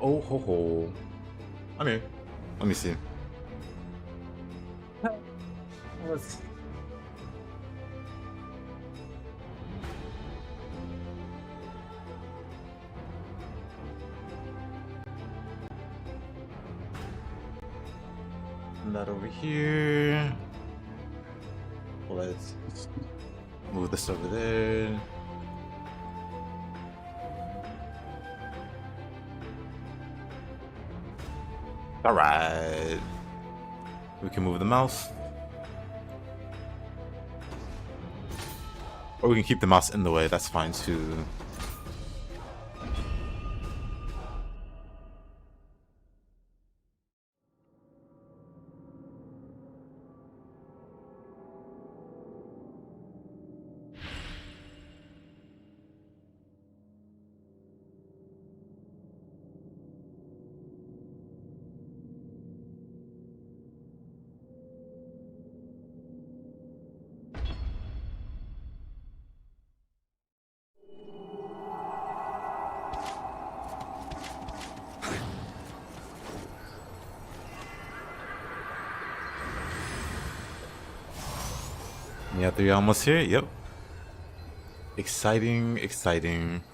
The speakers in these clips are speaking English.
Oh ho ho. I'm here. Let me see. That over here. Let's move this over there. All right. We can move the mouse. Or we can keep the mouse in the way, that's fine too. Yeah, they're almost here. Yep. Exciting, exciting.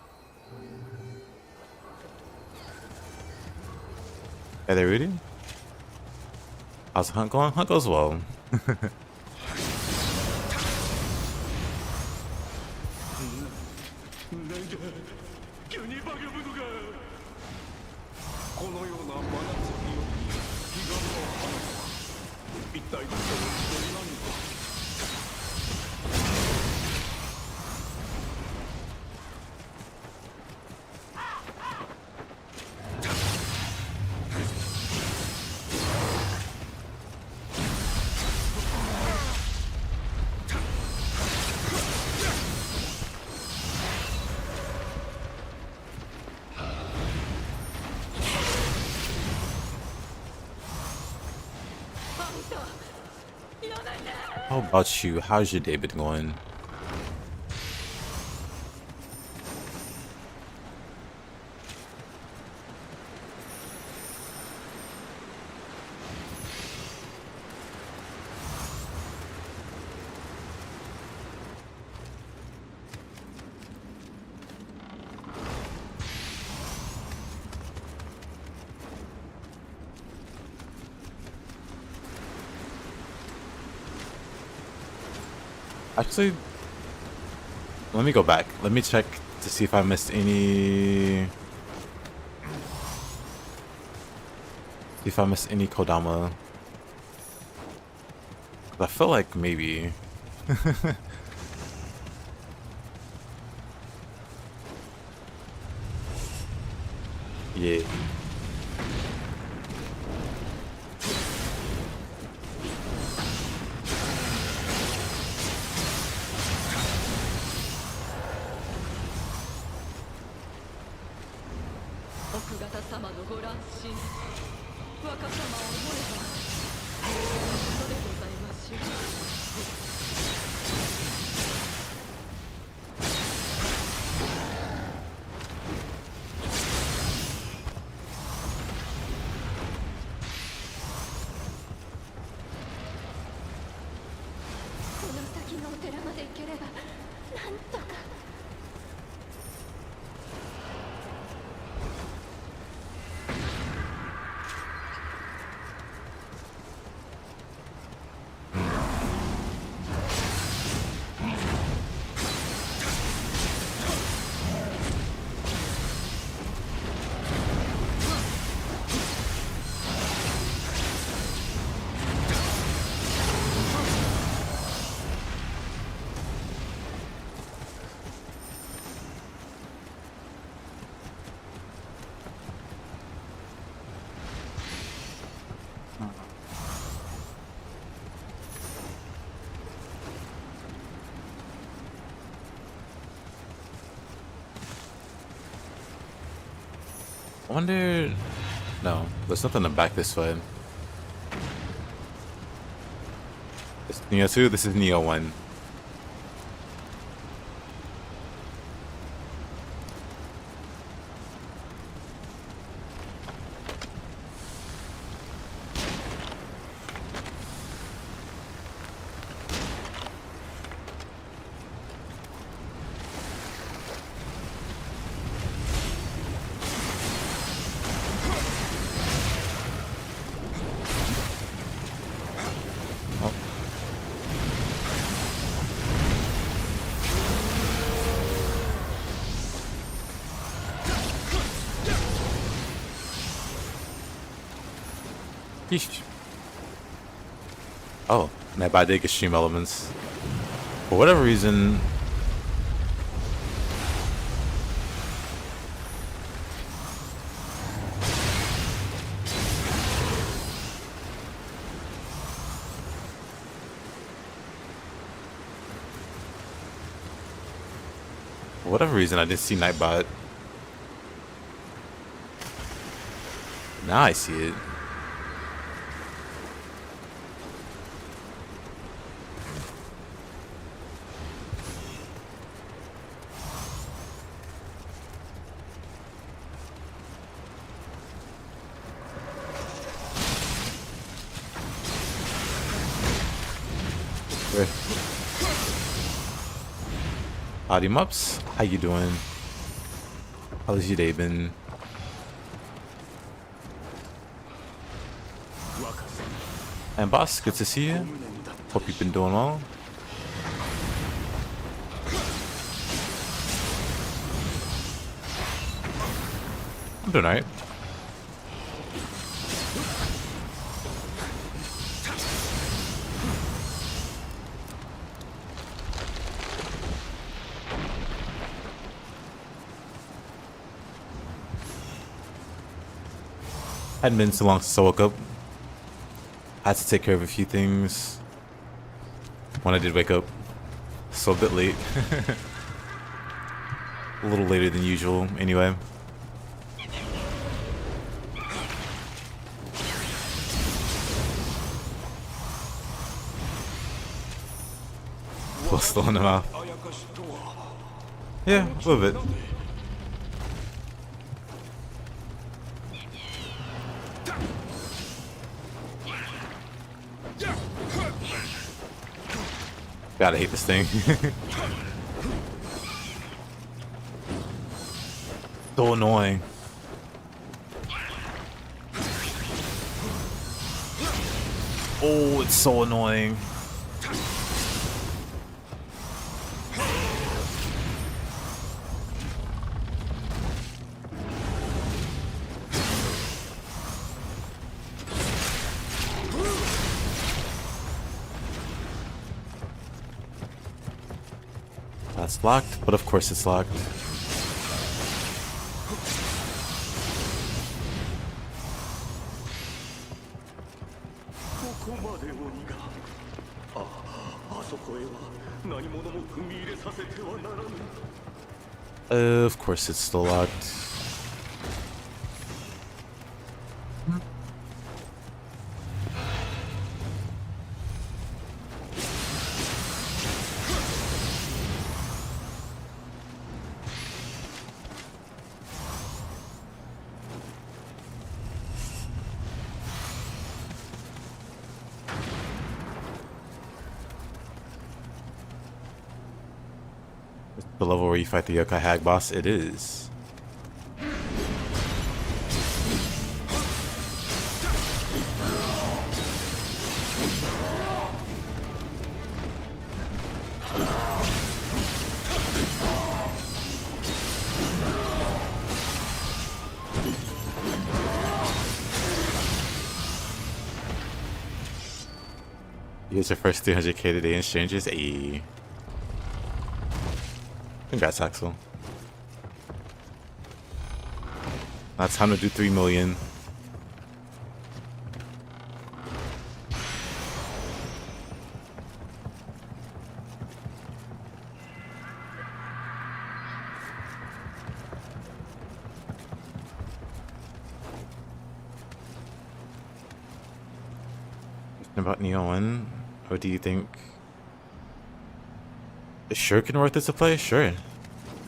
Are they ready? How's the hunt going? Hunt goes well. How about you? How's your day been going? Actually, let me go back. Let me check to see if I missed any. See if I missed any Kodama. I feel like maybe. Yeah. I wonder... No, there's nothing in the back this way. It's Nioh 2, this is Nioh 1. Yeesh. Oh, man, but I did get stream elements. For whatever reason. For whatever reason, I didn't see Nightbot. Now I see it. Howdy Mups, how you doing? How's your day been? And boss, good to see you. Hope you've been doing well. I'm doing alright. Hadn't been so long since I woke up. Had to take care of a few things when I did wake up. So a bit late. A little later than usual, anyway. Plus still in the mouth. Yeah, a little bit. God, I hate this thing. So annoying. Oh, it's so annoying. That's locked, but of course it's locked. Of course it's still locked. The level where you fight the Yokai Hag boss, it is. Use your first 300k today in strangers. Ayy. Congrats, Axel. Now it's time to do 3 million. About Nioh, what do you think? Is Shuriken worth it to play? Sure.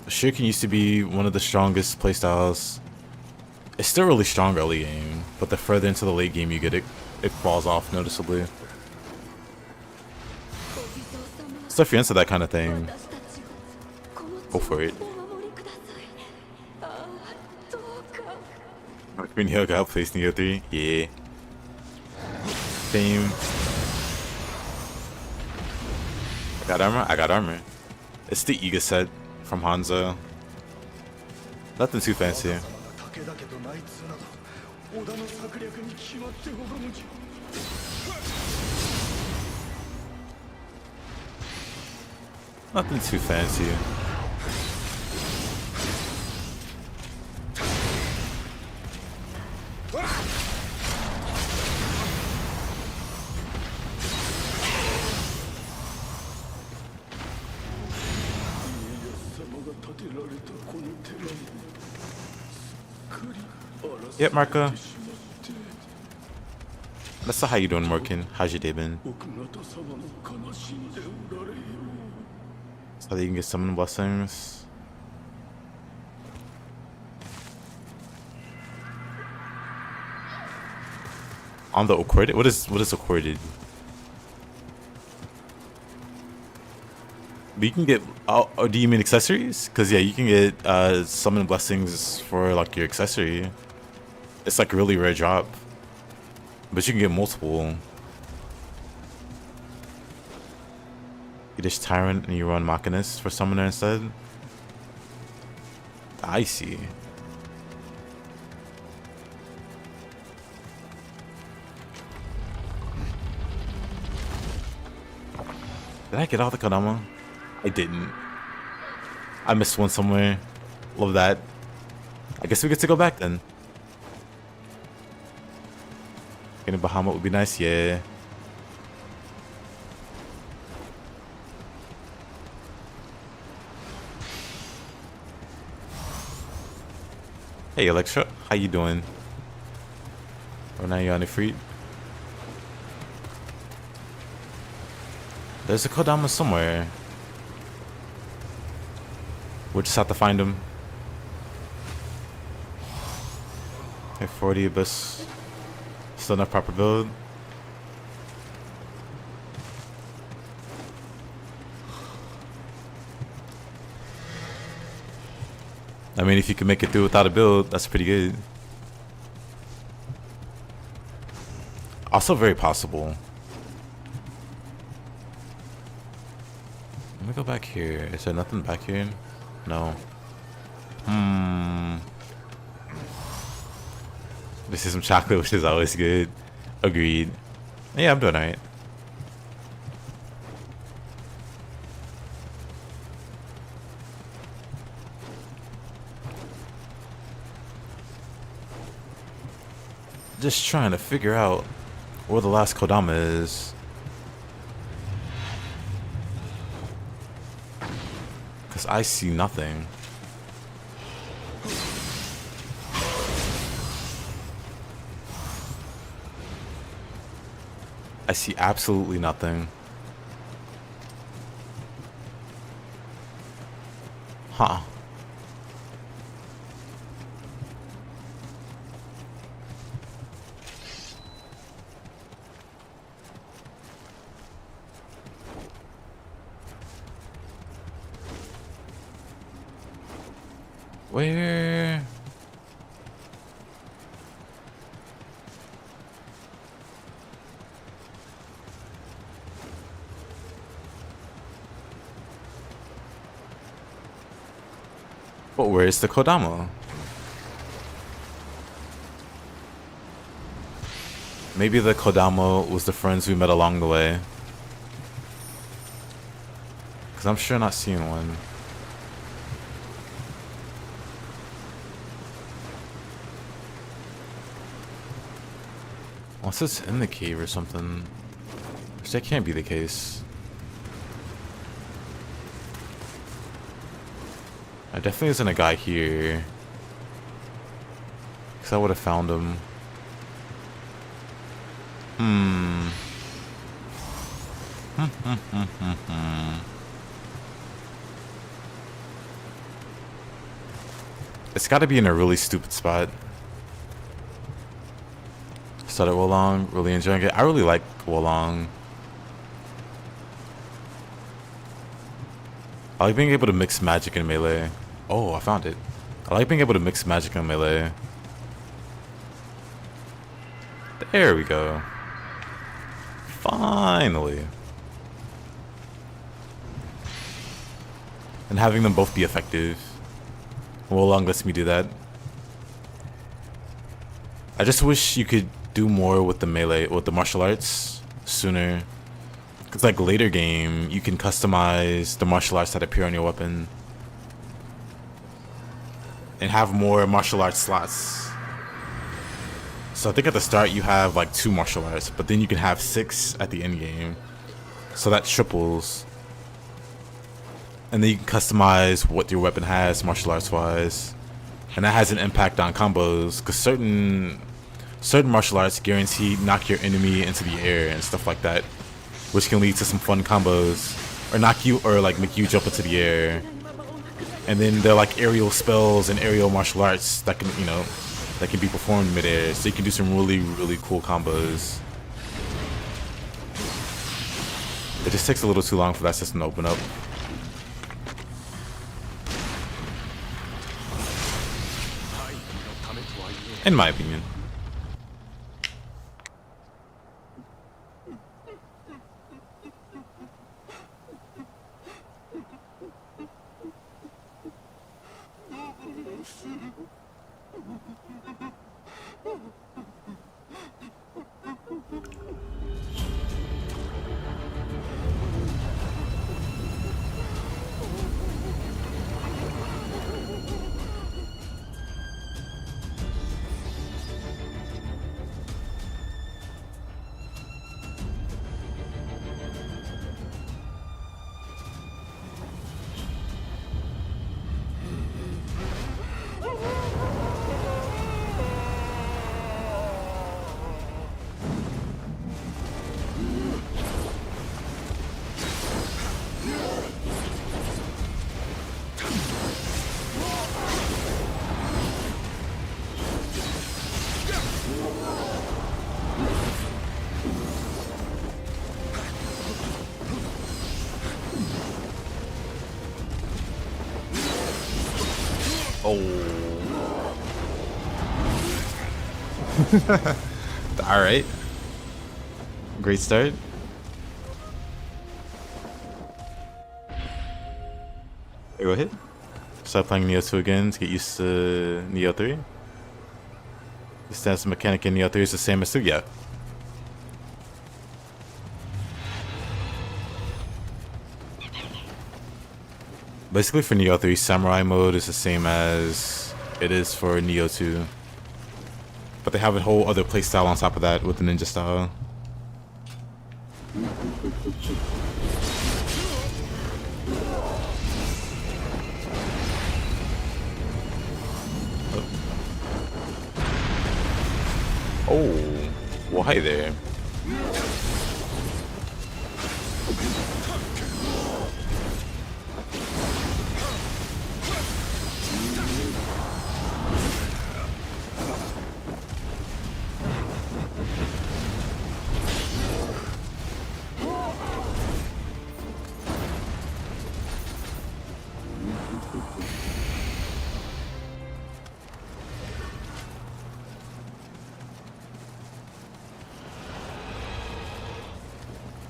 Shuriken used to be one of the strongest playstyles. It's still really strong early game, but the further into the late game you get it, it falls off noticeably. So if you're into that kind of thing, go for it. Green Hill got placed in Nioh 3? Yeah. Same. I got armor? I got armor. It's the Iga set from Hanzo. Nothing too fancy. Nothing too fancy. Yep, Marco. That's how you doing, working. How's your day been? So that you can get summon blessings. On the accorded? What is accorded? But you can get. Oh, do you mean accessories? Because yeah, you can get summon blessings for like your accessory. It's like a really rare drop, but you can get multiple. You dish Tyrant and you run Machinist for Summoner instead. I see. Did I get all the Kodama? I didn't. I missed one somewhere. Love that. I guess we get to go back then. Getting Bahamut would be nice, yeah. Hey Electra, how you doing? Oh, now you're on the free. There's a Kodama somewhere. We'll just have to find him. Okay, 40 Abyss. Still not proper build. I mean, if you can make it through without a build, that's pretty good. Also very possible. Let me go back here. Is there nothing back here? No. This is some chocolate, which is always good. Agreed. Yeah, I'm doing alright. Just trying to figure out where the last Kodama is. Because I see nothing. I see absolutely nothing. Huh. Where? But where's the Kodama? Maybe the Kodama was the friends we met along the way. Because I'm sure not seeing one. Unless it's in the cave or something. Which that can't be the case. There definitely isn't a guy here. Because I would have found him. It's gotta be in a really stupid spot. Started Wolong, really enjoying it. I really like Wolong. I like being able to mix magic and melee. Oh, I found it. I like being able to mix magic and melee. There we go. Finally. And having them both be effective. Wolong lets me do that. I just wish you could do more with the melee, with the martial arts sooner. Cause like later game, you can customize the martial arts that appear on your weapon. And have more martial arts slots. So I think at the start you have like 2 martial arts, but then you can have 6 at the end game. So that triples. And then you can customize what your weapon has martial arts wise. And that has an impact on combos, because certain martial arts guarantee knock your enemy into the air and stuff like that, which can lead to some fun combos, or knock you, or like make you jump into the air. And then there are like aerial spells and aerial martial arts that can, you know, that can be performed midair, so you can do some really, really cool combos. It just takes a little too long for that system to open up. In my opinion. Alright. Great start. Go ahead. Start playing Nioh 2 again to get used to Nioh 3. The stance mechanic in Nioh 3 is the same as 2, yeah. Basically for Nioh 3, Samurai mode is the same as it is for Nioh 2. But they have a whole other playstyle on top of that with the ninja style. Oh, well, hi there.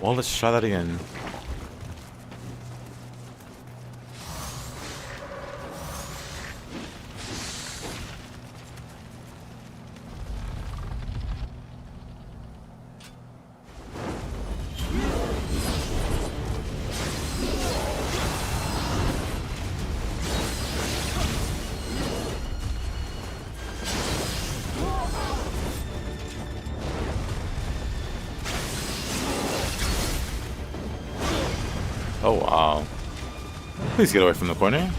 Well, let's try that again. Oh wow. Please get away from the corner.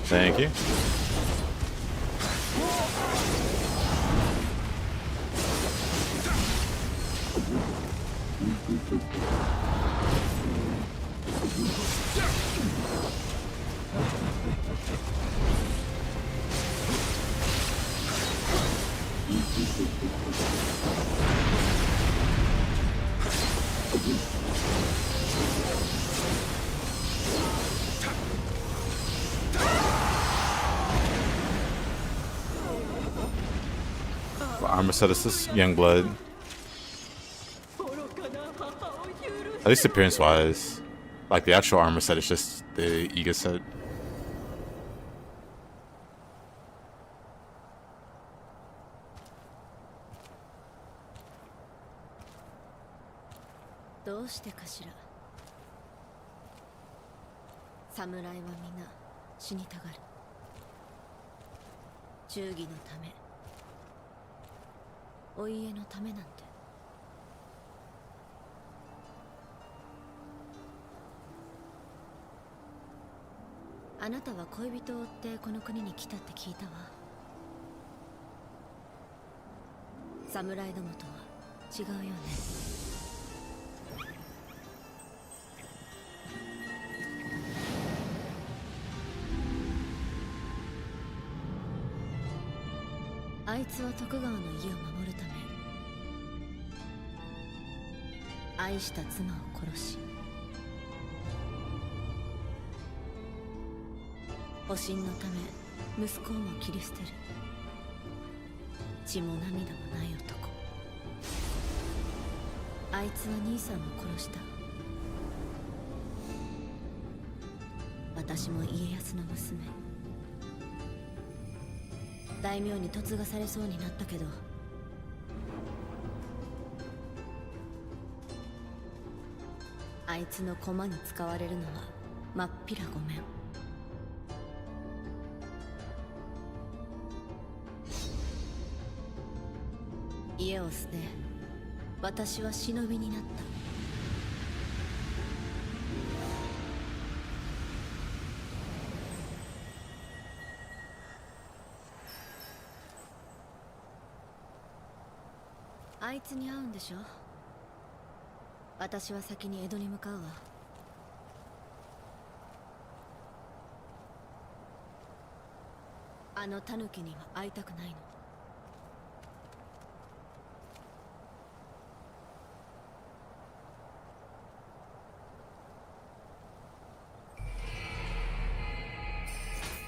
Thank you. Armor set is this young blood. At least appearance wise. Like the actual armor set is just the Ega set. どうしてかしら。侍は皆死にたがる。忠義のため、お家のためなんて。あなたは恋人を追ってこの国に来たって聞いたわ。侍どもとは違うよね。あいつは徳川の家を守るため、愛した妻を殺し、保身のため息子をも切り捨てる。血も涙もない男。あいつは兄さんを殺した。私も家康の娘。大名に嫁がされそうになったけど、あいつの駒に使われるのはまっぴらごめん。家を捨て、私は忍びになった。あいつに会うんでしょ。私は先に江戸に向かうわ。あのタヌキには会いたくないの。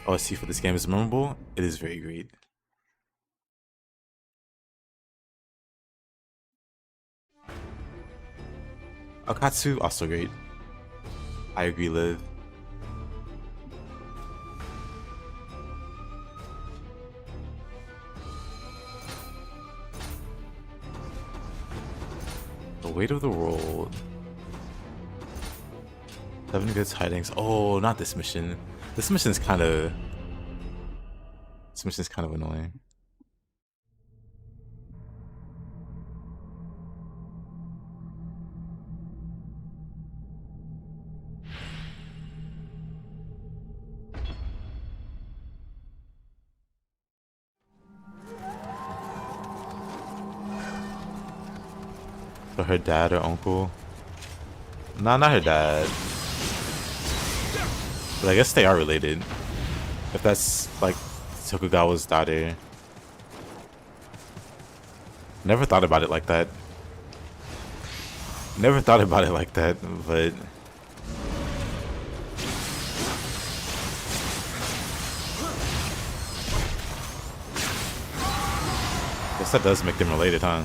OST for this game is memorable. It is very great. Okatsu, also great. I agree, Liv. The weight of the world. 7 goods hidings. Oh, not this mission. This mission is kind of annoying. So her dad or uncle? Nah, not her dad. But I guess they are related. If that's like Tokugawa's daughter. Never thought about it like that. Never thought about it like that, but guess that does make them related, huh?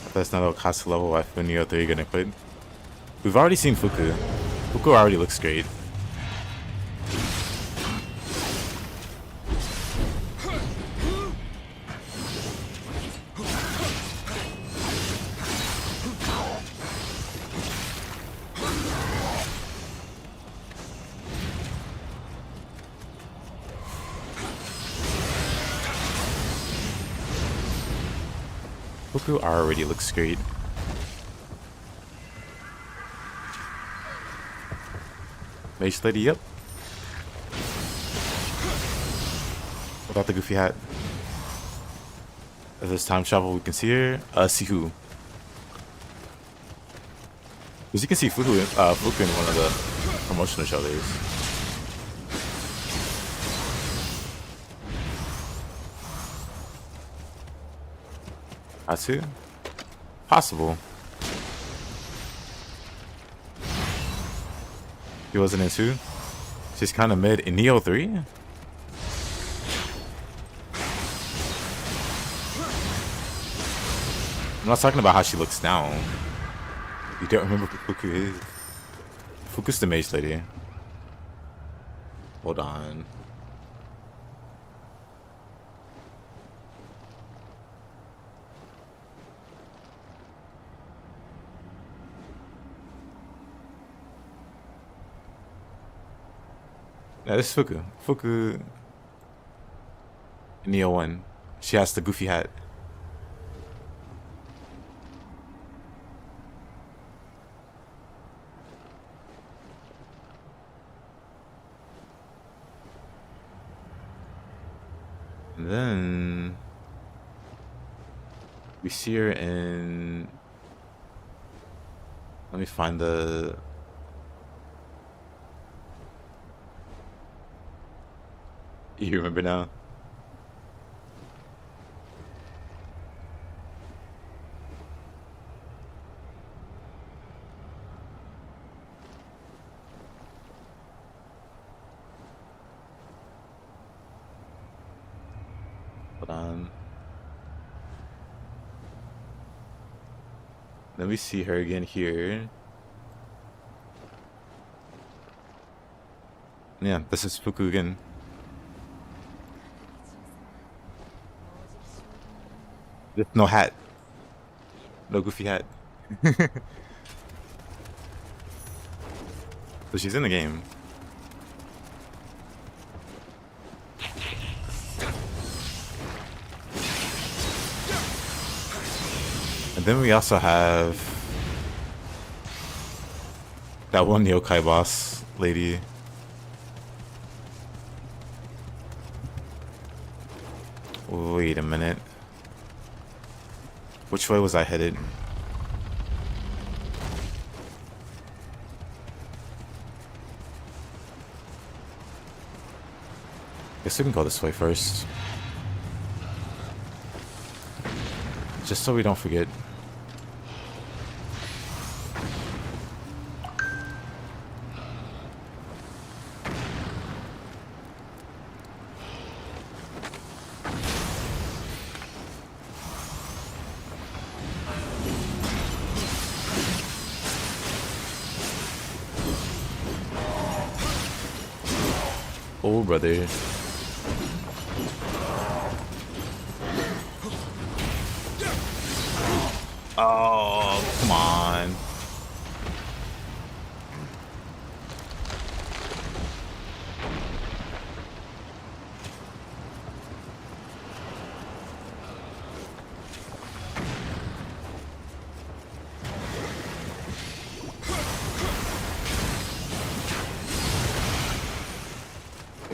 If that's not Okatsu level, why for Nioh 3 gonna quit? We've already seen Fuku. Fuku already looks great. Fuku already looks great. Mage Lady, yep. Without the goofy hat. If there's time travel, we can see her. See who? Because you can see Fuku in one of the promotional trailers. Atsu? Possible. He wasn't in 2. She's kind of mid in Nioh 3. I'm not talking about how she looks now. You don't remember who Fuku is? Fuku's the mage lady. Hold on. Yeah, this is Fuku. Fuku in Nioh 1. She has the goofy hat. And then we see her in. Let me find the. You remember now? Hold on. Then we see her again here. Yeah, this is Fuku again. With no hat. No goofy hat. So she's in the game. And then we also have that one yokai boss lady. Wait a minute. Which way was I headed? Guess we can go this way first. Just so we don't forget. Oh, brother. Oh, come on.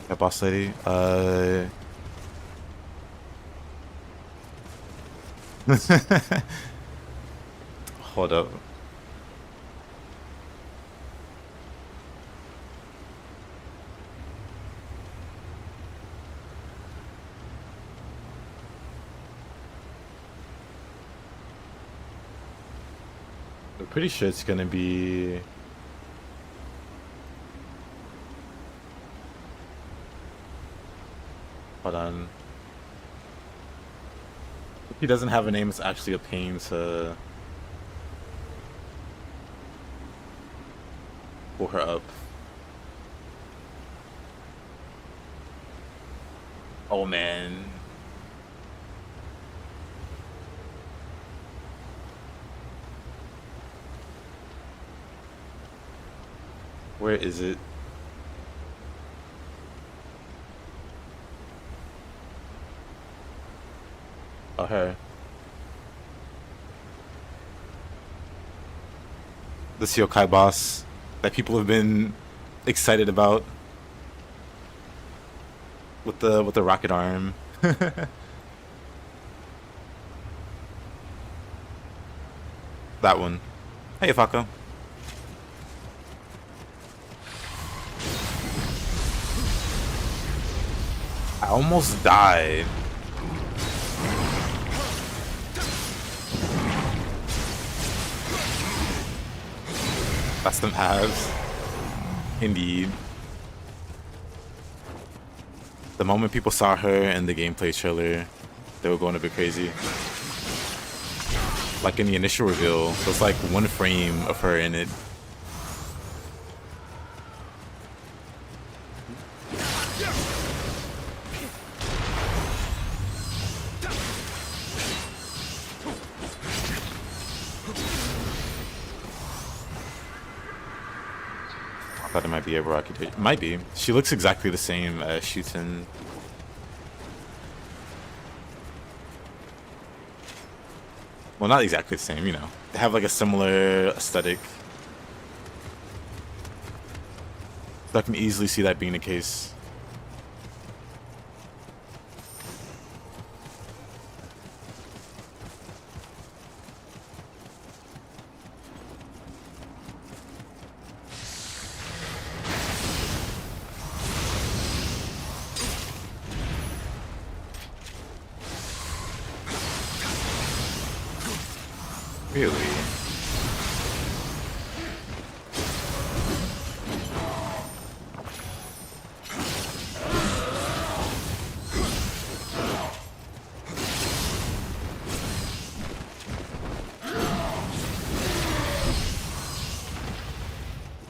That boss lady. Hold up. I'm pretty sure it's gonna be. Hold on. If he doesn't have a name, it's actually a pain to pull her up. Oh man. Where is it? Oh, her. This yokai boss that people have been excited about with the rocket arm. That one. Hey, Fako. I almost died. That's them halves. Indeed. The moment people saw her in the gameplay trailer, they were going a bit crazy. Like in the initial reveal, there's like one frame of her in it. thought it might be Ibaraki. It might be. She looks exactly the same as Shuten. Well, not exactly the same, you know. They have like a similar aesthetic. So I can easily see that being the case. Really?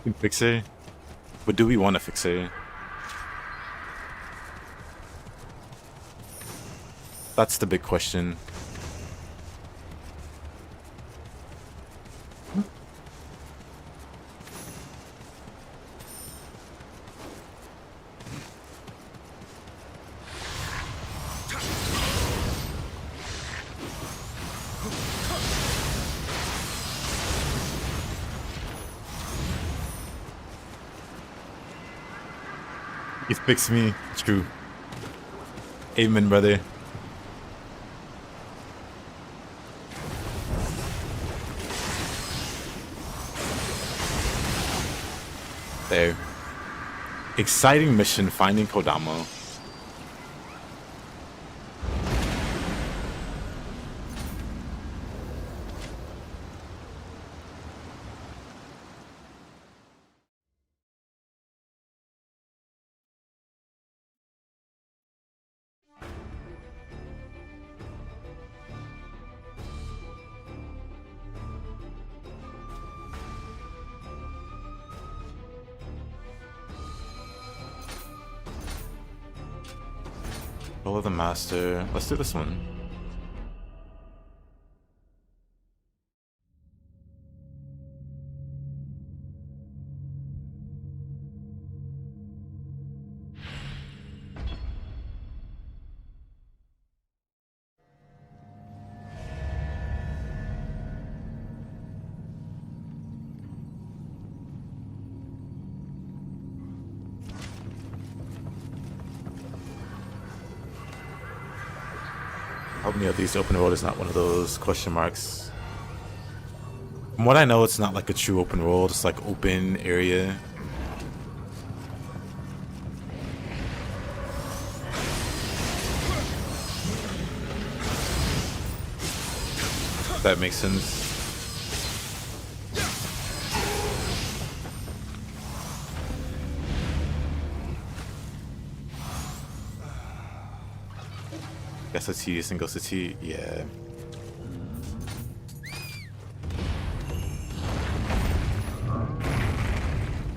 We can fix it? But do we want to fix it? That's the big question. You fix me. True. Amen, brother. There. Exciting mission, finding Kodama. Follow the master. Let's do this one. Help me at least, open world is not one of those question marks. From what I know, it's not like a true open world, it's like open area. If that makes sense. Guess it's T, single city, yeah.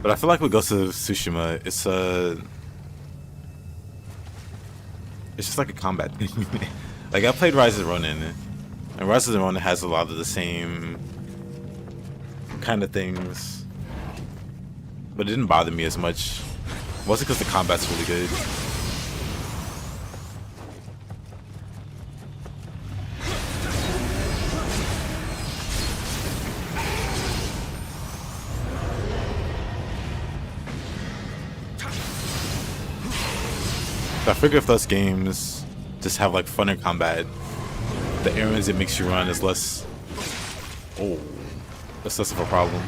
But I feel like with Ghost of Tsushima, it's just like a combat thing. Like I played Rise of the Ronin, and Rise of the Ronin has a lot of the same kind of things, but it didn't bother me as much. Mostly because the combat's really good. I figure if those games just have like funner combat, the errands it makes you run is less. Oh, that's less of a problem.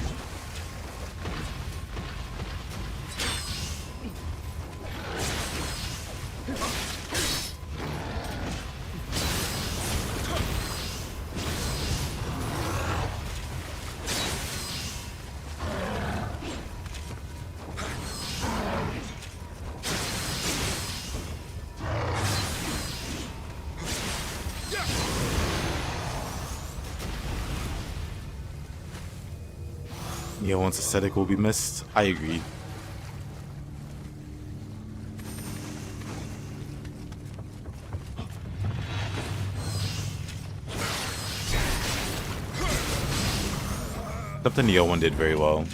Nioh's aesthetic will be missed. I agree. Except the Nioh one did very well.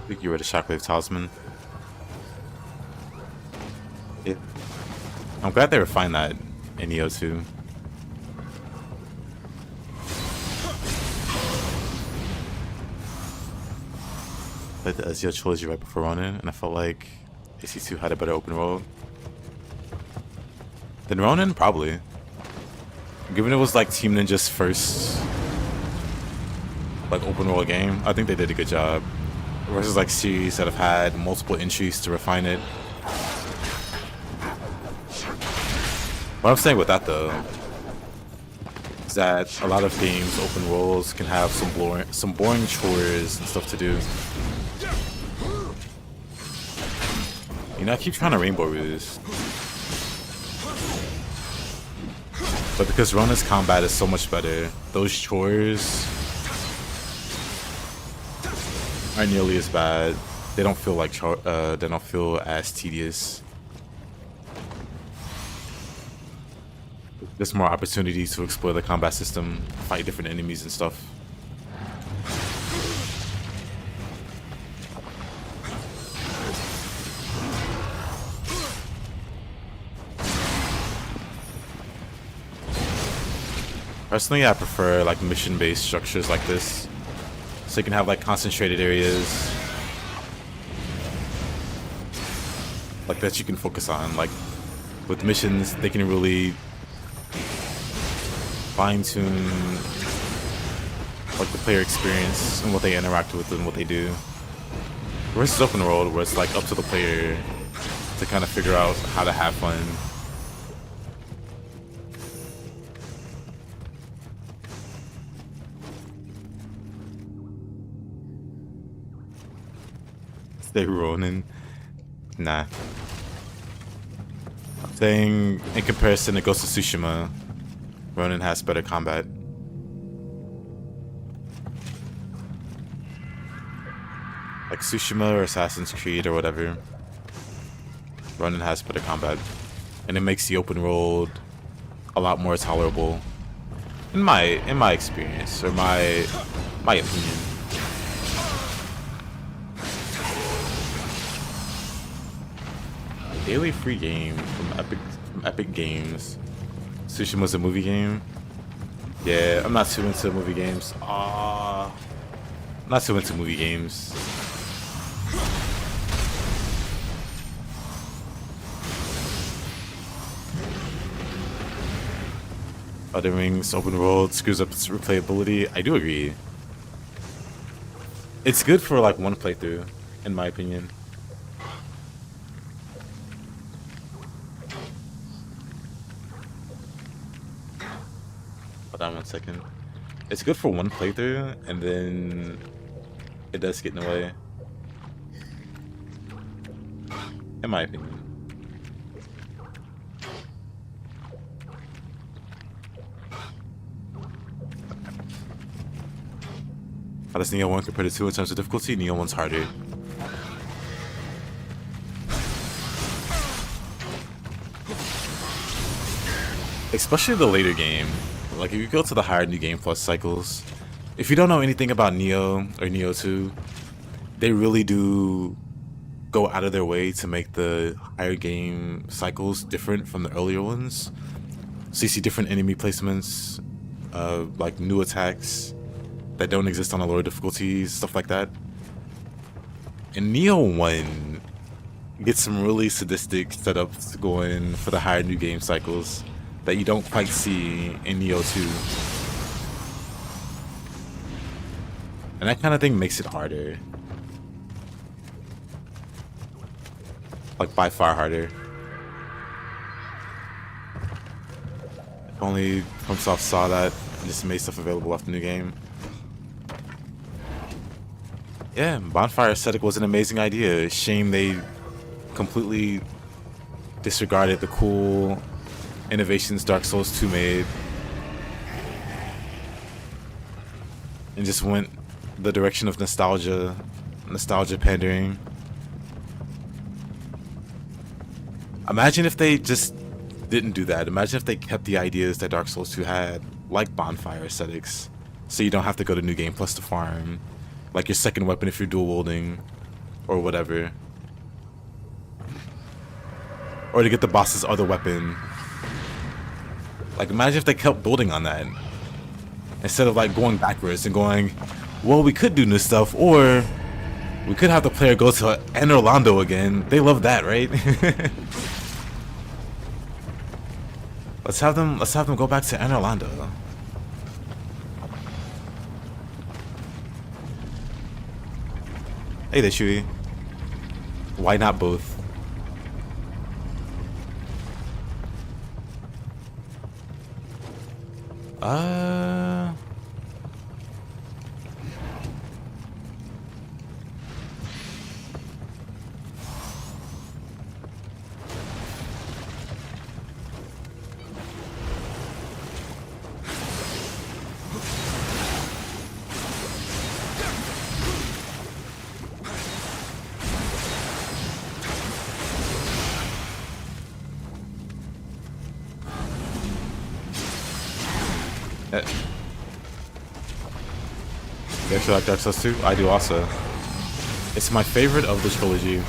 I think you were the Shockwave Talisman. Yeah. I'm glad they refined that in Nioh too. Like the Ezio trilogy right before Ronin, and I felt like AC2 had a better open world than Ronin, probably. Given it was like Team Ninja's first like open world game, I think they did a good job. Versus like series that have had multiple entries to refine it. What I'm saying with that though is that a lot of games, open worlds, can have some boring chores and stuff to do. You know, I keep trying to rainbow ruse, but because Ronin's combat is so much better, those chores aren't nearly as bad. They don't feel like they don't feel as tedious. There's more opportunities to explore the combat system, fight different enemies and stuff. Personally, I prefer like mission-based structures like this, so you can have like concentrated areas like that you can focus on. Like with missions, they can really fine-tune like the player experience and what they interact with and what they do. Versus open world, where it's like up to the player to kind of figure out how to have fun. Stay Ronin? Nah. I'm saying in comparison to Ghost of Tsushima, Ronin has better combat. Like Tsushima or Assassin's Creed or whatever, Ronin has better combat, and it makes the open world a lot more tolerable, in my experience or my opinion. Daily free game from Epic Games. Tsushima's a movie game. Yeah, I'm not too into movie games. Not too into movie games. Other Rings open world screws up its replayability. I do agree. It's good for like one playthrough, in my opinion. Hold on 1 second. It's good for one playthrough, and then it does get in the way, in my opinion. How does Nioh 1 compare to 2 in terms of difficulty? Nioh 1's harder. Especially the later game. Like if you go to the higher New Game Plus cycles, if you don't know anything about Nioh or Nioh 2, they really do go out of their way to make the higher game cycles different from the earlier ones. So you see different enemy placements, like new attacks that don't exist on the lower difficulties, stuff like that. And Nioh 1 gets some really sadistic setups going for the higher New Game cycles that you don't quite see in Nioh 2. And that kind of thing makes it harder. Like by far harder. If only FromSoft saw that and just made stuff available after the new game. Yeah, Bonfire Aesthetic was an amazing idea. Shame they completely disregarded the cool innovations Dark Souls 2 made and just went the direction of nostalgia pandering. Imagine if they just didn't do that. Imagine if they kept the ideas that Dark Souls 2 had, like bonfire aesthetics, so you don't have to go to New Game Plus to farm, like your second weapon if you're dual wielding, or whatever. Or to get the boss's other weapon. Like, imagine if they kept building on that. Instead of, like, going backwards and going, well, we could do new stuff, or we could have the player go to Orlando again. They love that, right? Let's have them go back to Orlando. Hey there, Shui. Why not both? You actually like Dark Souls 2? I do also. It's my favorite of the trilogy.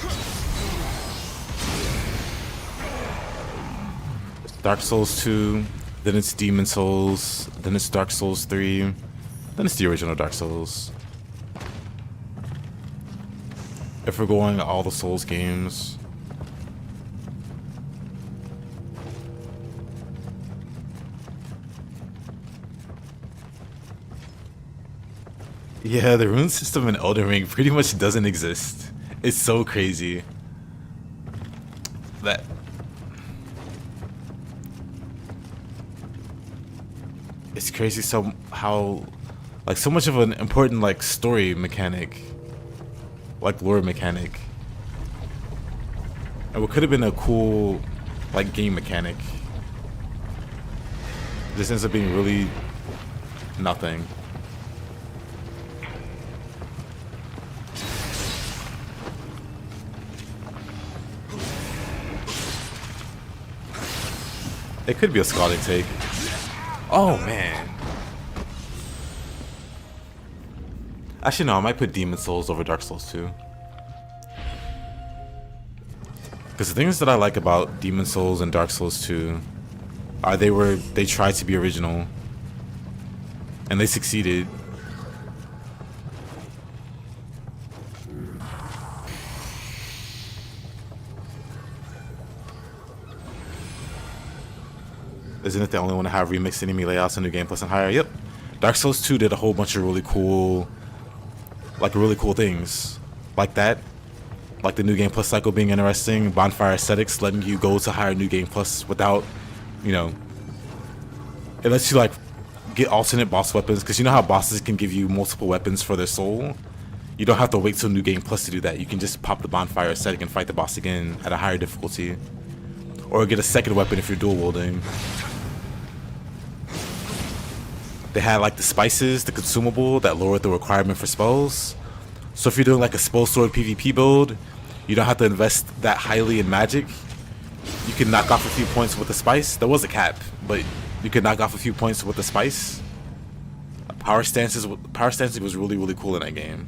It's Dark Souls 2, then it's Demon Souls, then it's Dark Souls 3, then it's the original Dark Souls. If we're going all the Souls games. Yeah, the rune system in Elden Ring pretty much doesn't exist. It's so crazy. That... It's crazy how... Like, so much of an important, like, story mechanic. Like, lore mechanic. And what could have been a cool, like, game mechanic. This ends up being really... nothing. It could be a scalding take. Oh man. Actually no, I might put Demon Souls over Dark Souls 2. Because the things that I like about Demon Souls and Dark Souls 2 are they tried to be original. And they succeeded. Isn't it the only one to have remixed enemy layouts and new game plus and higher? Yep. Dark Souls 2 did a whole bunch of really cool things. Like that. Like the new game plus cycle being interesting. Bonfire aesthetics letting you go to higher new game plus without, you know. It lets you like get alternate boss weapons. Because you know how bosses can give you multiple weapons for their soul? You don't have to wait till new game plus to do that. You can just pop the bonfire aesthetic and fight the boss again at a higher difficulty. Or get a second weapon if you're dual wielding. They had like the spices, the consumable that lowered the requirement for spells. So if you're doing like a spell sword PvP build, you don't have to invest that highly in magic. You can knock off a few points with the spice. There was a cap, but you can knock off a few points with the spice. Power stancing was really, really cool in that game.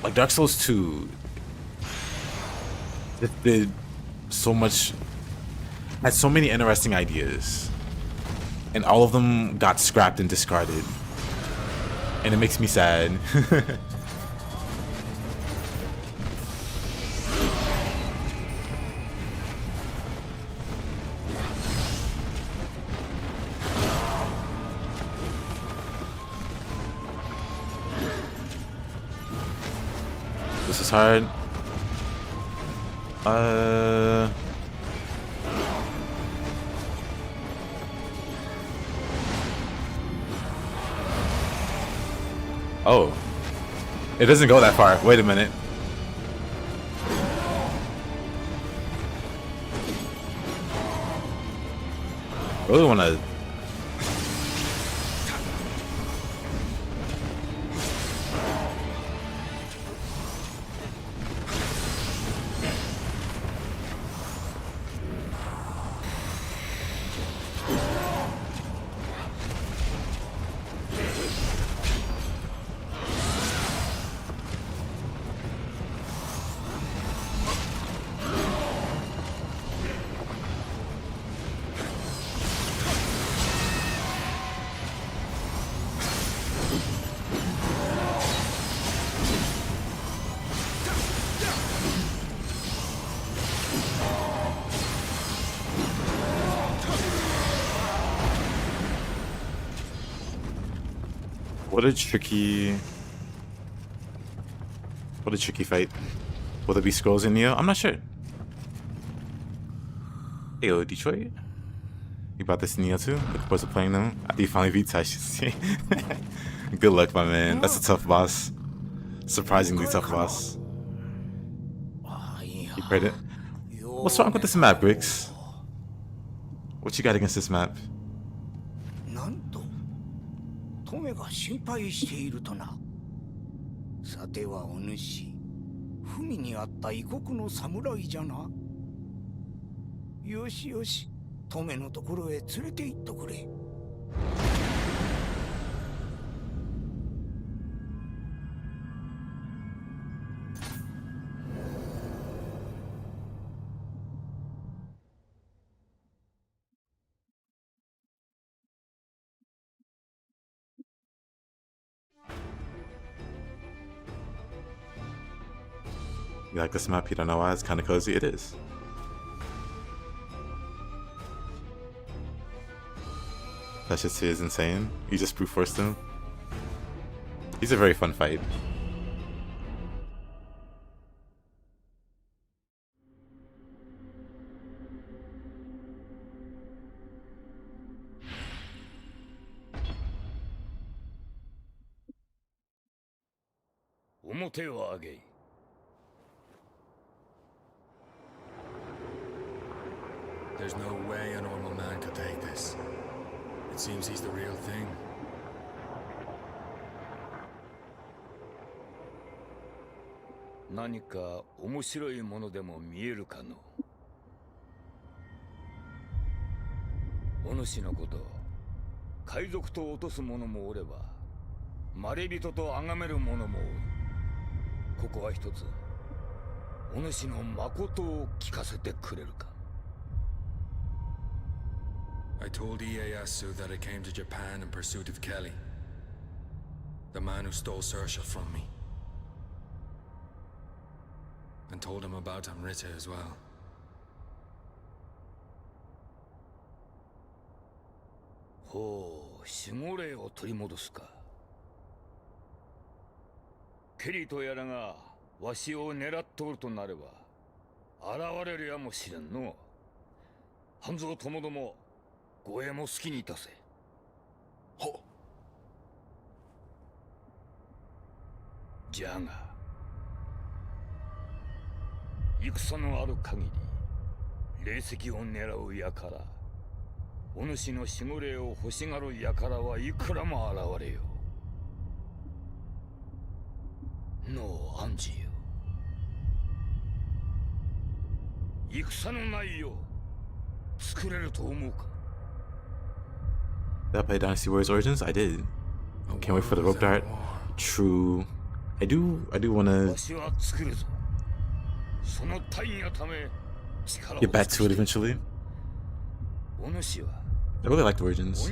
Like Dark Souls 2, it did so much. Had so many interesting ideas, and all of them got scrapped and discarded, and it makes me sad. This is hard. Oh, it doesn't go that far. Wait a minute. Really want to. What a tricky fight. Will there be scrolls in Nioh? I'm not sure. Hey, yo, Detroit. You bought this Nioh too? Looking forward to playing them. After you finally beat Taishi. Good luck, my man. That's a tough boss. Surprisingly tough boss. You played it. What's wrong with this map, Briggs? What you got against this map? なんとトメが心配しているとな。さてはお主、文にあった異国の侍じゃな。よしよし、トメのところへ連れて行っとくれ。You like this map? You don't know why? It's kind of cozy. It is. That shit is insane. You just brute forced him. He's a very fun fight. There's no way a normal man could take this. It seems he's the real thing. Nanika 面白いものでも見えるかの。お主のこと、海賊と落とす者もおれば、まれびとと崇める者もおる。ここは一つ、お主の誠を聞かせてくれるか。I told Ieyasu that I came to Japan in pursuit of Kelley, the man who stole Saoirse from me, and told him about Amrita as well. Oh, 守護霊を取り戻すか。ケリーとやらがわしを狙っておるとなれば、現れるやもしれんの。半蔵ともども。護衛も好きにいたせ。はっ。じゃが、戦のある限り、霊石を狙う輩、お主の守護霊を欲しがる輩はいくらも現れよ。のう、アンジよ。戦のないよう、作れると思うか。Did I play Dynasty Warriors Origins? I did. Can't wait for the rope dart. True. I do wanna get back to it eventually. I really liked Origins.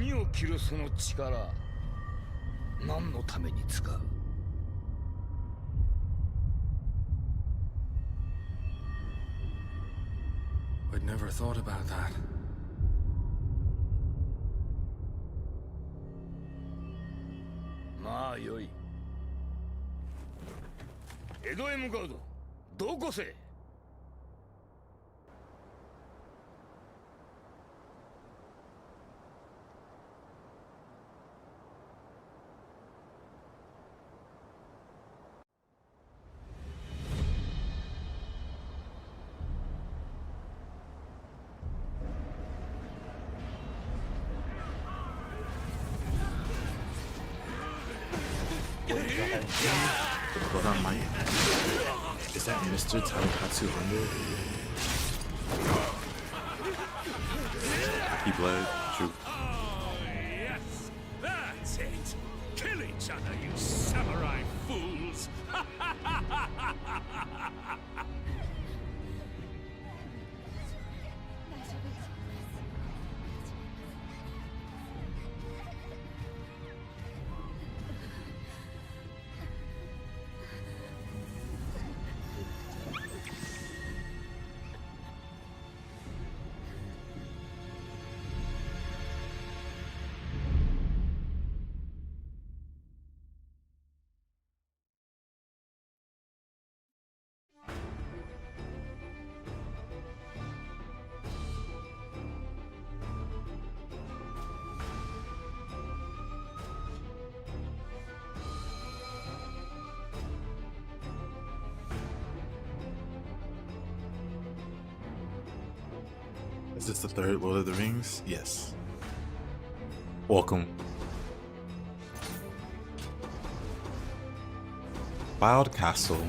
I'd never thought about that. まあよい。江戸へ向かうぞ。どこせ。Blood on Might? Is that Mr. Taikatsu 100? He bled. True. Yes, that's it. Kill each other, you samurai fools. Is this the third Lord of the Rings? Yes. Welcome. Wild Castle.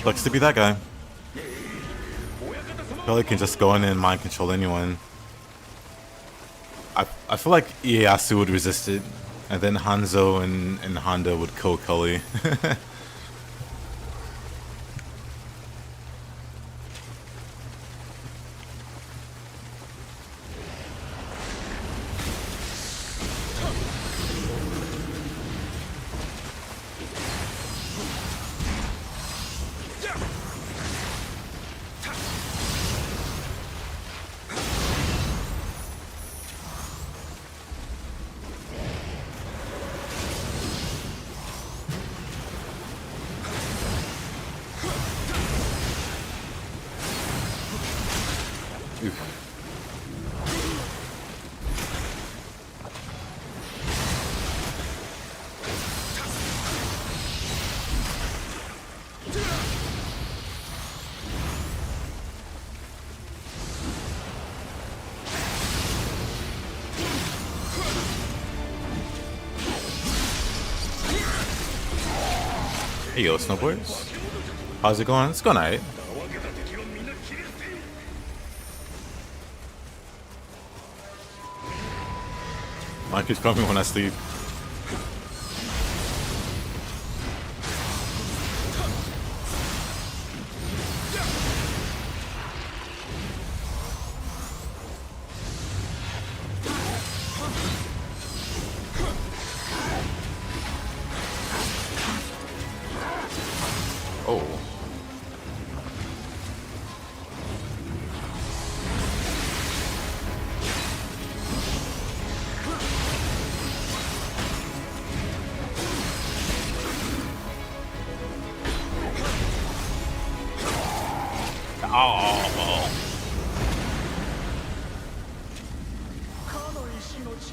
Looks to be that guy. Kelley can just go in and mind control anyone. I feel like Ieyasu would resist it, and then Hanzo and Honda would kill Kelley. Hey yo, snowboards. How's it going? It's going alright. Mike keeps calling me when I sleep.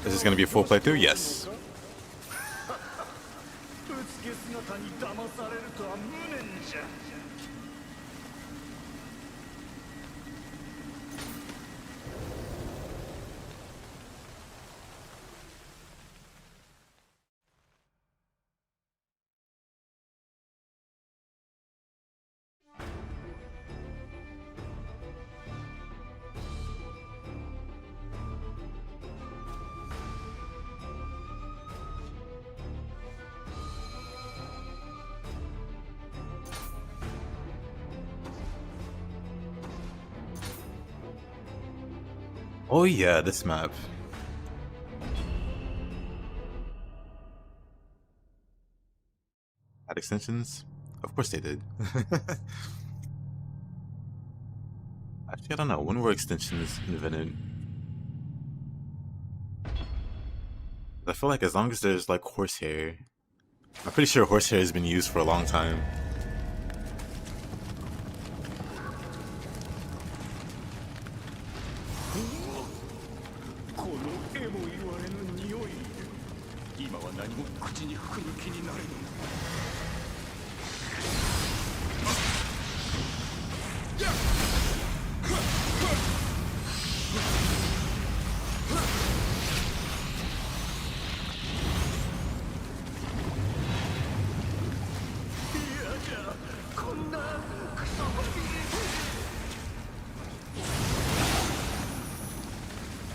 Is this going to be a full playthrough? Yes. Oh yeah, this map. Had extensions? Of course they did. Actually, I don't know. When were extensions invented? I feel like as long as there's like horsehair, I'm pretty sure horsehair has been used for a long time.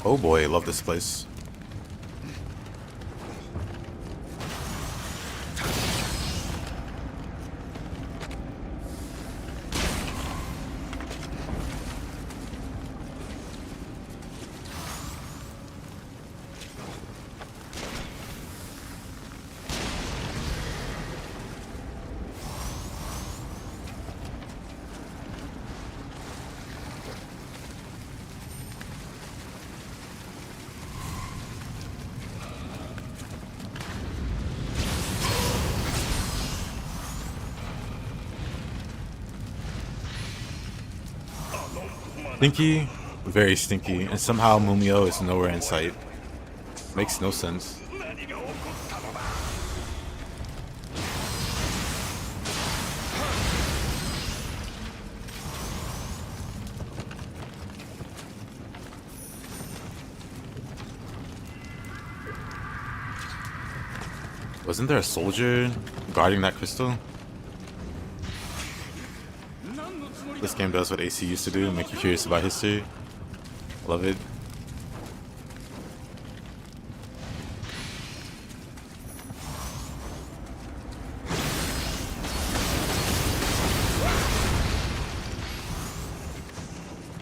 Oh boy, love this place. Stinky, very stinky, and somehow Mumio is nowhere in sight. Makes no sense. Wasn't there a soldier guarding that crystal? This game does what AC used to do, make you curious about history. Love it.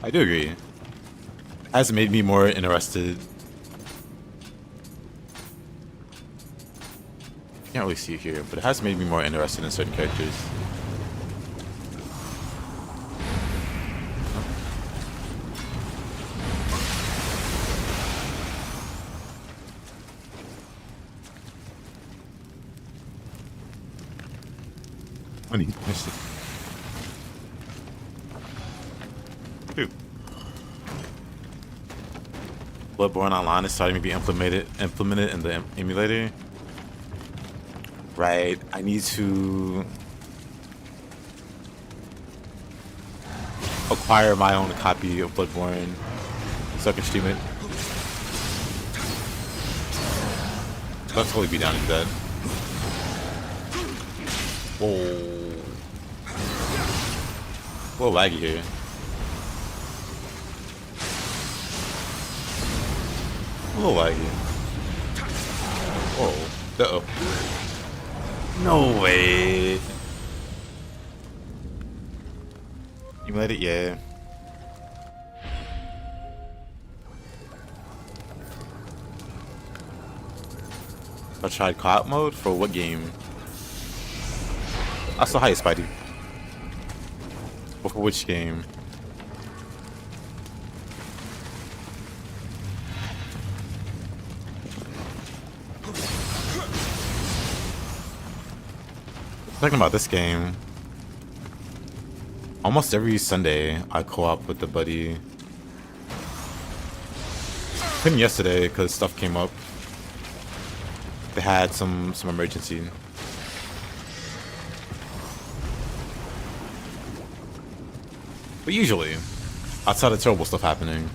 I do agree. Has made me more interested. Can't really see it here, but it has made me more interested in certain characters. Funny, missed it. Dude. Bloodborne Online is starting to be implemented in the emulator. Right, I need to acquire my own copy of Bloodborne so I can stream it. I'll totally be down to that. Whoa. A little laggy here. A little laggy. Whoa. Uh-oh. No way. You let it, yeah. I tried co-op mode for what game? I saw hi, Spidey. But for which game? Talking about this game. Almost every Sunday, I co-op with a buddy. Couldn't yesterday because stuff came up. They had some emergency. But usually, outside of terrible stuff happening.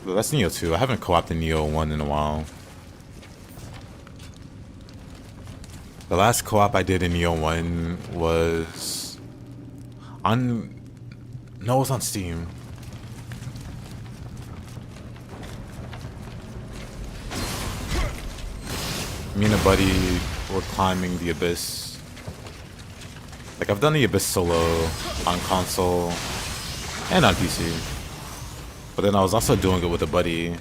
But that's Nioh 2. I haven't co-opted Nioh 1 in a while. The last co-op I did in Nioh 1 was on... No, it was on Steam. Me and a buddy were climbing the Abyss. Like, I've done the Abyss solo on console and on PC. But then I was also doing it with a buddy.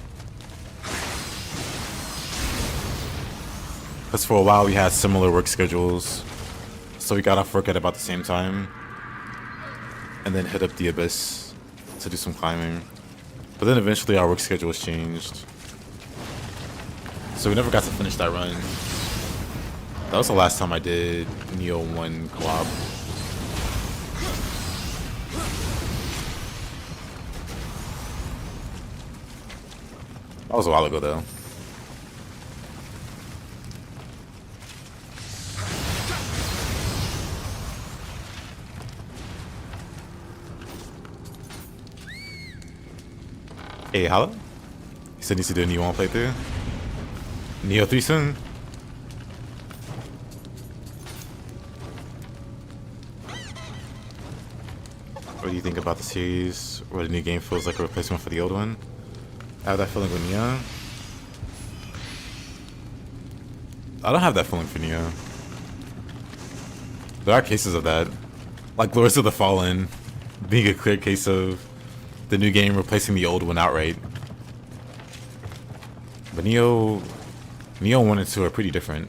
Because for a while we had similar work schedules. So we got off work at about the same time. And then hit up the Abyss to do some climbing. But then eventually our work schedules changed. So we never got to finish that run. That was the last time I did Nioh 1 co-op. That was a while ago though. Hey, hello? You said you need to do a Nioh 1 playthrough? Nioh 3 soon? about the series, where the new game feels like a replacement for the old one. I have that feeling with Nioh. I don't have that feeling for Nioh. There are cases of that, like Lords of the Fallen being a clear case of the new game replacing the old one outright. But Nioh 1 and 2 are pretty different.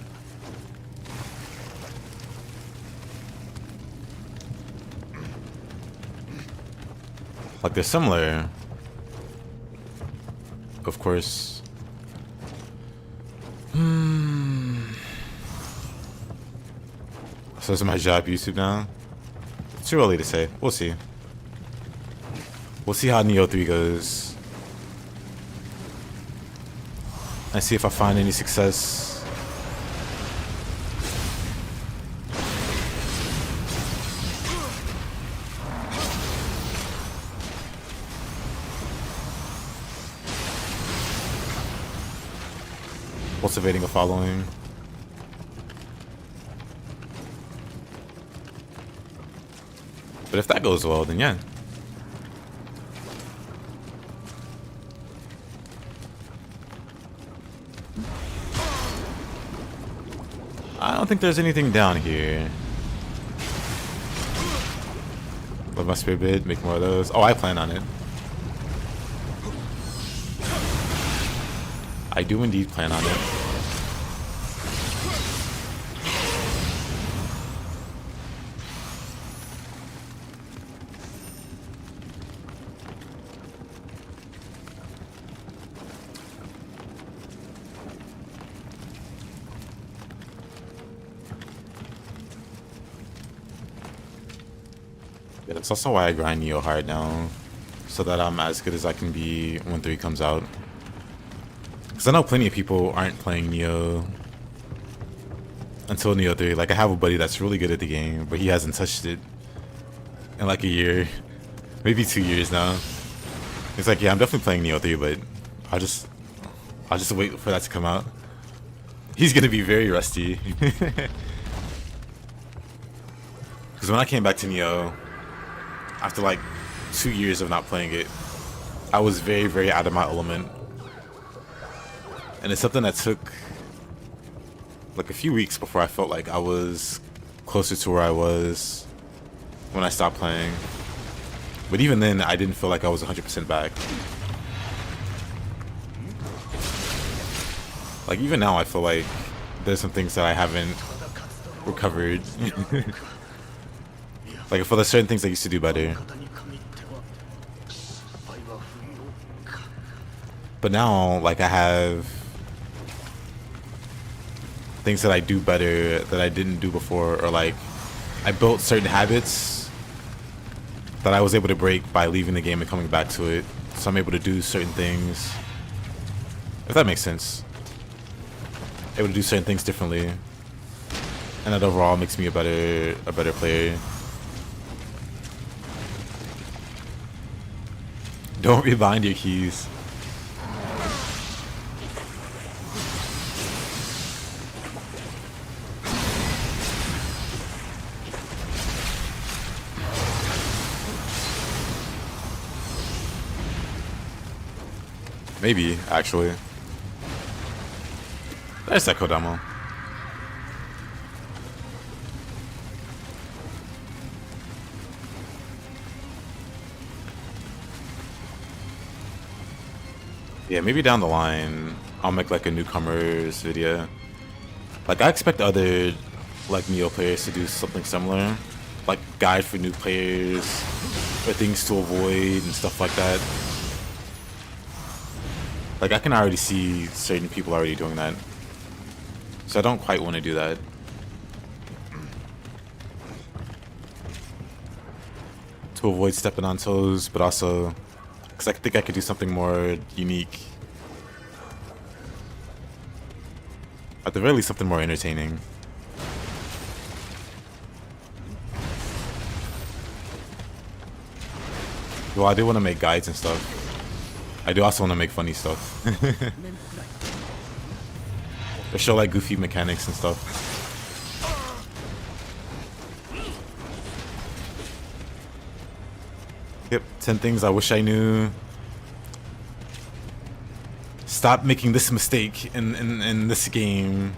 Like, they're similar, of course. So is my job YouTube now? It's too early to say. We'll see. We'll see how Nioh 3 goes. And see if I find any success. Cultivating a following. But if that goes well, then yeah. I don't think there's anything down here. Love my spirit bid, make more of those. Oh, I plan on it. I do indeed plan on it. Yeah, that's also why I grind Nioh hard now, so that I'm as good as I can be when 3 comes out. Because I know plenty of people aren't playing Nioh until Nioh 3. Like, I have a buddy that's really good at the game, but he hasn't touched it in like a year, maybe 2 years now. He's like, yeah, I'm definitely playing Nioh 3, but I'll just wait for that to come out. He's gonna be very rusty. Because when I came back to Nioh, after like 2 years of not playing it, I was very, very out of my element. And it's something that took like a few weeks before I felt like I was closer to where I was when I stopped playing. But even then, I didn't feel like I was 100% back. Like, even now, I feel like there's some things that I haven't recovered. Like, I feel there's certain things I used to do better. But now, like, I have things that I do better that I didn't do before, or like, I built certain habits that I was able to break by leaving the game and coming back to it. So I'm able to do certain things, if that makes sense. Able to do certain things differently, and that overall makes me a better player. Don't rebind your keys. Maybe, actually. There's that Kodama. Yeah, maybe down the line, I'll make like a newcomers video. Like, I expect other like Nioh players to do something similar. Like, guide for new players, or things to avoid and stuff like that. Like, I can already see certain people already doing that. So I don't quite want to do that. To avoid stepping on toes, but also because I think I could do something more unique. At the very least, something more entertaining. Well, I do want to make guides and stuff. I do also want to make funny stuff. Or show like goofy mechanics and stuff. Yep, 10 things I wish I knew. Stop making this mistake in this game.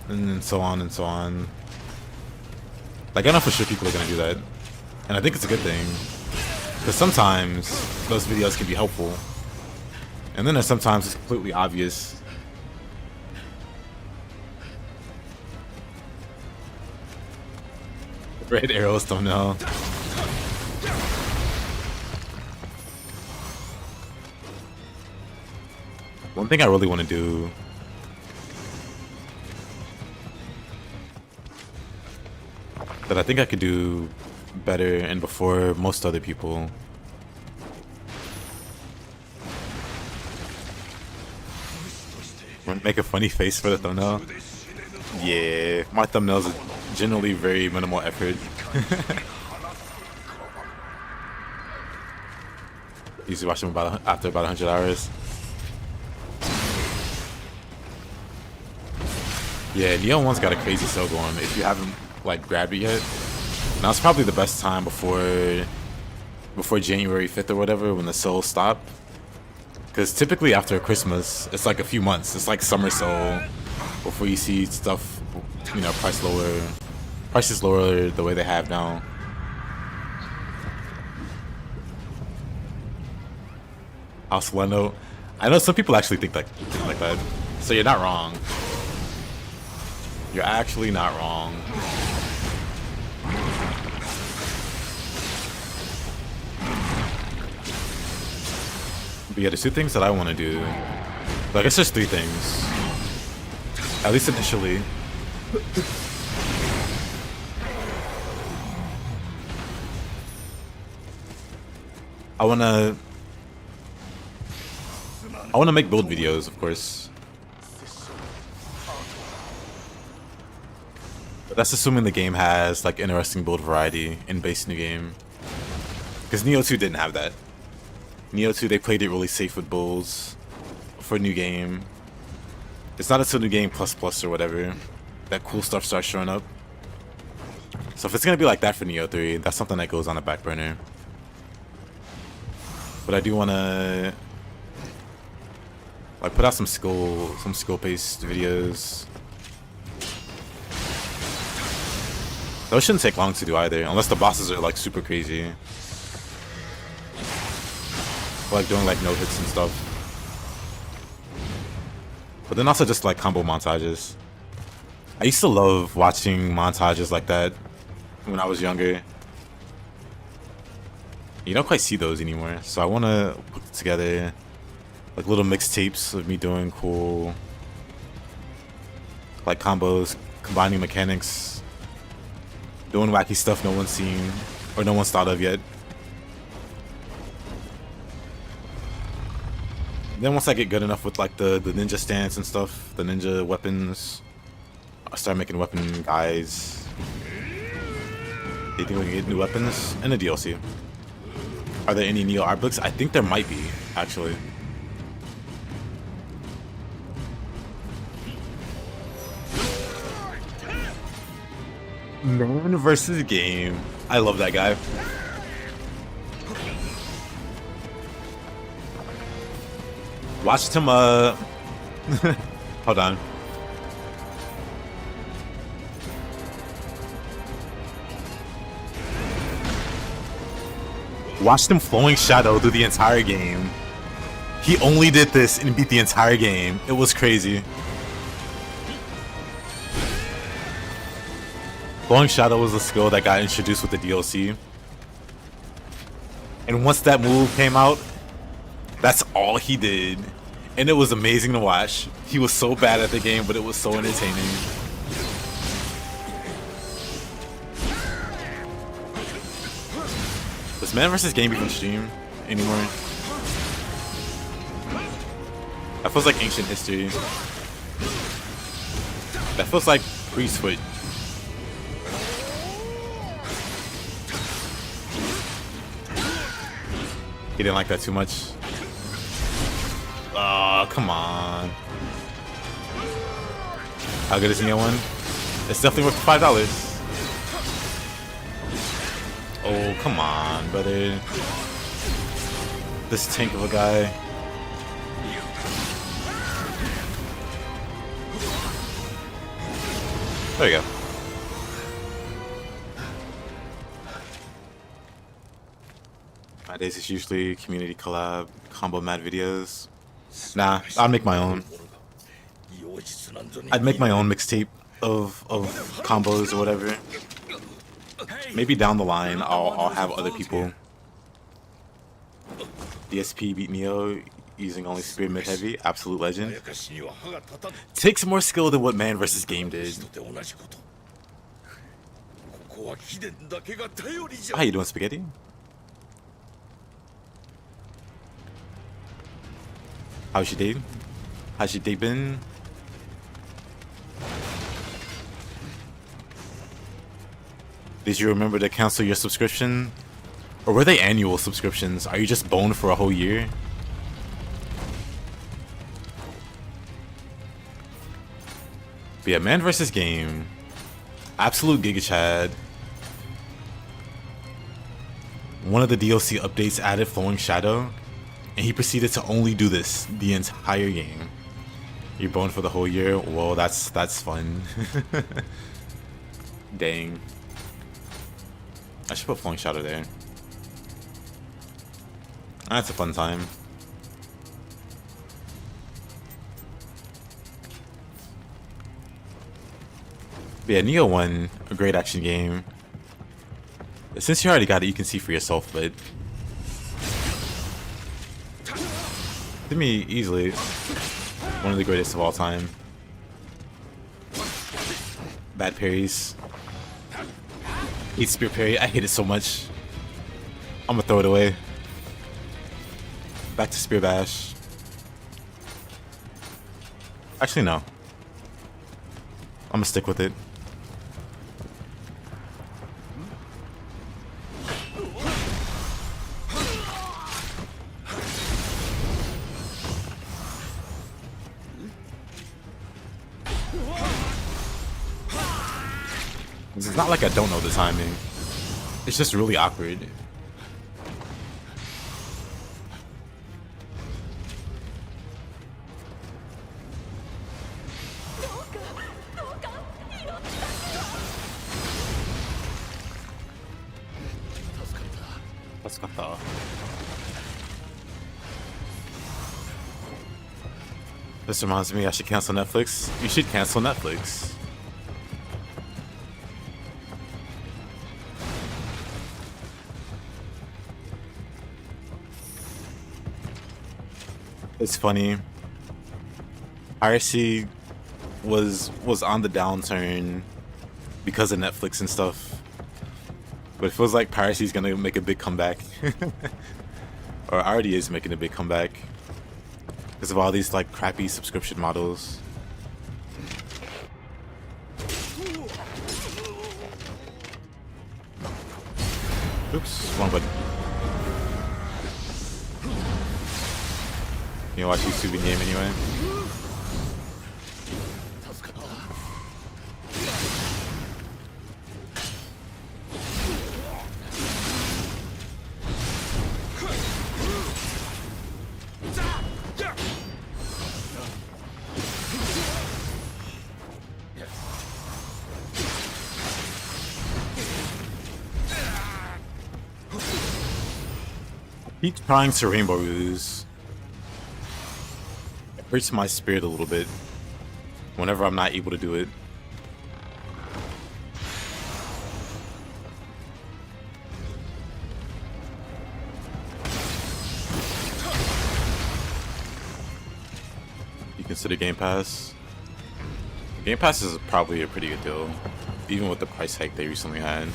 And so on and so on. Like, I know for sure people are gonna do that. And I think it's a good thing. Because sometimes those videos can be helpful. And then there's sometimes it's completely obvious. Red arrows thumbnail. One thing I really want to do that I think I could do better and before most other people. Want to make a funny face for the thumbnail? Yeah, my thumbnails are generally very minimal effort. Usually watch them after about 100 hours. Yeah, Nioh 1's got a crazy sale going. If you haven't like grabbed it yet, now it's probably the best time before January 5th or whatever when the sales stop. Because typically after Christmas, it's like a few months. It's like summer sale before you see stuff, you know, prices lower the way they have now. House Leno. I know some people actually think like that. So you're not wrong. You're actually not wrong. But yeah, there's two things that I want to do. Like, it's just three things. At least initially. I wanna make build videos, of course. But that's assuming the game has like interesting build variety in base new game. Because Nioh 2 didn't have that. Nioh 2, they played it really safe with builds for new game. It's not until new game plus or whatever that cool stuff starts showing up. So if it's gonna be like that for Nioh 3, that's something that goes on the back burner. But I do wanna like put out some skill-based videos. Those shouldn't take long to do either, unless the bosses are like super crazy. Or, like doing like no hits and stuff. But then also just like combo montages. I used to love watching montages like that when I was younger. You don't quite see those anymore, so I want to put together like little mixtapes of me doing cool like combos, combining mechanics, doing wacky stuff no one's seen or no one's thought of yet. Then once I get good enough with like the ninja stance and stuff, the ninja weapons, I'll start making weapon guides. Do you think we can get new weapons in the DLC? Are there any Nioh art books? I think there might be, actually. Man versus game. I love that guy. Watched him, hold on. Watched him flowing shadow through the entire game. He only did this and beat the entire game. It was crazy. Flowing shadow was a skill that got introduced with the DLC. And once that move came out, that's all he did. And it was amazing to watch. He was so bad at the game, but it was so entertaining. Does Man vs. Game even stream anymore? That feels like ancient history. That feels like pre-Switch. He didn't like that too much. Oh, come on. How good is Nioh 1? It's definitely worth $5. Oh, come on, brother. This tank of a guy. There you go. My days is usually community collab, combo mad videos. Nah, I'll make my own. I'd make my own mixtape of combos or whatever. Maybe down the line I'll have other people. DSP beat Nioh using only spear mid heavy, absolute legend. Takes more skill than what Man vs. Game did. How you doing, Spaghetti? How's your day? How's your day been? Did you remember to cancel your subscription? Or were they annual subscriptions? Are you just boned for a whole year? But yeah, Man vs. Game. Absolute Giga Chad. One of the DLC updates added Flowing Shadow, and he proceeded to only do this the entire game. You're boned for the whole year? Whoa, that's fun. Dang. I should put Flowing Shadow there. That's a fun time. But yeah, Nioh 1, a great action game. Since you already got it, you can see for yourself, but to me, easily one of the greatest of all time. Bad parries. Hate spear parry. I hate it so much. I'm gonna throw it away. Back to spear bash. Actually, no. I'm gonna stick with it. It's not like I don't know the timing. It's just really awkward. This reminds me I should cancel Netflix. You should cancel Netflix. It's funny. Piracy was on the downturn because of Netflix and stuff. But it feels like piracy's gonna make a big comeback. Or already is making a big comeback. Because of all these like crappy subscription models. Oops, wrong button. You watch YouTube in game anyway? Keep trying to rainbow ruse. It hurts my spirit a little bit whenever I'm not able to do it. You consider Game Pass? Game Pass is probably a pretty good deal, even with the price hike they recently had.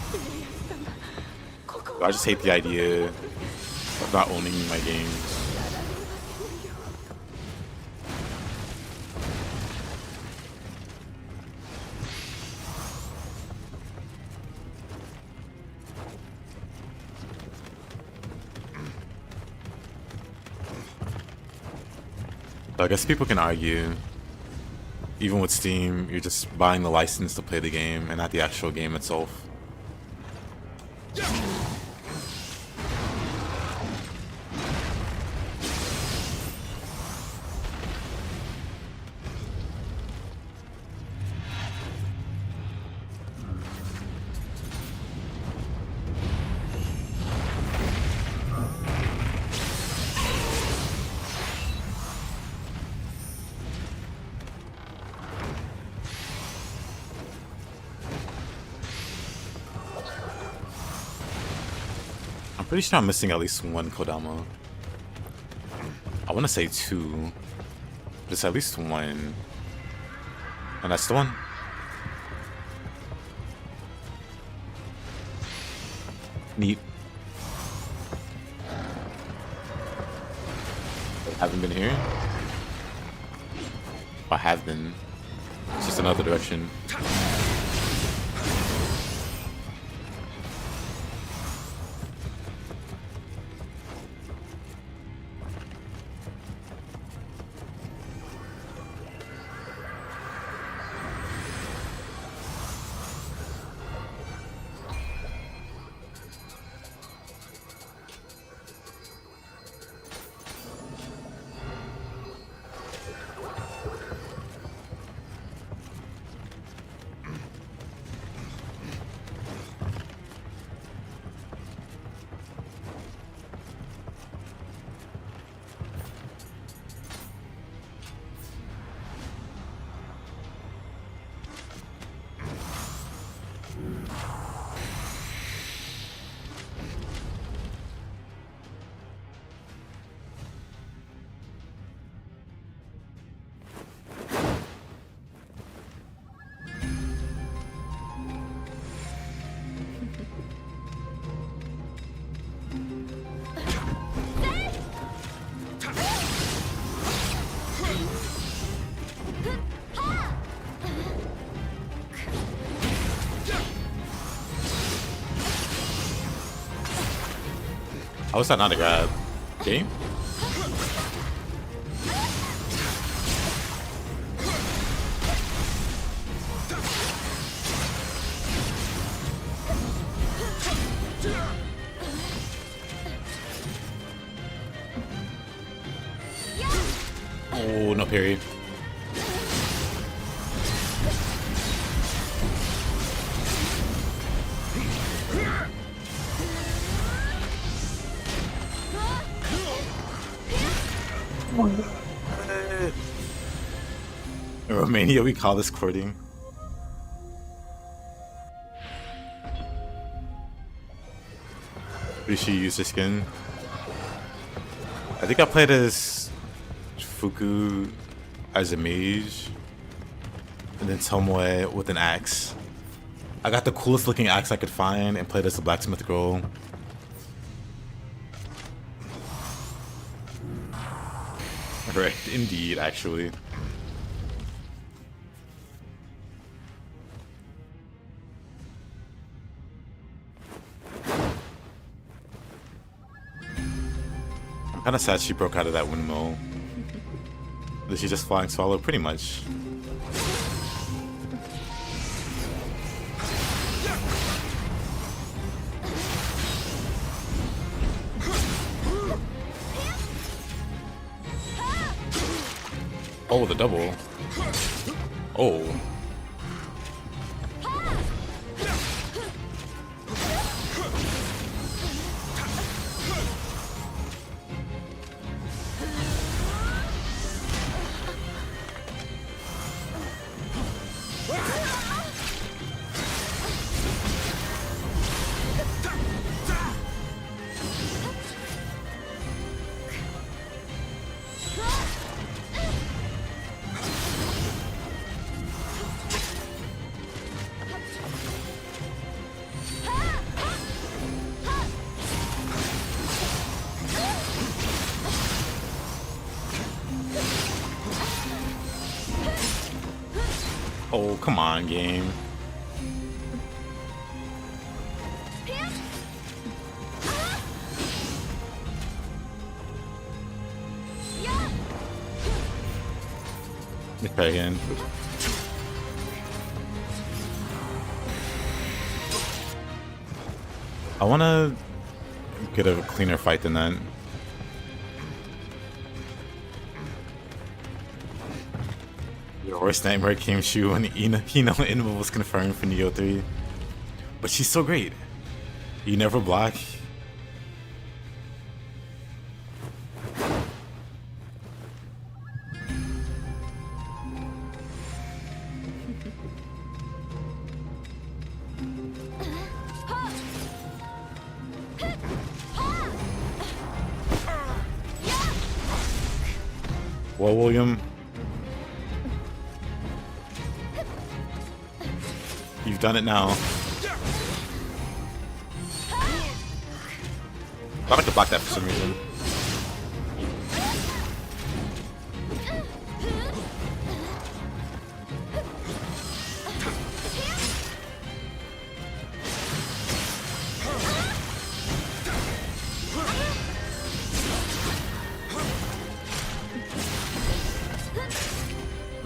I just hate the idea of not owning my games. I guess people can argue, even with Steam, you're just buying the license to play the game and not the actual game itself. I'm pretty sure I'm missing at least one Kodama. I want to say two. But it's at least one. And that's the one. Neat. Haven't been here. I have been. It's just another direction. How is that not a grab? Game? Oh, no parry. In Romania, we call this courting. Rishi used her skin. I think I played as Fuku as a mage, and then Tomoe with an axe. I got the coolest looking axe I could find and played as the blacksmith girl. Right, indeed, actually. I'm kinda sad she broke out of that windmill. That she's just flying solo, pretty much. Oh, the double. Oh. Oh, come on, game. Let's try again. I want to get a cleaner fight than that. Your worst nightmare came true when Hino-Enma was confirmed for Nioh 3. But she's so great. You never block. Well, William, you've done it now. Thought I could block that for some reason.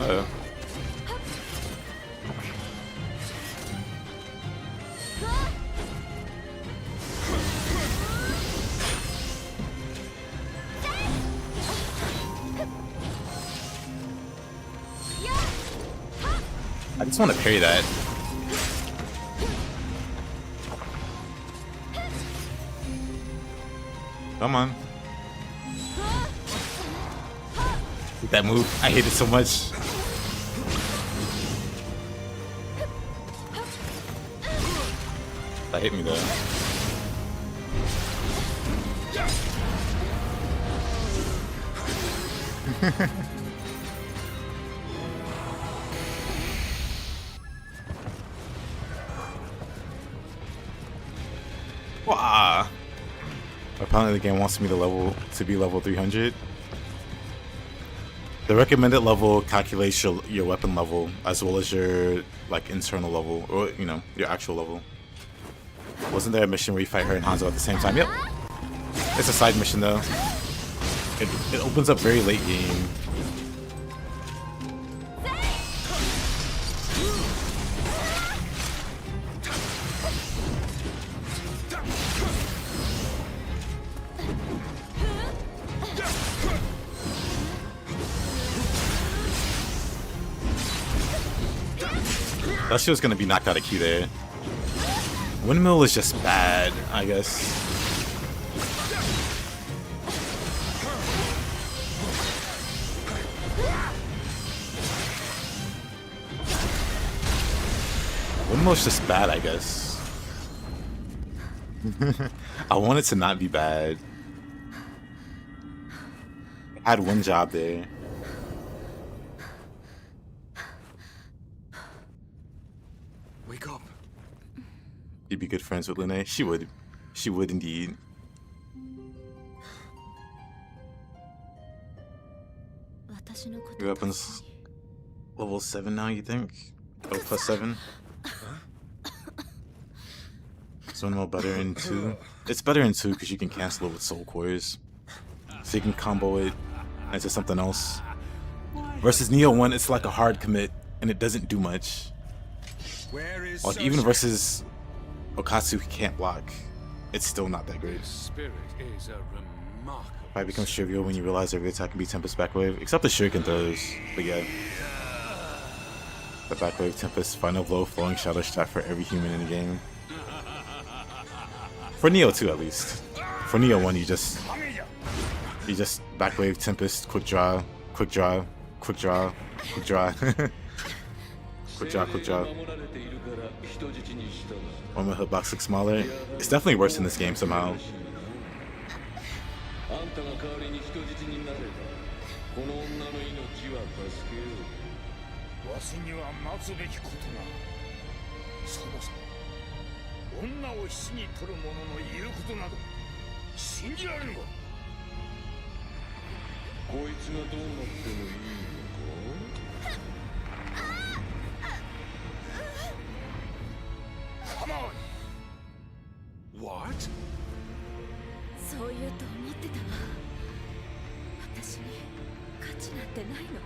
Uh-oh. I just want to parry that. Come on. Hate that move. I hate it so much. That hit me though. Wow. Apparently the game wants me to be level 300. The recommended level calculates your weapon level as well as your like internal level, or you know, your actual level. Wasn't there a mission where you fight her and Hanzo at the same time? Yep. It's a side mission though. It opens up very late game. That shit was gonna be knocked out of key there. Windmill is just bad, I guess. Windmill's just bad, I guess. I want it to not be bad. I had one job there. Wake up. You'd be good friends with Lune. She would. She would indeed. Your weapon's level 7 now, you think? Oh, plus 7? Is one more better in 2? It's better in 2 because you can cancel it with soul cores. So you can combo it into something else. Versus Nioh 1, it's like a hard commit and it doesn't do much. Like even versus Okatsu, he can't block. It's still not that great. Spirit is a remarkable. Fight becomes trivial when you realize every attack can be Tempest Backwave, except the Shuriken throws. But yeah, the Backwave, Tempest, Final Blow, Flowing Shadow Shot for every human in the game. For Nioh 2 at least. For Nioh 1, you just Backwave, Tempest, quick draw, quick draw, quick draw, quick draw. Quick draw, quick draw. One more hitbox looks smaller. It's definitely worse in this game somehow. What? そう言うと思ってたわ。私に価値なんてないの。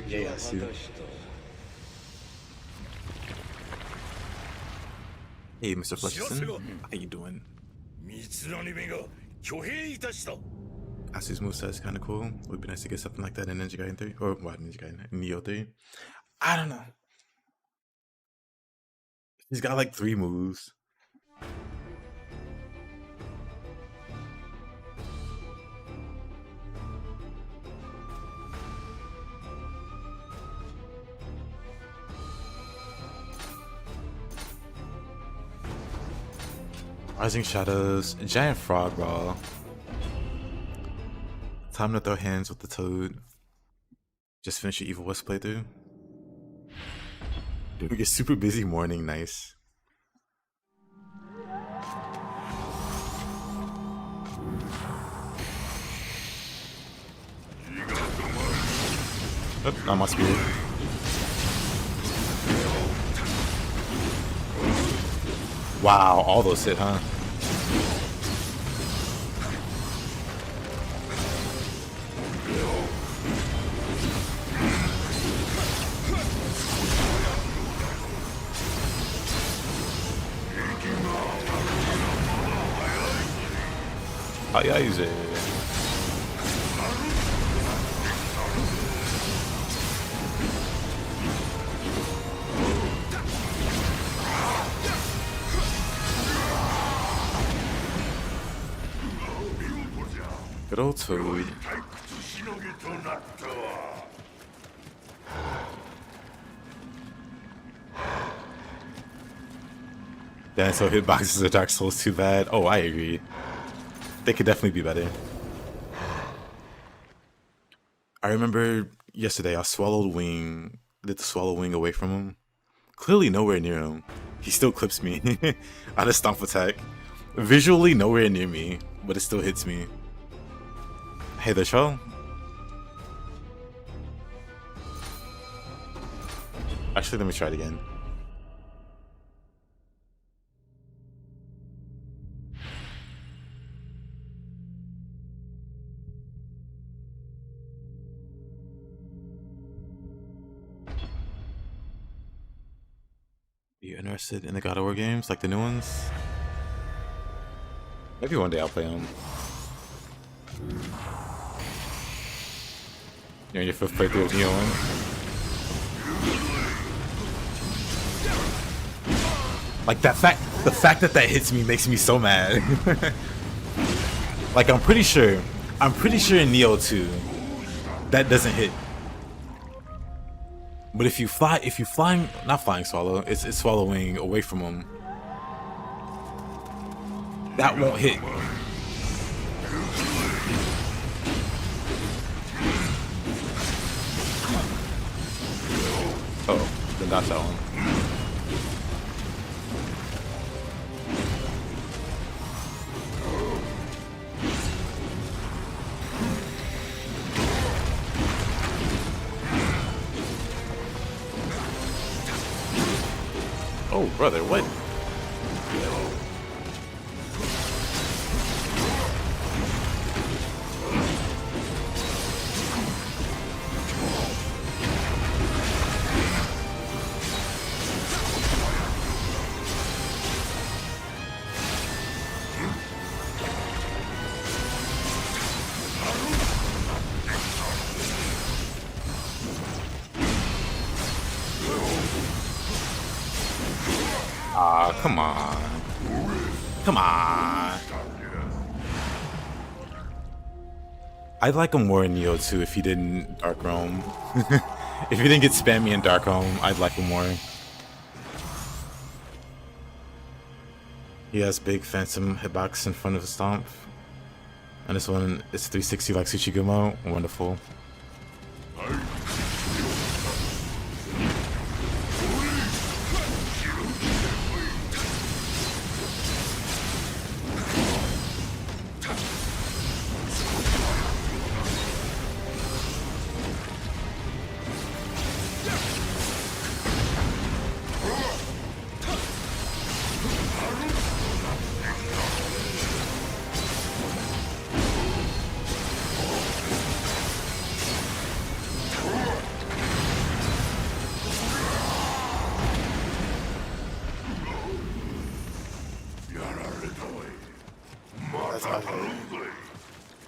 Yeah, I see. Hey, Mr. Fletcherson. How you doing? 三成めが挙兵いたした。Asu's moveset is kind of cool. Would be nice to get something like that in Ninja Gaiden 3. Or what, Ninja Gaiden? Nioh 3. I don't know. He's got like 3 moves. Rising Shadows, Giant Frog Ball. Time to throw hands with the Toad. Just finish your Evil West playthrough. Dude, we get super busy morning, nice. Oh, that must be it. Wow, all those hit, huh? Oh yeah, use it. Good old Toad. Damn, so hitboxes of Dark Souls too bad. Oh, I agree. They could definitely be better. I remember yesterday I swallowed wing, did the swallow wing away from him. Clearly nowhere near him. He still clips me on a stomp attack. Visually nowhere near me, but it still hits me. Hey there, Cho. Actually, let me try it again. You interested in the God of War games, like the new ones? Maybe one day I'll play them. You're in your 5th playthrough of Nioh. Like the fact that hits me makes me so mad. Like I'm pretty sure in Nioh 2 that doesn't hit. But if you flying, not flying swallow, it's swallowing away from him, that won't hit. Oh, then that's that one. Oh, brother, what? Come on. Come on. I'd like him more in Nioh 2 if he didn't Dark Realm. If he didn't get spammy in Dark Realm, I'd like him more. He has big phantom hitbox in front of his stomp. And this one is 360 like Tsuchigumo. Wonderful.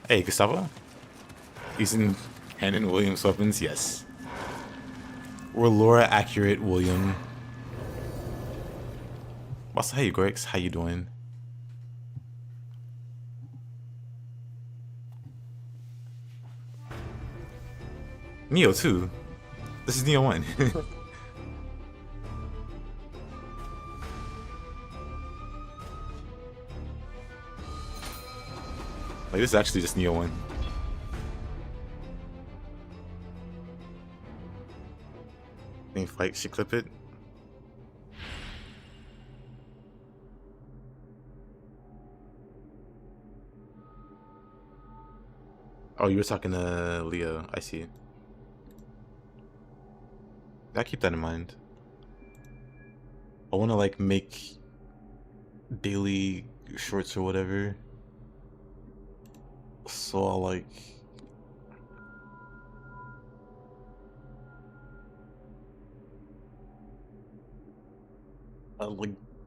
Hey, Gustavo? Using Hannon Williams weapons? Yes. We're lore accurate, William. What's hey, Grex? How you doing? Nioh 2. This is Nioh 1. Like, this is actually just Nioh 1. Think fight should clip it. Oh, you were talking to Leo. I see. I keep that in mind. I want to like make daily shorts or whatever. So I'll like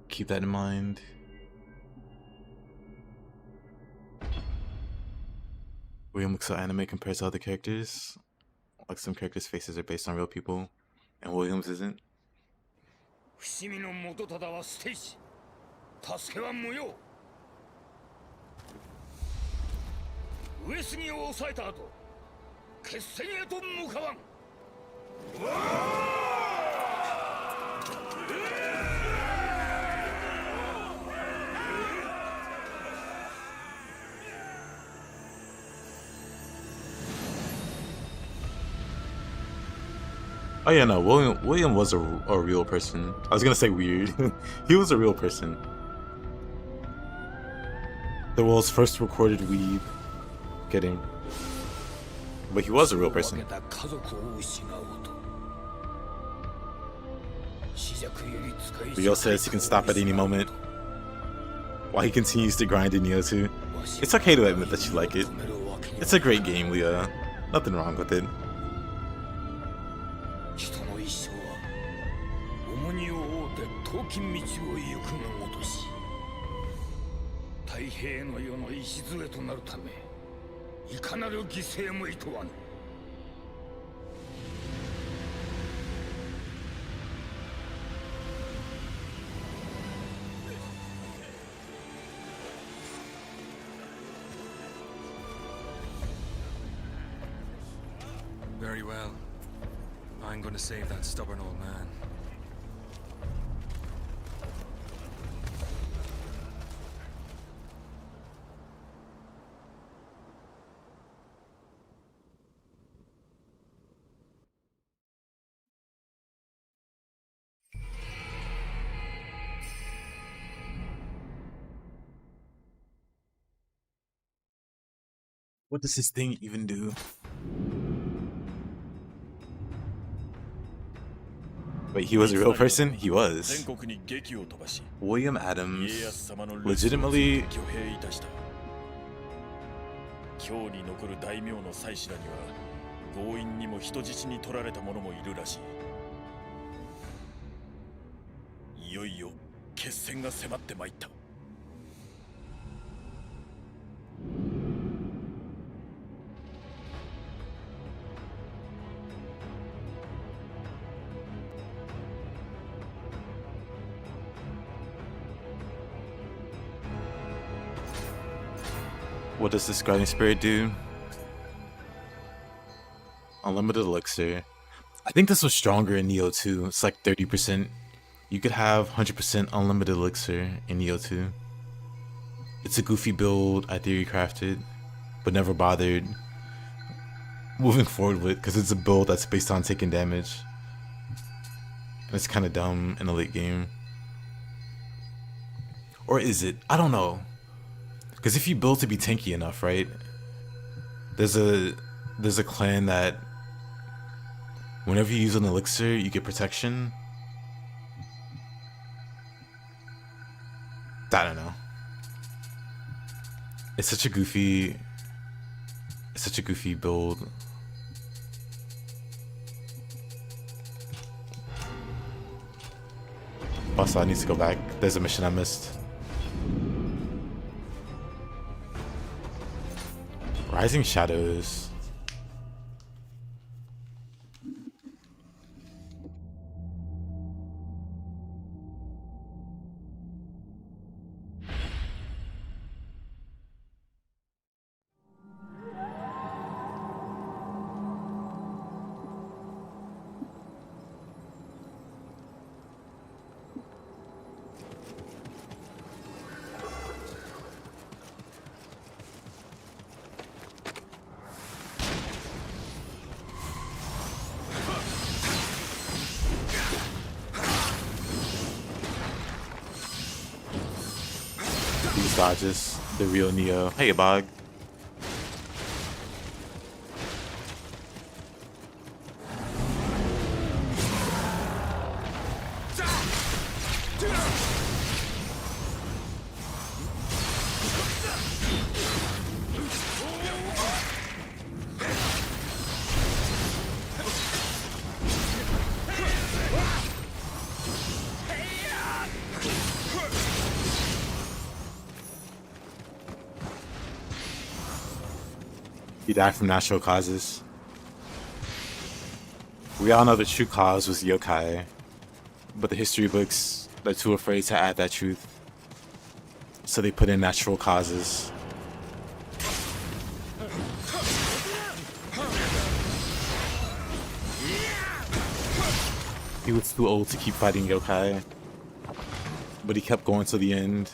keep that in mind. William looks so anime compared to other characters. Like some characters' faces are based on real people, and Williams isn't. 伏見の元忠は捨てし、助けは無用。上杉を抑えた後、決戦へと向かわん。Oh yeah, no, William was a real person. I was gonna say weird. He was a real person. The world's first recorded weeb. Kidding. But he was a real person. Leo says he can stop at any moment while he continues to grind in Nioh 2. It's okay to admit that you like it. It's a great game, Leo. Nothing wrong with it. 人の一生は重荷を負うて遠き道を行くがごとし、太平の世の礎となるためいかなる犠牲もいとわぬ。Very well. I'm going to save that stubborn old man. What does this thing even do? Wait, he was a real person? He was. William Adams. Legitimately. 今日に残る大名の妻子らには強引にも人質に取られた者もいるらしい。いよいよ決戦が迫ってまいった。What does this guardian spirit do? Unlimited elixir. I think this was stronger in Nioh 2. It's like 30%. You could have 100% unlimited elixir in Nioh 2. It's a goofy build I theory crafted, but never bothered moving forward with because it's a build that's based on taking damage. And it's kind of dumb in the late game. Or is it? I don't know. Because if you build to be tanky enough, right? There's a clan that whenever you use an elixir, you get protection. I don't know. It's such a goofy build. Also, I need to go back. There's a mission I missed. Rising Shadows. These dodges, the real Nioh. Hey, Bog. He died from natural causes. We all know the true cause was yokai, but the history books are too afraid to add that truth, so they put in natural causes. He was too old to keep fighting yokai, but he kept going to the end.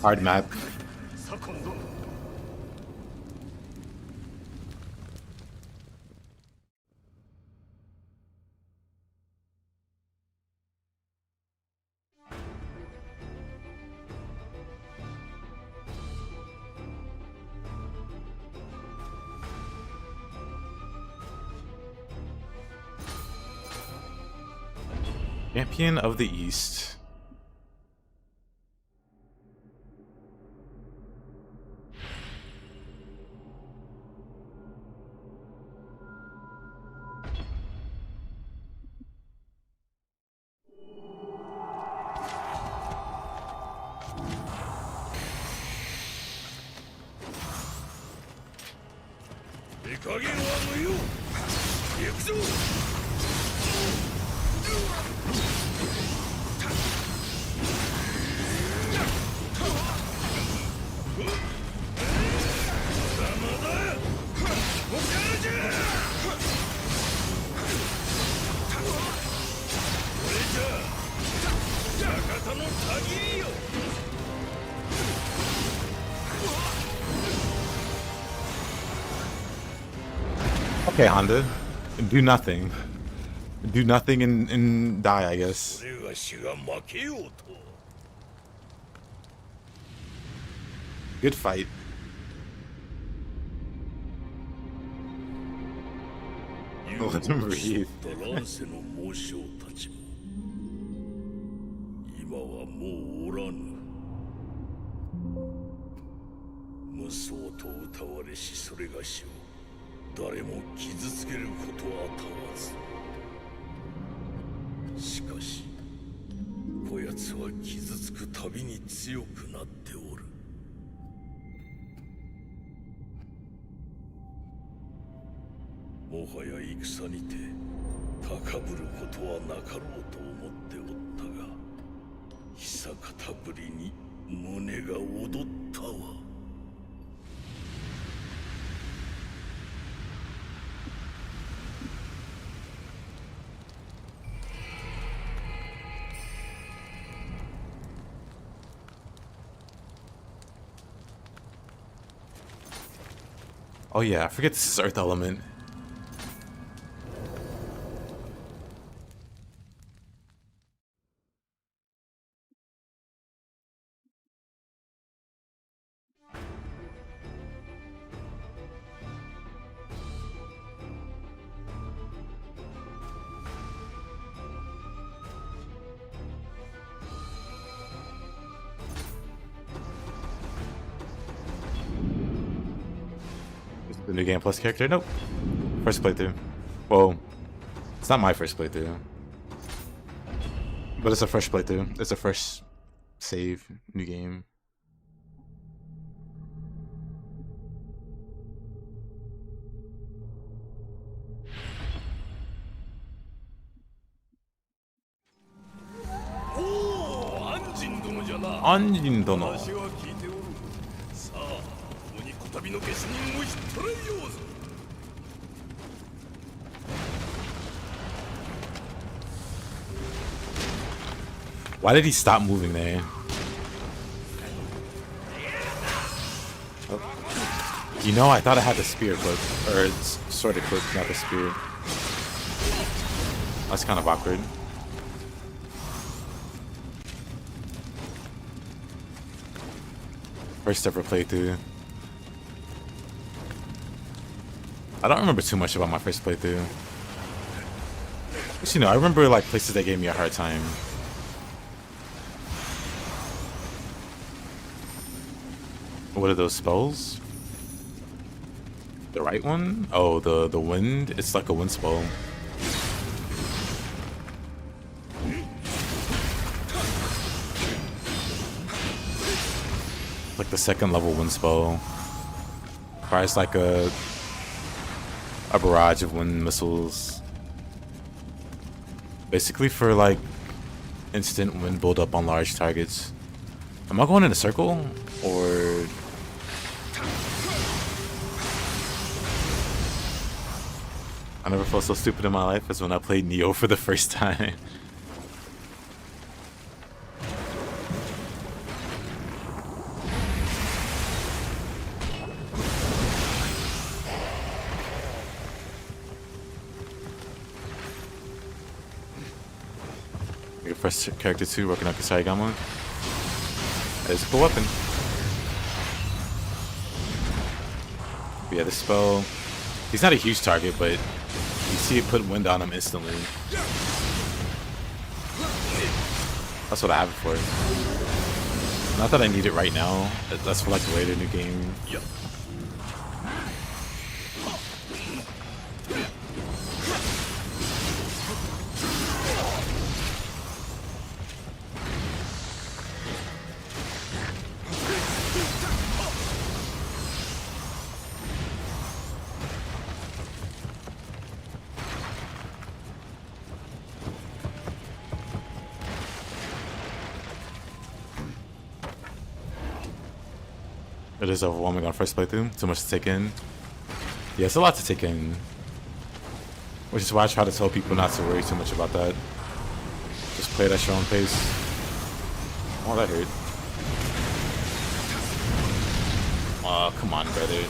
Hard map. Champion of the East. Okay, Honda. Do nothing. Do nothing and die, I guess. Good fight. Let him breathe. 無双と歌われしそれがしを誰も傷つけることはたわず。しかしこやつは傷つくたびに強くなっておる。もはや戦にて高ぶることはなかろうと思っておったが、久方ぶりに胸が躍ったわ。Oh yeah, I forget this is Earth Element. The New Game Plus character? Nope. First playthrough. Well, it's not my first playthrough. But it's a fresh playthrough. It's a fresh save, new game. Anjin dono. Why did he stop moving there? Oh. You know, I thought I had the spear equipped, or it's sword equipped, not the spear. That's kind of awkward. First ever playthrough. I don't remember too much about my first playthrough. But, you know, I remember like places that gave me a hard time. What are those spells? The right one? Oh, the wind? It's like a wind spell. Like the second level wind spell. Fires like a barrage of wind missiles. Basically for like instant wind build up on large targets. Am I going in a circle? Or I never felt so stupid in my life as when I played Nioh for the first time. Your first character too, working up Ōgama. That is a cool weapon. But yeah, this spell, he's not a huge target, but you see it put wind on him instantly. That's what I have it for. Not that I need it right now. That's for like a later new game. Yep. It is overwhelming on first playthrough. Too much to take in. Yeah, it's a lot to take in. Which is why I try to tell people not to worry too much about that. Just play it at your own pace. Oh, that hurt. Oh, come on, brother.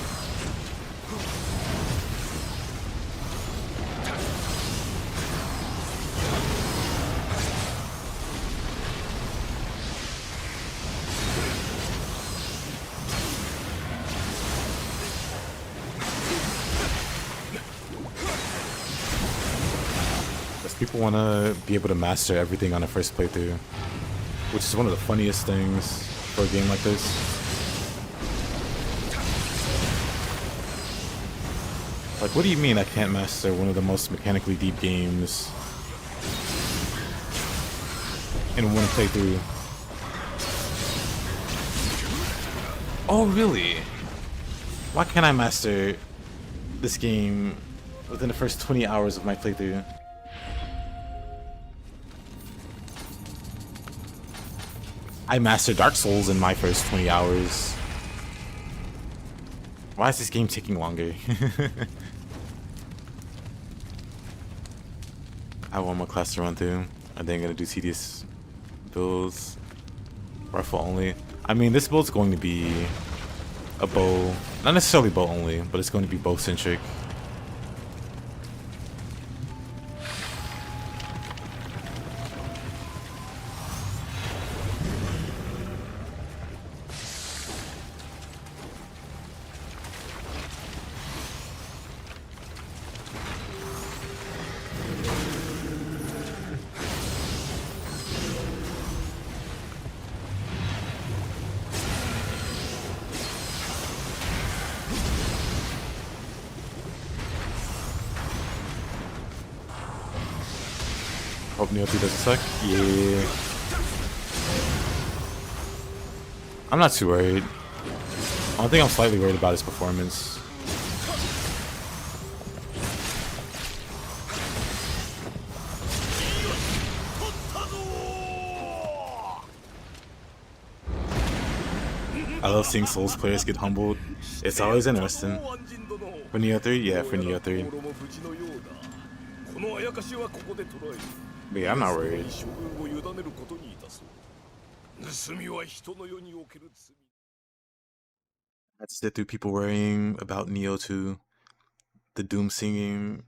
People want to be able to master everything on a first playthrough, which is one of the funniest things for a game like this. Like, what do you mean I can't master one of the most mechanically deep games in one playthrough? Oh, really? Why can't I master this game within the first 20 hours of my playthrough? I mastered Dark Souls in my first 20 hours. Why is this game taking longer? I have one more class to run through. Are they gonna do tedious builds? Rifle only? I mean, this build's going to be a bow. Not necessarily bow only, but it's going to be bow centric. Hope Nioh 2 doesn't suck. Yeah. I'm not too worried. I don't think I'm slightly worried about his performance. I love seeing Souls players get humbled. It's always interesting. For Nioh 3? Yeah, for Nioh 3. But yeah, I'm not worried. I had to sit through people worrying about Nioh 2, the doom singing,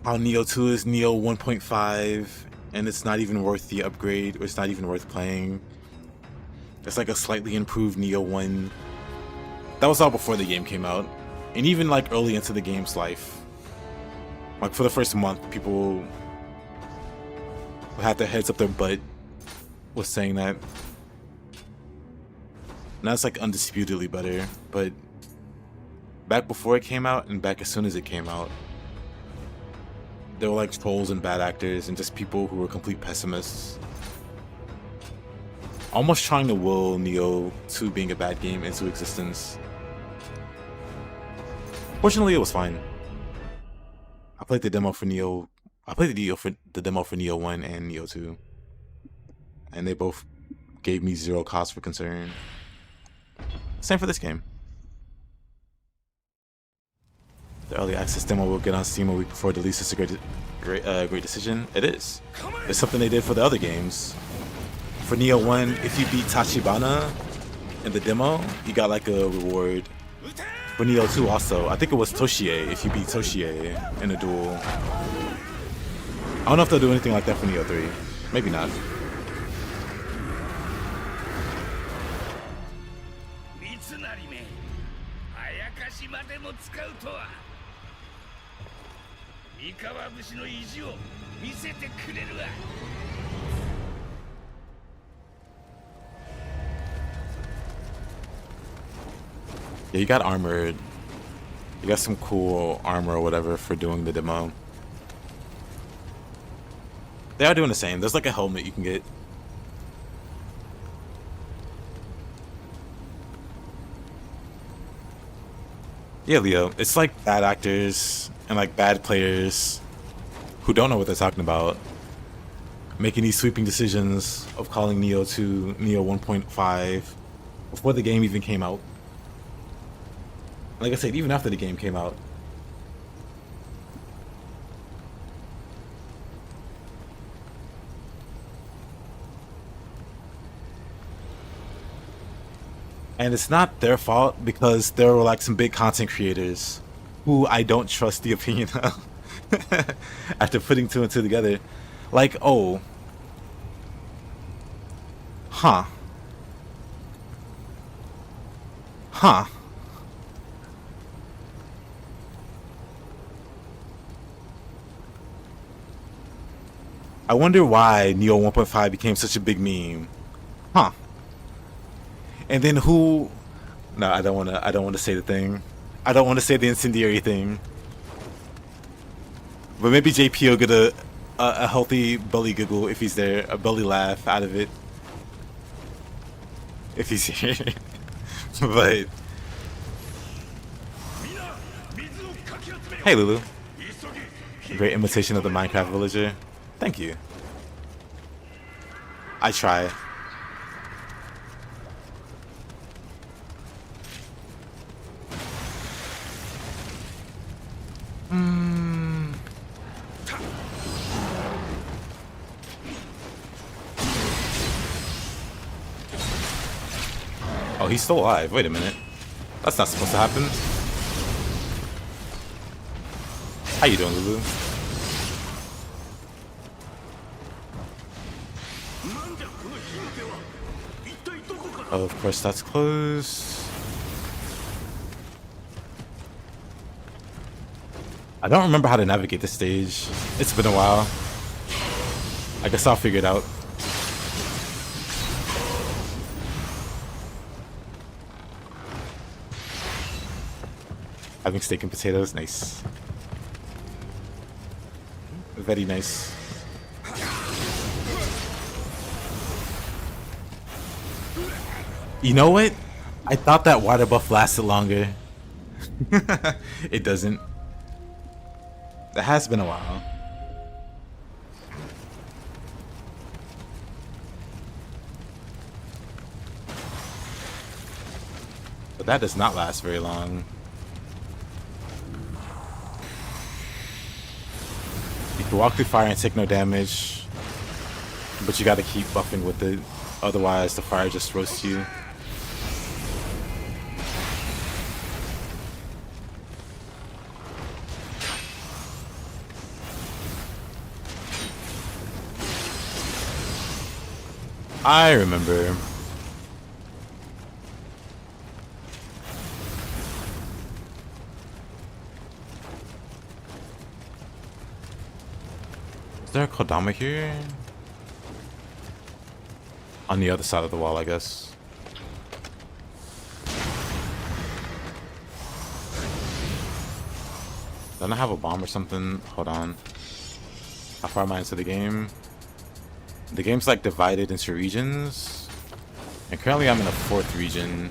how Nioh 2 is Nioh 1.5, and it's not even worth the upgrade, or it's not even worth playing. It's like a slightly improved Nioh 1. That was all before the game came out, and even like early into the game's life. Like for the first month, people had their heads up their butt was saying that. Now it's like undisputedly better, but back before it came out and back as soon as it came out, there were like trolls and bad actors and just people who were complete pessimists, almost trying to will Nioh 2 being a bad game into existence. Fortunately, it was fine. I played the demo for Nioh. I played the demo for Nioh 1 and Nioh 2, and they both gave me zero cause for concern. Same for this game. The early access demo will get on Steam a week before it releases. A great decision. It is. It's something they did for the other games. For Nioh 1, if you beat Tachibana in the demo, you got like a reward. For Nioh 2 also, I think it was Toshie, if you beat Toshie in a duel. I don't know if they'll do anything like that for Nioh 3. Maybe not. Mitsunari me, ayakashi made mo tsukau to wa. Mikawa bushi no iji o misete kureru wa. Yeah, you got armored. You got some cool armor or whatever for doing the demo. They are doing the same. There's like a helmet you can get. Yeah, Leo. It's like bad actors and like bad players who don't know what they're talking about, making these sweeping decisions of calling Nioh 2 Nioh 1.5 before the game even came out. Like I said, even after the game came out. And it's not their fault because there were like some big content creators who I don't trust the opinion of after putting two and two together. Like, oh. Huh. Huh. I wonder why Nioh 1.5 became such a big meme. Huh. And then who? No, I don't want to say the thing. I don't want to say the incendiary thing. But maybe JP will get a healthy belly giggle if he's there, a belly laugh out of it. If he's here. But hey Lulu. Great imitation of the Minecraft villager. Thank you. I try. Oh, he's still alive. Wait a minute. That's not supposed to happen. How you doing, Lulu? Of course, that's closed. I don't remember how to navigate this stage. It's been a while. I guess I'll figure it out. Having steak and potatoes, nice. Very nice. You know what? I thought that water buff lasted longer. It doesn't. It has been a while. But that does not last very long. You can walk through fire and take no damage, but you gotta keep buffing with it, otherwise the fire just roasts you. I remember. Is there a Kodama here? On the other side of the wall, I guess. Don't I have a bomb or something? Hold on. How far am I into the game? The game's like divided into regions. And currently I'm in the 4th region.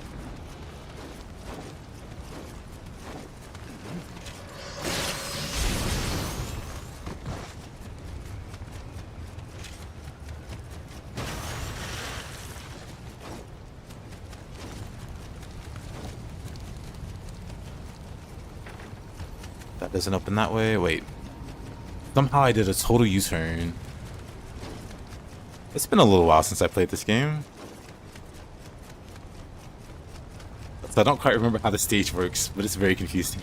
That doesn't open that way. Wait. Somehow I did a total U-turn. It's been a little while since I played this game. So I don't quite remember how the stage works, but it's very confusing.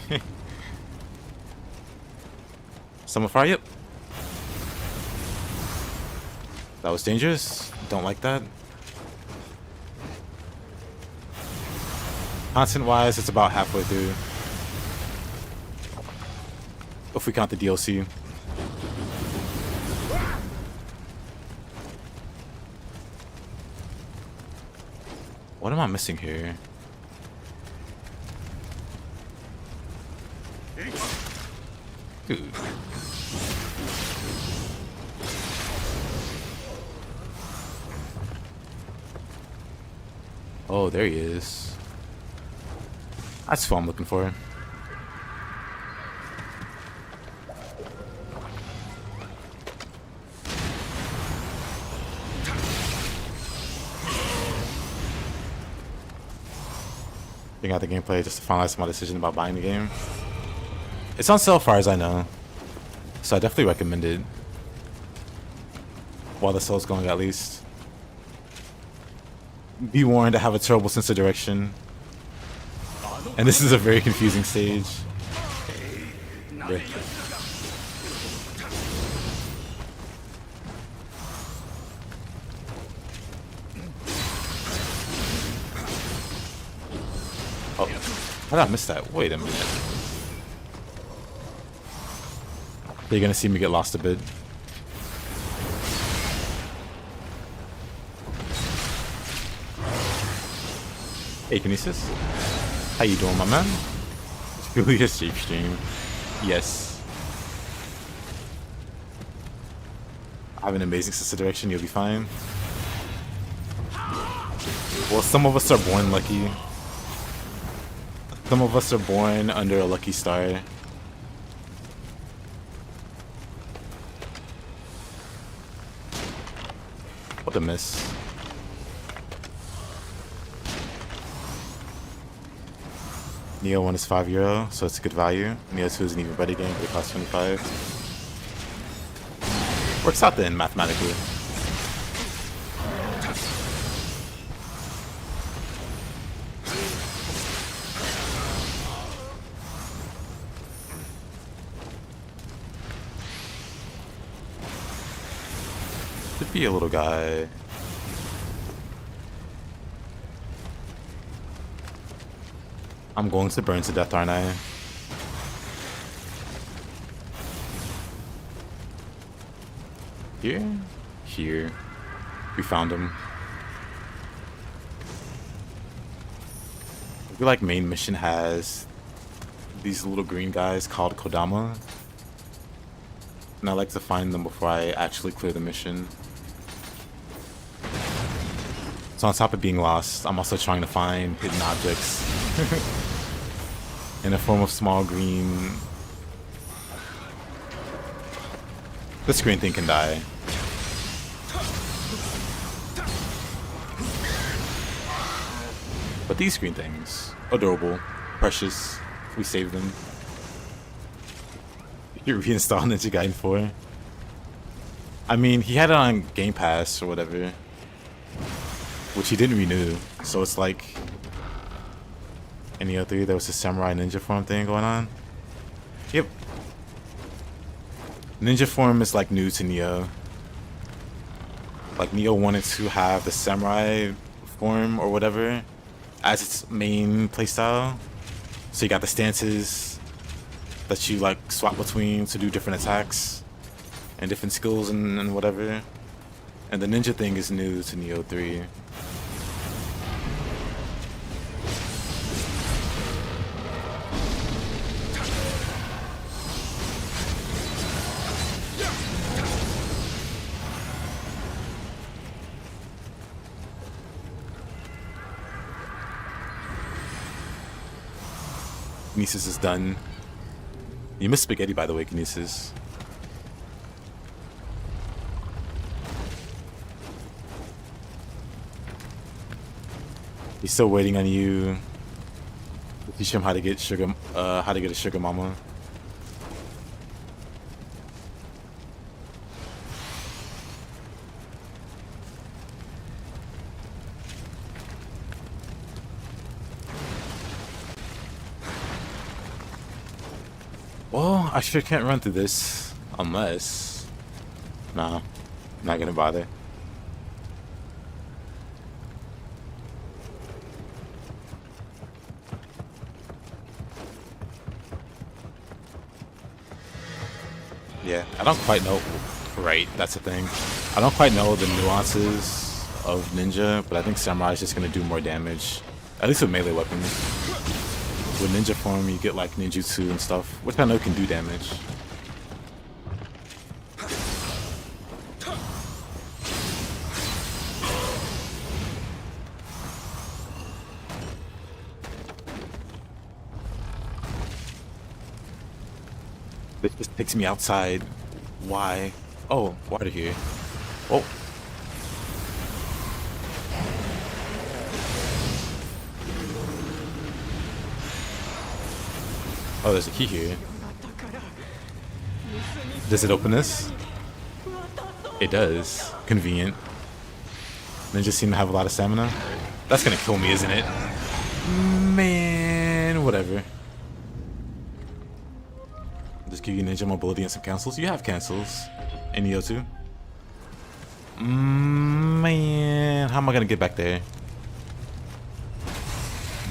Someone fire? Yep. That was dangerous. Don't like that. Content-wise, it's about halfway through. If we count the DLC. What am I missing here? Dude. Oh, there he is. That's what I'm looking for. Out the gameplay just to finalize my decision about buying the game. It's on sale, as far as I know, so I definitely recommend it while the sale's going, at least. Be warned, I have a terrible sense of direction, and this is a very confusing stage. Yeah. How did I miss that? Wait a minute. You're gonna see me get lost a bit. Hey, Kinesis. How you doing, my man? Truly a shape stream. Yes. I have an amazing sense of direction, you'll be fine. Well, some of us are born lucky. Some of us are born under a lucky star. What a miss. Nioh 1 is €5, so it's a good value. Nioh 2 is an even better game, but it costs 25. Works out then, mathematically. Could be a little guy. I'm going to burn to death, aren't I? Here? Here. We found him. I feel like main mission has these little green guys called Kodama. And I like to find them before I actually clear the mission. So on top of being lost, I'm also trying to find hidden objects. In the form of small green... This green thing can die. But these green things, adorable, precious, we saved them. You reinstall Ninja Gaiden 4. I mean, he had it on Game Pass or whatever, which he didn't renew, so it's like any other 3, there was a samurai ninja form thing going on. Yep. Ninja form is like new to Nioh. Like Nioh wanted to have the samurai form or whatever as its main playstyle. So you got the stances that you like swap between to do different attacks and different skills and whatever. And the ninja thing is new to Nioh 3. Kinesis is done. You missed spaghetti, by the way, Kinesis. He's still waiting on you to teach him how to get a sugar mama. Well, I sure can't run through this unless... Nah, not gonna bother. Yeah, I don't quite know. Right, that's the thing. I don't quite know the nuances of ninja, but I think samurai is just gonna do more damage. At least with melee weapons. With ninja form, you get like ninjutsu and stuff, which I know can do damage. It just takes me outside. Why? Oh, water here. Oh. Oh, there's a key here. Does it open this? It does. Convenient. Ninjas seem to have a lot of stamina. That's gonna kill me, isn't it? Man, whatever. Just give you ninja mobility and some cancels. You have cancels. And Nioh 2. Man, how am I gonna get back there?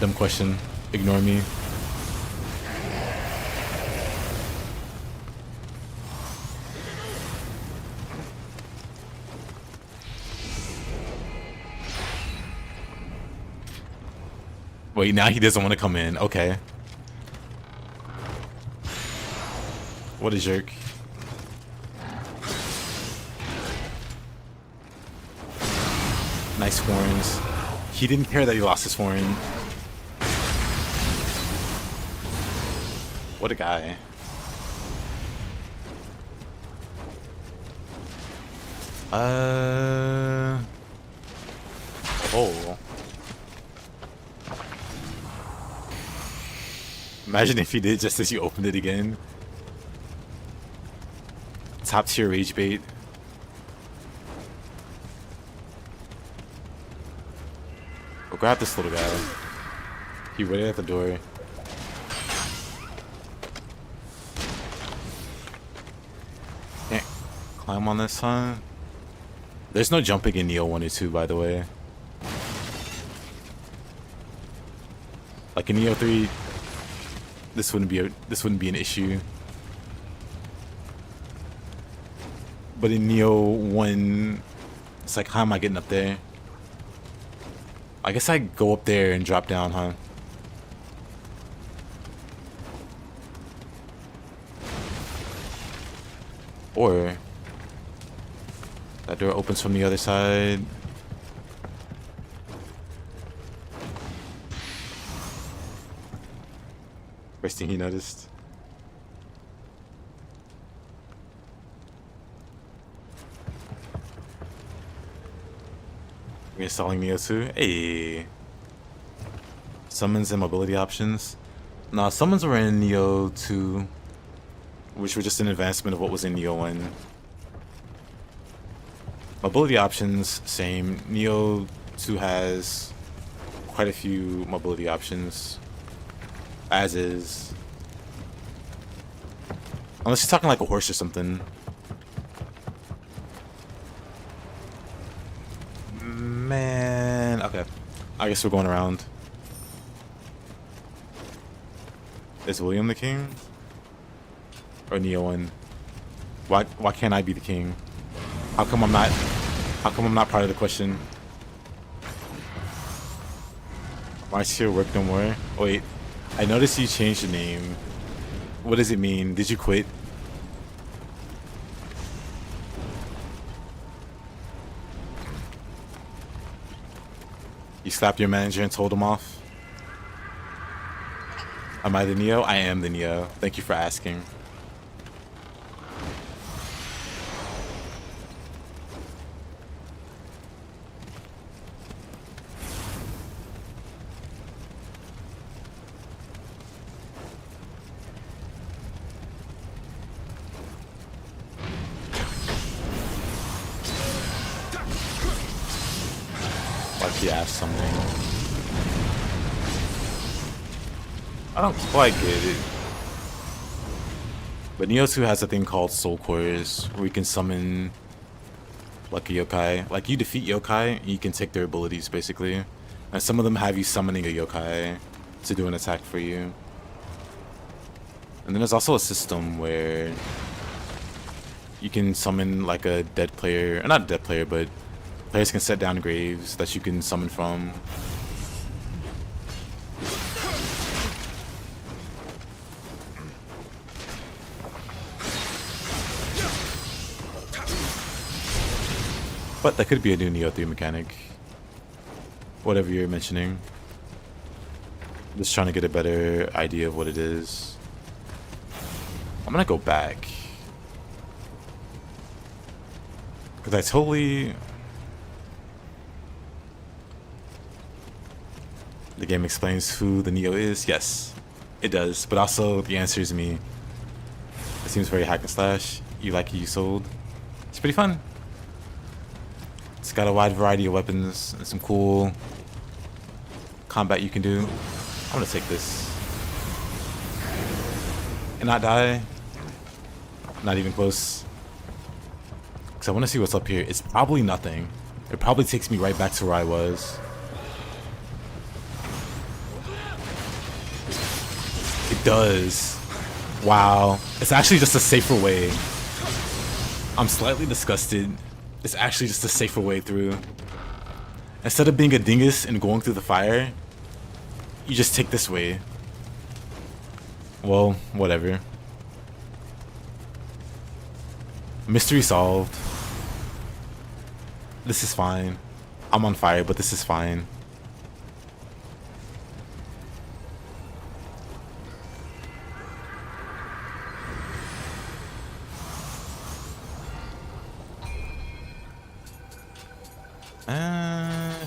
Dumb question. Ignore me. Wait, now he doesn't want to come in. Okay. What a jerk. Nice horns. He didn't care that he lost his horn. What a guy. Oh. Imagine if he did just as you opened it again. Top tier rage bait. We'll grab this little guy. He waited at the door. Can't climb on this, huh? There's no jumping in Nioh 1 or 2, by the way. Like in Nioh 3, this wouldn't be an issue. But in Nioh 1, it's like, how am I getting up there? I guess I go up there and drop down, huh? Or that door opens from the other side. First thing he noticed. We're installing Nioh 2. Hey. Summons and mobility options. Nah, summons were in Nioh 2, which were just an advancement of what was in Nioh 1. Mobility options, same. Nioh 2 has quite a few mobility options. As is. Unless you're talking like a horse or something. Man, okay. I guess we're going around. Is William the king? Or Nioh 1? Why can't I be the king? How come I'm not part of the question? March here work no more? Wait, I noticed you changed the name. What does it mean? Did you quit? You slapped your manager and told him off? Am I the Nioh? I am the Nioh. Thank you for asking. Like he asked something. I don't quite get it. But Nioh 2 has a thing called Soul Cores, where you can summon like a yokai. Like you defeat yokai, and you can take their abilities basically. And some of them have you summoning a yokai to do an attack for you. And then there's also a system where you can summon like a dead player, or not a dead player, but players can set down graves that you can summon from. But that could be a new Nioh 3 mechanic. Whatever you're mentioning. Just trying to get a better idea of what it is. I'm gonna go back. Because I totally... The game explains who the Nioh is. Yes, it does. But also, the answer is me. It seems very hack and slash. You like it, you sold. It's pretty fun. It's got a wide variety of weapons and some cool combat you can do. I'm gonna take this. And not die. Not even close. Because I want to see what's up here. It's probably nothing. It probably takes me right back to where I was. It does. Wow. It's actually just a safer way. I'm slightly disgusted. It's actually just a safer way through. Instead of being a dingus and going through the fire, you just take this way. Well, whatever. Mystery solved. This is fine. I'm on fire, but this is fine.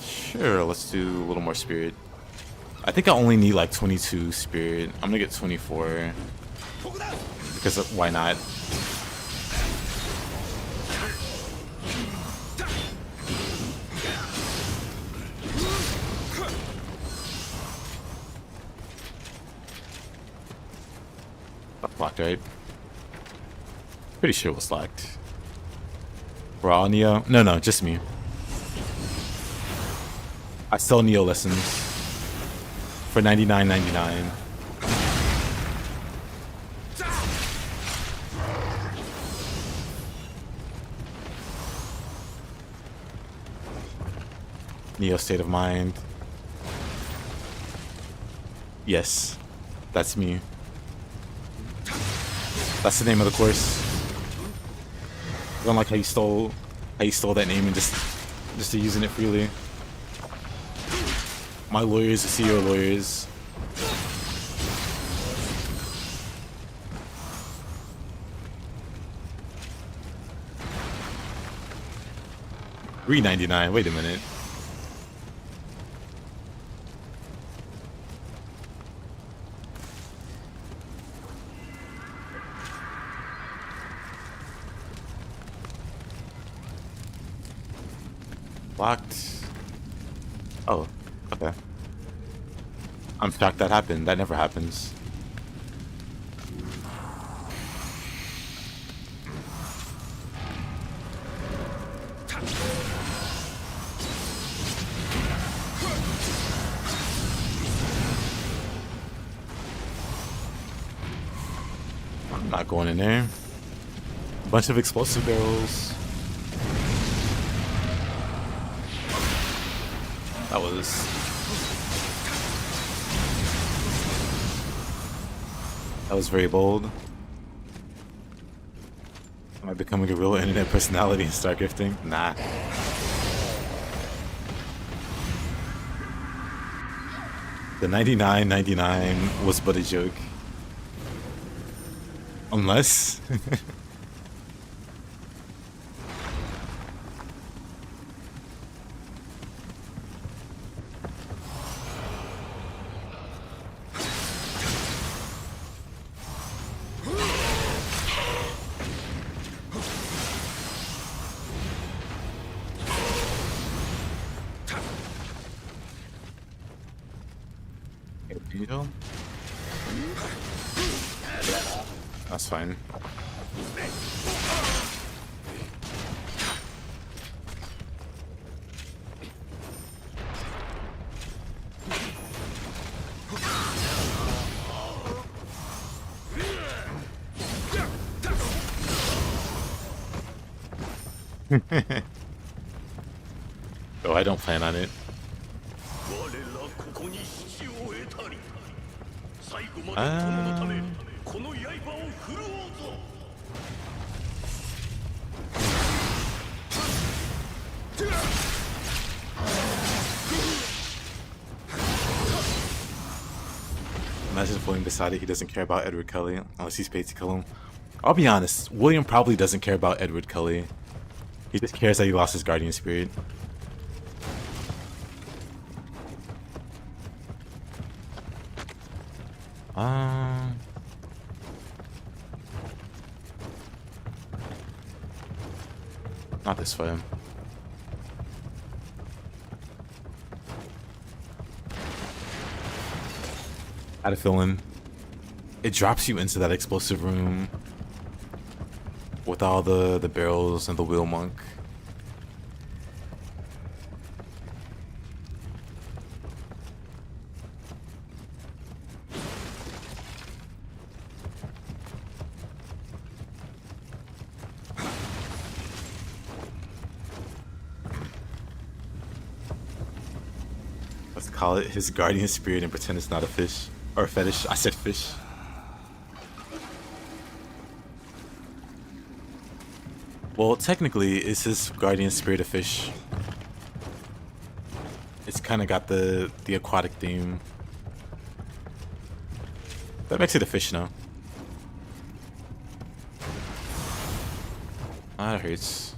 Sure, let's do a little more spirit. I think I only need like 22 spirit. I'm gonna get 24. Because why not? Locked, right? Pretty sure it was locked. We're all Nioh? No, just me. I sell Nioh lessons for $99.99. Nioh State of Mind. Yes, that's me. That's the name of the course. I don't like how you stole that name and just using it freely. My lawyers see your lawyers. $3.99. Wait a minute. Locked. Oh, okay. I'm shocked that happened. That never happens. I'm not going in there. Bunch of explosive barrels. That was very bold. Am I becoming a real internet personality and start gifting? Nah. The $99.99 was but a joke. Unless... That's fine. Oh, I don't plan on it. Imagine if William decided he doesn't care about Edward Kelley unless he's paid to kill him. I'll be honest, William probably doesn't care about Edward Kelley. He just cares that he lost his guardian spirit. Not this way. I had a feeling it drops you into that explosive room with all the barrels and the wheel monk. Let's call it his guardian spirit and pretend it's not a fish. Or a fetish. I said fish. Well, technically, it's his guardian spirit of fish. It's kind of got the aquatic theme. That makes it a fish now. Ah, that hurts.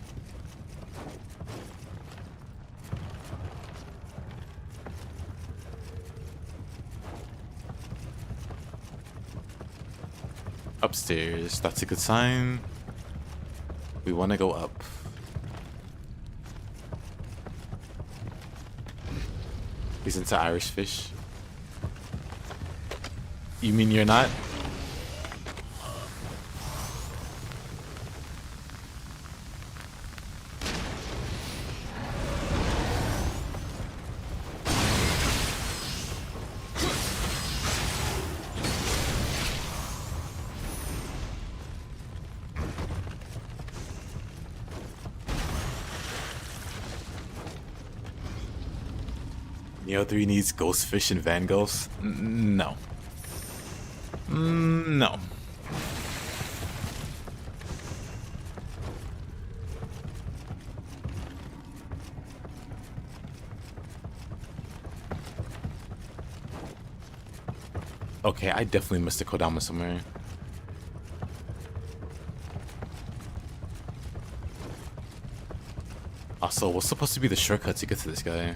Upstairs, that's a good sign. We want to go up. He's into Irish fish. You mean you're not? Nioh 3 needs ghost fish and van ghosts? No. No. Okay, I definitely missed a Kodama somewhere. Also, what's supposed to be the shortcut to get to this guy?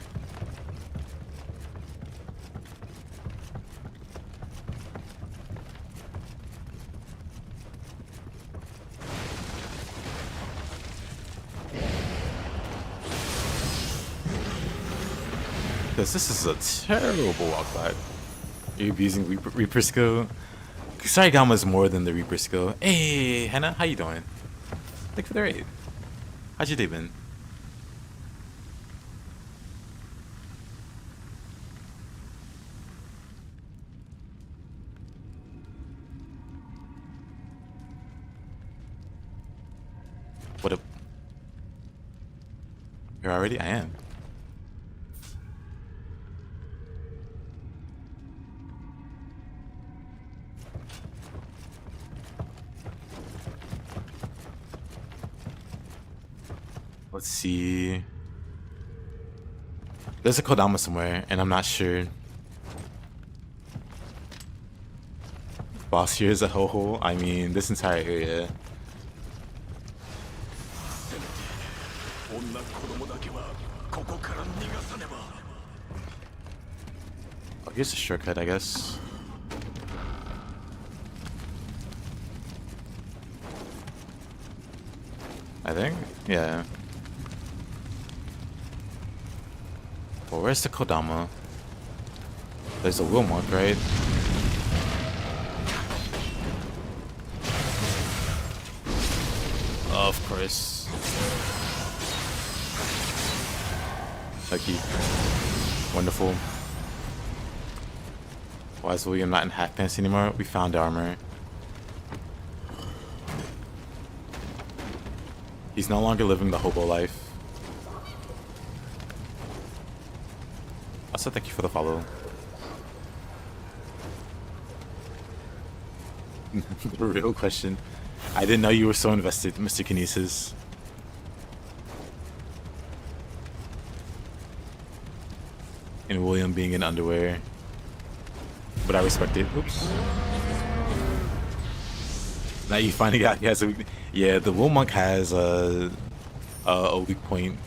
Because this is a terrible walk back. You're abusing Reaper skill. Saigama is more than the Reaper skill. Hey, Hannah, how you doing? Thank you for the raid. How's your day been? What up? You're already? I am. Let's see. There's a Kodama somewhere, and I'm not sure. Boss here is a ho-ho. I mean, this entire area. Oh, here's a shortcut, I guess. I think? Yeah. Well, where's the Kodama? There's a Wilmot, right? Of course. Lucky. Wonderful. Why is William not in hack pants anymore? We found armor. He's no longer living the hobo life. Also, thank you for the follow. The real question. I didn't know you were so invested, Mr. Kinesis. In William being in underwear. But I respect it. Oops. Now you finding out he has a weak... Yeah, the Wool Monk has a weak point.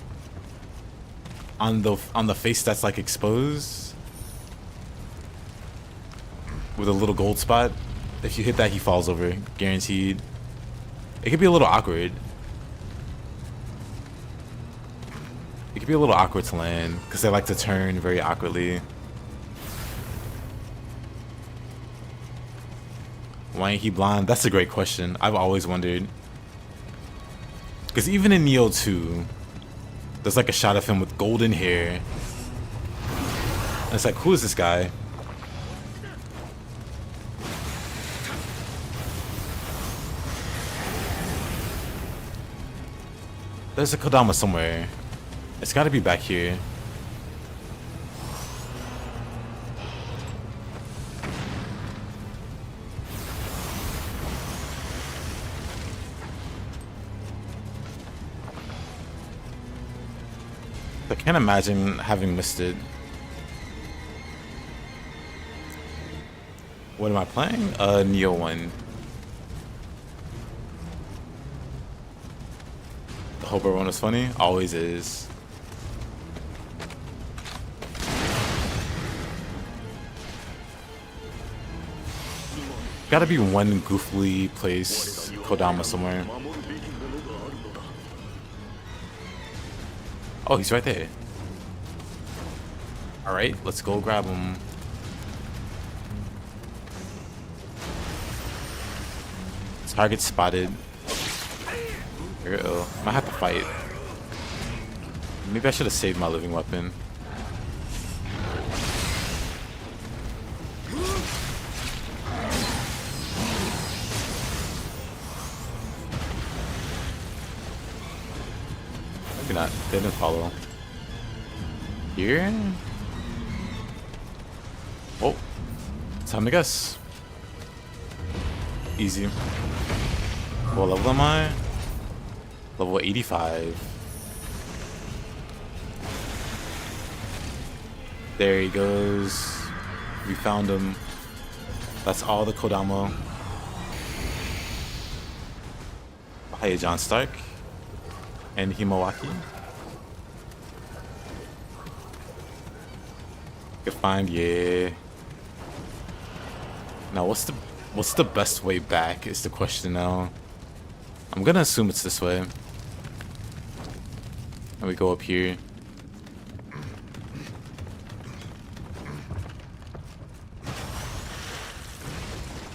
On the face that's like exposed. With a little gold spot. If you hit that, he falls over. Guaranteed. It could be a little awkward. It could be a little awkward to land. Because they like to turn very awkwardly. Why ain't he blonde? That's a great question. I've always wondered. Because even in Nioh 2, there's like a shot of him with golden hair. And it's like, who is this guy? There's a Kodama somewhere. It's gotta be back here. Can't imagine having missed it. What am I playing? Nioh 1. I hope everyone was funny. Always is. Gotta be one goofily placed Kodama somewhere. Oh, he's right there. Alright, let's go grab him. Target spotted. Here we go. Might have to fight. Maybe I should have saved my living weapon. Maybe not. They didn't follow. Here? Oh. Time to guess. Easy. What level am I? Level 85. There he goes. We found him. That's all the Kodama. Hiya, John Stark. And Himawaki. Good find, yeah. Now what's the best way back is the question now. I'm gonna assume it's this way. And we go up here.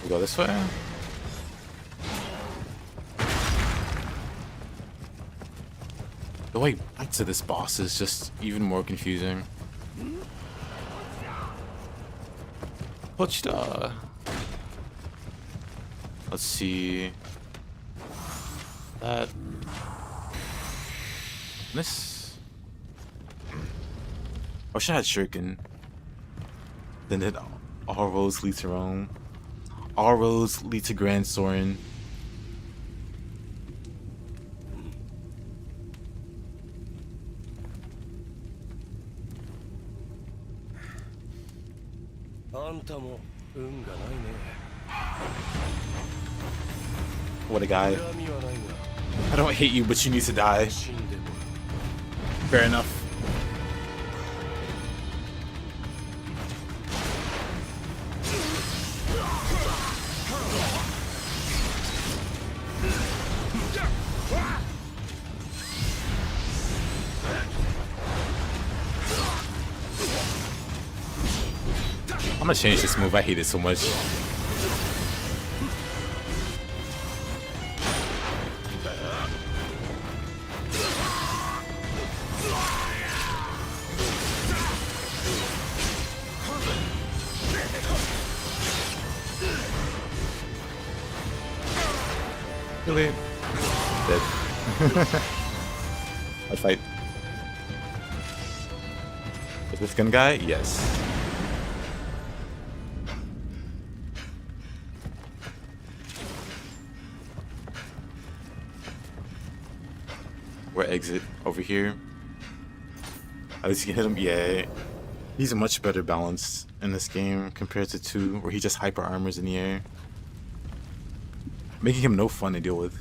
We go this way. The way back to this boss is just even more confusing. Pochita. Let's see. That. This. I wish I had Shuriken. Then it all roads lead to Rome. All roads lead to Grand Soren. What a guy. I don't hate you, but you need to die. Fair enough. I'm gonna change this move. I hate it so much. Really? Dead. I'll fight. Is this gun guy? Yes. We're exit over here. At least you can hit him. Yeah. He's much better balanced in this game compared to 2, where he just hyper armors in the air, making him no fun to deal with.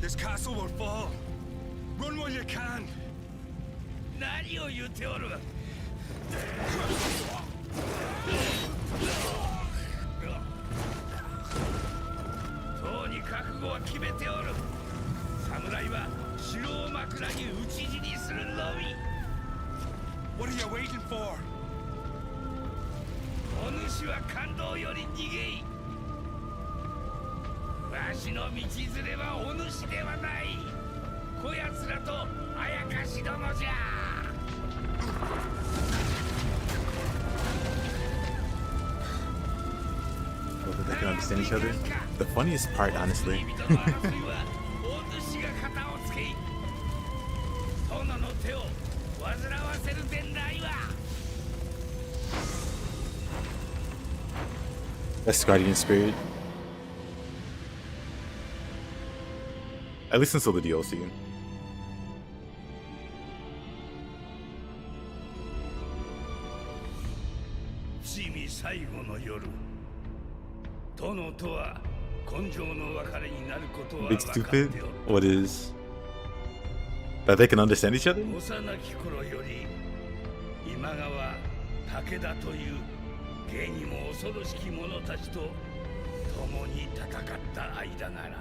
This castle will fall. Run while you can. に覚悟は決めておる。侍は城を枕に討ち死にするのみ。 What are you waiting for? お主は感動より逃げい。わしの道連れはお主ではない。こやつらとあやかしどもじゃ。 Hope that they can understand each other. The funniest part, honestly. That's Guardian Spirit. At least until the DLC. 最後の夜、殿とは根性の別れになることは Big 分かって stupid? おる。 What is? That they can understand each other? 幼き頃より今川武田という芸にも恐ろしき者たちと共に戦った間なら、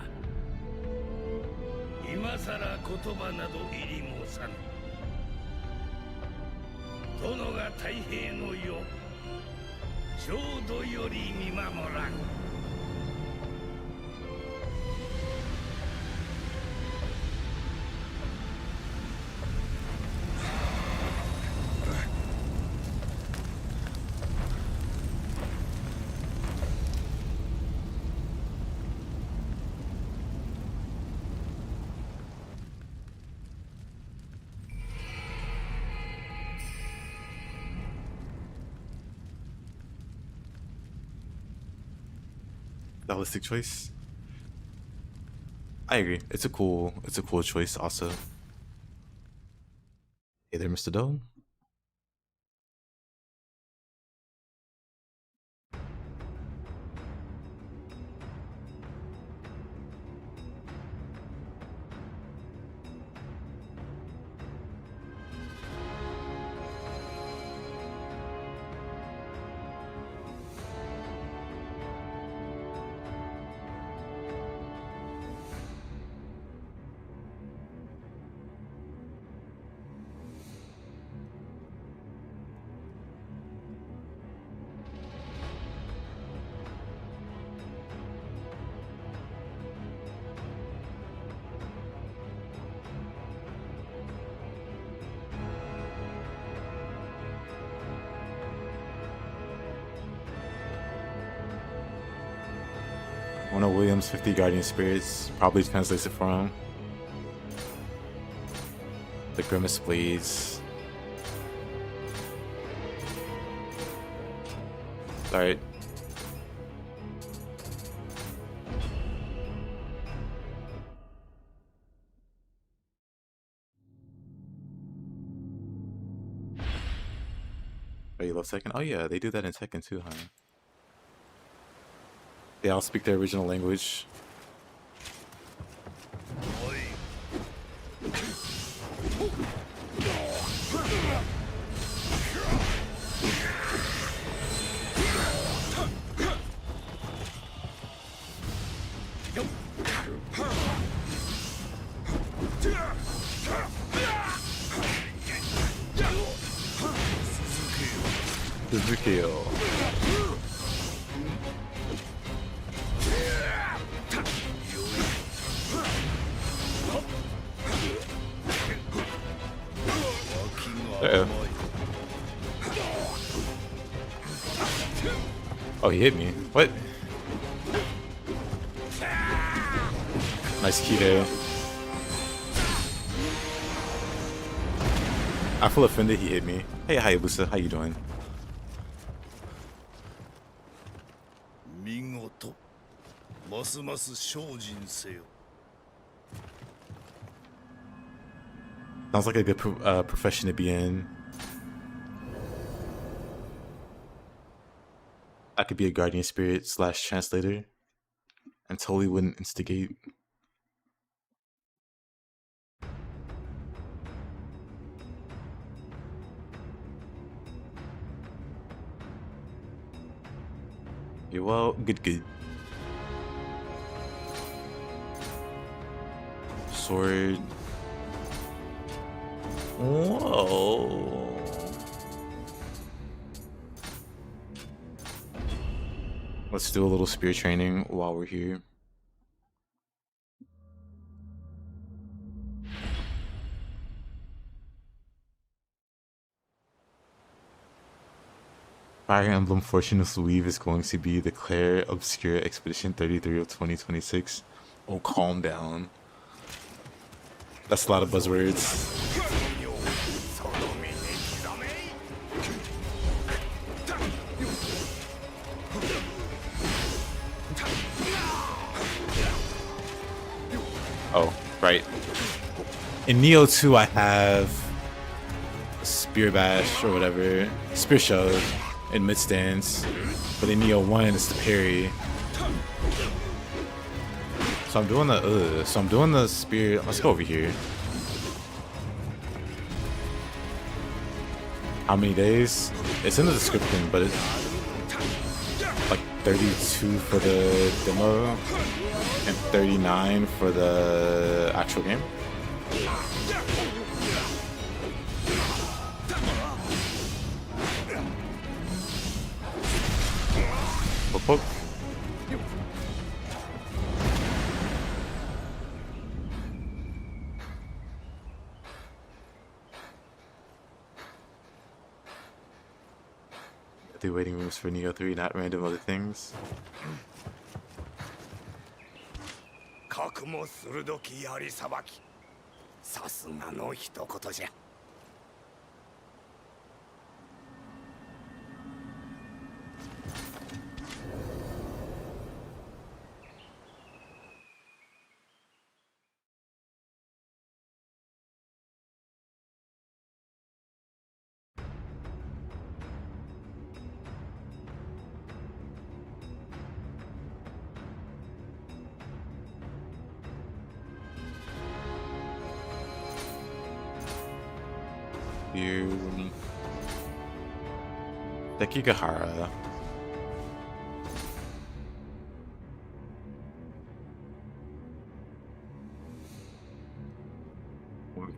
今さら言葉など入り申さぬ。殿が太平の世浄土より見守らん。Stylistic choice. I agree. It's a cool choice also. Hey there, Mr. Doe. One of Williams' 50 Guardian Spirits probably translates it for him. The Grimace Blades. Alright. Oh, you love Tekken? Oh yeah, they do that in Tekken too, huh? They all speak their original language. Suzuki-o. Uh-oh. Oh, he hit me. What? Nice key there. I feel offended he hit me. Hey, Hayabusa, how you doing? Sounds like a good profession to be in. I could be a guardian spirit / translator and totally wouldn't instigate. Yeah, well, good. sword. Whoa. Let's do a little spear training while we're here. Fire Emblem Fortune's Weave is going to be Declare Obscure Expedition 33 of 2026. Oh, calm down. That's a lot of buzzwords. Oh, right. In Nioh 2, I have Spear Bash or whatever, Spear Shove in mid stance, but in Nioh 1 it's the parry. So I'm doing the spear. Let's go over here. How many days? It's in the description, but it's like 32 for the demo and 39 for the actual game. Poke, poke. The waiting rooms for Nioh 3, not random other things. 核も鋭き槍さばき。さすがの一言じゃ。Sekigahara.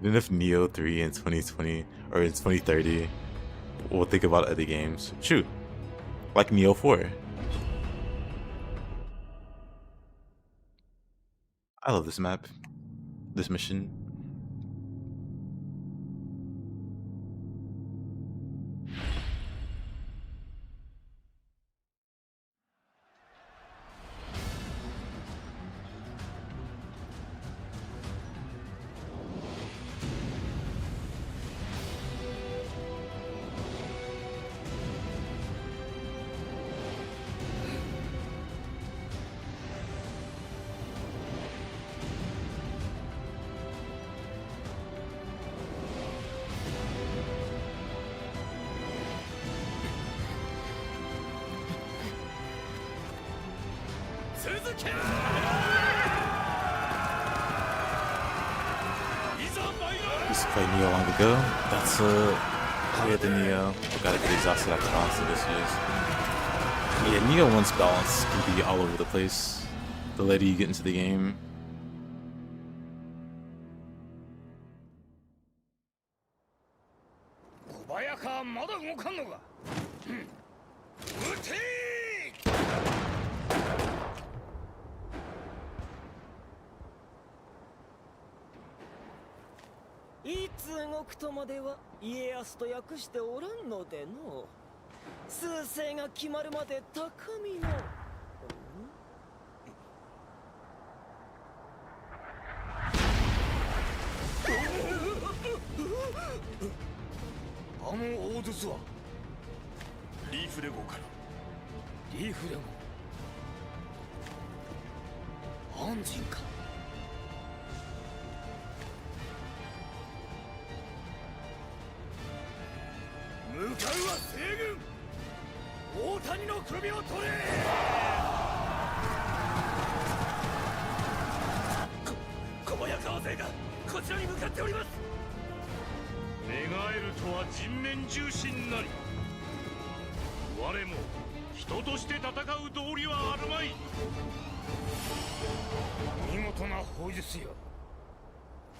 Even if Nioh 3 in 2020 or in 2030, we'll think about other games. Shoot, like Nioh 4. I love this map, this mission. Used to play Nioh long ago. That's played the Nioh. I gotta get exhausted after balancing this years. Yeah, Nioh 1's balance can be all over the place. The later you get into the game.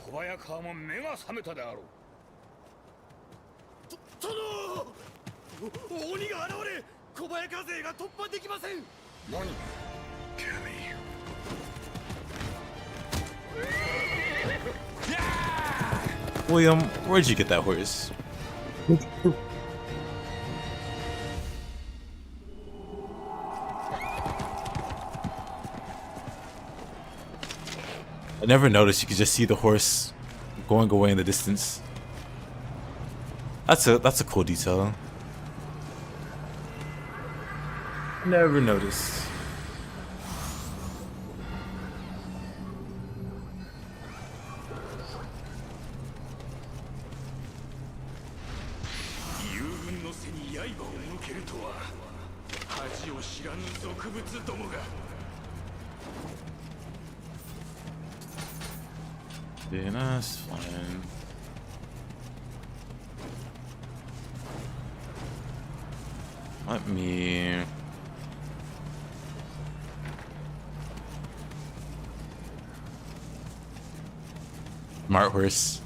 小早川も目が覚めたであろう。鬼が現れ、小早川勢が突破できません。何？ Kelley. William, where'd you get that horse? I never noticed you could just see the horse going away in the distance. That's a cool detail. Never noticed. Yeah, that's fine. Let me... Smart horse.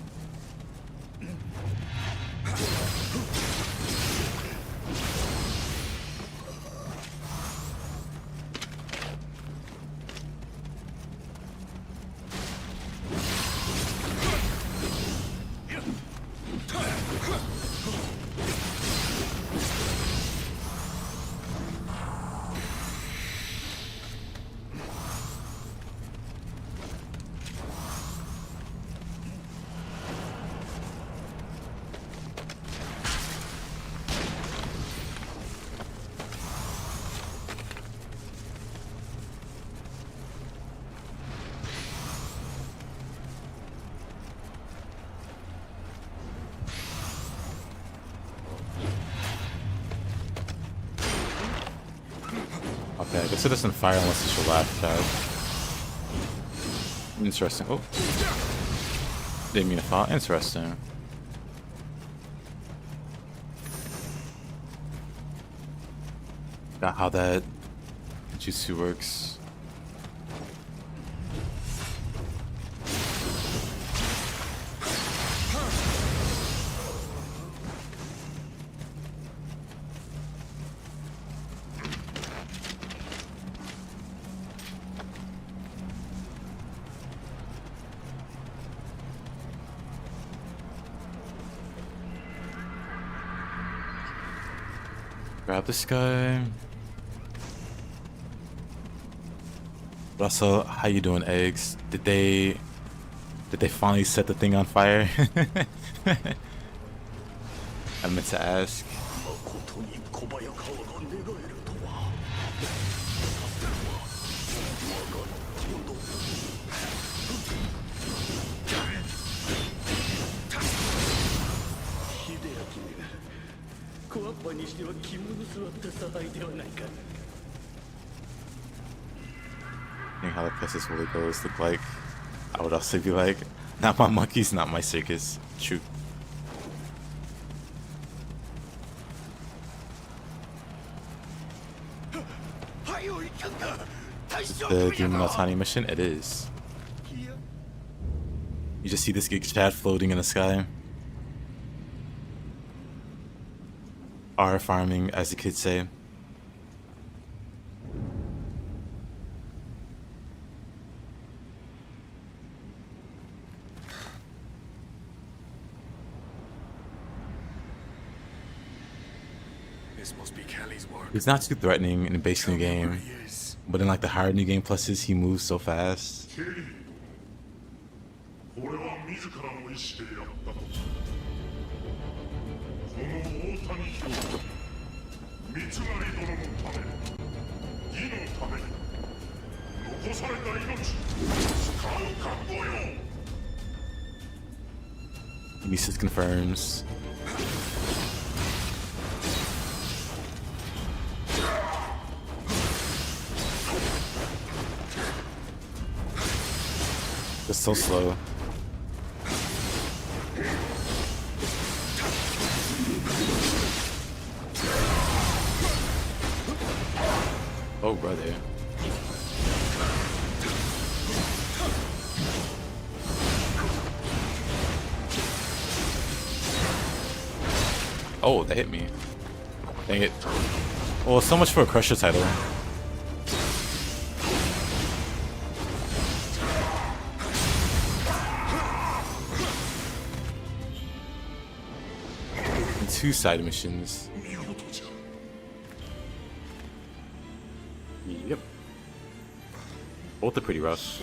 Okay, I guess it doesn't fire unless it's your last shot. Interesting. Oh. Didn't mean to fall. Interesting. Got how that jutsu works. Grab this guy. But also, how you doing, eggs? Did they finally set the thing on fire? I meant to ask. How the Pegasus Holy Ghost look like. I would also be like, not my monkeys, not my circus. True. The Demon Altani mission? It is. You just see this Gig Chad floating in the sky. R farming, as the kids say. This must be Kelley's work. He's not too threatening in the base new game, but in like the hard new game pluses, he moves so fast. Mises confirms. It's so slow. Oh, brother. Oh, that hit me. Dang it. Well, so much for a Crusher title. And 2 side missions. Yep. Both are pretty rough.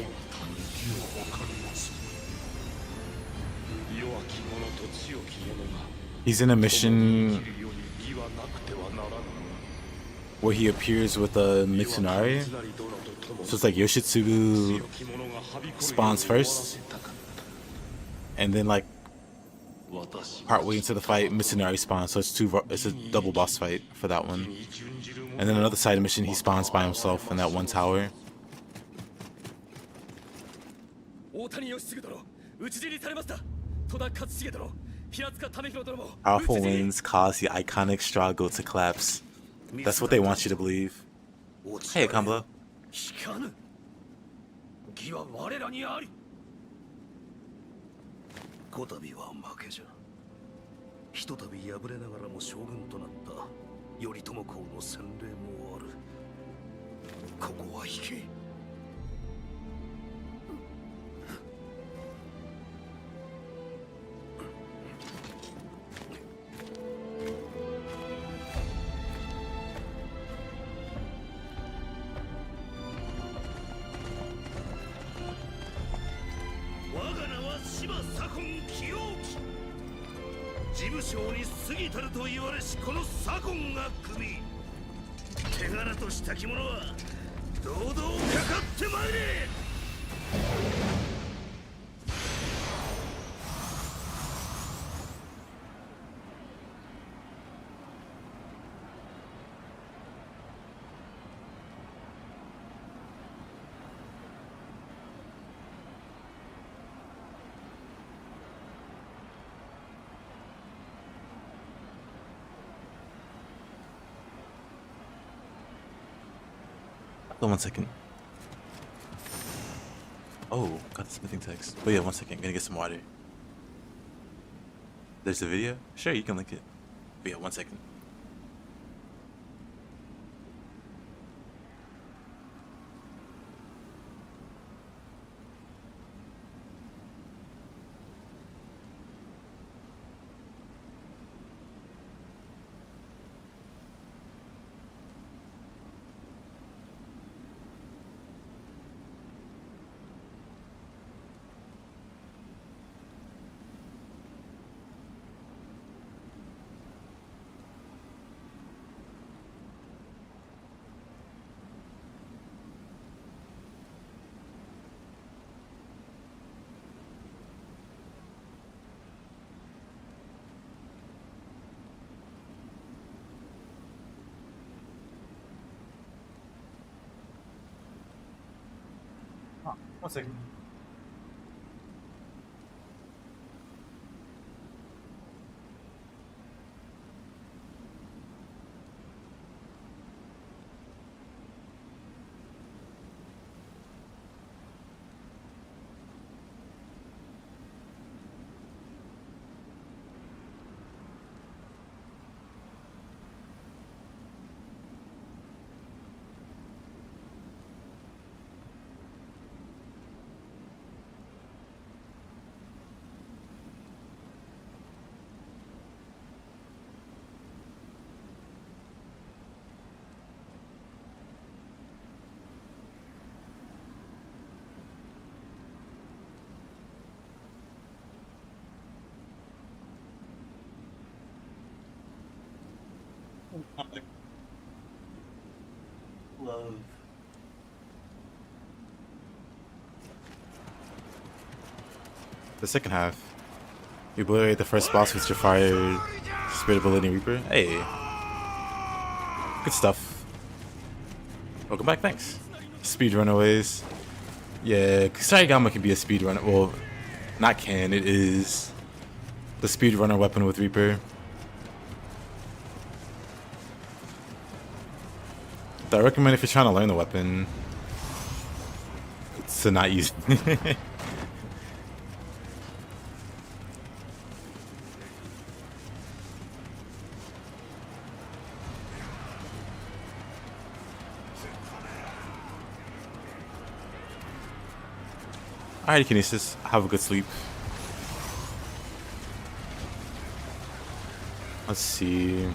He's in a mission where he appears with a Mitsunari. So it's like Yoshitsugu spawns first, and then like partway into the fight, Mitsunari spawns. So it's a double boss fight for that one. And then another side mission, he spawns by himself in that one tower. Powerful winds cause the iconic struggle to collapse. That's what they want you to believe. Hey, Akamblo. こたびは負けじゃ。ひとたび敗れながらも将軍となった頼朝公の洗礼もある。ここは引け。我が名は芝左近清興。事務省に過ぎたると言われしこの左近が組み、手柄とした着物は堂々かかってまいれ。Hold on 1 second. Oh, got the smithing text. Oh yeah, 1 second. Gonna get some water. There's a video? Sure, you can link it. But yeah, 1 second. Oh, 1 second. Love. The second half, you obliterate the first boss with your fire, Spirit Ability Reaper. Hey, good stuff. Welcome back, thanks. Speed runaways. Yeah, Ōgama can be a speed runner. Well, not can, it is the speed runner weapon with Reaper. I recommend if you're trying to learn the weapon to not use it. Alright, Kinesis. Have a good sleep. Let's see.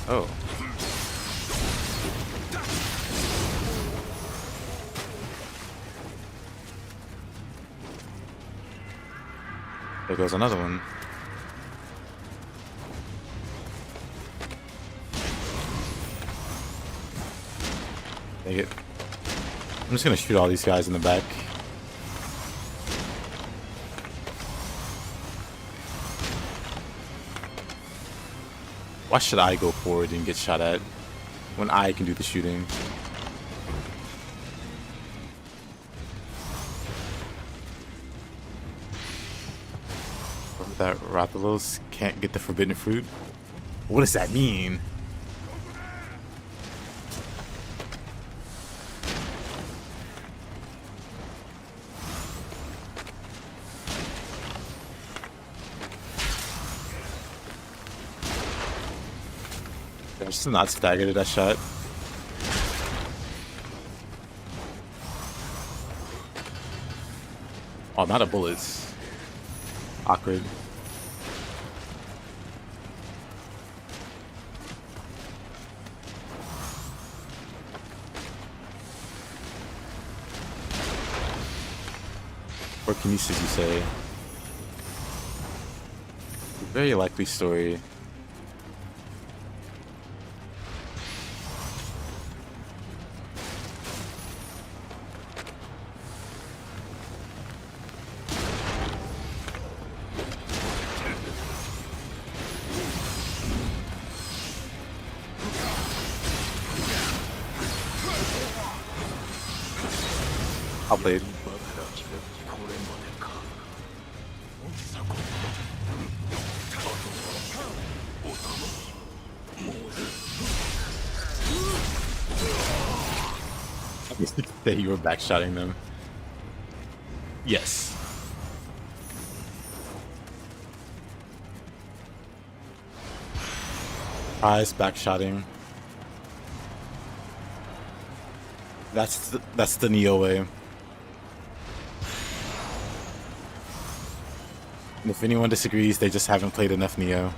Oh. There goes another one. Dang it. I'm just gonna shoot all these guys in the back. Why should I go forward and get shot at when I can do the shooting? That Rathalos can't get the forbidden fruit? What does that mean? I'm just not staggered at that shot. Oh, not a bullets. Awkward. Or Kinesis, you say? Very likely story. I'll play it. That you were backshotting them. Yes. Eyes backshotting. That's the Nioh way. And if anyone disagrees, they just haven't played enough Nioh.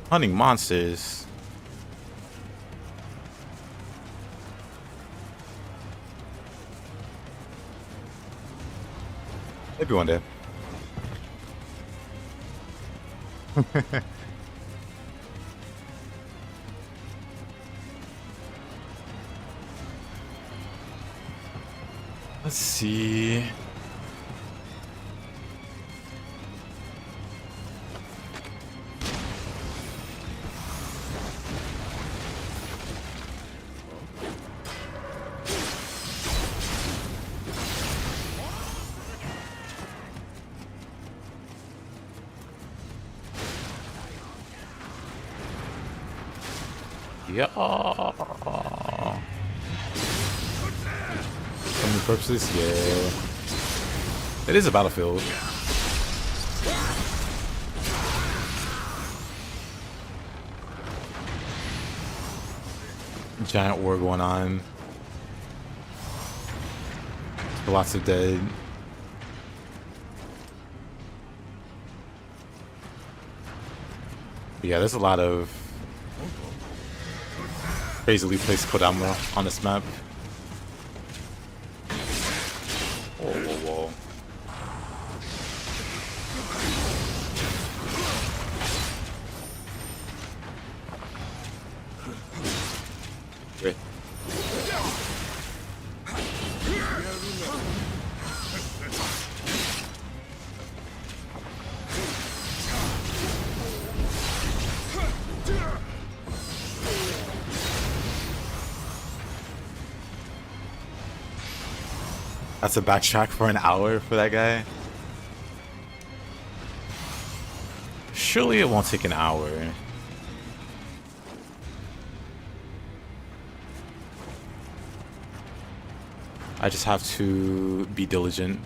Hunting monsters. Maybe one day. Let's see. Yeah. For the purposes, yeah. It is a battlefield. Giant war going on. Lots of dead. But yeah, there's a lot of crazily placed Kodama on this map. Whoa, whoa, whoa. Great. That's a backtrack for an hour for that guy. Surely it won't take an hour. I just have to be diligent.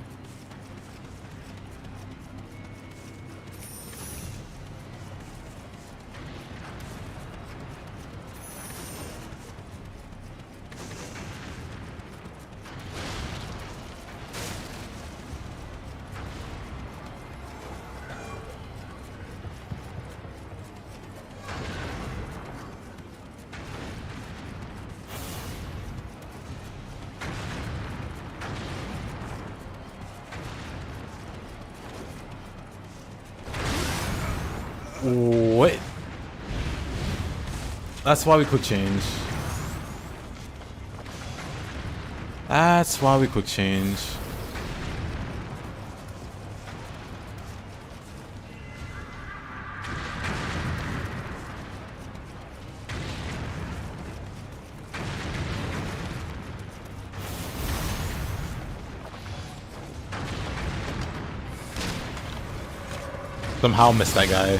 What? That's why we quick change. That's why we quick change. Somehow missed that guy.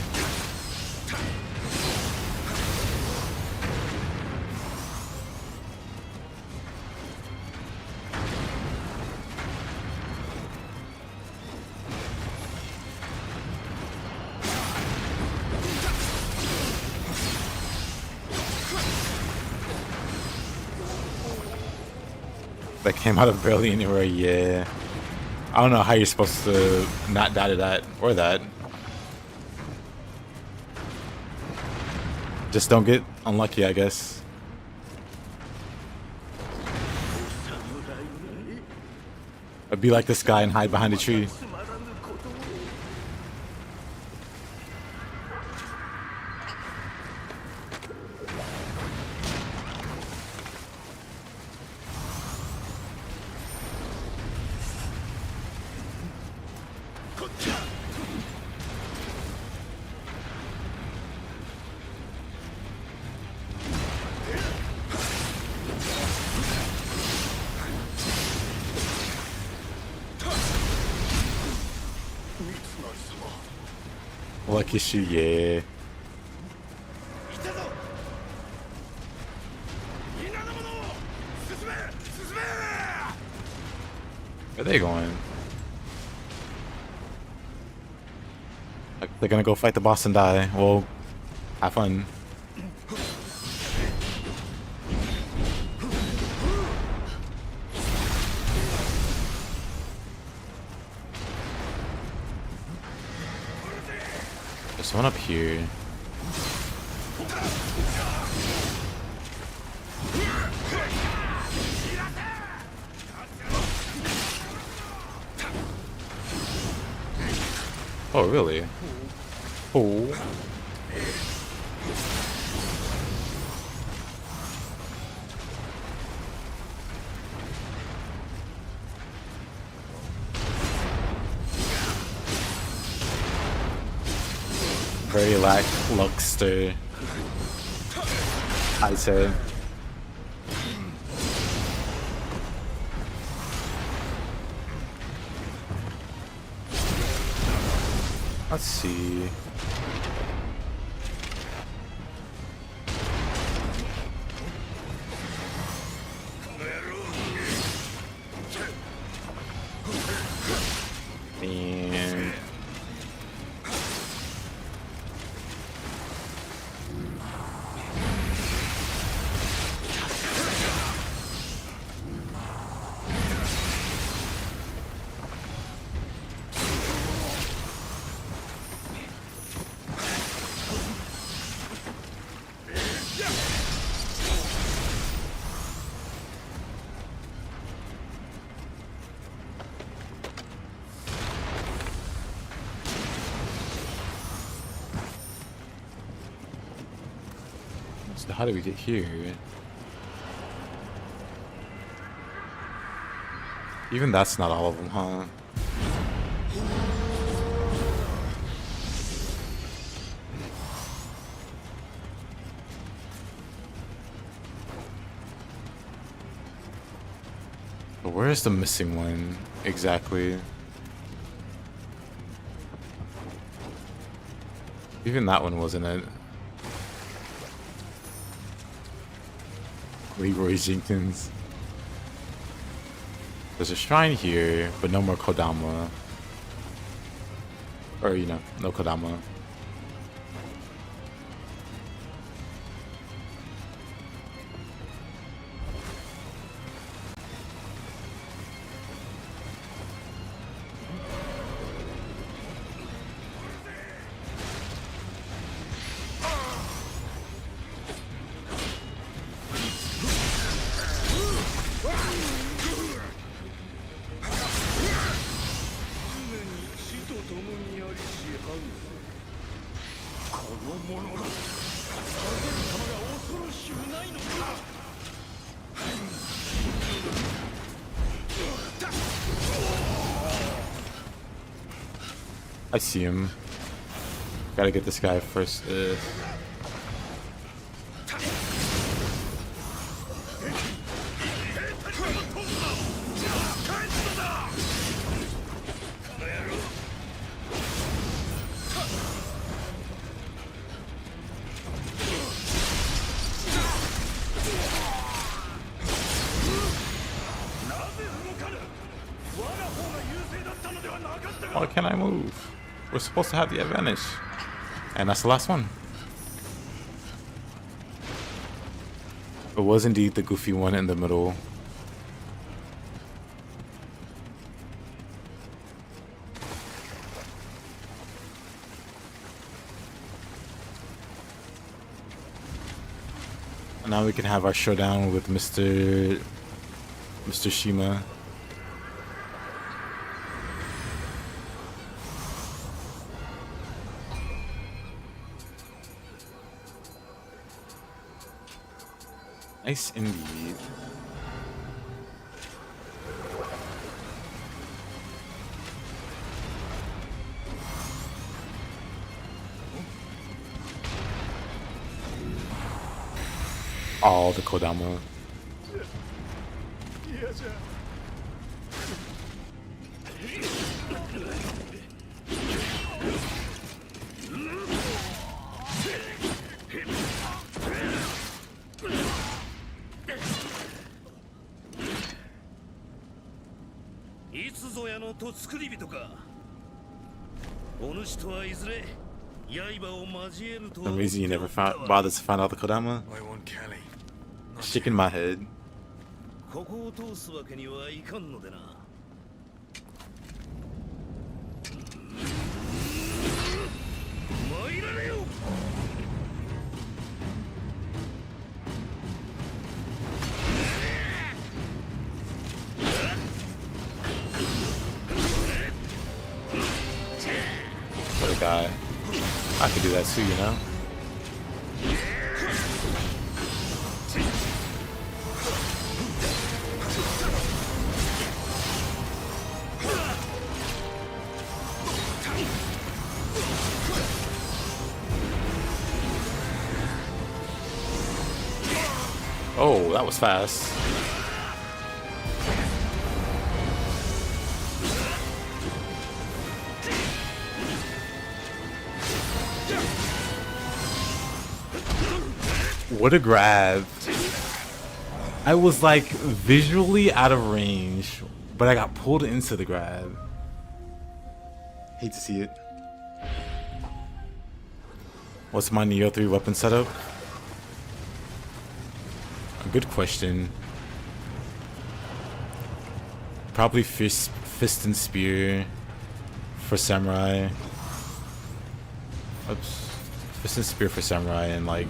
That came out of barely anywhere, yeah. I don't know how you're supposed to not die to that or that. Just don't get unlucky, I guess. I'd be like this guy and hide behind a tree. Lucky shoot, yeah. Where are they going? Like, they're gonna go fight the boss and die. Well, have fun. There's one up here. Oh, really? Oh. Very lackluster, I'd say. Let's see. And so how do we get here? Even that's not all of them, huh? But where's the missing one exactly? Even that one wasn't it. Leroy Jenkins. There's a shrine here, but no more Kodama. Or, you know, no Kodama. I see him. Gotta get this guy first. Why can't I move? We're supposed to have the advantage. And that's the last one. It was indeed the goofy one in the middle. And now we can have our showdown with Mr. Shima. Nice indeed. All the Kodama. The reason you never bothered to find out the Kodama? I want Kelley. Shaking my head. What a guy. I could do that too, you know? Oh, that was fast. What a grab. I was like visually out of range, but I got pulled into the grab. Hate to see it. What's my Nioh 3 weapon setup? A good question. Probably fist and spear for samurai. Oops. Fist and spear for samurai, and like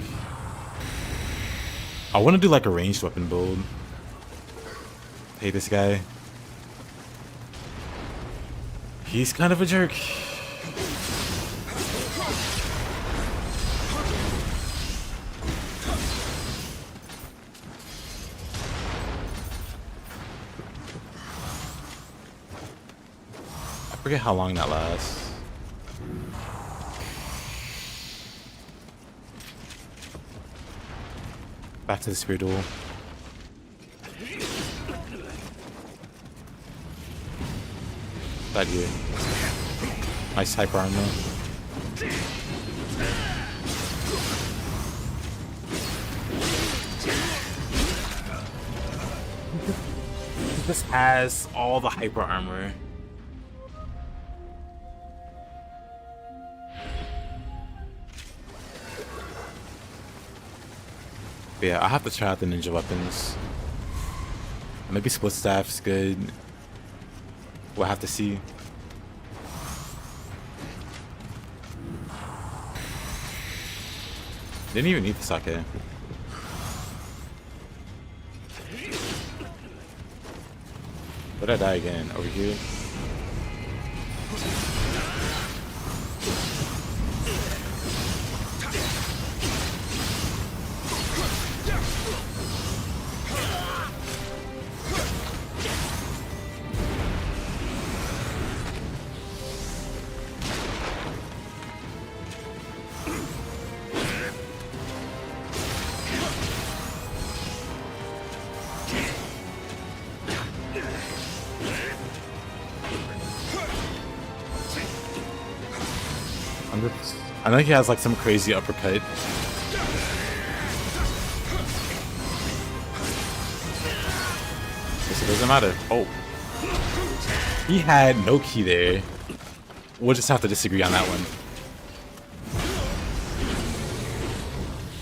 I want to do like a ranged weapon build. Hey, this guy. He's kind of a jerk. I forget how long that lasts. Back to the spear duel. Bad gear. Nice hyper armor. This has all the hyper armor. But yeah, I have to try out the ninja weapons. Maybe split staff's good. We'll have to see. Didn't even need the sake. Where'd I die again? Over here? I know he has like some crazy uppercut. Guess it doesn't matter. Oh. He had no key there. We'll just have to disagree on that one.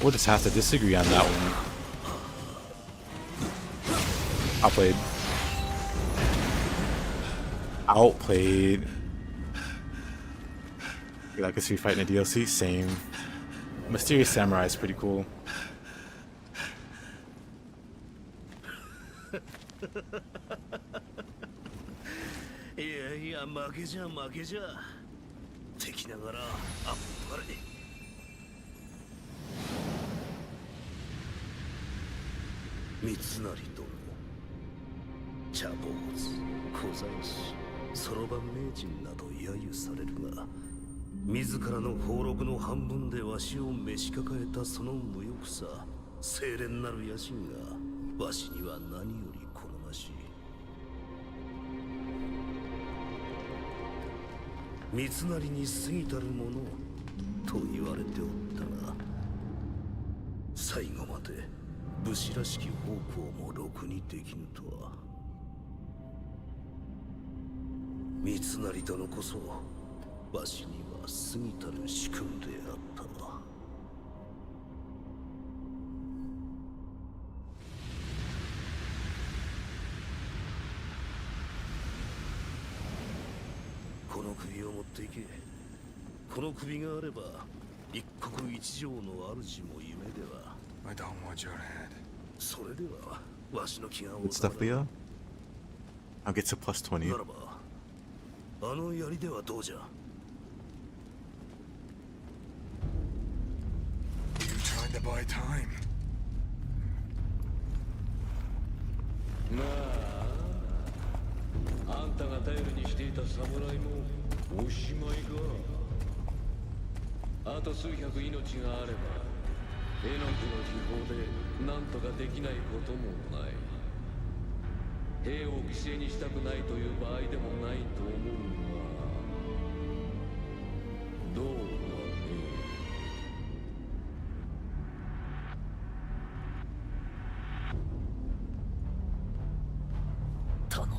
We'll just have to disagree on that one. Outplayed. Outplayed. You like a street fight in a DLC? Same. Mysterious Samurai is pretty cool. いやいや負けじゃ負けじゃ敵ながらあっぱれ三成殿茶坊主小山師そろばん名人など揶揄されるが自らの俸禄の半分でわしを召し抱えたその無欲さ清廉なる野心がわしには何より好ましい三成に過ぎたるものと言われておったが最後まで武士らしき方向もろくにできぬとは三成殿こそわしには過ぎたる主君であったわこの首を持っていけこの首があれば一国一城の主も夢では I don't want your head. それではわしの気が Good stuff, Leo. I'll get to plus 20. ならばあの槍ではどうじゃ You trying to buy time? なあ、あんたが頼りにしていた侍もおしまいか。あと数百命があれば、絵の具の秘宝で何とかできないこともない。兵を犠牲にしたくないという場合でもないと思うが、どうかね。頼む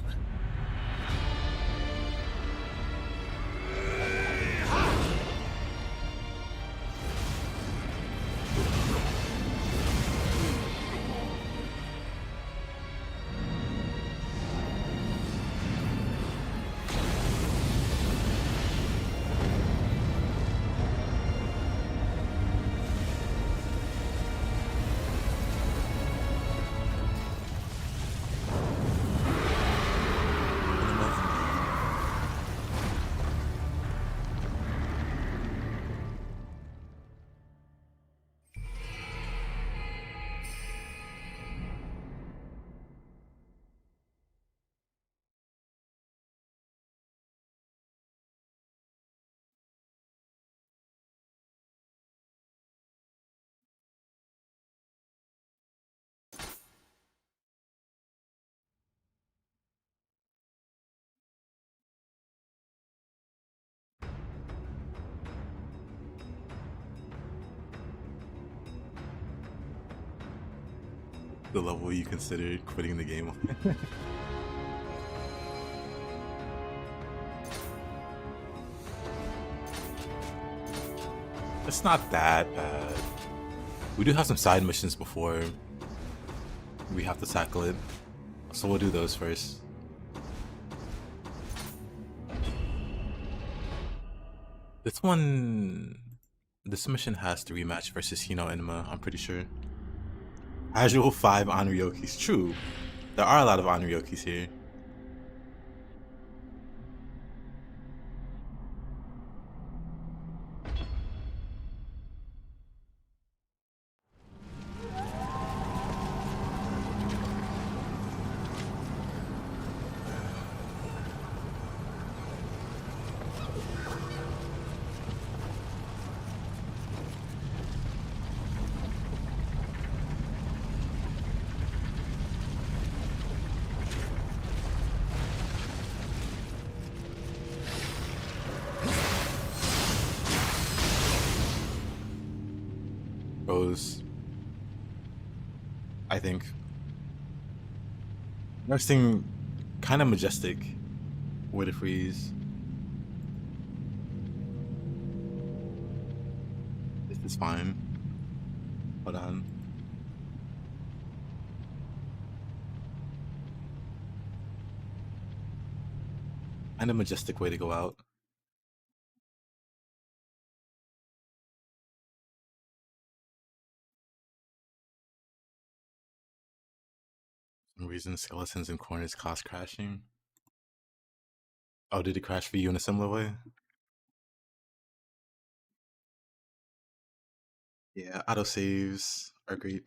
The level you considered quitting the game on. It's not that bad. We do have some side missions before we have to tackle it, so we'll do those first. This mission has to rematch versus Hino-Enma, I'm pretty sure. Casual 5 Onryokis. True, there are a lot of Onryokis here. I think. Next thing, kind of majestic. Way to freeze. This is fine. Hold on. Kind of majestic way to go out. Some reason skeletons in corners cause crashing. Oh, did it crash for you in a similar way? Yeah, autosaves are great.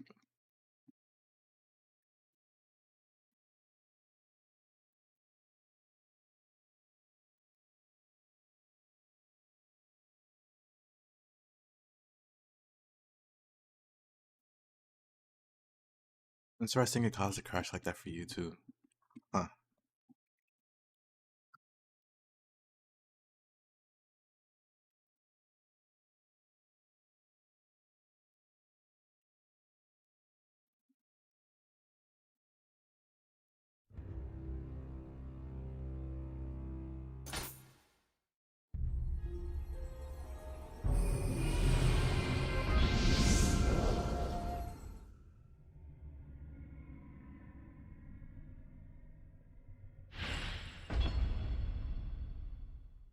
Interesting it caused a crash like that for you too. Huh.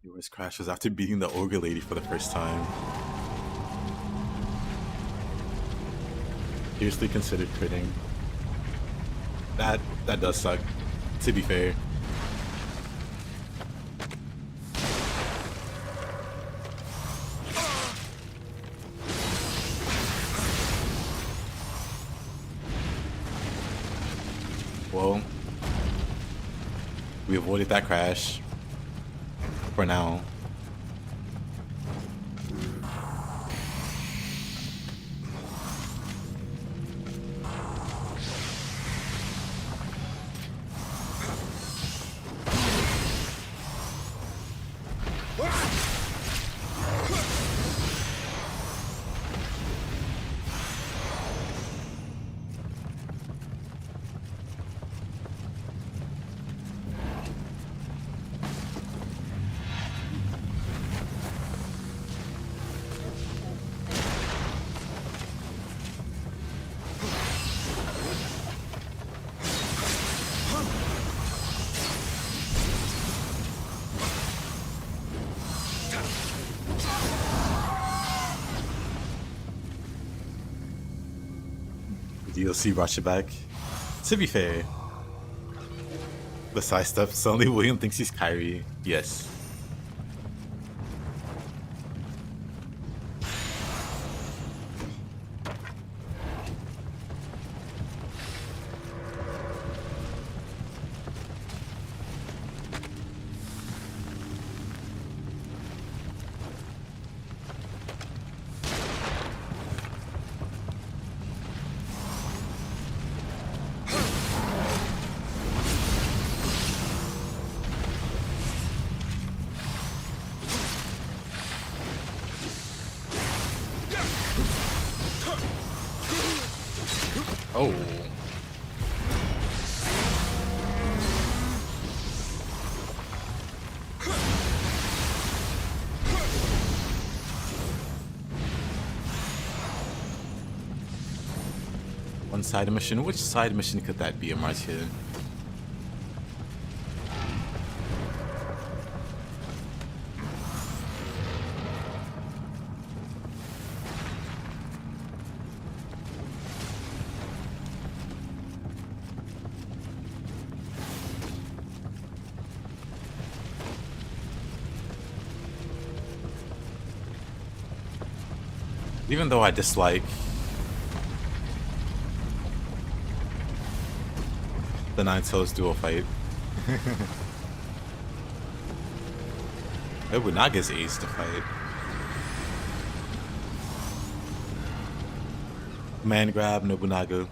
Yours crashes after beating the ogre lady for the first time. Seriously considered critting. That does suck, to be fair. Well, we avoided that crash. For now. DLC brought you back. To be fair, the side stuff, suddenly William thinks he's Kyrie. Yes. Oh. side mission. Which side mission could that be, Amartya? Even though I dislike the Nine Tails duo fight. Nobunaga's ace to fight. Man grab Nobunaga.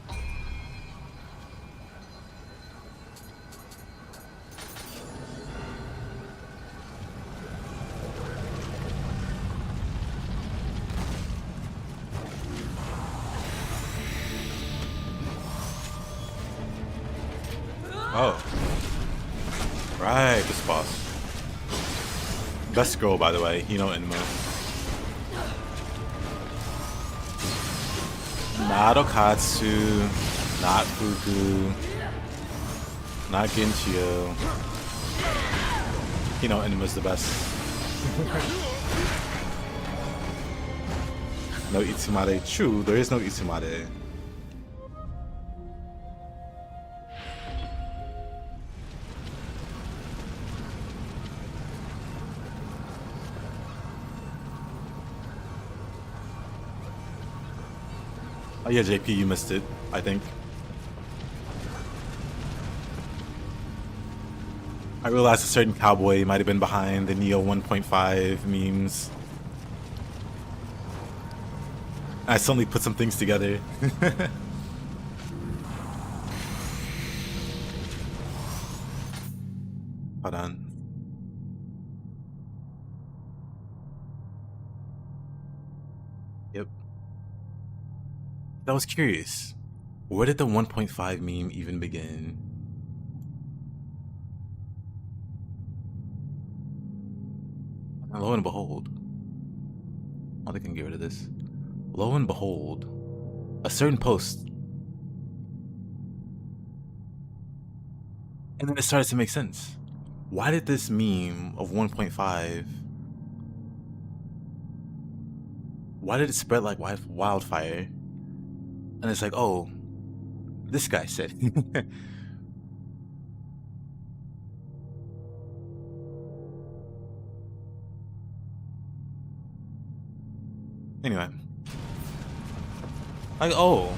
Oh. Right, this boss. Best girl, by the way, Hino-Enma. Not Okatsu, not Fuku, not Genchio. Hino-Enma's the best. No Itsumade. True, there is no Itsumade. Oh yeah, JP, you missed it, I think. I realized a certain cowboy might have been behind the Nioh 1.5 memes. I suddenly put some things together. Hold on. Yep. I was curious. Where did the 1.5 meme even begin? And lo and behold, I think I can get rid of this. Lo and behold, a certain post. And then it started to make sense. Why did this meme of 1.5, why did it spread like wildfire? And it's like, oh, this guy said. Anyway. Like, oh.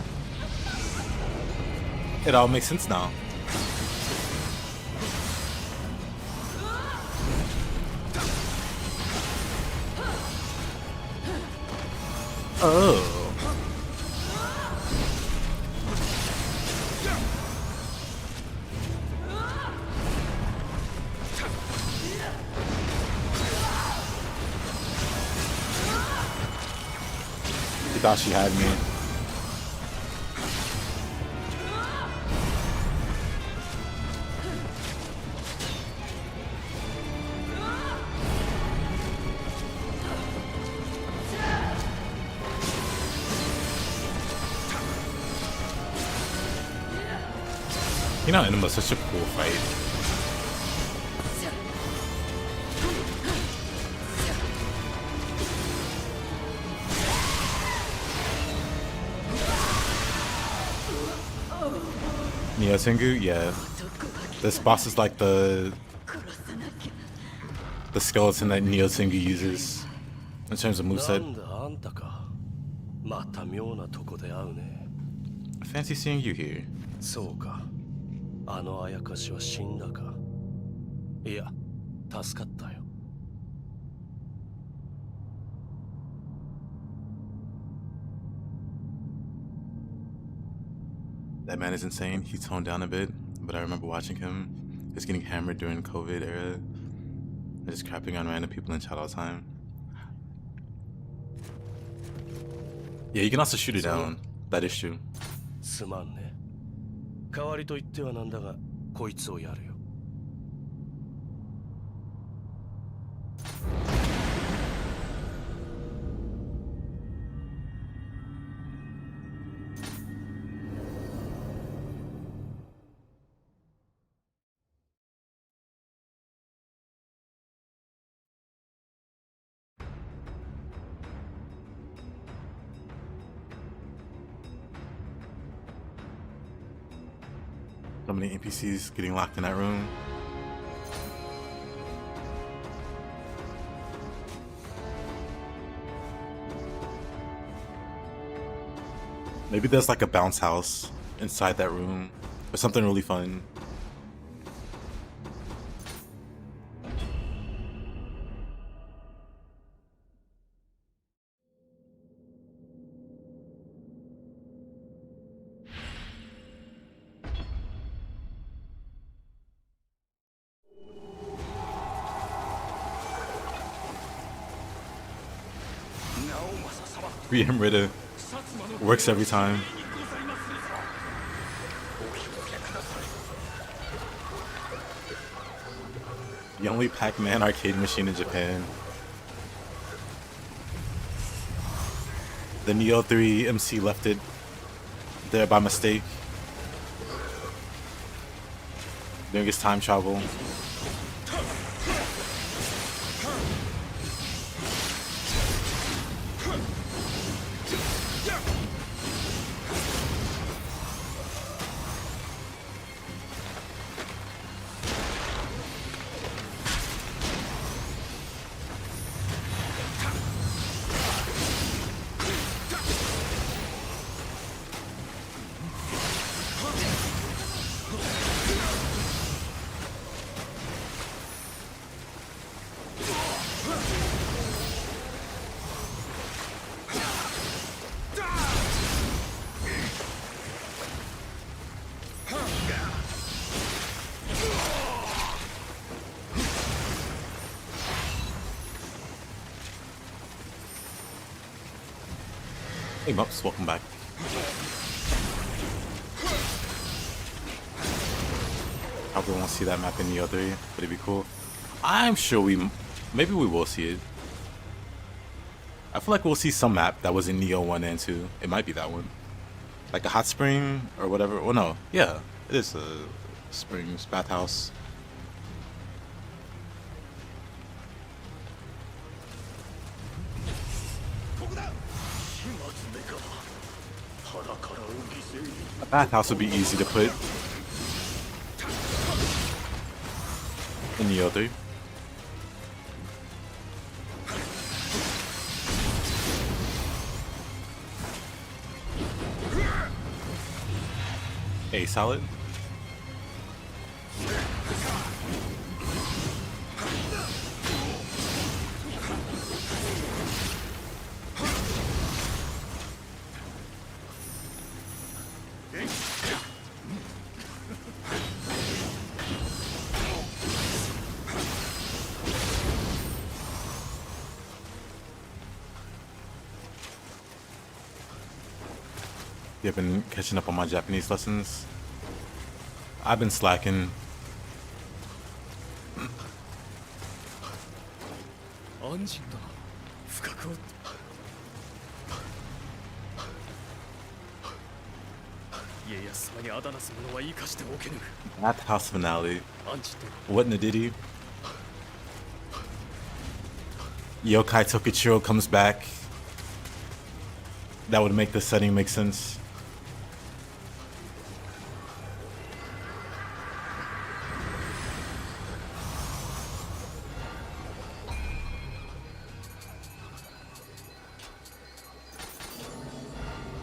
It all makes sense now. Oh. Thought she had me. You know, Enma was such a cool fight. Nioh Sengu, yeah. This boss is like the skeleton that Nioh Sengu uses in terms of moveset. I fancy seeing you here. That man is insane. He toned down a bit, but I remember watching him. He was getting hammered during COVID era. And just crapping on random people in chat all the time. Yeah, you can also shoot it down. That is true. So many NPCs getting locked in that room. Maybe there's like a bounce house inside that room or something really fun. Riem Ritter works every time. The only Pac-Man arcade machine in Japan. The Nioh 3 MC left it there by mistake during his time travel. Hey Mups, welcome back. Probably won't see that map in Nioh 3, but it'd be cool. I'm sure maybe we will see it. I feel like we'll see some map that was in Nioh 1 and 2. It might be that one. Like a hot spring or whatever. Well, no, yeah, it is a springs bathhouse. A bathhouse would be easy to put in Nioh 3. A solid. Yeah, I've been catching up on my Japanese lessons. I've been slacking. Bathhouse finale. What Nadidi? Yokai Tokichiro comes back. That would make the setting make sense.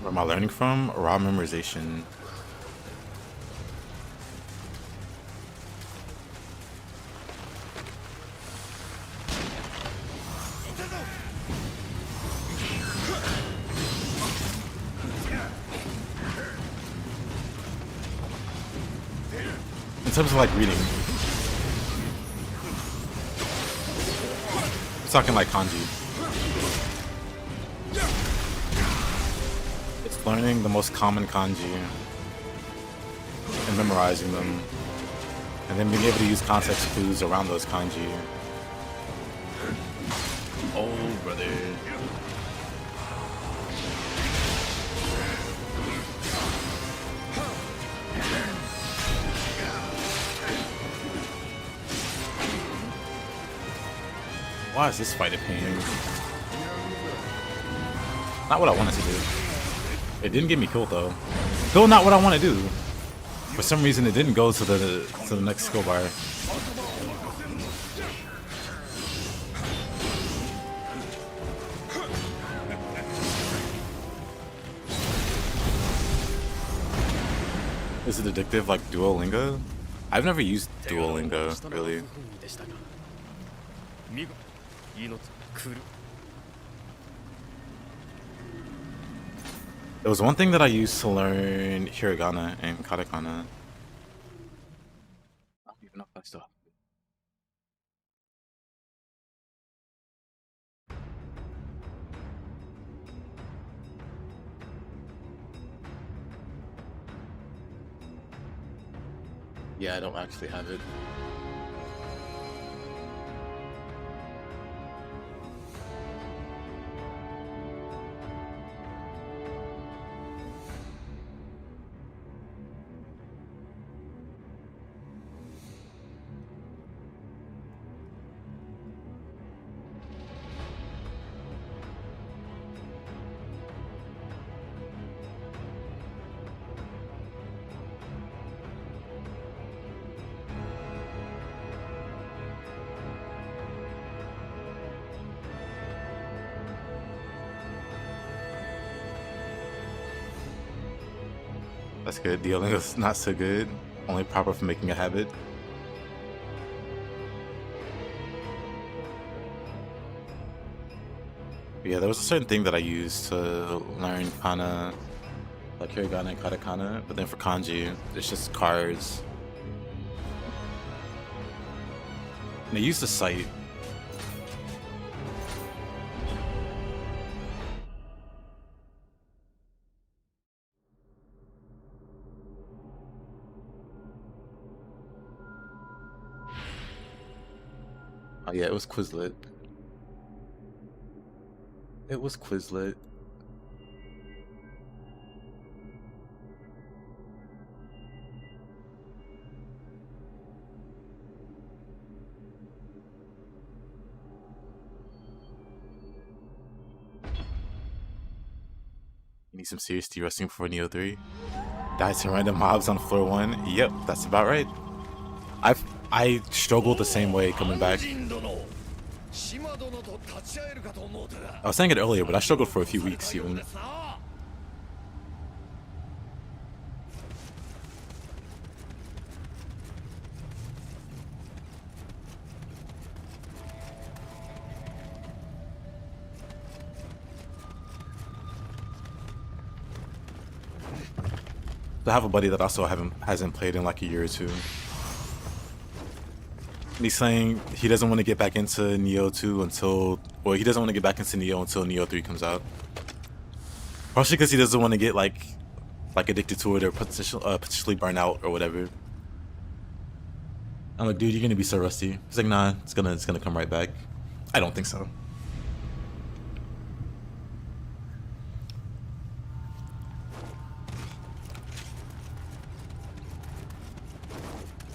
Where am I learning from? Raw memorization. In terms of like reading, I'm talking like kanji. It's learning the most common kanji and memorizing them, and then being able to use context clues around those kanji. Oh, brother. Why is this fight a pain? Not what I wanted to do. It didn't get me killed though. Still not what I want to do. For some reason, it didn't go to the next skill bar. Is it addictive like Duolingo? I've never used Duolingo, really. There was one thing that I used to learn hiragana and katakana. I don't even know if I still have it. Yeah, I don't actually have it. That's good. Duolingo's not so good. Only proper for making a habit. But yeah, there was a certain thing that I used to learn kana, like hiragana and katakana, but then for kanji, it's just cards. And I used the site. Oh yeah, it was Quizlet. It was Quizlet. You need some serious de-resting before Nioh 3. Die to random mobs on floor 1. Yep, that's about right. I struggled the same way coming back. I was saying it earlier, but I struggled for a few weeks even. I have a buddy that also hasn't played in like a year or two. And he's saying he doesn't want to get back into Nioh 2 until, well, he doesn't want to get back into Nioh until Nioh 3 comes out. Partially because he doesn't want to get like addicted to it or potentially burn out or whatever. I'm like, dude, you're gonna be so rusty. He's like, nah, it's gonna come right back. I don't think so.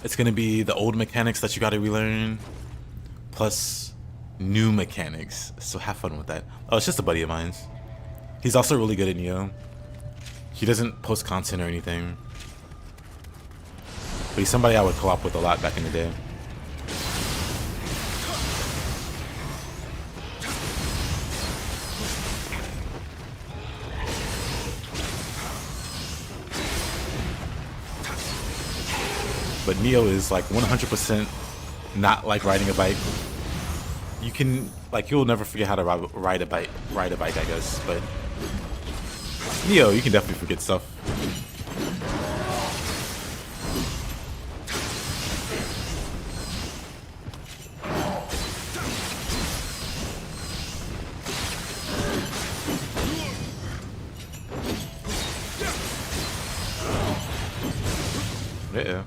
It's gonna be the old mechanics that you gotta relearn, plus new mechanics. So have fun with that. Oh, it's just a buddy of mine. He's also really good at Nioh. He doesn't post content or anything, but he's somebody I would co-op with a lot back in the day. But Nioh is like 100% not like riding a bike. You can, like, you'll never forget how to ride a bike, I guess. But Nioh, you can definitely forget stuff. Yeah.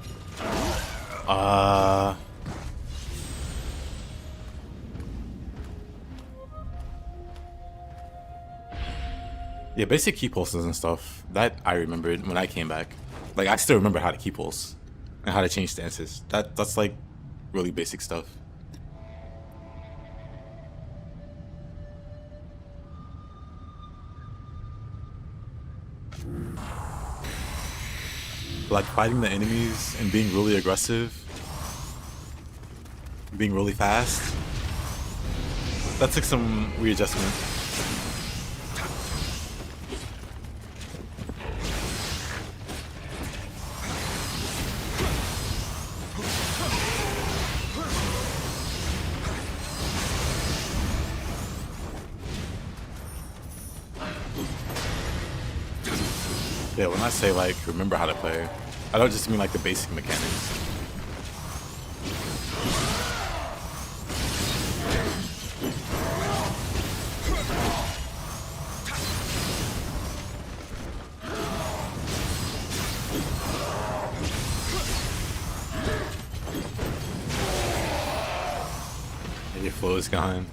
Yeah, basic key pulses and stuff. That I remembered when I came back. Like, I still remember how to key pulse and how to change stances. That's like really basic stuff. like fighting the enemies and being really aggressive, being really fast. That took some readjustment. Yeah, when I say like remember how to play, I don't just mean like the basic mechanics. And your flow is gone.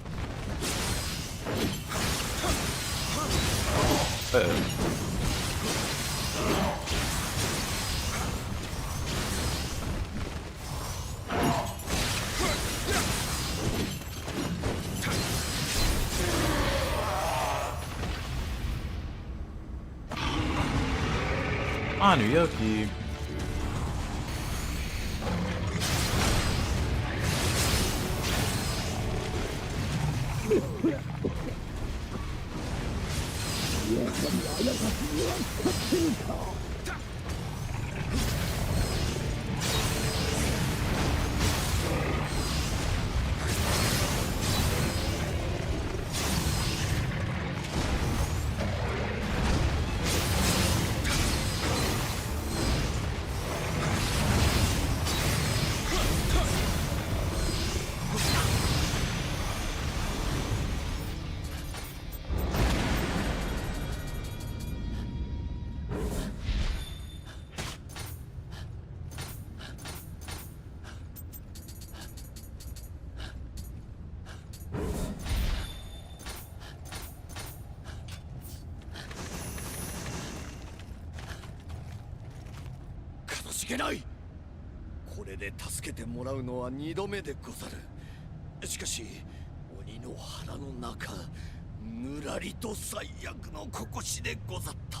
Yoki.ないこれで助けてもらうのは2度目でござる。しかし鬼の腹の中ぬらりと最悪のここしでござった。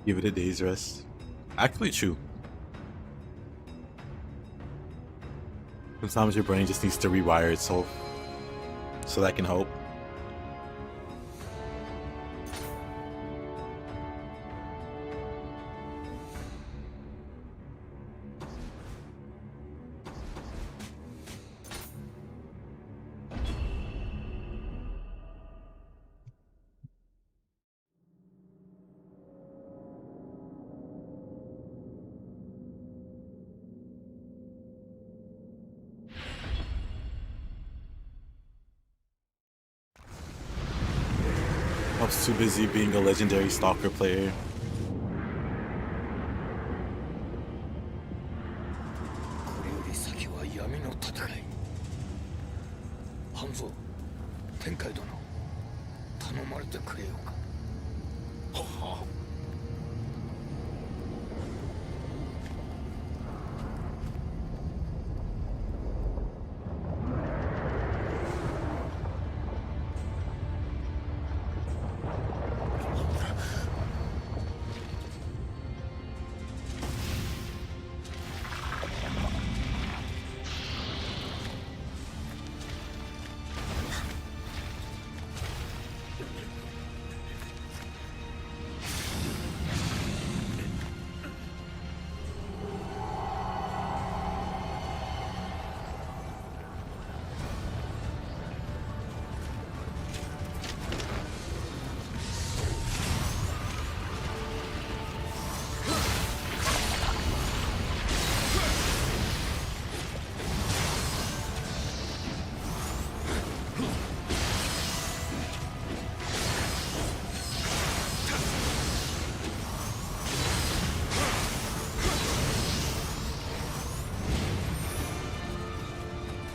Give it a day's rest. Actually, true. Sometimes your brain just needs to rewire itself, so that can help. I was too busy being a legendary stalker player.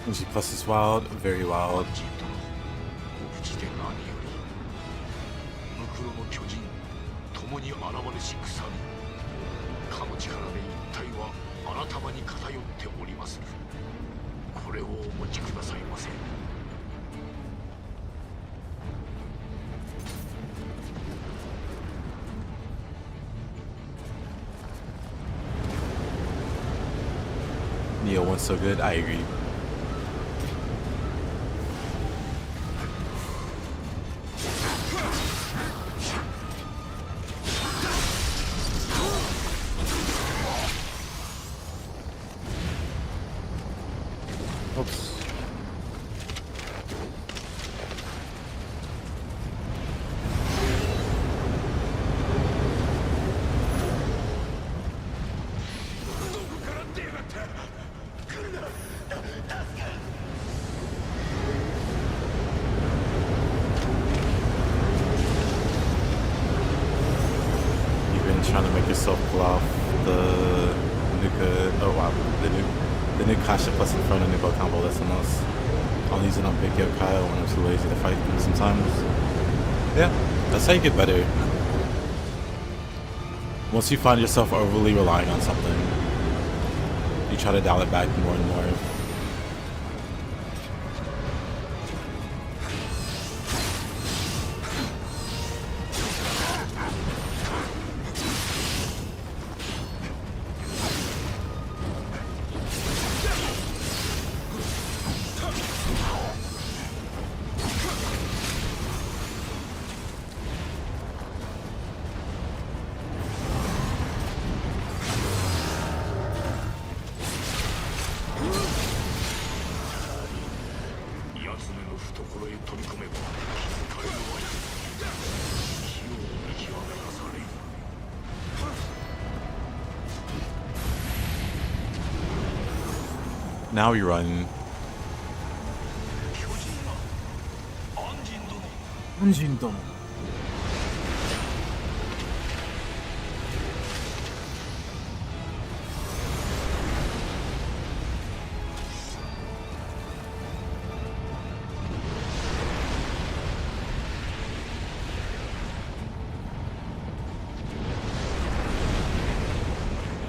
G plus is wild, very wild. 巨人共に現れし草にかの力で一体はあなたまに偏っておりまする。これをお持ちくださいませ。Nioh one's so good. I agree. Oops. Trying to make yourself pull off the Nuka, oh wow, the new Kasha plus Inferno Nuka combo. That's the most. I'll use it on Big Yokai when I'm too lazy to fight them sometimes. Yeah, that's how you get better. Once you find yourself overly relying on something, you try to dial it back more and more. Now we run. Anjin dono.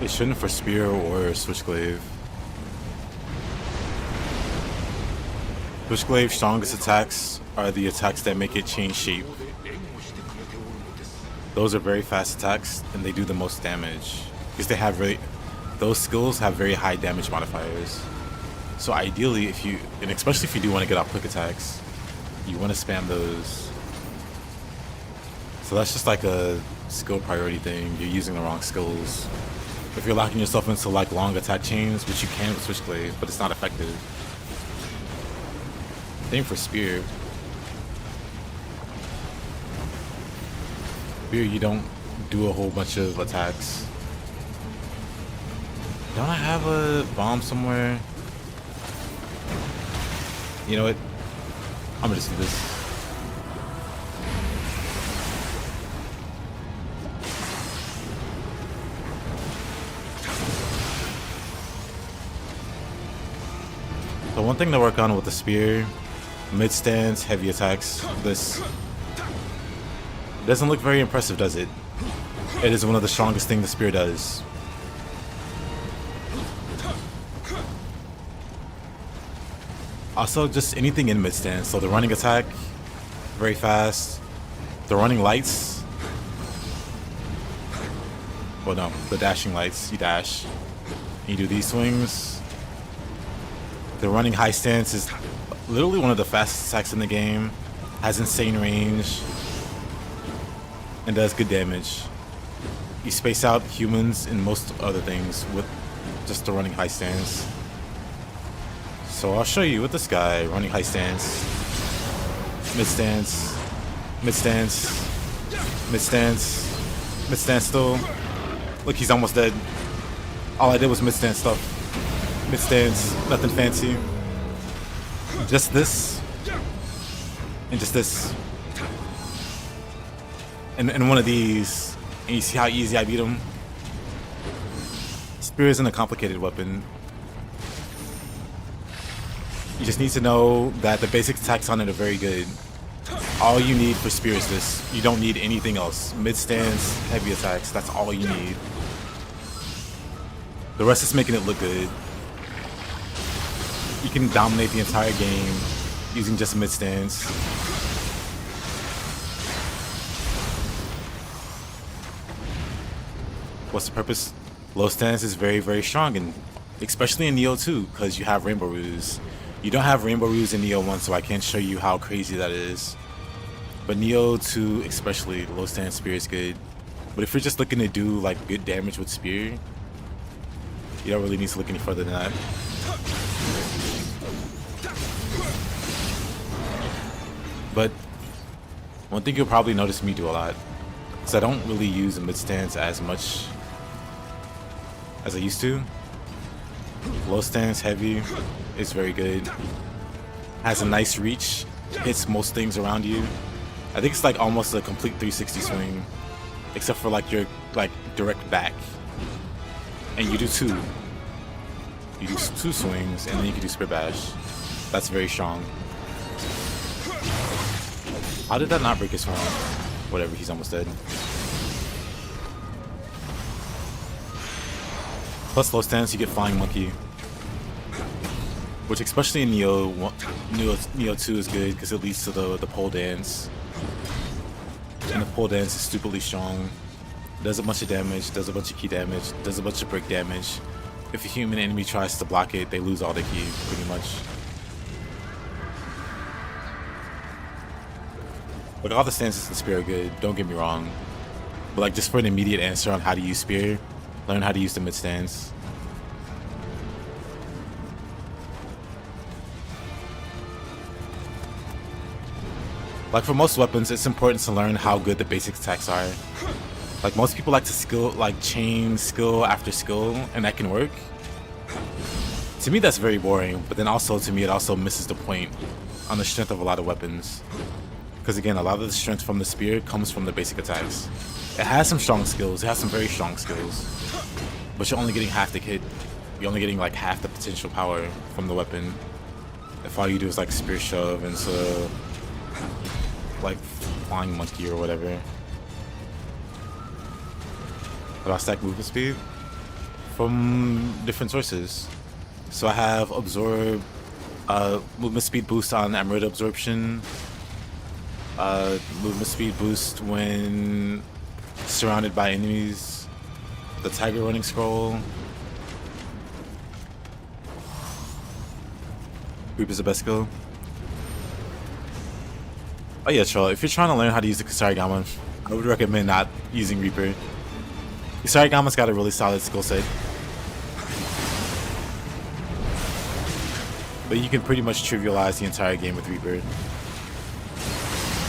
They shouldn't for Spear or Switchglaive. Switchglaive's strongest attacks are the attacks that make it change shape. Those are very fast attacks and they do the most damage because they have those skills have very high damage modifiers. So ideally, if you, and especially if you do want to get off quick attacks, you want to spam those. So that's just like a skill priority thing. You're using the wrong skills. If you're locking yourself into like long attack chains, which you can with Switchglaive, but it's not effective. Same for Spear. Spear, you don't do a whole bunch of attacks. Don't I have a bomb somewhere? You know what? I'm gonna just do this. So one thing to work on with the Spear, mid stance, heavy attacks, this doesn't look very impressive, does it? It is one of the strongest things the Spear does. Also, just anything in mid stance. So the running attack, very fast. The running lights. Well, no, the dashing lights. You dash. And you do these swings. The running high stance is literally one of the fastest attacks in the game. Has insane range. And does good damage. You space out humans and most other things with just the running high stance. So I'll show you with this guy, running high stance, mid stance, mid stance, mid stance, mid stance still. Look, he's almost dead. All I did was mid stance stuff. Mid stance, nothing fancy. Just this, and just this. And one of these, and you see how easy I beat him? Spear isn't a complicated weapon. You just need to know that the basic attacks on it are very good. All you need for spear is this. You don't need anything else. Mid stance, heavy attacks, that's all you need. The rest is making it look good. You can dominate the entire game using just mid stance. What's the purpose? Low stance is very, very strong, and especially in Nioh 2, because you have Rainbow Ruse. You don't have Rainbow Ruse in Nioh 1, so I can't show you how crazy that is. But Nioh 2, especially, low stance spear is good. But if you're just looking to do like good damage with spear, you don't really need to look any further than that. But one thing you'll probably notice me do a lot is I don't really use a mid stance as much as I used to. Low stance heavy is very good. Has a nice reach, hits most things around you. I think it's like almost a complete 360 swing, except for like your direct back. And you do two. You do two swings, and then you can do Spirit Bash. That's very strong. How did that not break his phone? Whatever, he's almost dead. Plus low stance, you get Flying Monkey, which especially in Nioh 2 is good because it leads to the pole dance. And the pole dance is stupidly strong. Does a bunch of damage, does a bunch of key damage, does a bunch of break damage. If a human enemy tries to block it, they lose all their key, pretty much. Like, all the stances in Spear are good, don't get me wrong. But like, just for an immediate answer on how to use Spear, learn how to use the mid stance. Like, for most weapons, it's important to learn how good the basic attacks are. Like, most people like to chain skill after skill, and that can work. To me, that's very boring, but then also, to me, it also misses the point on the strength of a lot of weapons. Because again, a lot of the strength from the spear comes from the basic attacks. It has some strong skills, it has some very strong skills, but you're only getting half the hit. You're only getting like half the potential power from the weapon. If all you do is like spear shove into like Flying Monkey or whatever. But I stack movement speed from different sources. So I have absorb, movement speed boost on Emerald Absorption, movement speed boost when surrounded by enemies, the Tiger Running Scroll. Creep is the best skill. Oh yeah, Troll, if you're trying to learn how to use the Kusarigama, I would recommend not using Reaper. Kusarigama's got a really solid skill set, but you can pretty much trivialize the entire game with Reaper.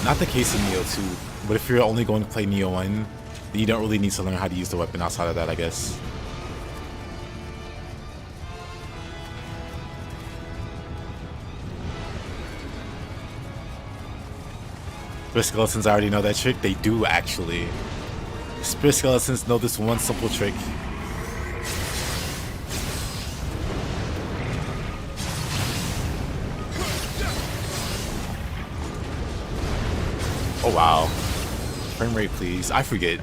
Not the case in Nioh 2, but if you're only going to play Nioh 1, then you don't really need to learn how to use the weapon outside of that, I guess. Spirit Skeletons already know that trick. They do, actually. Spirit Skeletons know this one simple trick. Oh wow. Frame rate, please. I forget.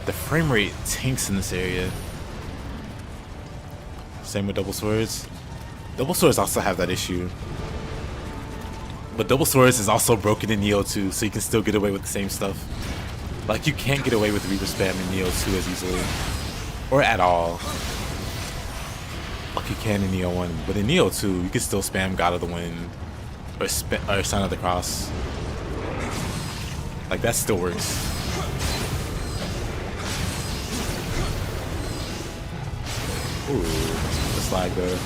The frame rate tanks in this area. Same with double swords. Double swords also have that issue. But double swords is also broken in Nioh 2, so you can still get away with the same stuff. Like, you can't get away with Reaper spam in Nioh 2 as easily. Or at all. Like you can in Nioh 1. But in Nioh 2, you can still spam God of the Wind. Or Sign of the Cross. Like, that still works. Ooh, the slide though.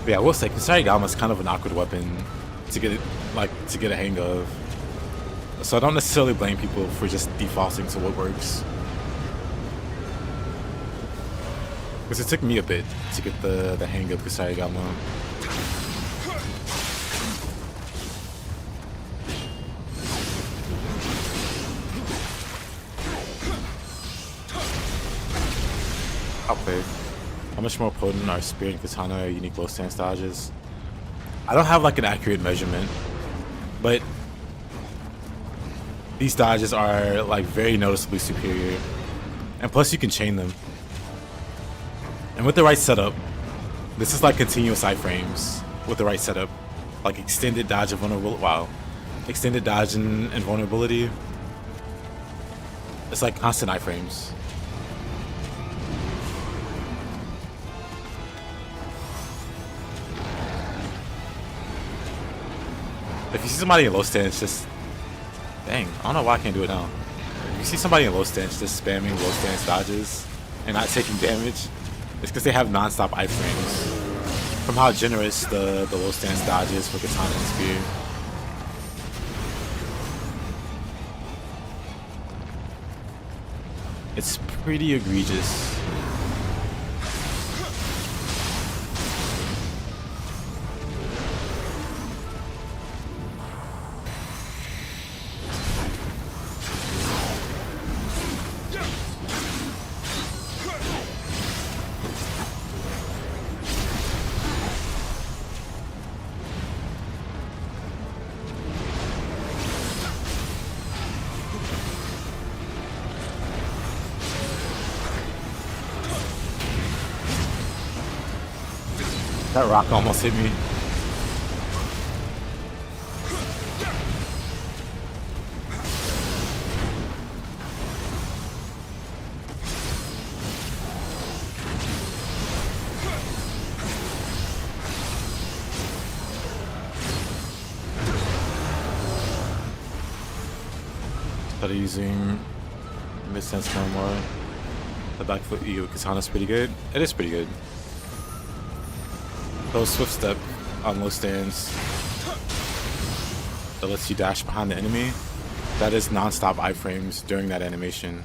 But yeah, I will say Kusarigama is kind of an awkward weapon to get a hang of. So I don't necessarily blame people for just defaulting to what works. Because it took me a bit to get the hang of Kusarigama. Okay. How much more potent are Spear and Katana unique low stance dodges? I don't have like an accurate measurement, but these dodges are like very noticeably superior. And plus you can chain them. And with the right setup, this is like continuous iframes with the right setup. Like extended dodge and vulnerability. Wow. Extended dodge and vulnerability. It's like constant iframes. If you see somebody in low stance, just... Dang, I don't know why I can't do it now. If you see somebody in low stance just spamming low stance dodges and not taking damage, it's because they have non-stop iframes from how generous the low stance dodge is for Katana and Spear. It's pretty egregious. That rock almost hit me. Started using mid-sense more. The back foot Io Katana's pretty good. It is pretty good. Those swift step on low stance that lets you dash behind the enemy. That is non-stop iframes during that animation.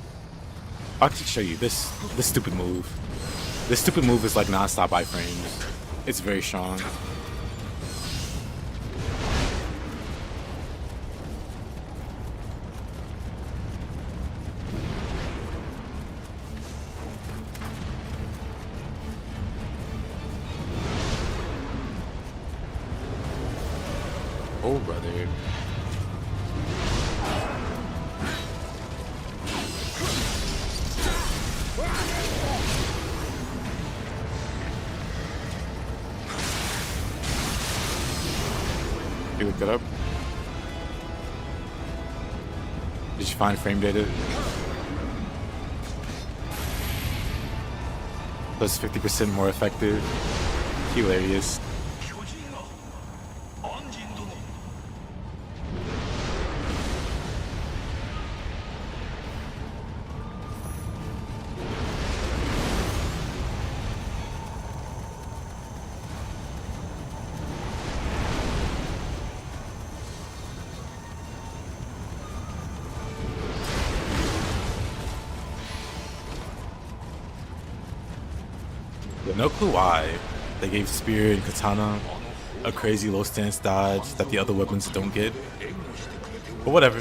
I'll actually show you this stupid move. This stupid move is like non-stop iframes. It's very strong. Oh, brother. You look it up. Did you find frame data? Plus 50% more effective. Hilarious. No clue why they gave Spear and Katana a crazy low stance dodge that the other weapons don't get. But whatever.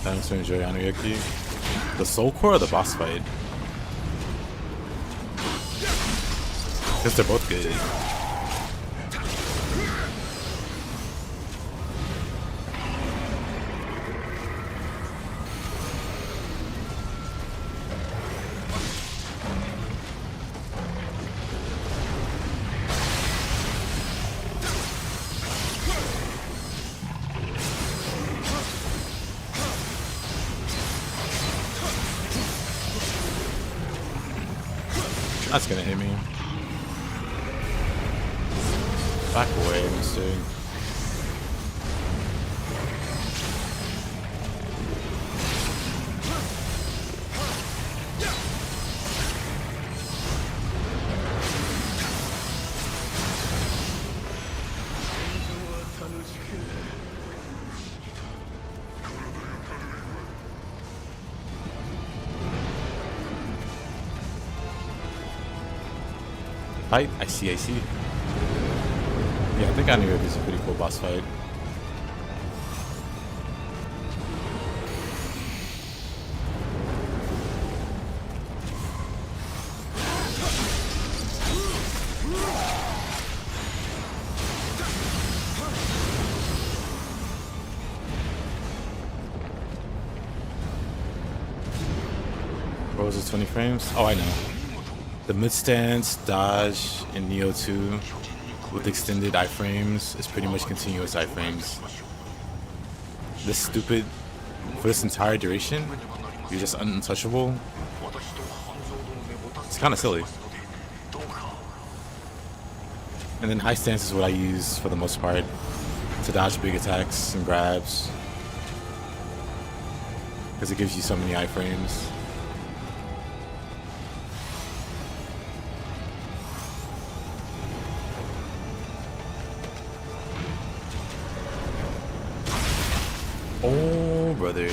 Thanks to enjoy Anuyaki. The soul core or the boss fight? Because they're both good. That's gonna hit me. Back away, mister. Fight? I see. Yeah, I think I knew it was a pretty cool boss fight. What was it, 20 frames? Oh, I know. The mid-stance, dodge, in Nioh 2 with extended iframes is pretty much continuous iframes. This stupid, for this entire duration, you're just untouchable. It's kind of silly. And then high stance is what I use for the most part to dodge big attacks and grabs, because it gives you so many iframes. Oh, brother.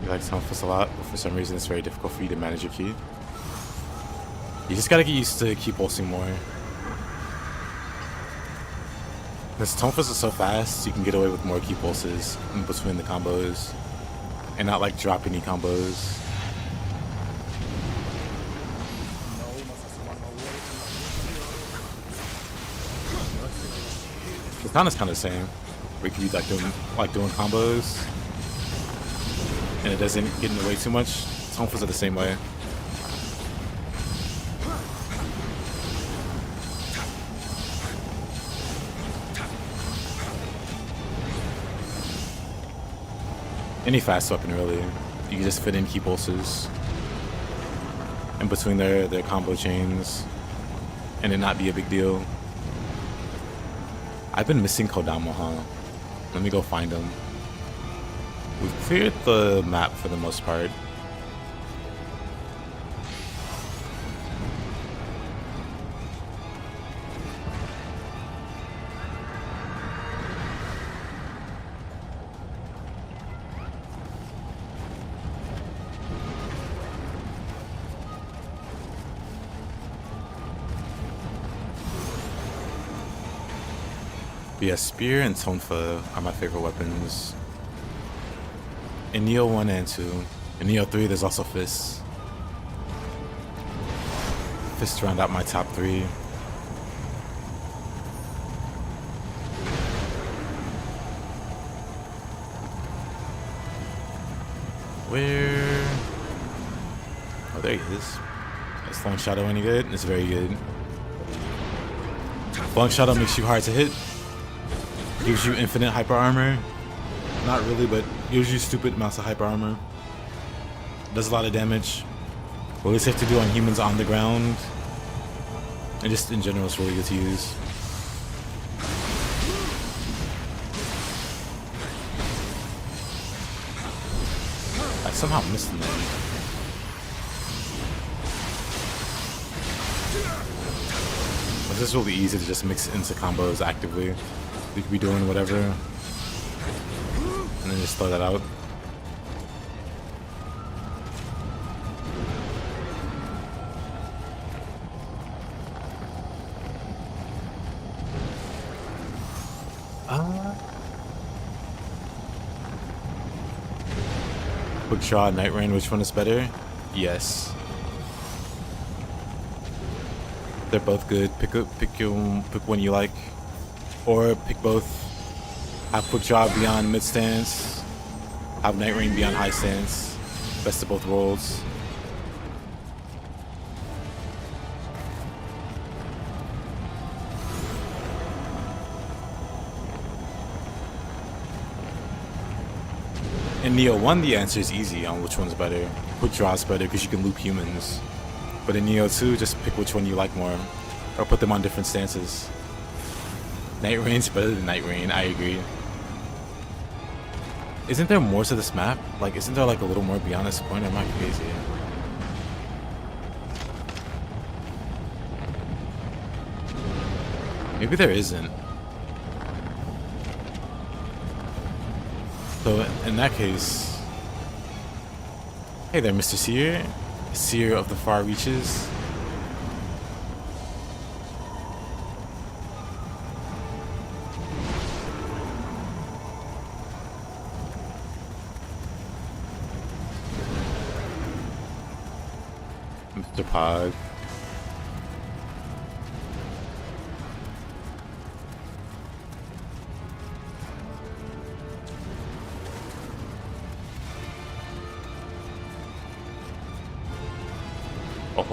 You like Tonfus a lot, but for some reason it's very difficult for you to manage your ki. You just gotta get used to ki pulsing more. Because Tonfus is so fast, you can get away with more ki pulses in between the combos and not like drop any combos. Katana's kind of the same, where you can be like doing combos, and it doesn't get in the way too much. Tonfus are the same way. Any fast weapon really, you can just fit in ki pulses in between their combo chains, and it not be a big deal. I've been missing Kodama, huh? Let me go find him. We've cleared the map for the most part. But yeah, Spear and Tonfa are my favorite weapons. In Nioh 1 and 2. In Nioh 3, there's also Fists. Fists round out my top 3. Where? Oh, there he is. Is Flung Shadow any good? It's very good. Flung Shadow makes you hard to hit. Gives you infinite hyper armor. Not really, but gives you stupid amounts of hyper armor. Does a lot of damage. Really safe to do on humans on the ground. And just in general, it's really good to use. I somehow missed him there. But this is really easy to just mix into combos actively. We could be doing whatever, and then just throw that out. Quick Draw, Night Rain, which one is better? Yes. They're both good. Pick one you like. Or pick both. Have Quick Draw beyond mid stance. Have Night Rain beyond high stance. Best of both worlds. In Nioh 1, the answer is easy on which one's better. Which draws better because you can loop humans. But in Nioh 2, just pick which one you like more. Or put them on different stances. Night Rain's better than Night Rain, I agree. Isn't there more to this map? Like, isn't there like a little more beyond this point? Am I crazy? Maybe there isn't. So in that case, hey there, Mr. Seer, Seer of the Far Reaches. Mr. Pog.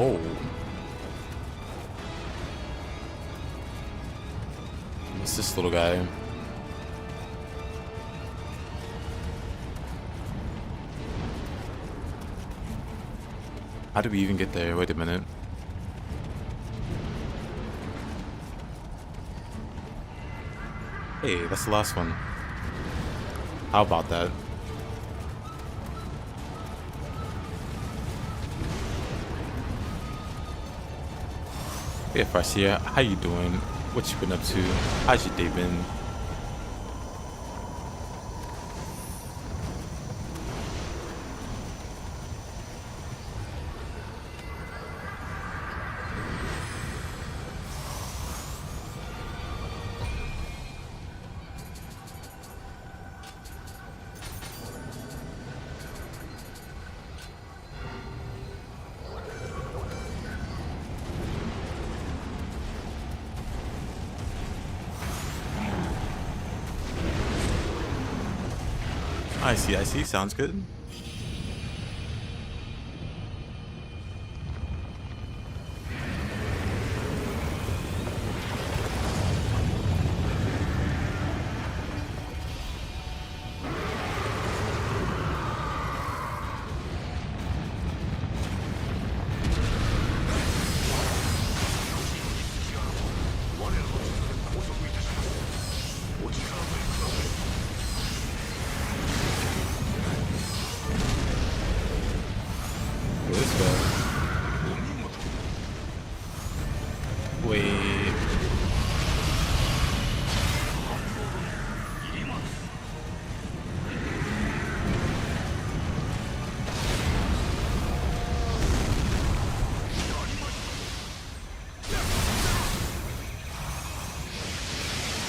Oh. What's this little guy? How did we even get there? Wait a minute. Hey, that's the last one. How about that? Hey Farsia, how you doing? What you been up to? How's your day been? I see, sounds good.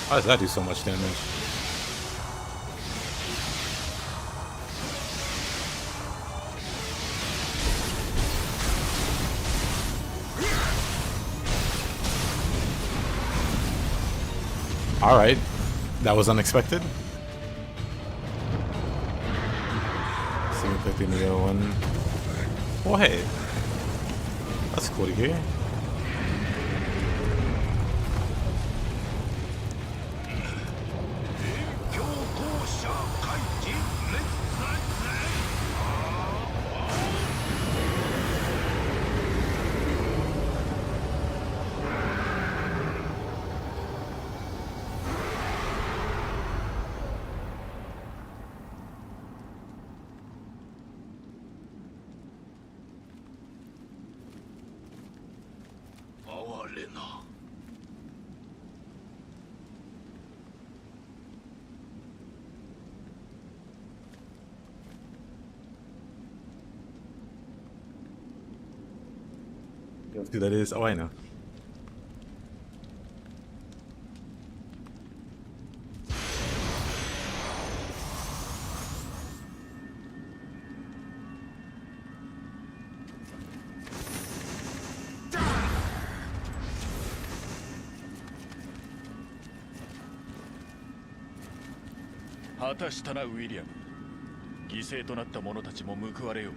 How does that do so much damage? Alright, that was unexpected. See me quickly in the other one. Oh hey, that's cool to hear. Who that is? Oh, I know.果たしたなウィリアム。犠牲となった者たちも報われよう。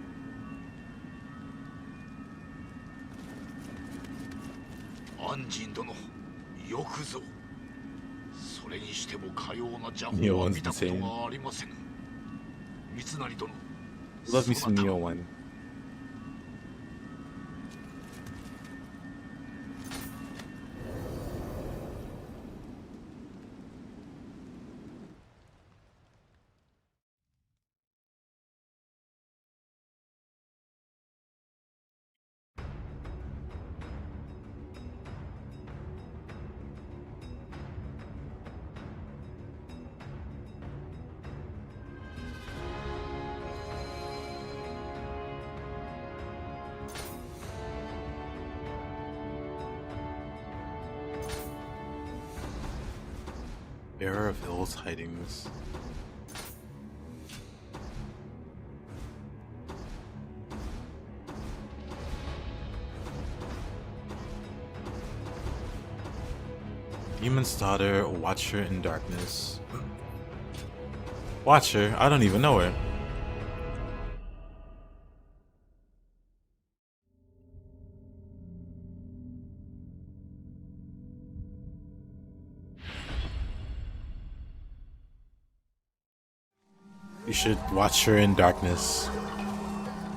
安心殿、よくぞ。それにしてもかような邪法は見たことがありません。Mitsunari 殿。 Love me some Nioh one. Era of Ill's Hidings. Demon's Daughter, Watcher in Darkness. Watcher? I don't even know her. You should watch her in Darkness.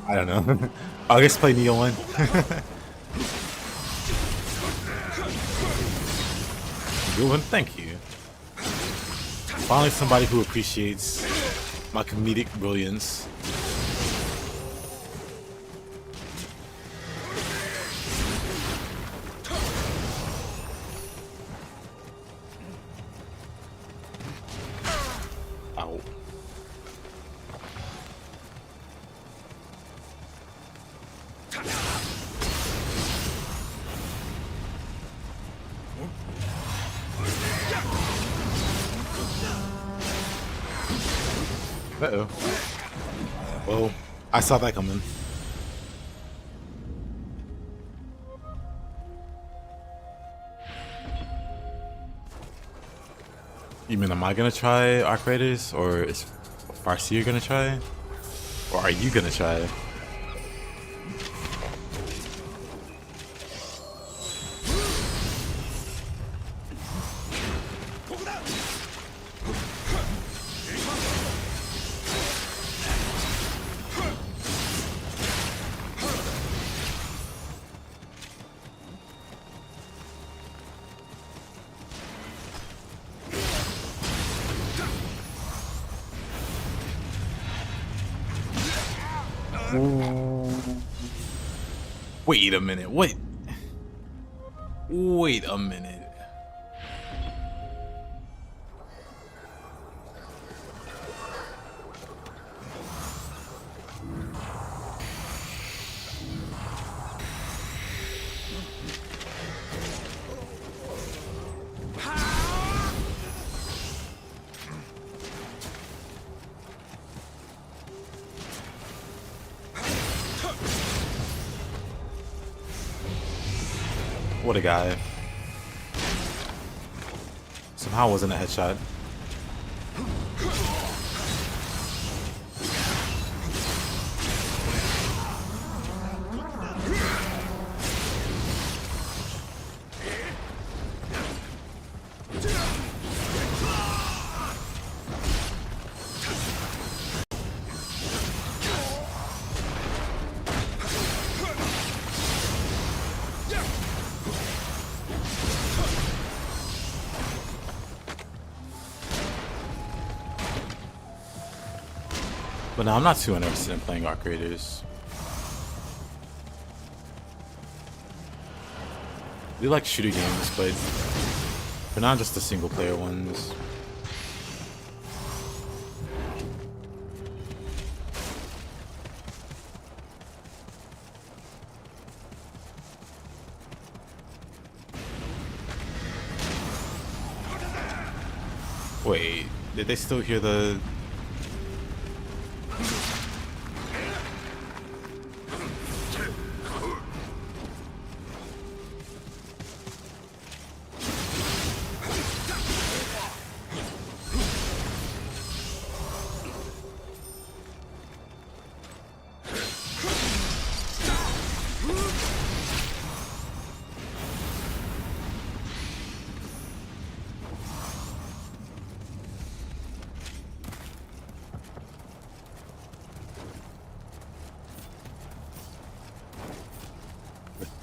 I don't know. I'll just play Nioh 1. Good one, thank you. Finally somebody who appreciates my comedic brilliance. Ow. Uh-oh. Well, I saw that coming. You mean, am I gonna try Arc Raiders? Or is Farseer gonna try? Or are you gonna try? Wait a minute, wait a minute. What a guy. Somehow wasn't a headshot. But no, I'm not too interested in playing Arc Raiders. We like shooter games, but for now, just the single player ones. Wait, did they still hear the...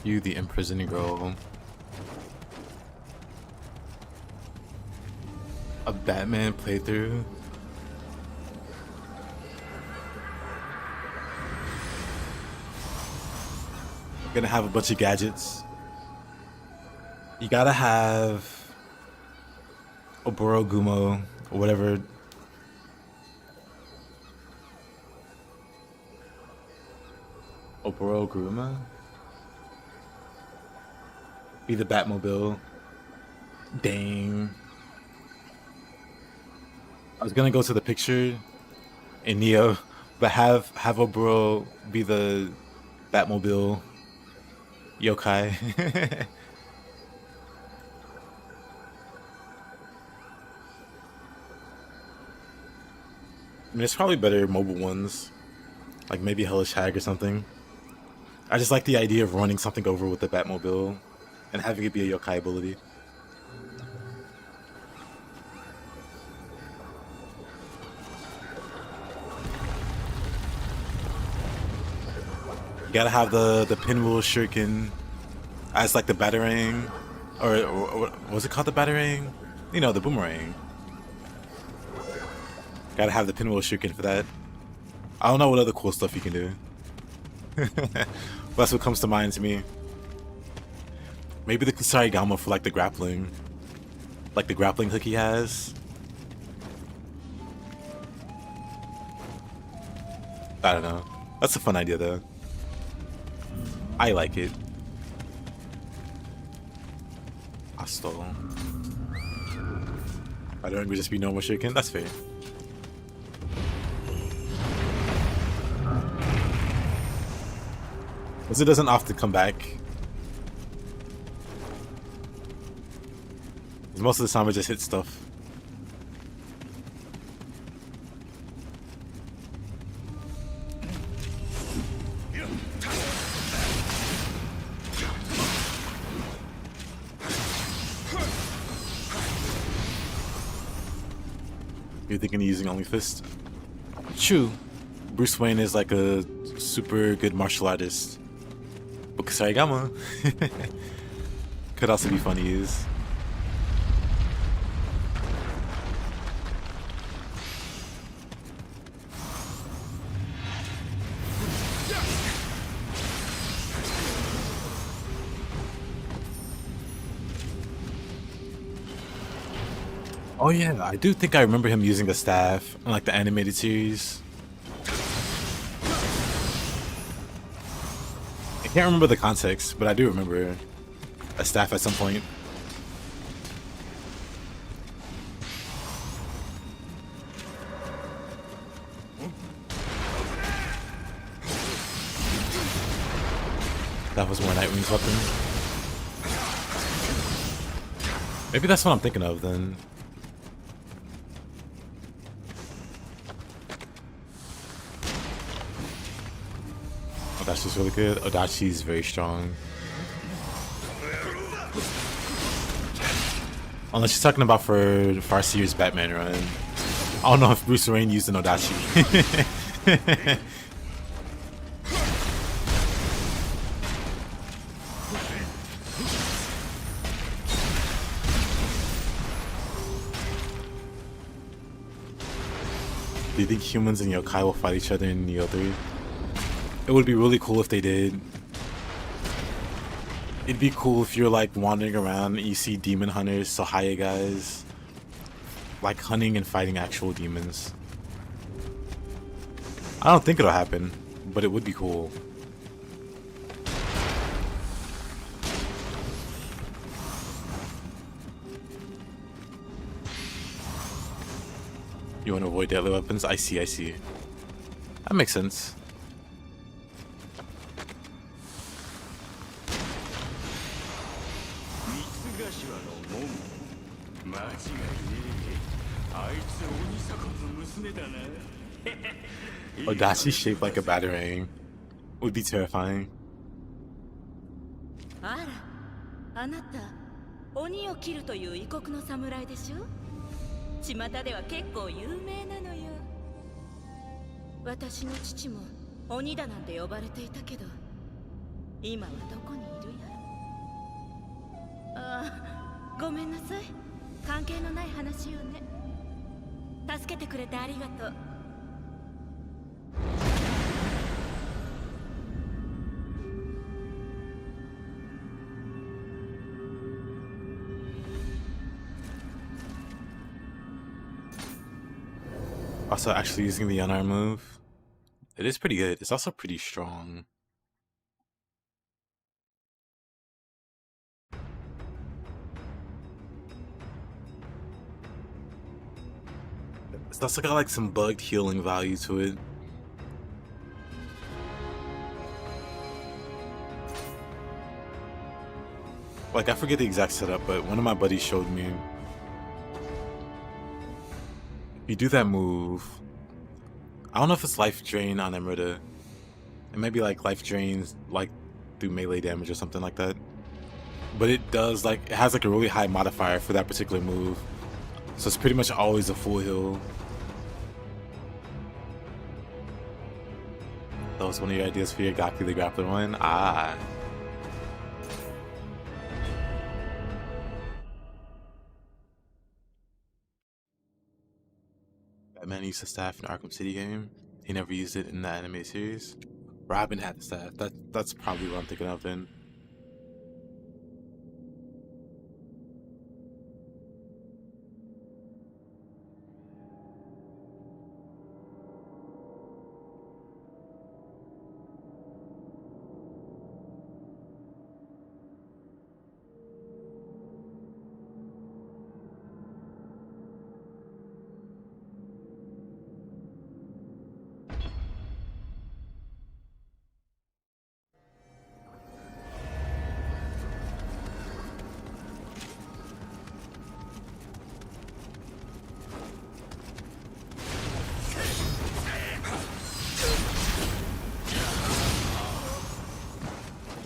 You, the imprisoning girl. A Batman playthrough. Gonna have a bunch of gadgets. You gotta have Oboro Gumo or whatever. Oboro Guruma? Be the Batmobile. Dang. I was gonna go to the picture in Nioh, but have Oboro be the Batmobile yokai. I mean, it's probably better mobile ones, like maybe Hellish Hag or something. I just like the idea of running something over with the Batmobile and having it be a yokai ability. You gotta have the pinwheel shuriken as like the batarang, or was it called the batarang? You know, the boomerang. Gotta have the pinwheel shuriken for that. I don't know what other cool stuff you can do. That's what comes to mind to me. Maybe the Kusarigama for like the grappling hook he has. I don't know. That's a fun idea though. I like it. I stole. I don't agree, just be normal shuriken. That's fair. Because it doesn't often come back. Most of the time it just hits stuff. You're thinking of using only fist? True. Bruce Wayne is like a super good martial artist. But Kusarigama could also be fun to use. Oh yeah, I do think I remember him using the staff in like the animated series. I can't remember the context, but I do remember a staff at some point. That was more Nightwing's weapon. Maybe that's what I'm thinking of then. Odashi's really good. Odashi's very strong. Unless you're talking about for our series Batman run. I don't know if Bruce Wayne used an Odashi. Do you think humans and yokai will fight each other in Nioh 3? It would be really cool if they did. It'd be cool if you're like wandering around and you see demon hunters, Sahaya guys, like hunting and fighting actual demons. I don't think it'll happen, but it would be cool. You want to avoid deadly weapons? I see, I see. That makes sense. Odashi shaped like a batarang would be terrifying. あら、あなた鬼を切るという異国の侍でしょ？巷では結構有名なのよ。私の父も鬼だなんて呼ばれていたけど、今はどこにいるやら。ああ、ごめんなさい。関係のない話よね。助けてくれてありがとう。Also, actually using the unarmed move, it is pretty good. It's also pretty strong. It's also got like some bugged healing value to it. Like, I forget the exact setup, but one of my buddies showed me. You do that move. I don't know if it's life drain on Emerita. It may be like life drains like through melee damage or something like that. But it does like, it has like a really high modifier for that particular move. So it's pretty much always a full heal. That was one of your ideas for your Gaku the Grappler one? Ah. Batman used the staff in Arkham City game. He never used it in the anime series. Robin had the staff. That's probably what I'm thinking of then.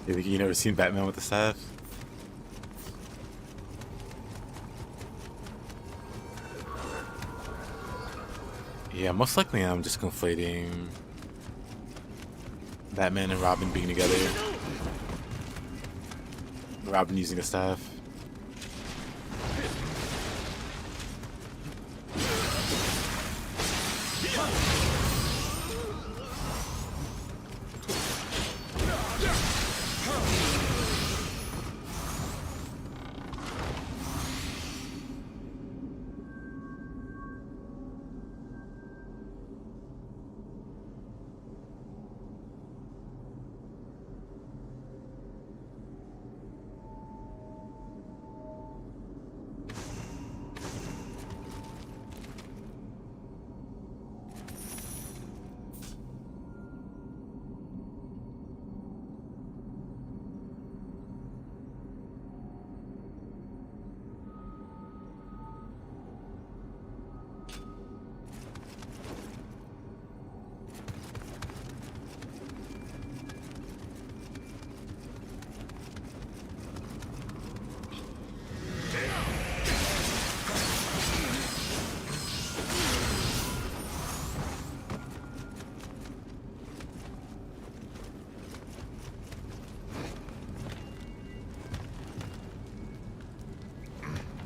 You think you never seen Batman with the staff? Yeah, most likely I'm just conflating Batman and Robin being together. Robin using a staff.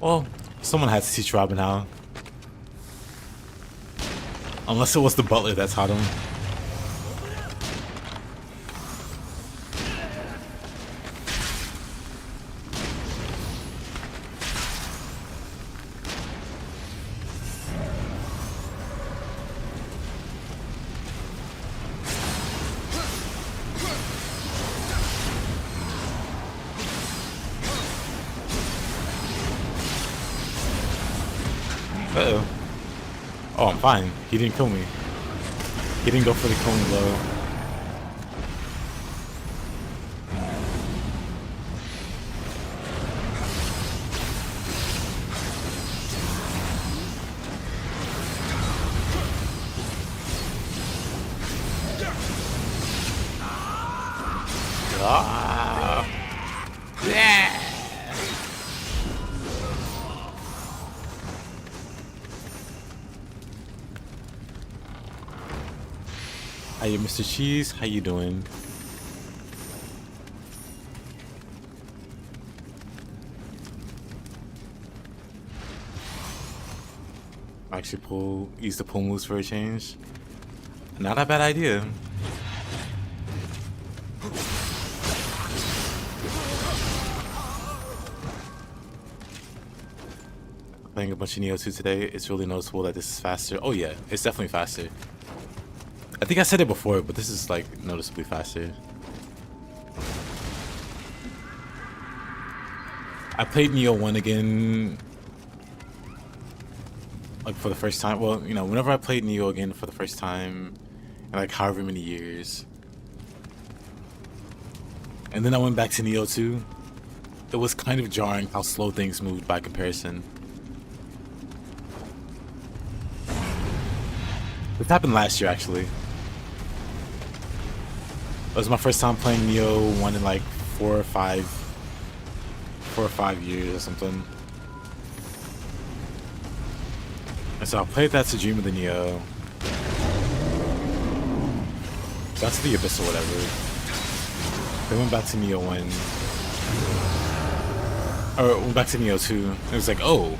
Well, someone had to teach Robin how. Unless it was the butler that taught him. Uh-oh. Oh, I'm fine. He didn't kill me. He didn't go for the killing blow. Ah. Yeah. Hey, Mr. Cheese, how you doing? Actually use the pull moves for a change. Not a bad idea. Playing a bunch of Nioh 2 today, it's really noticeable that this is faster. Oh yeah, it's definitely faster. I think I said it before, but this is like noticeably faster. I played Nioh 1 again, like for the first time. Well, you know, whenever I played Nioh again for the first time in like however many years, and then I went back to Nioh 2, it was kind of jarring how slow things moved by comparison. This happened last year, actually. It was my first time playing Nioh 1 in like 4 or 5 years or something. And so I played that to Dream of the Nioh. That's the Abyss or whatever. Then went back to Nioh 1. Or went back to Nioh 2. And it was like, oh,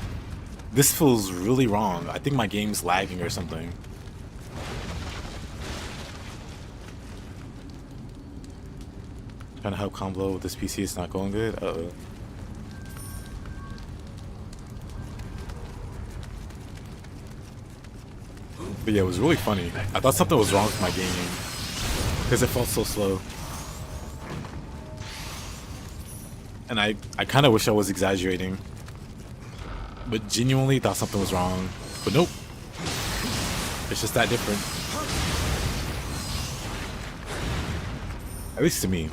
this feels really wrong. I think my game's lagging or something. Trying to help combo with this PC, it's not going good. Uh-oh. But yeah, it was really funny. I thought something was wrong with my game because it felt so slow. And I kind of wish I was exaggerating, but genuinely thought something was wrong. But nope, it's just that different. At least to me.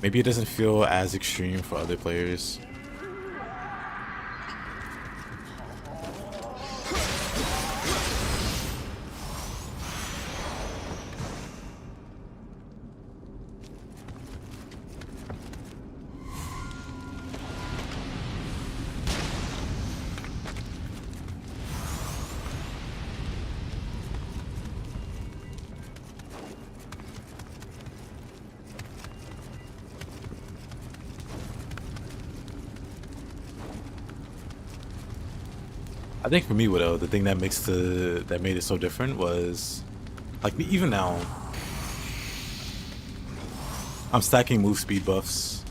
Maybe it doesn't feel as extreme for other players. I think for me, though, the thing that made it so different was, like, even now, I'm stacking move speed buffs.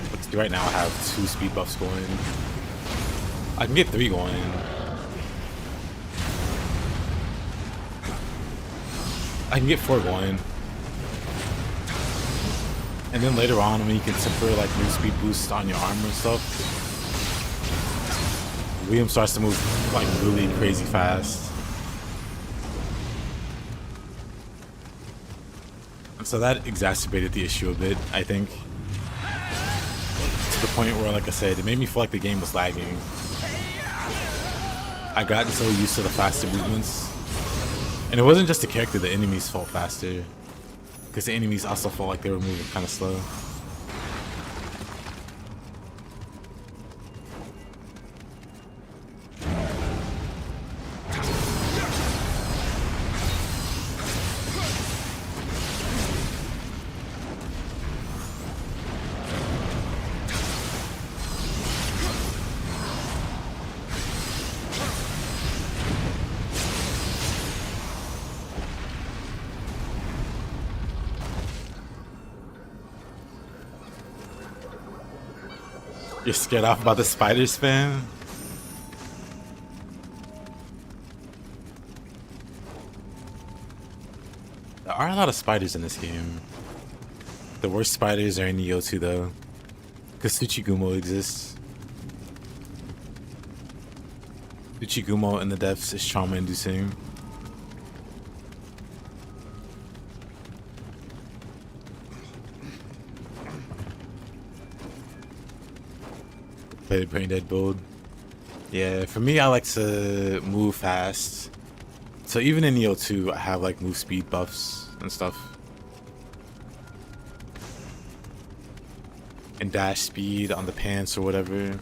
But right now, I have 2 speed buffs going. I can get 3 going. I can get 4 going. And then later on, when you can temper like move speed boost on your armor and stuff, William starts to move like really crazy fast. And so that exacerbated the issue a bit, I think. To the point where, like I said, it made me feel like the game was lagging. I gotten so used to the faster movements. And it wasn't just the character, the enemies felt faster. Because the enemies also felt like they were moving kind of slow. You're scared off about the spider spam? There are a lot of spiders in this game. The worst spiders are in Nioh 2 though, because Tsuchigumo exists. Tsuchigumo in the depths is trauma-inducing. Play the brain dead build. Yeah, for me, I like to move fast. So even in Nioh 2, I have like move speed buffs and stuff. And dash speed on the pants or whatever. And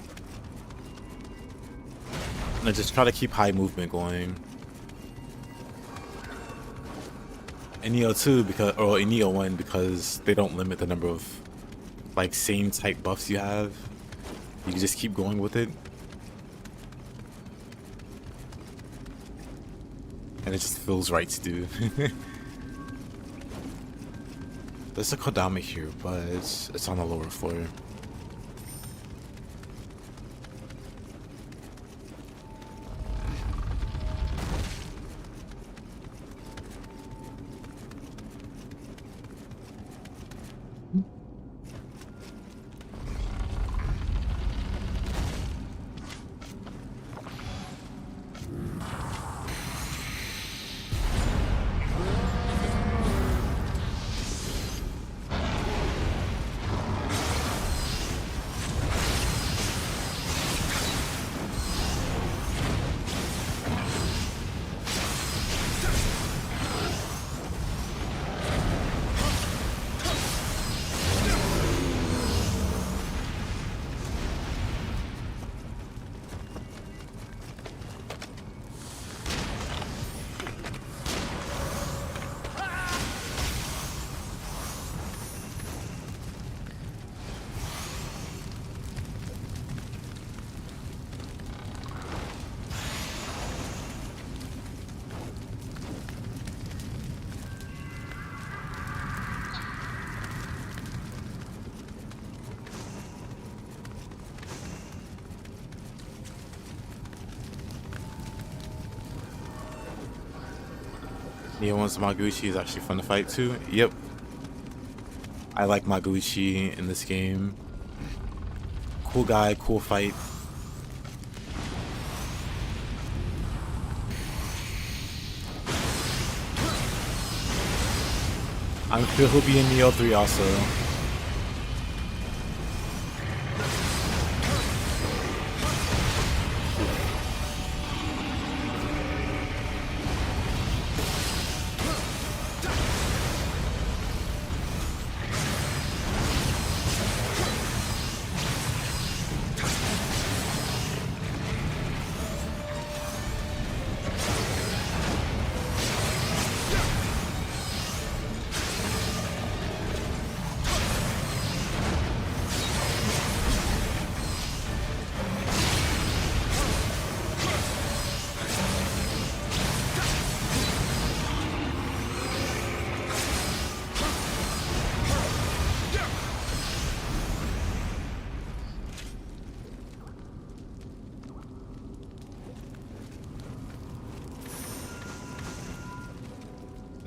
I just try to keep high movement going. in Nioh 2 because, or in Nioh 1 because they don't limit the number of like same type buffs you have. You can just keep going with it. And it just feels right to do. There's a Kodama here, but it's on the lower floor. Nioh 1's Magoichi is actually fun to fight too. Yep. I like Magoichi in this game. Cool guy, cool fight. I'm sure he'll be in Nioh 3 also.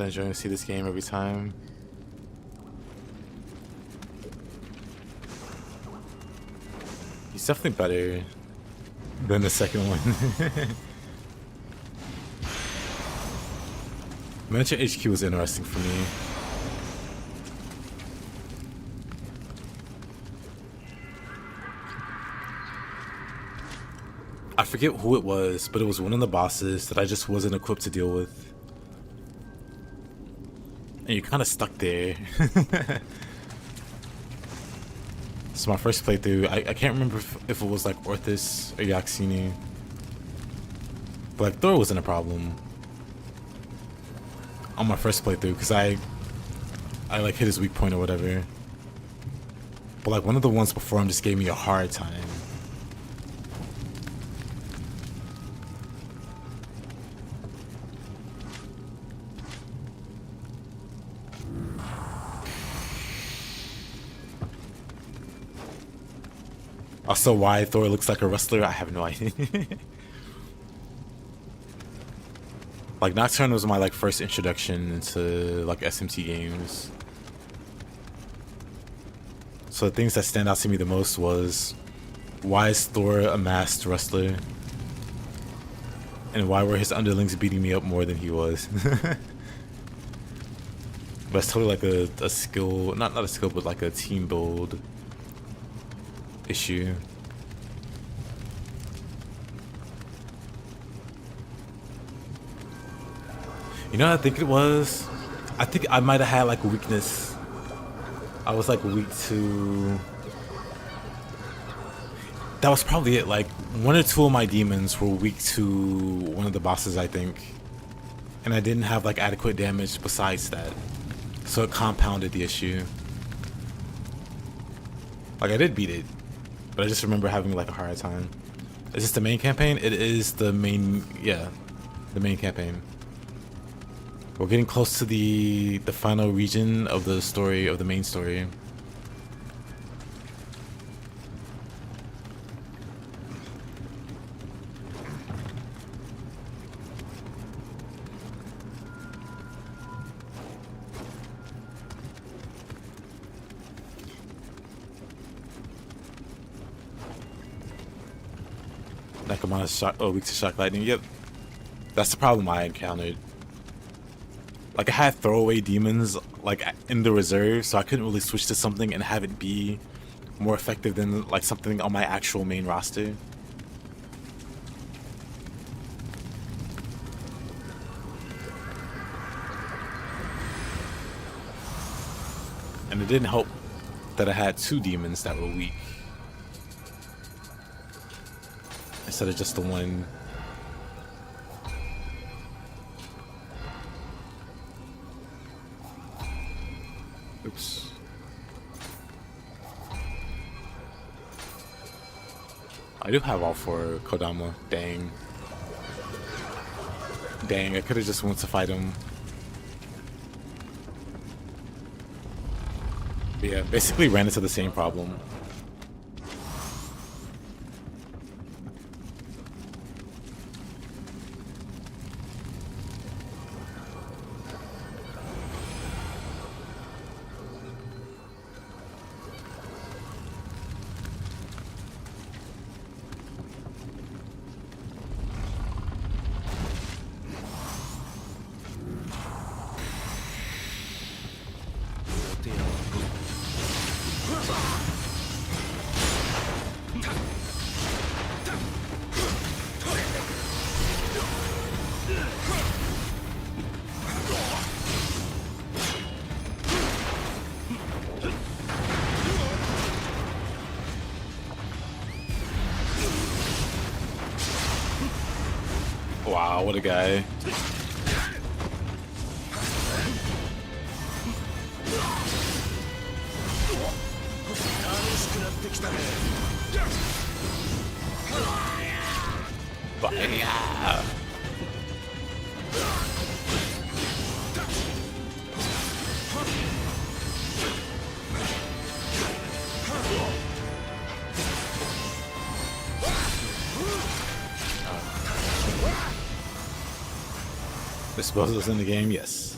I'm enjoying to see this game every time. He's definitely better than the second one. Miniature HQ was interesting for me. I forget who it was, but it was one of the bosses that I just wasn't equipped to deal with. And you're kind of stuck there. It's my first playthrough. I can't remember if it was like Orthus or Yaxini. But like Thor wasn't a problem on my first playthrough because I like hit his weak point or whatever. But like one of the ones before him just gave me a hard time. Also, why Thor looks like a wrestler, I have no idea. Like Nocturne was my like first introduction into like SMT games. So the things that stand out to me the most was why is Thor a masked wrestler? And why were his underlings beating me up more than he was? But it's totally like a skill, not a skill, but like a team build issue. You know what I think it was? I think I might have had like a weakness. I was like weak to... That was probably it. Like one or two of my demons were weak to one of the bosses, I think. And I didn't have like adequate damage besides that. So it compounded the issue. Like I did beat it, but I just remember having like a hard time. Is this the main campaign? It is the main, yeah, the main campaign. We're getting close to the final region of the story, of the main story. Nakamana's shock, oh, weak to shock lightning. Yep, that's the problem I encountered. Like I had throwaway demons like in the reserve, so I couldn't really switch to something and have it be more effective than like something on my actual main roster. And it didn't help that I had two demons that were weak instead of just the one. Oops. I do have all four Kodama. Dang. Dang, I could have just went to fight him. But yeah, basically ran into the same problem. Wow, what a guy. Fire. This was in the game, yes.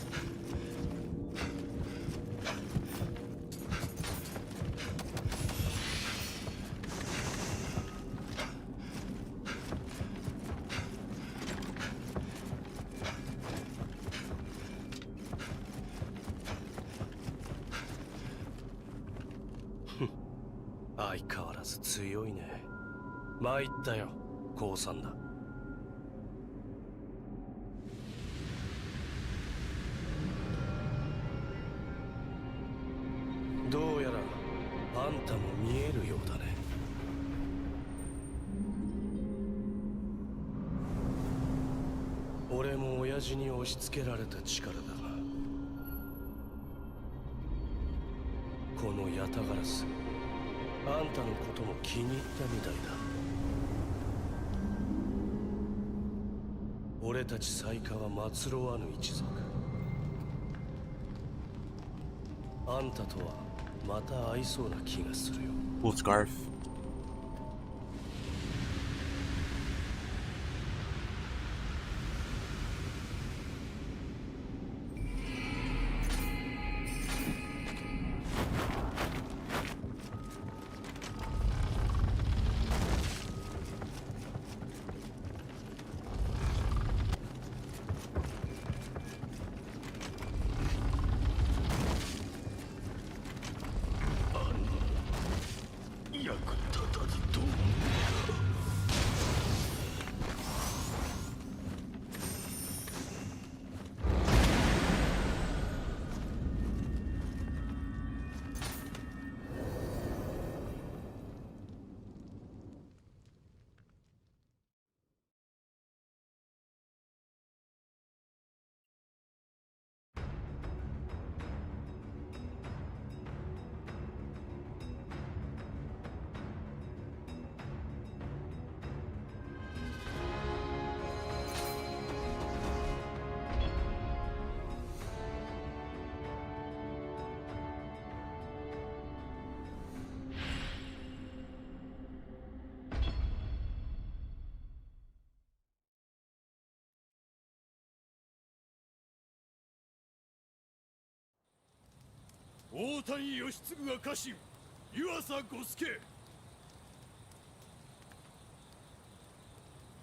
相変わらず強いね。参ったよ、降参だ。どうやらあんたも見えるようだね。俺も親父に押し付けられた力だが、このヤタガラス、あんたのことも気に入ったみたいだ。俺たちサイカは祭ろわぬ一族。あんたとはまた会いそうな気がするよ。Cool scarf. 大谷義継が家臣湯浅五助。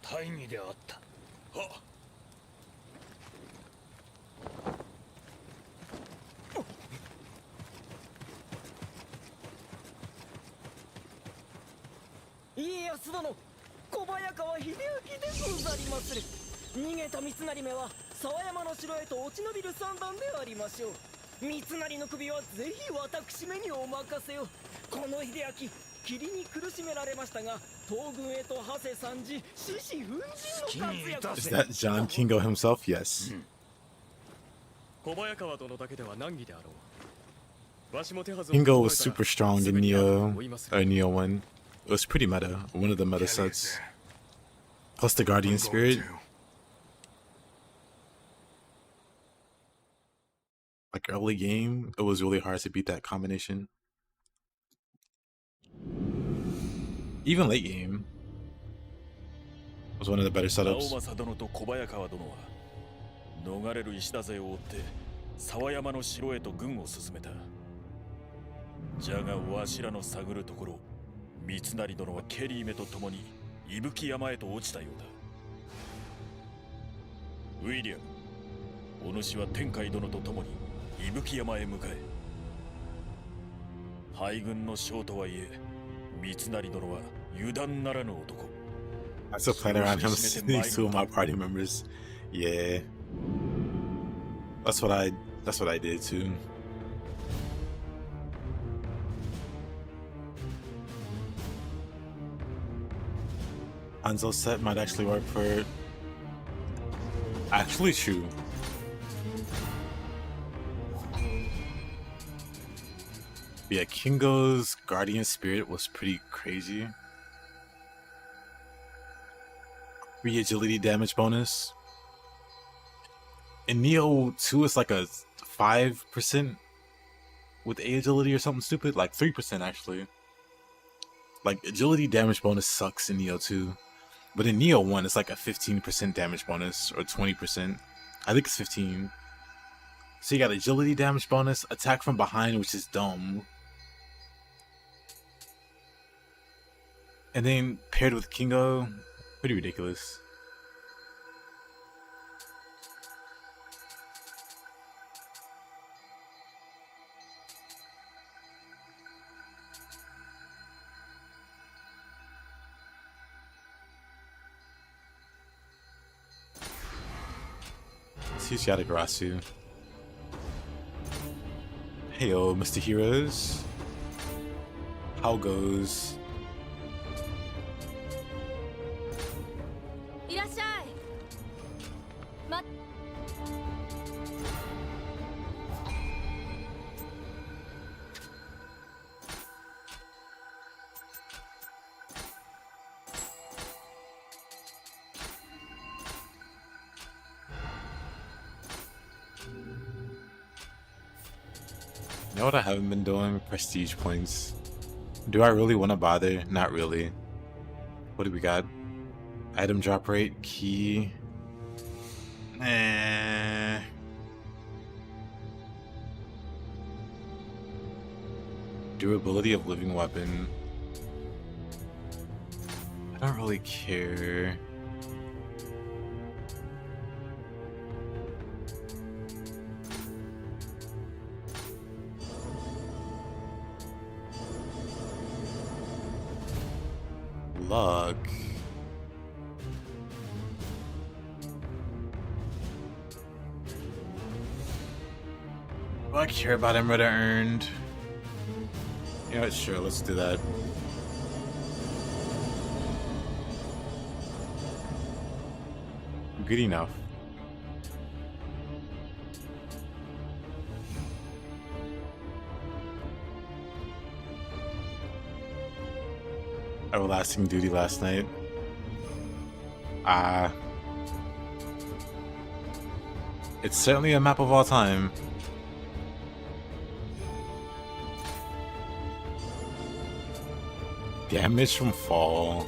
大義であった。はっ。家康殿、小早川秀明でござりまする。逃げた三成めは沢山の城へと落ち延びる算段でありましょう。三成の首はぜひ私めにお任せを。この秀明、霧に苦しめられましたが、東軍へと馳せ参じ、獅子奮陣の活躍。 Is that John Kingo himself? Yes. 小早川殿だけでは難儀であろう。わしも手はずを Kingo was super strong in Nioh, Nioh 1. It was pretty meta, one of the meta sets. Plus the Guardian Spirit. Like early game, it was really hard to beat that combination. Even late game was one of the better setups. 直政殿と小早川殿は逃れる石田勢を追って沢山の城へと軍を進めた。じゃがわしらの探るところ、三成殿はケリーめと共に伊吹山へと落ちたようだ。ウィリアム、お主は天海殿と共に伊吹山へ向かえ。敗軍の将とはいえ、三成殿は油断ならぬ男。I still played around him sneaking two of my party members. Yeah. That's what I did too. Hanzo's set might actually work for it. Actually true. Yeah, Kingo's Guardian Spirit was pretty crazy. 3 agility damage bonus. In Nioh 2 it's like a 5% with A agility or something stupid, like 3% actually. Like agility damage bonus sucks in Nioh 2. But in Nioh 1 it's like a 15% damage bonus or 20%. I think it's 15. So you got agility damage bonus, attack from behind, which is dumb. And then paired with Kingo, pretty ridiculous. Gasha-dokuro. Heyo, Mr. Heroes. How goes? いらっしゃい。You know what I haven't been doing? Prestige points. Do I really want to bother? Not really. What do we got? Item drop rate, key. Durability of living weapon. I don't really care. Luck. Do I care about Emerald earned? You know what, sure, let's do that. Good enough. Everlasting duty last night. It's certainly a map of all time. Damage from fall.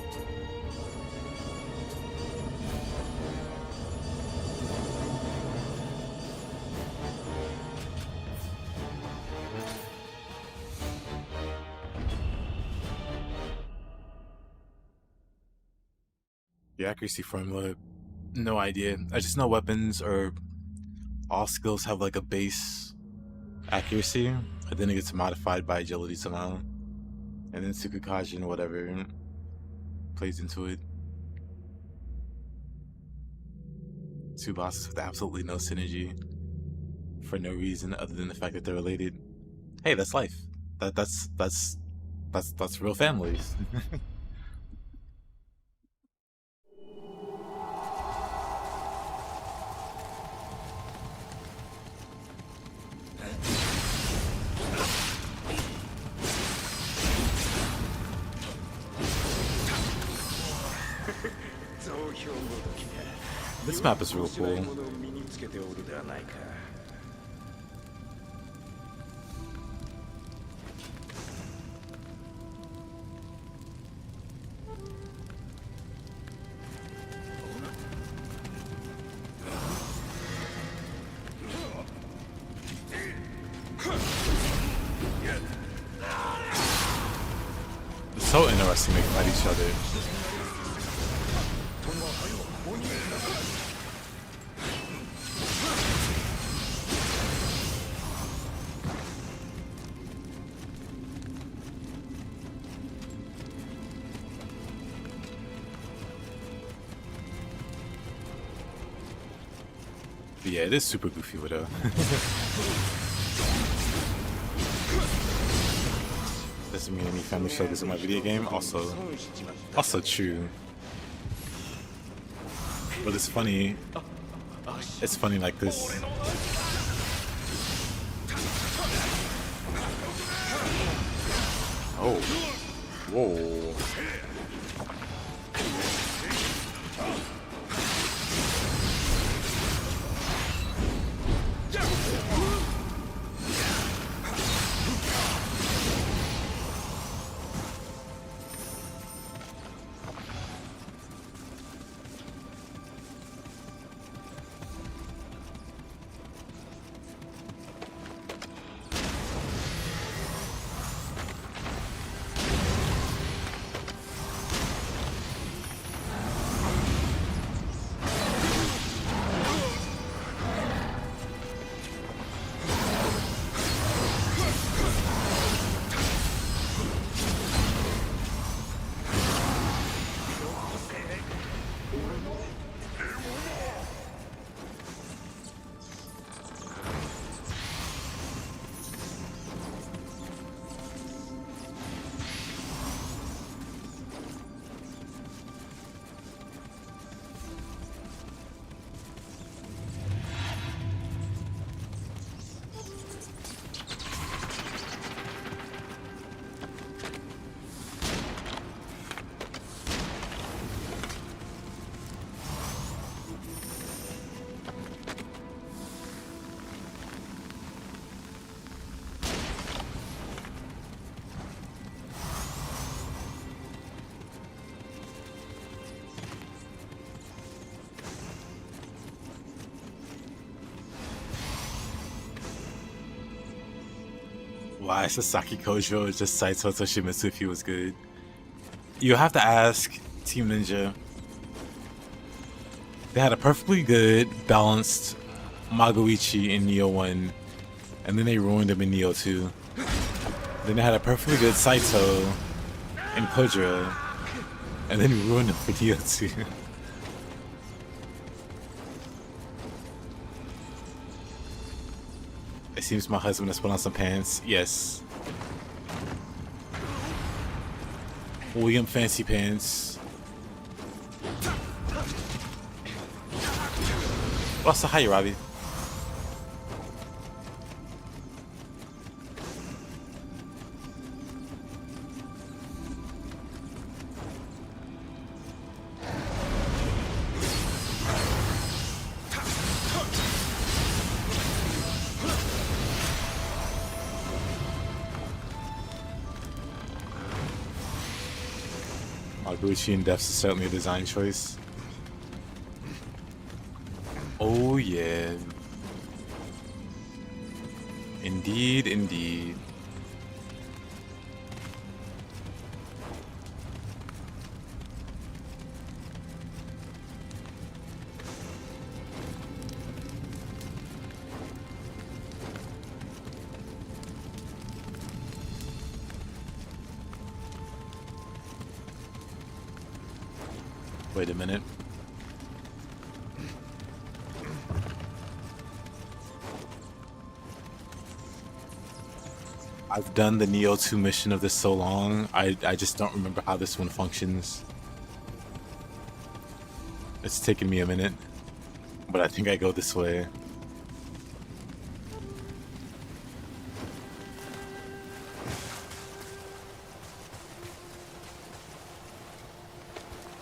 The accuracy formula, no idea. I just know weapons or all skills have like a base accuracy, and then it gets modified by agility somehow. And then Tsukukajin or whatever plays into it. Two bosses with absolutely no synergy for no reason other than the fact that they're related. Hey, that's life. That's real families. This map is real cool. It's so interesting they fight each other. But yeah, it is super goofy with her. Doesn't mean any family show this in my video game. Also true. But it's funny. It's funny like this. Oh. Whoa. Why Sasaki Kojo just Saito Toshimitsu if he was good? You have to ask Team Ninja. They had a perfectly good, balanced Magoichi in Nioh 1, and then they ruined him in Nioh 2. Then they had a perfectly good Saito in Kojira, and then ruined him for Nioh 2. It seems my husband has put on some pants. Yes. William Fancy Pants. What's the hi, Robbie? Magoichi in depths is certainly a design choice. Oh yeah. Indeed, indeed. Wait a minute. I've done the Nioh 2 mission of this so long, I just don't remember how this one functions. It's taken me a minute, but I think I go this way.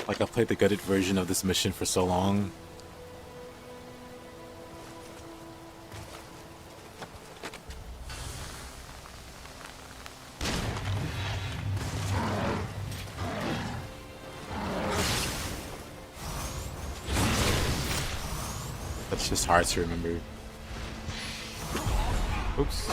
Like, I've played the gutted version of this mission for so long. That's just hard to remember. Oops.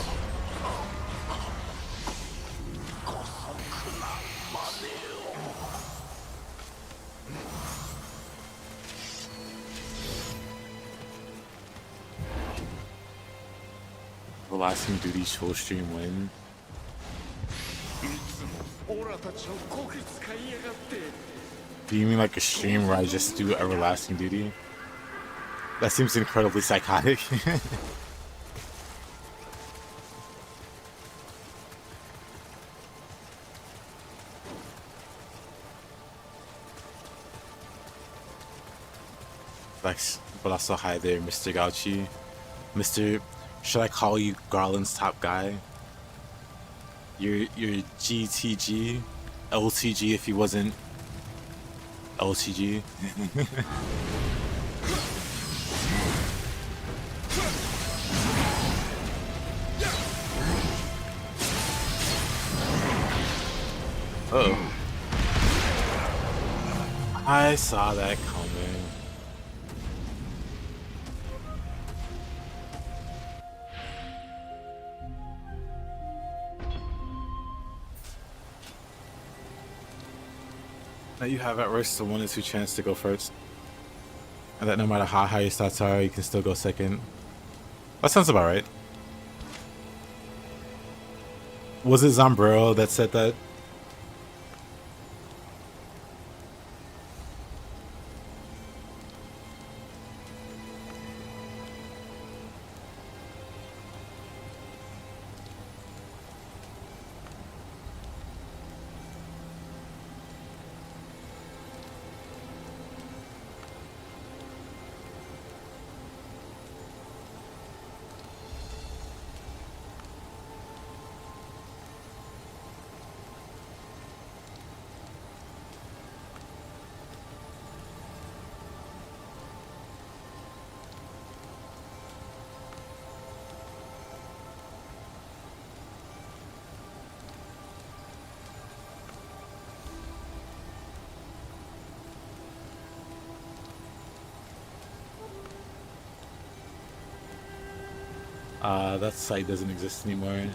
Everlasting Duty full stream win. Do you mean like a stream where I just do Everlasting Duty? That seems incredibly psychotic. Flex, but also hi there, Mr. Gauchi. Mr. Should I call you Garland's top guy? You're GTG, LTG if he wasn't LTG. Uh-oh. I saw that coming. Now you have at worst a 1 in 2 chance to go first. And that no matter how high your stats are, you can still go second. That sounds about right. Was it Zombrero that said that? That site doesn't exist anymore.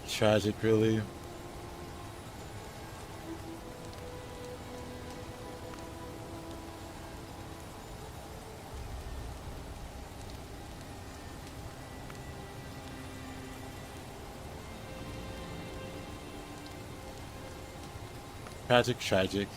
Tragic, really. Tragic, tragic.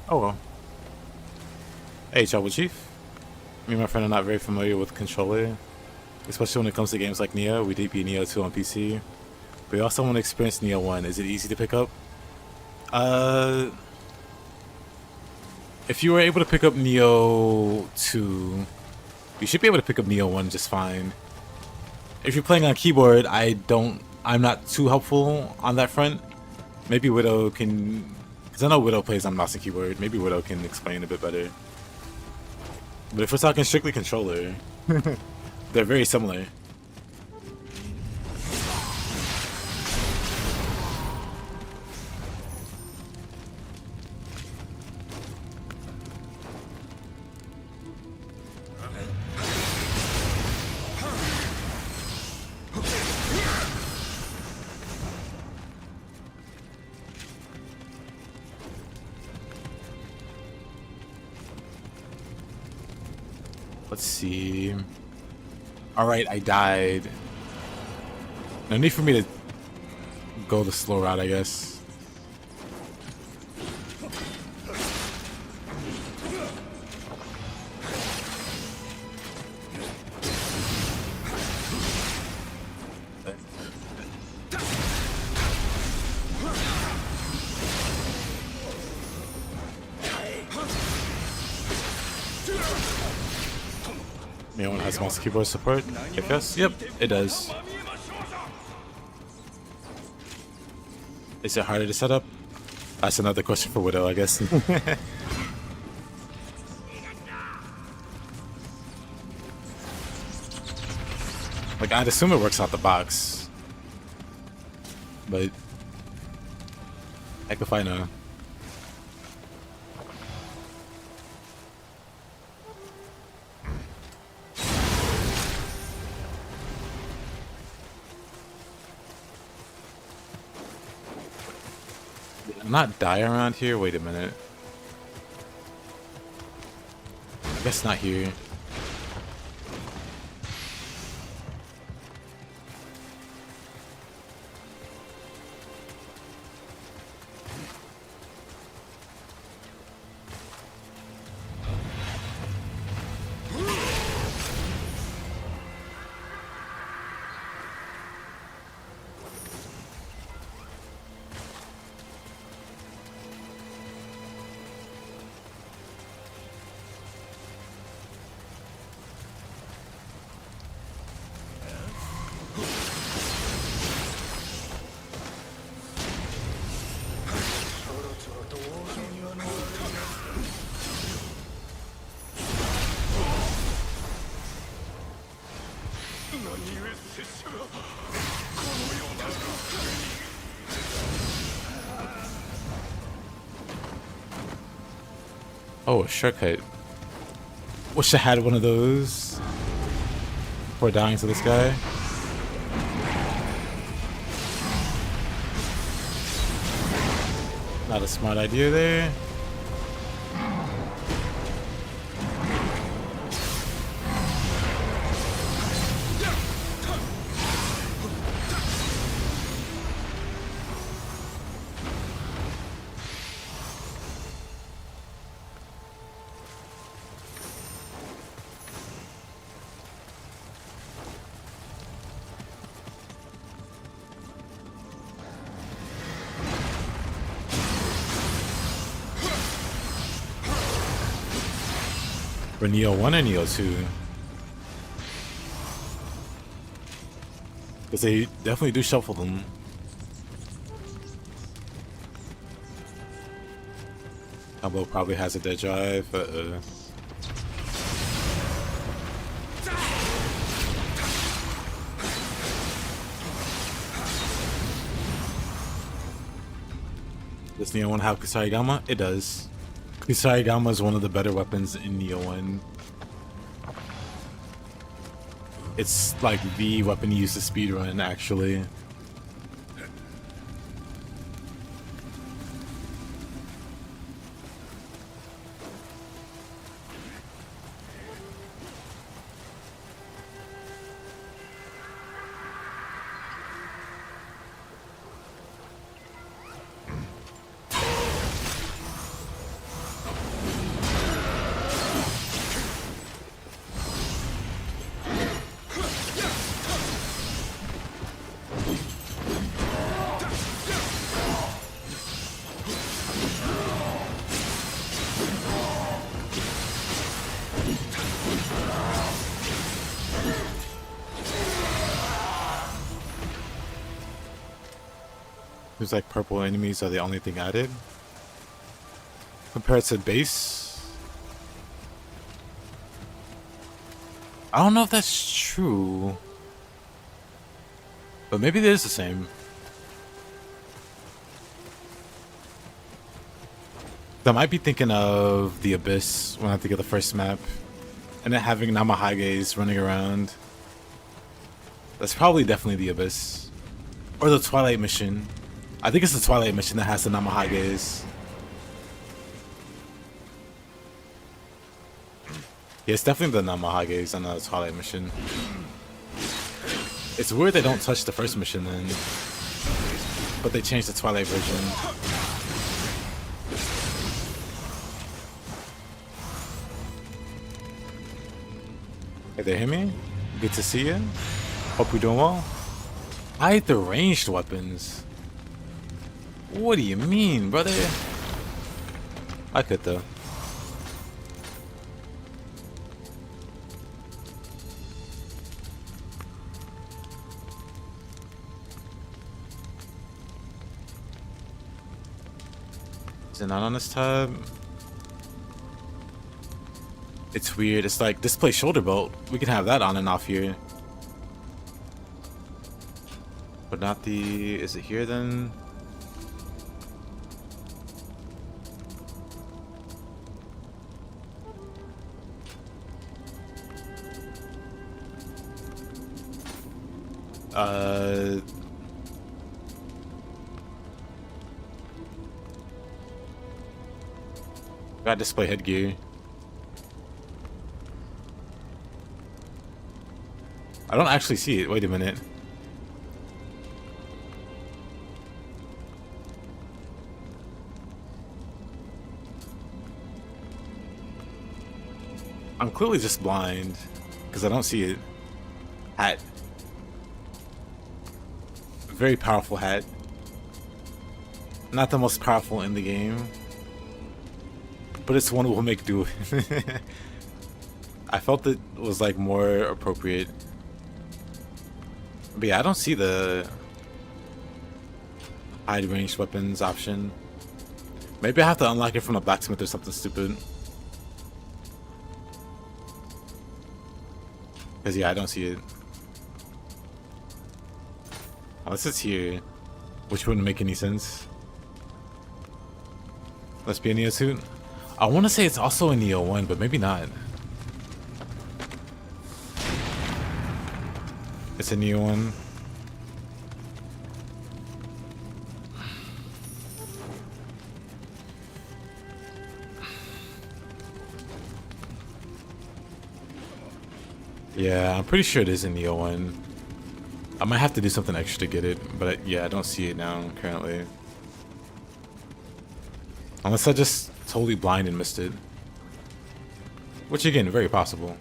Oh well. Hey, Trouble Chief. Me and my friend are not very familiar with controller, especially when it comes to games like Nioh. We did beat Nioh 2 on PC. But we also want to experience Nioh 1. Is it easy to pick up? If you were able to pick up Nioh 2, you should be able to pick up Nioh 1 just fine. If you're playing on keyboard, I'm not too helpful on that front. Maybe Widow can... Because I know Widow plays on mouse and keyboard. Maybe Widow can explain a bit better. But if we're talking strictly controller, they're very similar. Let's see. Alright, I died. No need for me to go the slow route, I guess. Nioh has mouse keyboard support, I guess. Yep, it does. Is it harder to set up? That's another question for Widow, I guess. Like, I'd assume it works out the box. But heck if I know. Not die around here? Wait a minute. I guess not here. Oh, a shortcut. Wish I had one of those before dying to this guy. Not a smart idea there. For Nioh 1 and Nioh 2. Because they definitely do shuffle them. Combo probably has a dead drive. Does Nioh 1 have Kusarigama? It does. Kusarigama is one of the better weapons in Nioh 1. It's like the weapon used to speedrun, actually. Seems like purple enemies are the only thing added. Compared to base. I don't know if that's true. But maybe it is the same. I might be thinking of the Abyss when I think of the first map. And then having Namahages running around. That's probably definitely the Abyss. Or the Twilight mission. I think it's the Twilight mission that has the Namahages. Yeah, it's definitely the Namahages on the Twilight mission. It's weird they don't touch the first mission then, but they changed the Twilight version. Hey there, Himi. Good to see you. Hope you're doing well. I hate the ranged weapons. What do you mean, brother? I could though. Is it not on this tab? It's weird. It's like display shoulder belt. We can have that on and off here. But not the... Is it here then? Got display headgear. I don't actually see it. Wait a minute. I'm clearly just blind because I don't see it. Hat. Very powerful hat. Not the most powerful in the game, but it's one we'll make do. I felt it was like more appropriate. But yeah, I don't see the hide ranged weapons option. Maybe I have to unlock it from a blacksmith or something stupid. Because yeah, I don't see it. Unless it's here, which wouldn't make any sense. Let's be a Nioh suit. I want to say it's also in Nioh 1, but maybe not. It's a Nioh 1. Yeah, I'm pretty sure it is in Nioh 1. I might have to do something extra to get it, but yeah, I don't see it now currently. Unless I just totally blind and missed it. Which again, very possible.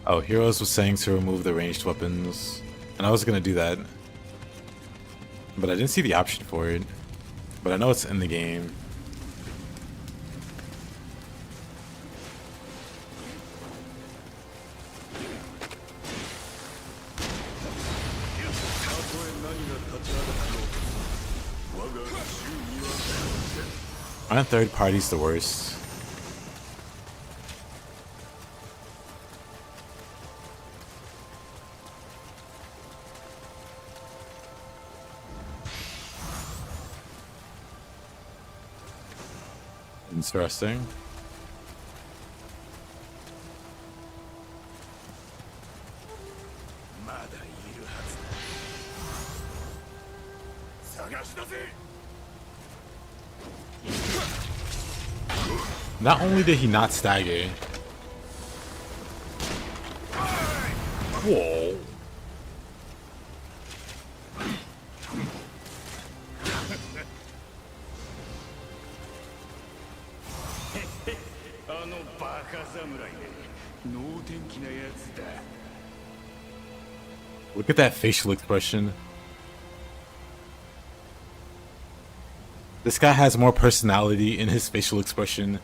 Oh, Heroes was saying to remove the ranged weapons, and I was gonna do that, but I didn't see the option for it. But I know it's in the game. Aren't third parties the worst? Interesting. Not only did he not stagger. Whoa. Look at that facial expression. This guy has more personality in his facial expression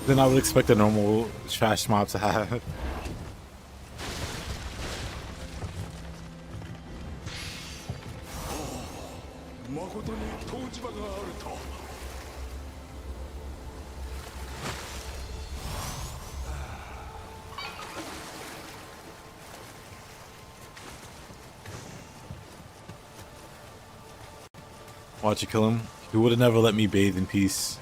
than I would expect a normal trash mob to have. Watch you kill him. He would have never let me bathe in peace.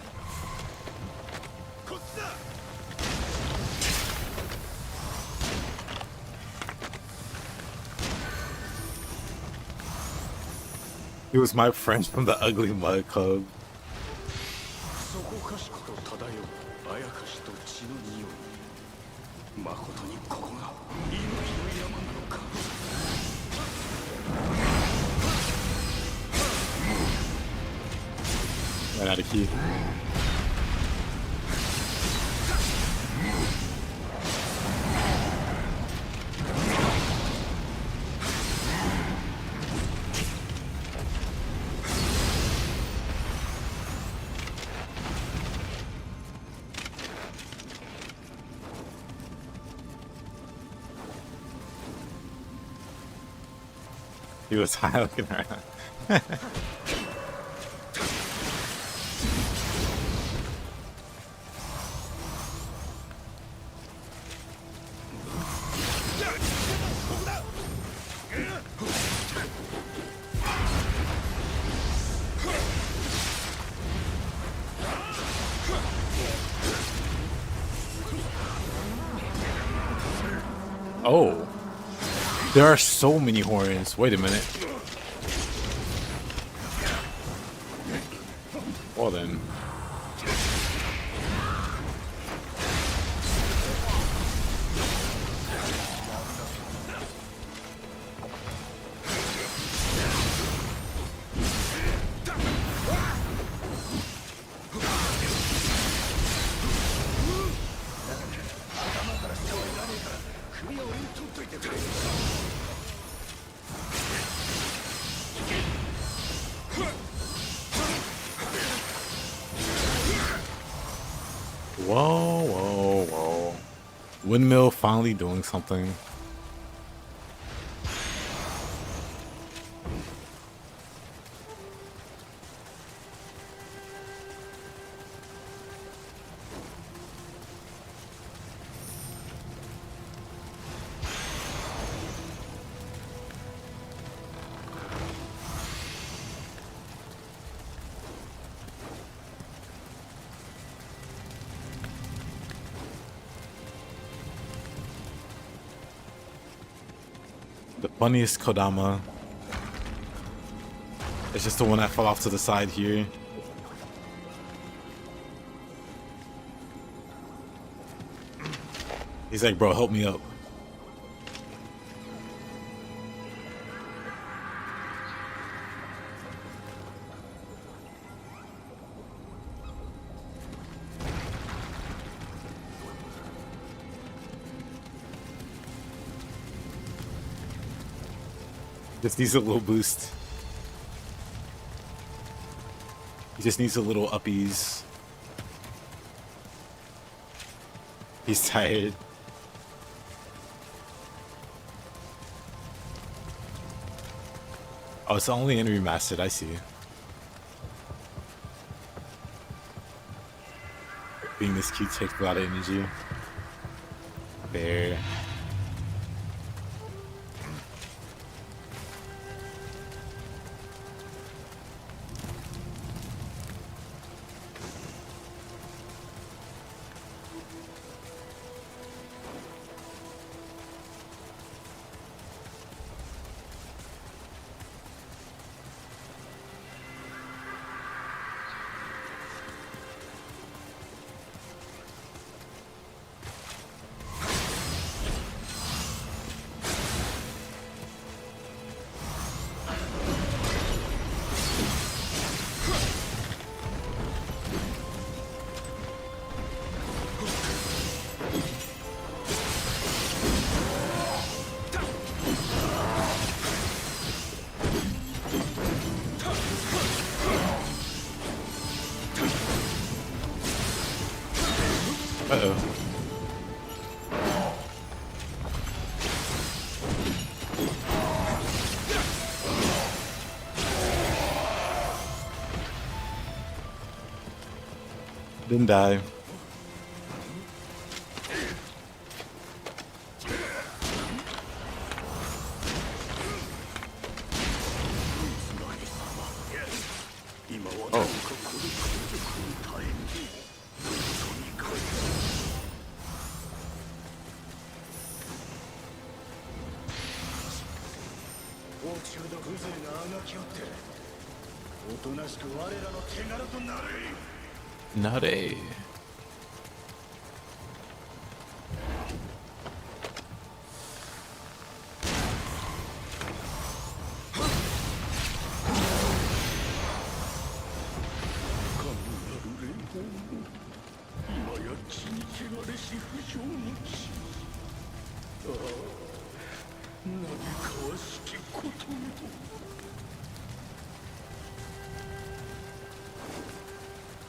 He was my friend from the ugly mud club. そこかしこと漂うあやかしと血の匂い。まことにここが命の山なのか。Ran out of key. He was high looking around. Oh. There are so many horns. Wait a minute. Well then. Whoa, whoa, whoa. Windmill finally doing something. The funniest Kodama is just the one that fell off to the side here. He's like, bro, help me up. Just needs a little boost. He just needs a little uppies. He's tired. Oh, it's only in remastered, I see. Being this cute takes a lot of energy. There. Uh-oh. Didn't die. Oh. Nare.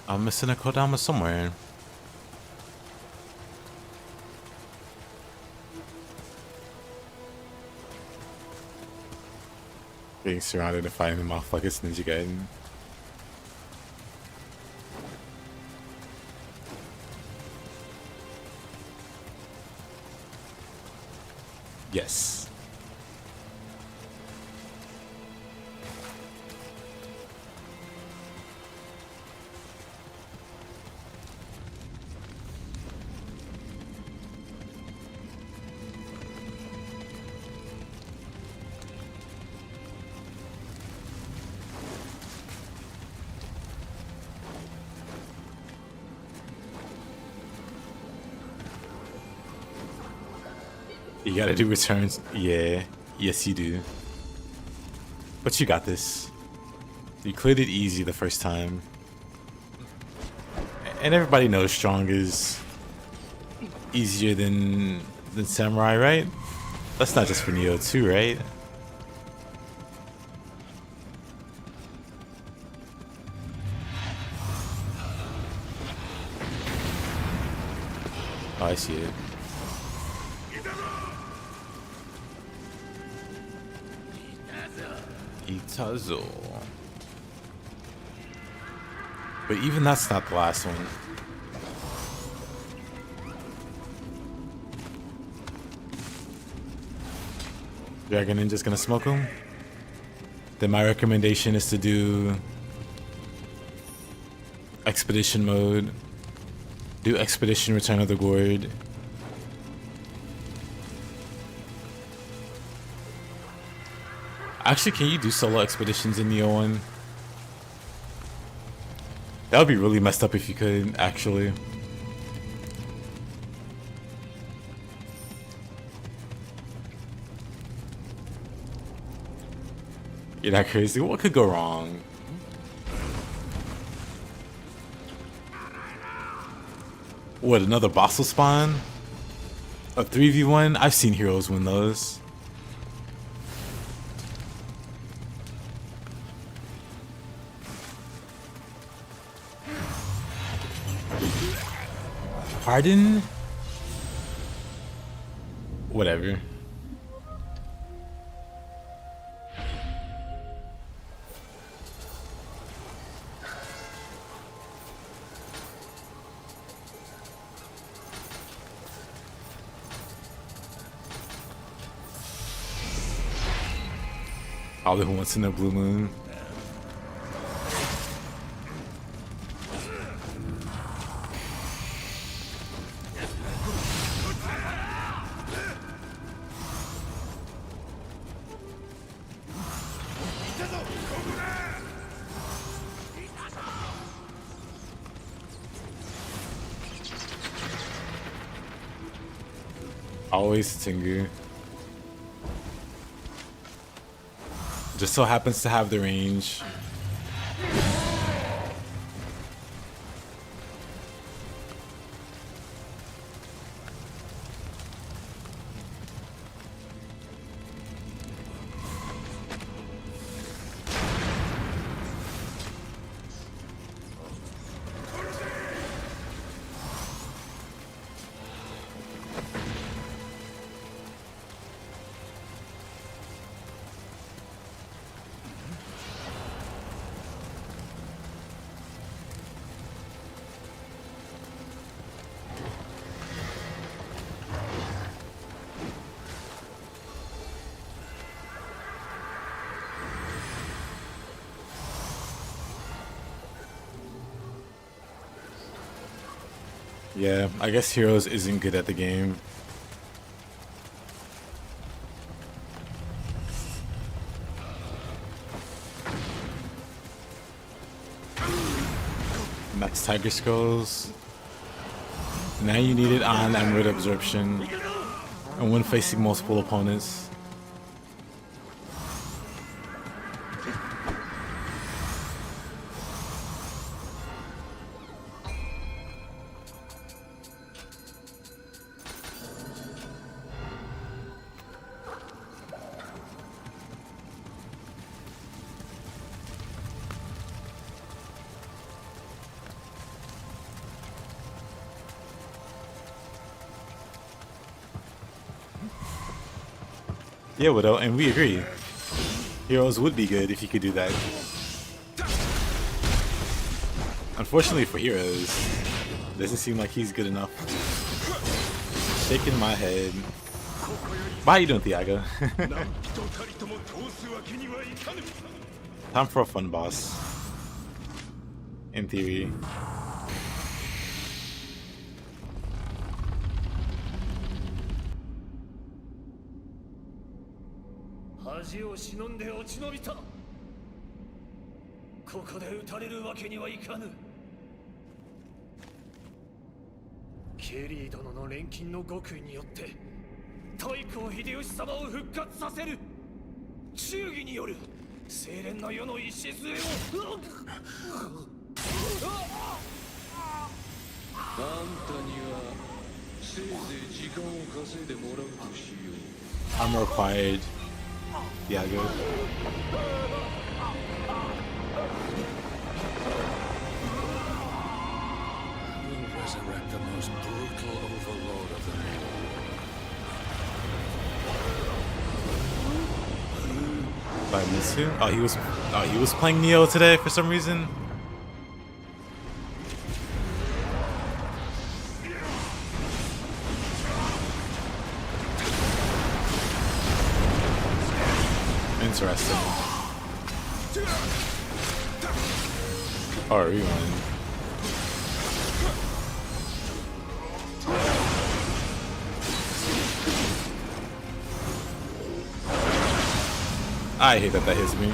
I'm missing a Kodama somewhere. Being surrounded and fighting them off like it's Ninja Gaiden. Yes. You gotta do returns. Yeah. Yes, you do. But you got this. You cleared it easy the first time. And everybody knows strong is easier than samurai, right? That's not just for Nioh too, right? Oh, I see it. Itazo. But even that's not the last one. Dragon Ninja's gonna smoke him? Then my recommendation is to do Expedition mode. Do Expedition Return of the Gourd. Actually, can you do solo expeditions in Nioh 1? That would be really messed up if you could, actually. You're not crazy? What could go wrong? What, another boss will spawn? A 3v1? I've seen heroes win those. Pardon? Whatever. All the once in the blue moon. Always Tengu. Just so happens to have the range. Yeah, I guess Heroes isn't good at the game. Max Tiger Skulls. Now you need it on Emerald Absorption. And when facing multiple opponents. Yeah, Widow, and we agree. Heroes would be good if you could do that. Unfortunately for Heroes, doesn't seem like he's good enough. Shaking my head. Why are you doing, Thiago? Time for a fun boss. In theory. Kelley 殿の錬金の極意によって太閤秀吉様を復活させる忠義による清廉な世の礎をあんたにはせいぜい時間を稼いでもらうとしよう。 I'm required. Thiago. Resurrect the most brutal overlord of them all. By Mitsu? Oh, he was playing Nioh today for some reason. Interesting. Oh, rewind. I hate that hits me.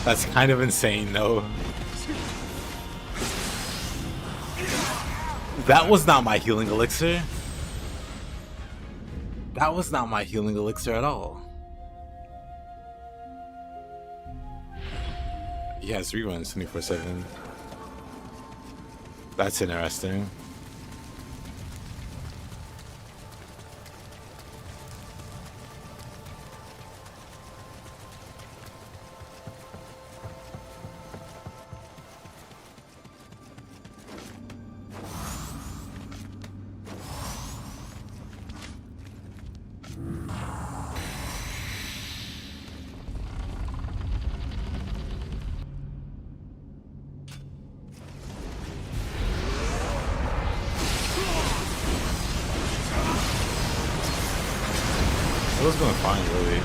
That's kind of insane, though. That was not my healing elixir. That was not my healing elixir at all. He has reruns 24/7. That's interesting. It was going fine, really.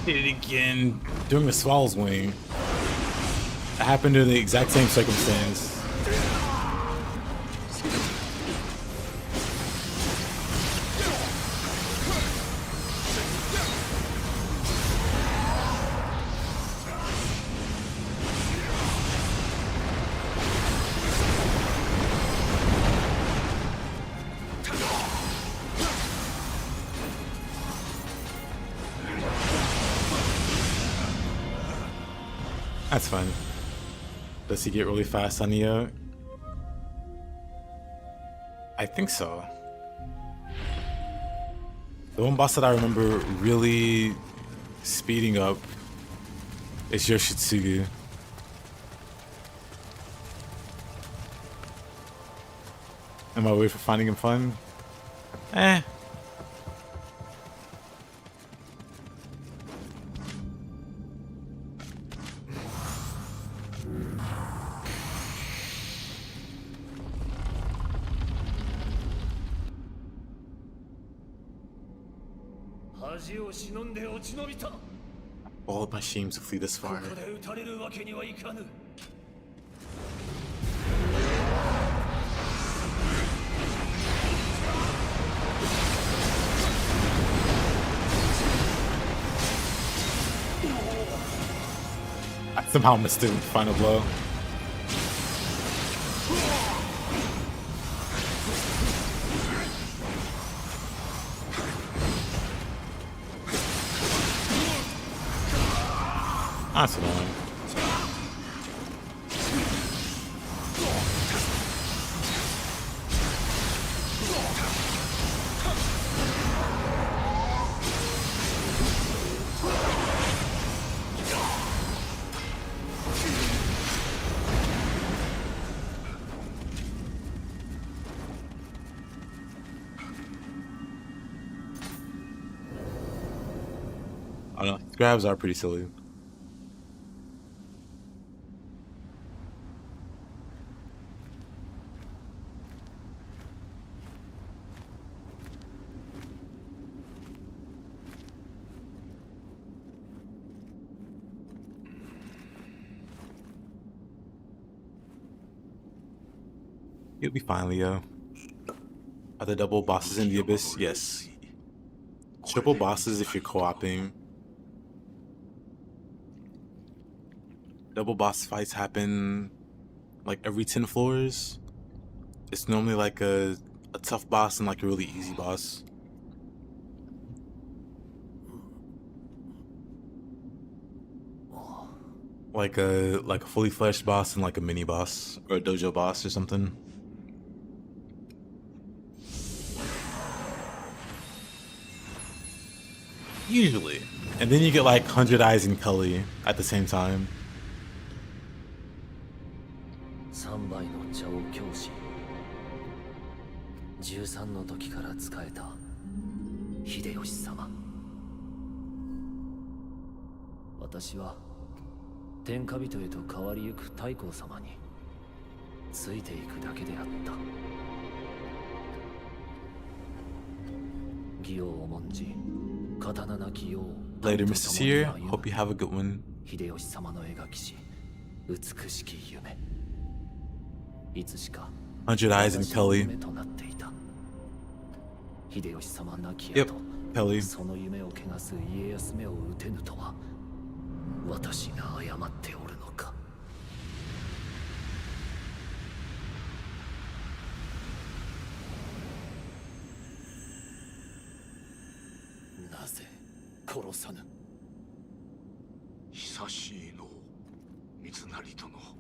Did it again during the Swallow's Wing. It happened in the exact same circumstance. That's fun. Does he get really fast on Nioh? I think so. The one boss that I remember really speeding up is Yoshitsugu. Am I weird for finding him fun? Eh. All of my shames to flee this far. I somehow missed it with the final blow. That's annoying. I don't know. Grabs are pretty silly. You'll be fine, Leo. Are the double bosses in the abyss? Yes. Triple bosses if you're co-oping. Double boss fights happen like every 10 floors. It's normally like a tough boss and like a really easy boss. Like a fully fleshed boss and like a mini boss or a dojo boss or something. Usually. And then you get like 100 Eyes and Kelley at the same time. 3倍の茶を教師13の時から仕えた秀吉様私は天下人へと変わりゆく太閤様についていくだけであった義を重んじ刀なきよう Later, Mr. Seer. Hope you have a good one. 秀吉様の描きし美しき夢いつしか 100 Eyes and Kelley. となっていた秀吉様亡き Yep, 後 Kelley. その夢を汚す家康めを討てぬとは私が誤っておるのかなぜ殺さぬ久しいの三成殿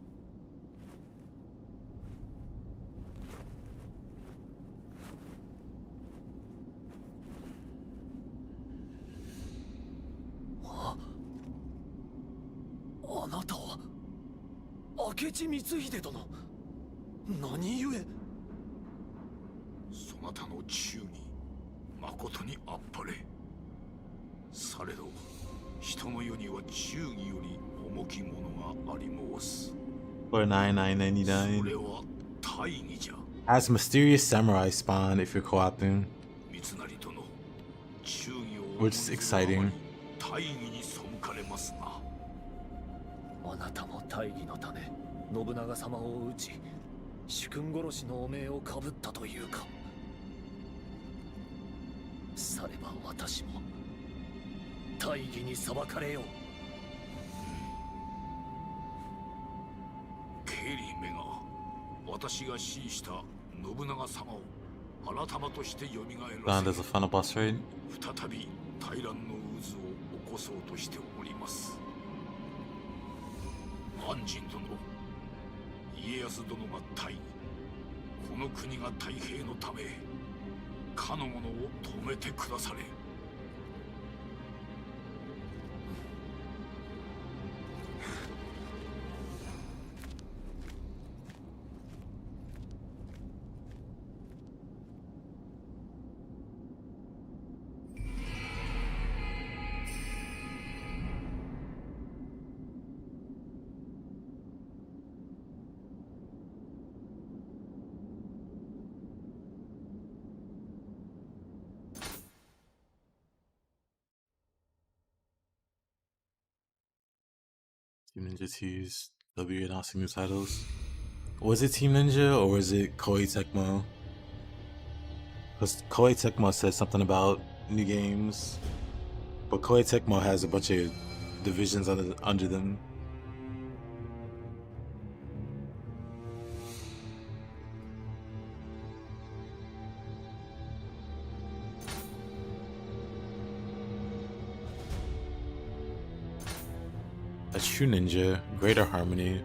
あなたは明智光秀殿何故そなたの忠義誠にあっぱれされど人の世には忠義より重きものがあり申す For 99.99. それは大義じゃ Has Mysterious Samurai spawn if you're co-oping. 三成殿忠義を Which is exciting. 大義に背かれますなあなたも大義のため信長様を討ち主君殺しの汚名をかぶったというかされば私も大義に裁かれようケリーめが私が死した信長様を改まとして蘇ら There's せ a final boss raid. 再び大乱の渦を起こそうとしております安仁殿家康殿が大義この国が太平のためかの者を止めてくだされ Team Ninja teased they'll be announcing new titles. Was it Team Ninja or was it Koei Tecmo? Because Koei Tecmo said something about new games, but Koei Tecmo has a bunch of divisions under them. A True Ninja, Greater Harmony.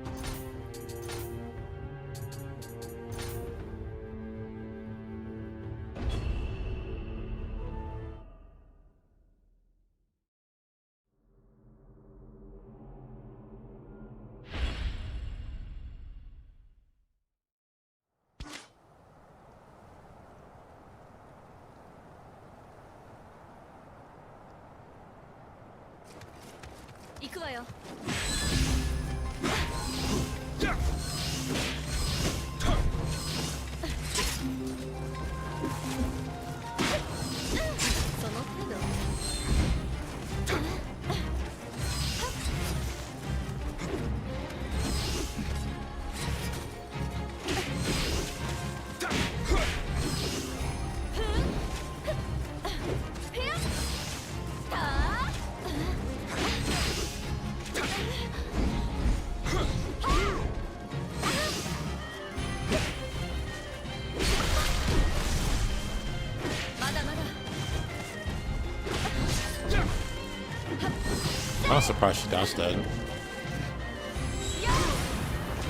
I'm not surprised she dodged that.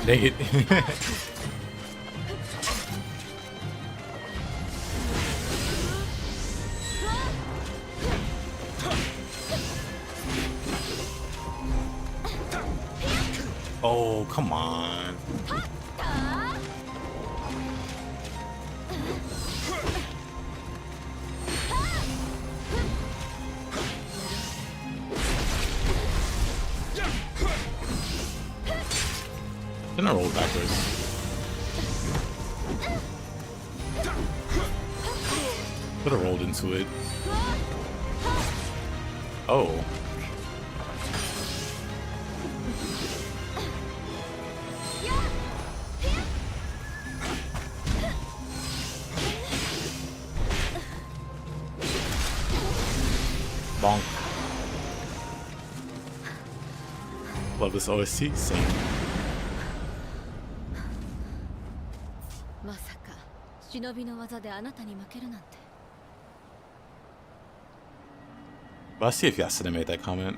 Dang it. Oh, come on. Then I rolled backwards. Could have rolled into it. Oh. Bonk. Love this OST. Same. But let's see if Yasuke made that comment.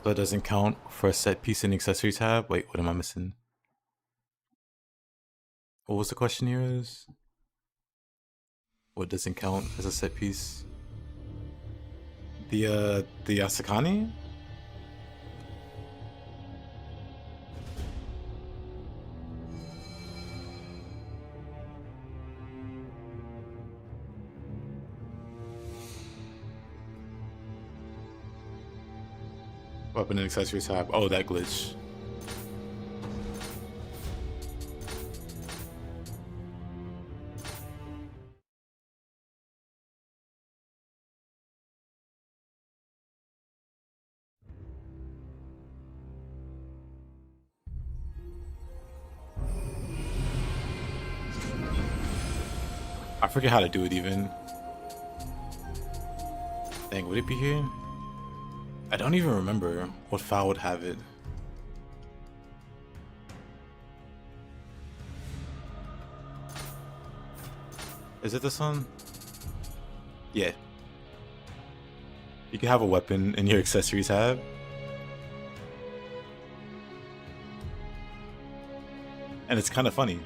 So that doesn't count for a set piece in the accessory tab? Wait, what am I missing? What was the question here is? What doesn't count as a set piece? The Yasakani? Weapon and accessory tab. Oh, that glitch. I forget how to do it even. Dang, would it be here? I don't even remember what file would have it. Is it this one? Yeah. You can have a weapon in your accessories tab. And it's kind of funny.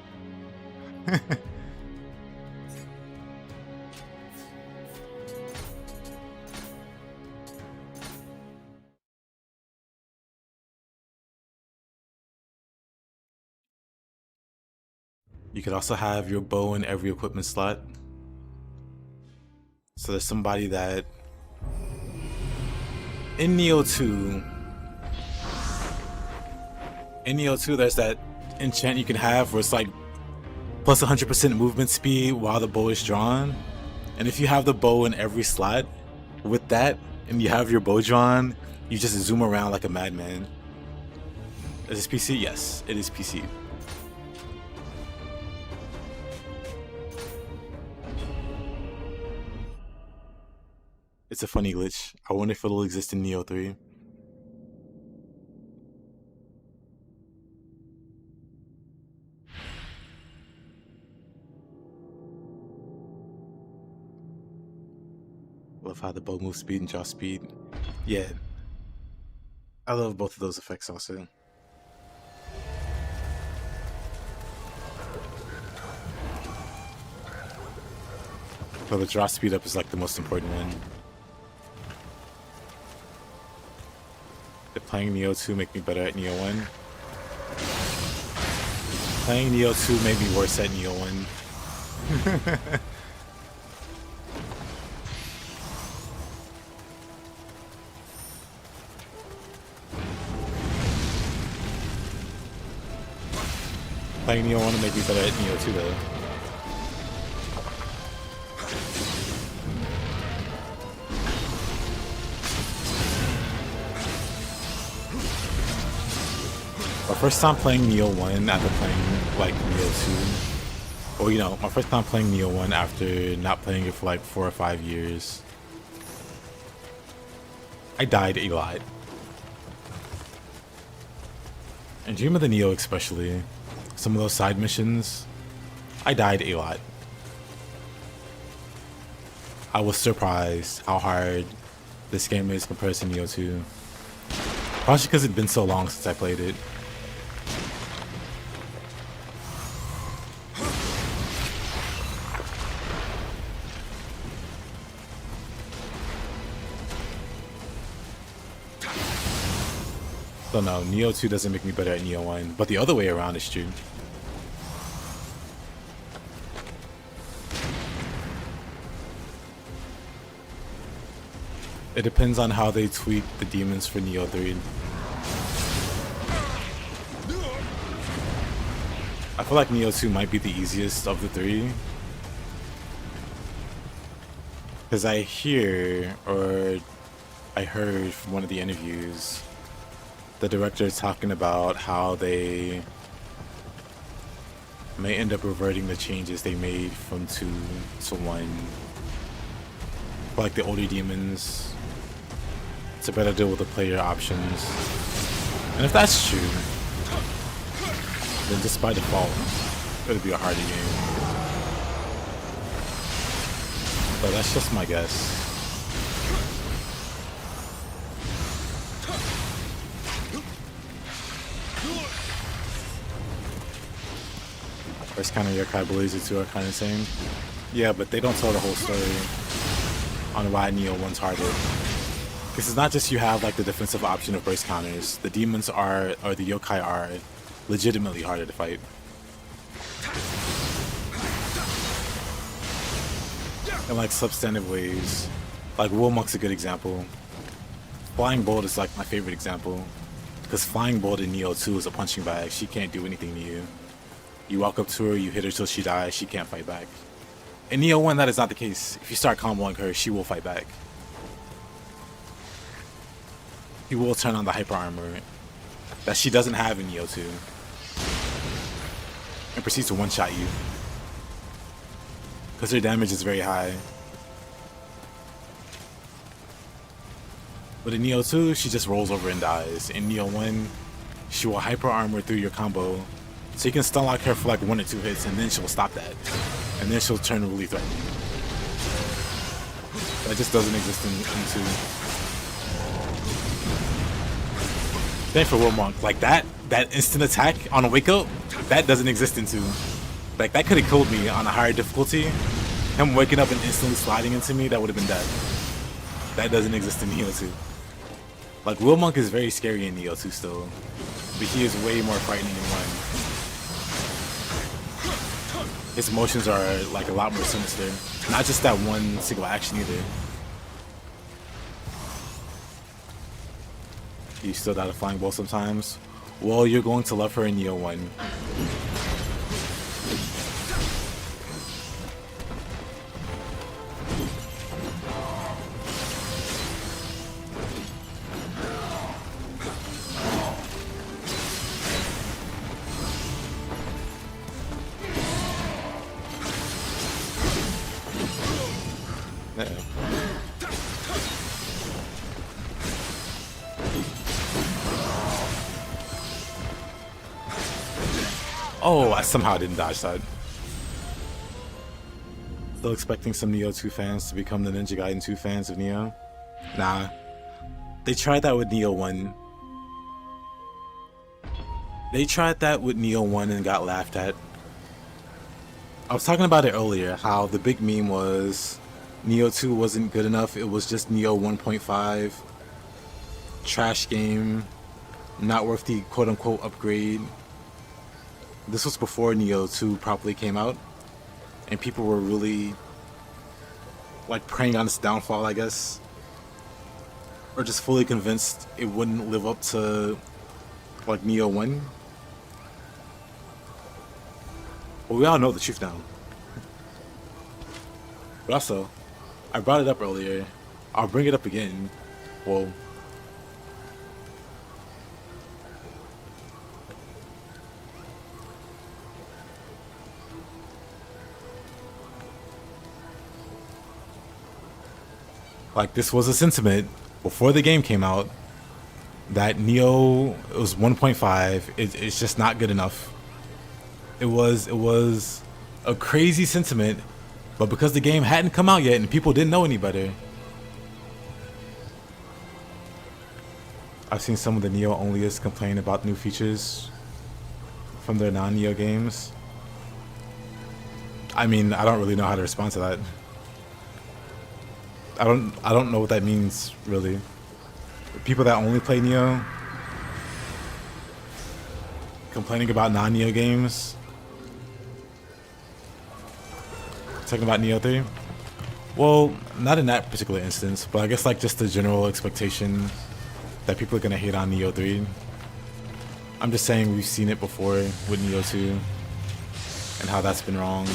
You could also have your bow in every equipment slot. So there's somebody that in Nioh 2, there's that enchant you can have where it's like plus 100% movement speed while the bow is drawn. And if you have the bow in every slot with that, and you have your bow drawn, you just zoom around like a madman. Is this PC? Yes, it is PC. It's a funny glitch. I wonder if it'll exist in Nioh 3. Love how the bow move speed and draw speed. Yeah. I love both of those effects also. But the draw speed up is like the most important one. Did playing Nioh 2 make me better at Nioh 1? Playing Nioh 2 made me worse at Nioh 1. Playing Nioh 1 made me better at Nioh 2 though. My first time playing Nioh 1 after playing like Nioh 2, or you know, my first time playing Nioh 1 after not playing it for like 4 or 5 years, I died a lot. And Dream of the Nioh especially, some of those side missions, I died a lot. I was surprised how hard this game is compared to Nioh 2. Probably because it's been so long since I played it. So no, Nioh 2 doesn't make me better at Nioh 1, but the other way around is true. It depends on how they tweak the demons for Nioh 3. I feel like Nioh 2 might be the easiest of the three. Because I hear, or I heard from one of the interviews, the director is talking about how they may end up reverting the changes they made from 2 to 1. For like the older demons, to better deal with the player options. And if that's true, then just by default, it'll be a harder game. But that's just my guess. First kind of Yokai Blazer 2 are kind of the same. Yeah, but they don't tell the whole story on why Nioh 1's harder. Because it's not just you have like the defensive option of burst counters. The demons are, or the yokai are, legitimately harder to fight. In like substantive ways. Like Woolmonk's a good example. Flying Bolt is like my favorite example. Because Flying Bolt in Nioh 2 is a punching bag. She can't do anything to you. You walk up to her, you hit her till she dies, she can't fight back. In Nioh 1, that is not the case. If you start comboing her, she will fight back. He will turn on the hyper armor that she doesn't have in Nioh 2. And proceeds to one-shot you. Because her damage is very high. But in Nioh 2, she just rolls over and dies. In Nioh 1, she will hyper armor through your combo. So you can stun lock her for like 1 or 2 hits, and then she'll stop that. And then she'll turn really threatening. That just doesn't exist in 2. Same for Woolmonk. Like that instant attack on a wake up, that doesn't exist in 2. Like that could have killed me on a higher difficulty. Him waking up and instantly sliding into me, that would have been dead. That doesn't exist in Nioh 2. Like Woolmonk is very scary in Nioh 2 still, but he is way more frightening in 1. His motions are like a lot more sinister. Not just that one single action either. You still got a flying bolt sometimes. Well, you're going to love her in Nioh 1. Oh, I somehow didn't dodge that. Still expecting some Nioh 2 fans to become the Ninja Gaiden 2 fans of Nioh? Nah. They tried that with Nioh 1. They tried that with Nioh 1 and got laughed at. I was talking about it earlier, how the big meme was Nioh 2 wasn't good enough, it was just Nioh 1.5. Trash game, not worth the quote-unquote upgrade. This was before Nioh 2 properly came out, and people were really like preying on its downfall, I guess, or just fully convinced it wouldn't live up to like Nioh 1. Well, we all know the truth now. But also, I brought it up earlier, I'll bring it up again. Well, like, this was a sentiment before the game came out that Nioh was 1.5. It's just not good enough. It was a crazy sentiment, but because the game hadn't come out yet and people didn't know any better. I've seen some of the Nioh onlyists complain about new features from their non-Nioh games. I mean, I don't really know how to respond to that. I don't know what that means, really. People that only play Nioh complaining about non-Nioh games. Talking about Nioh 3? Well, not in that particular instance, but I guess like just the general expectation that people are gonna hate on Nioh 3. I'm just saying we've seen it before with Nioh 2 and how that's been wrong.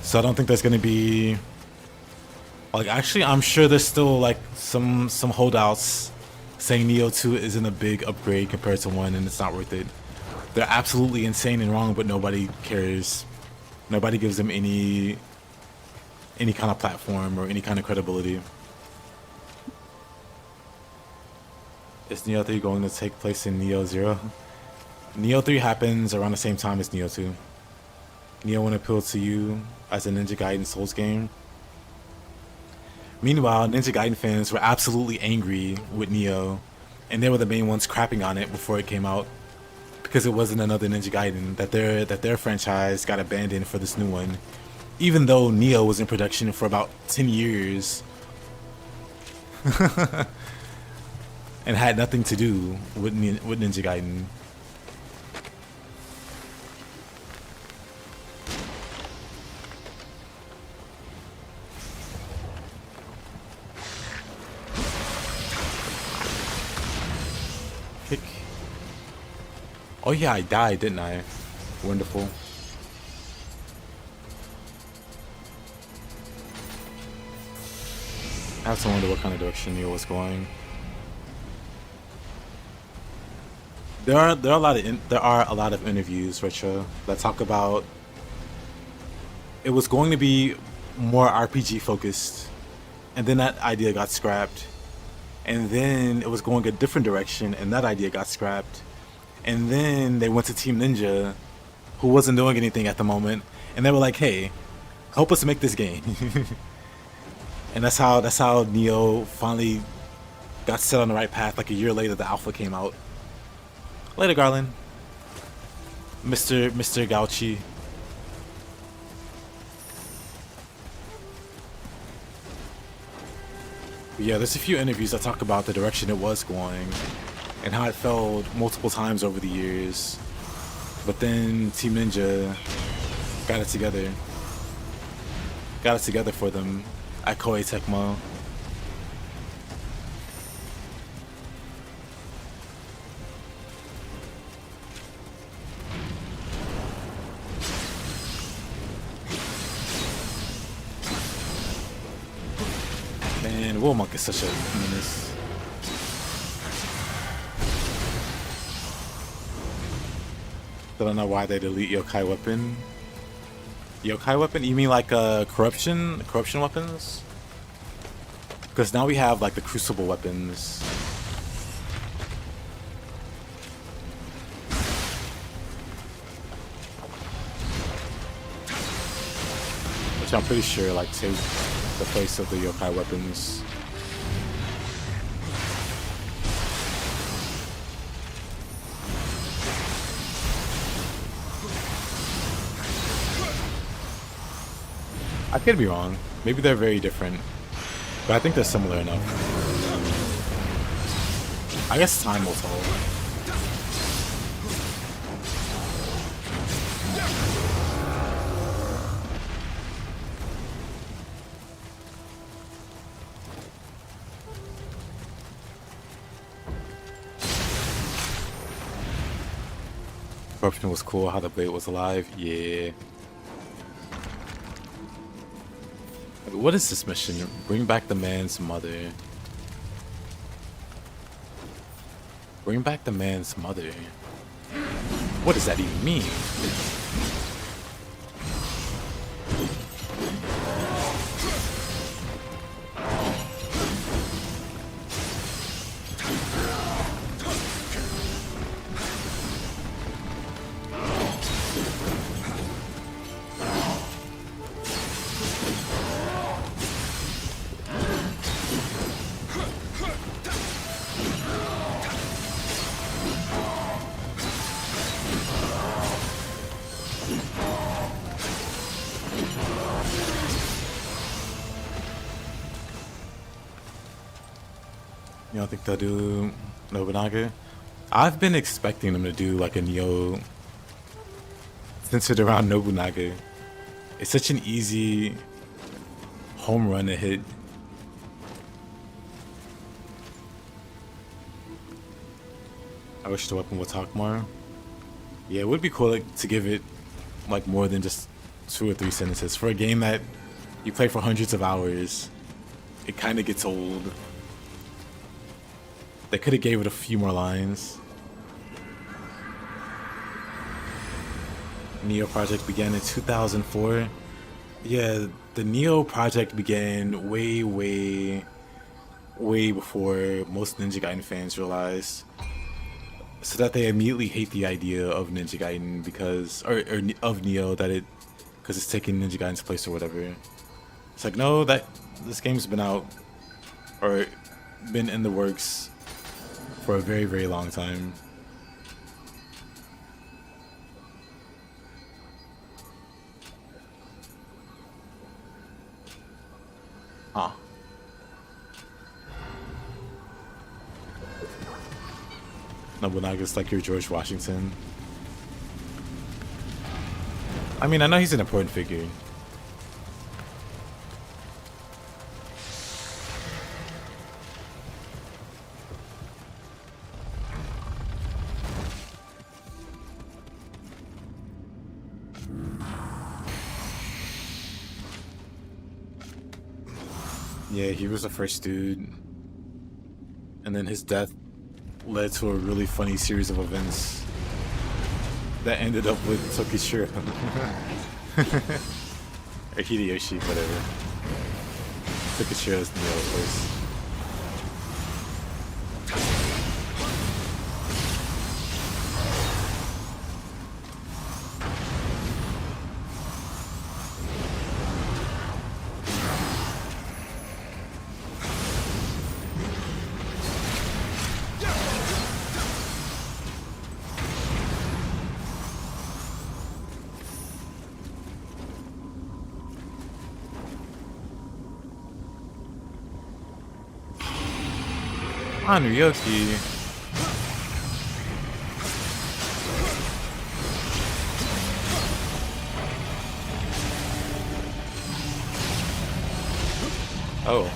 So I don't think there's gonna be like, actually I'm sure there's still like some holdouts saying Nioh 2 isn't a big upgrade compared to 1 and it's not worth it. They're absolutely insane and wrong, but nobody cares. Nobody gives them any kind of platform or any kind of credibility. Is Nioh 3 going to take place in Nioh 0? Nioh 3 happens around the same time as Nioh 2. Nioh 1 appealed to you as a Ninja Gaiden Souls game. Meanwhile, Ninja Gaiden fans were absolutely angry with Nioh, and they were the main ones crapping on it before it came out, because it wasn't another Ninja Gaiden, that their franchise got abandoned for this new one, even though Nioh was in production for about 10 years and had nothing to do with Ninja Gaiden. Kick. Oh yeah, I died, didn't I? Wonderful. I have to wonder what kind of direction Nioh was going. There are a lot of interviews, Retro, that talk about it was going to be more RPG focused, and then that idea got scrapped, and then it was going a different direction, and that idea got scrapped, and then they went to Team Ninja, who wasn't doing anything at the moment, and they were like, "Hey, help us make this game." And that's how Nioh finally got set on the right path. Like a year later, the alpha came out. Later, Garland. Mr. Gauchi. But yeah, there's a few interviews that talk about the direction it was going and how it failed multiple times over the years. But then Team Ninja got it together. Got it together for them at Koei Tecmo. Man, Woolmonk is such a menace. I don't know why they delete yokai weapon. Yokai weapon? You mean like corruption weapons? Because now we have like the crucible weapons. Which I'm pretty sure like take the place of the yokai weapons. I could be wrong. Maybe they're very different. But I think they're similar enough. I guess time will tell. Corruption was cool, how the blade was alive. Yeah. What is this mission? Bring back the man's mother. Bring back the man's mother. What does that even mean? You don't think they'll do Nobunaga? I've been expecting them to do like a Nioh centered around Nobunaga. It's such an easy home run to hit. I wish the weapon would talk more. Yeah, it would be cool like, to give it like more than just 2 or 3 sentences. For a game that you play for hundreds of hours, it kind of gets old. They could have gave it a few more lines. Nioh project began in 2004. Yeah, the Nioh project began way before most Ninja Gaiden fans realized. So that they immediately hate the idea of Ninja Gaiden because, or of Nioh, that because it's taking Ninja Gaiden's place or whatever. It's like, no, that this game's been out or been in the works for a very long time. Huh. Nobunaga's like your George Washington. I mean, I know he's an important figure. Yeah, he was the first dude. And then his death led to a really funny series of events that ended up with Tokishiro. Or Hideyoshi, whatever. Tokishiro's Nioh, of course. Yoki. Oh.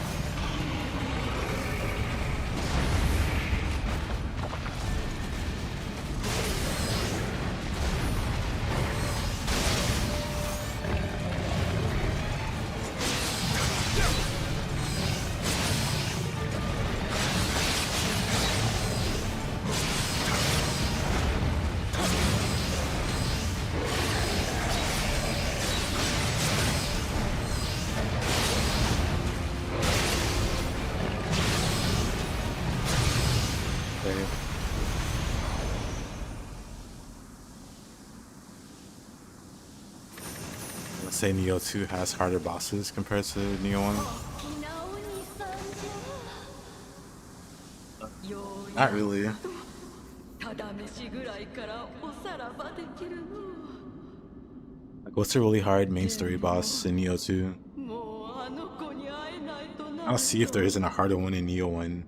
say Nioh 2 has harder bosses compared to Nioh 1. Not really. Like, what's a really hard main story boss in Nioh 2? I'll see if there isn't a harder one in Nioh 1.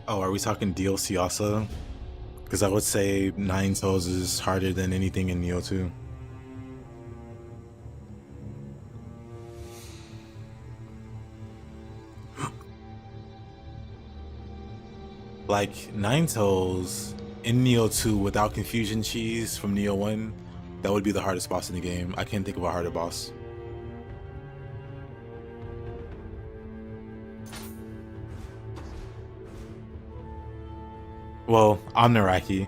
Oh, are we talking DLC also? Because I would say Nine Tails is harder than anything in Nioh 2. Like, Nine Tails in Nioh 2 without Confusion Cheese from Nioh 1, that would be the hardest boss in the game. I can't think of a harder boss. Well, Omnaraki.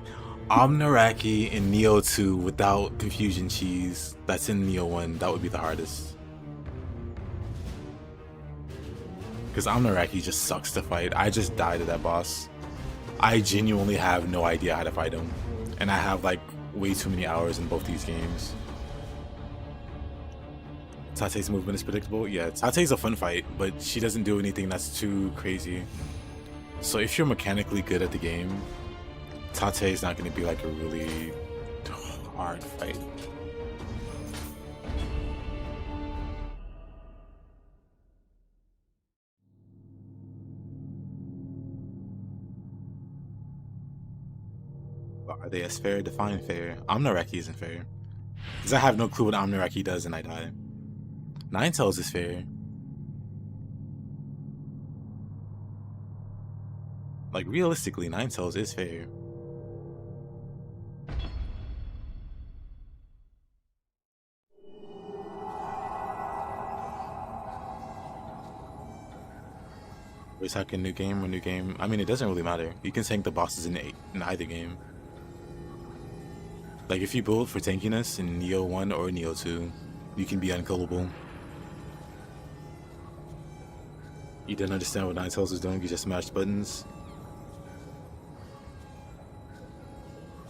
Omnaraki in Nioh 2 without Confusion Cheese, that's in Nioh 1, that would be the hardest. Because Omnaraki just sucks to fight. I just died to that boss. I genuinely have no idea how to fight him. And I have like way too many hours in both these games. Tate's movement is predictable? Yeah, Tate's a fun fight, but she doesn't do anything that's too crazy. So if you're mechanically good at the game, Tate is not going to be like a really hard fight. Are they as fair? Define fair. Omnaraki isn't fair. Because I have no clue what Omnaraki does and I die. Nine Tails is fair. Like, realistically, Nine Tails is fair. We're talking new game or new game. I mean, it doesn't really matter. You can tank the bosses in either game. Like, if you build for tankiness in Nioh 1 or Nioh 2, you can be unkillable. You didn't understand what Nine Tails was doing, you just mashed buttons.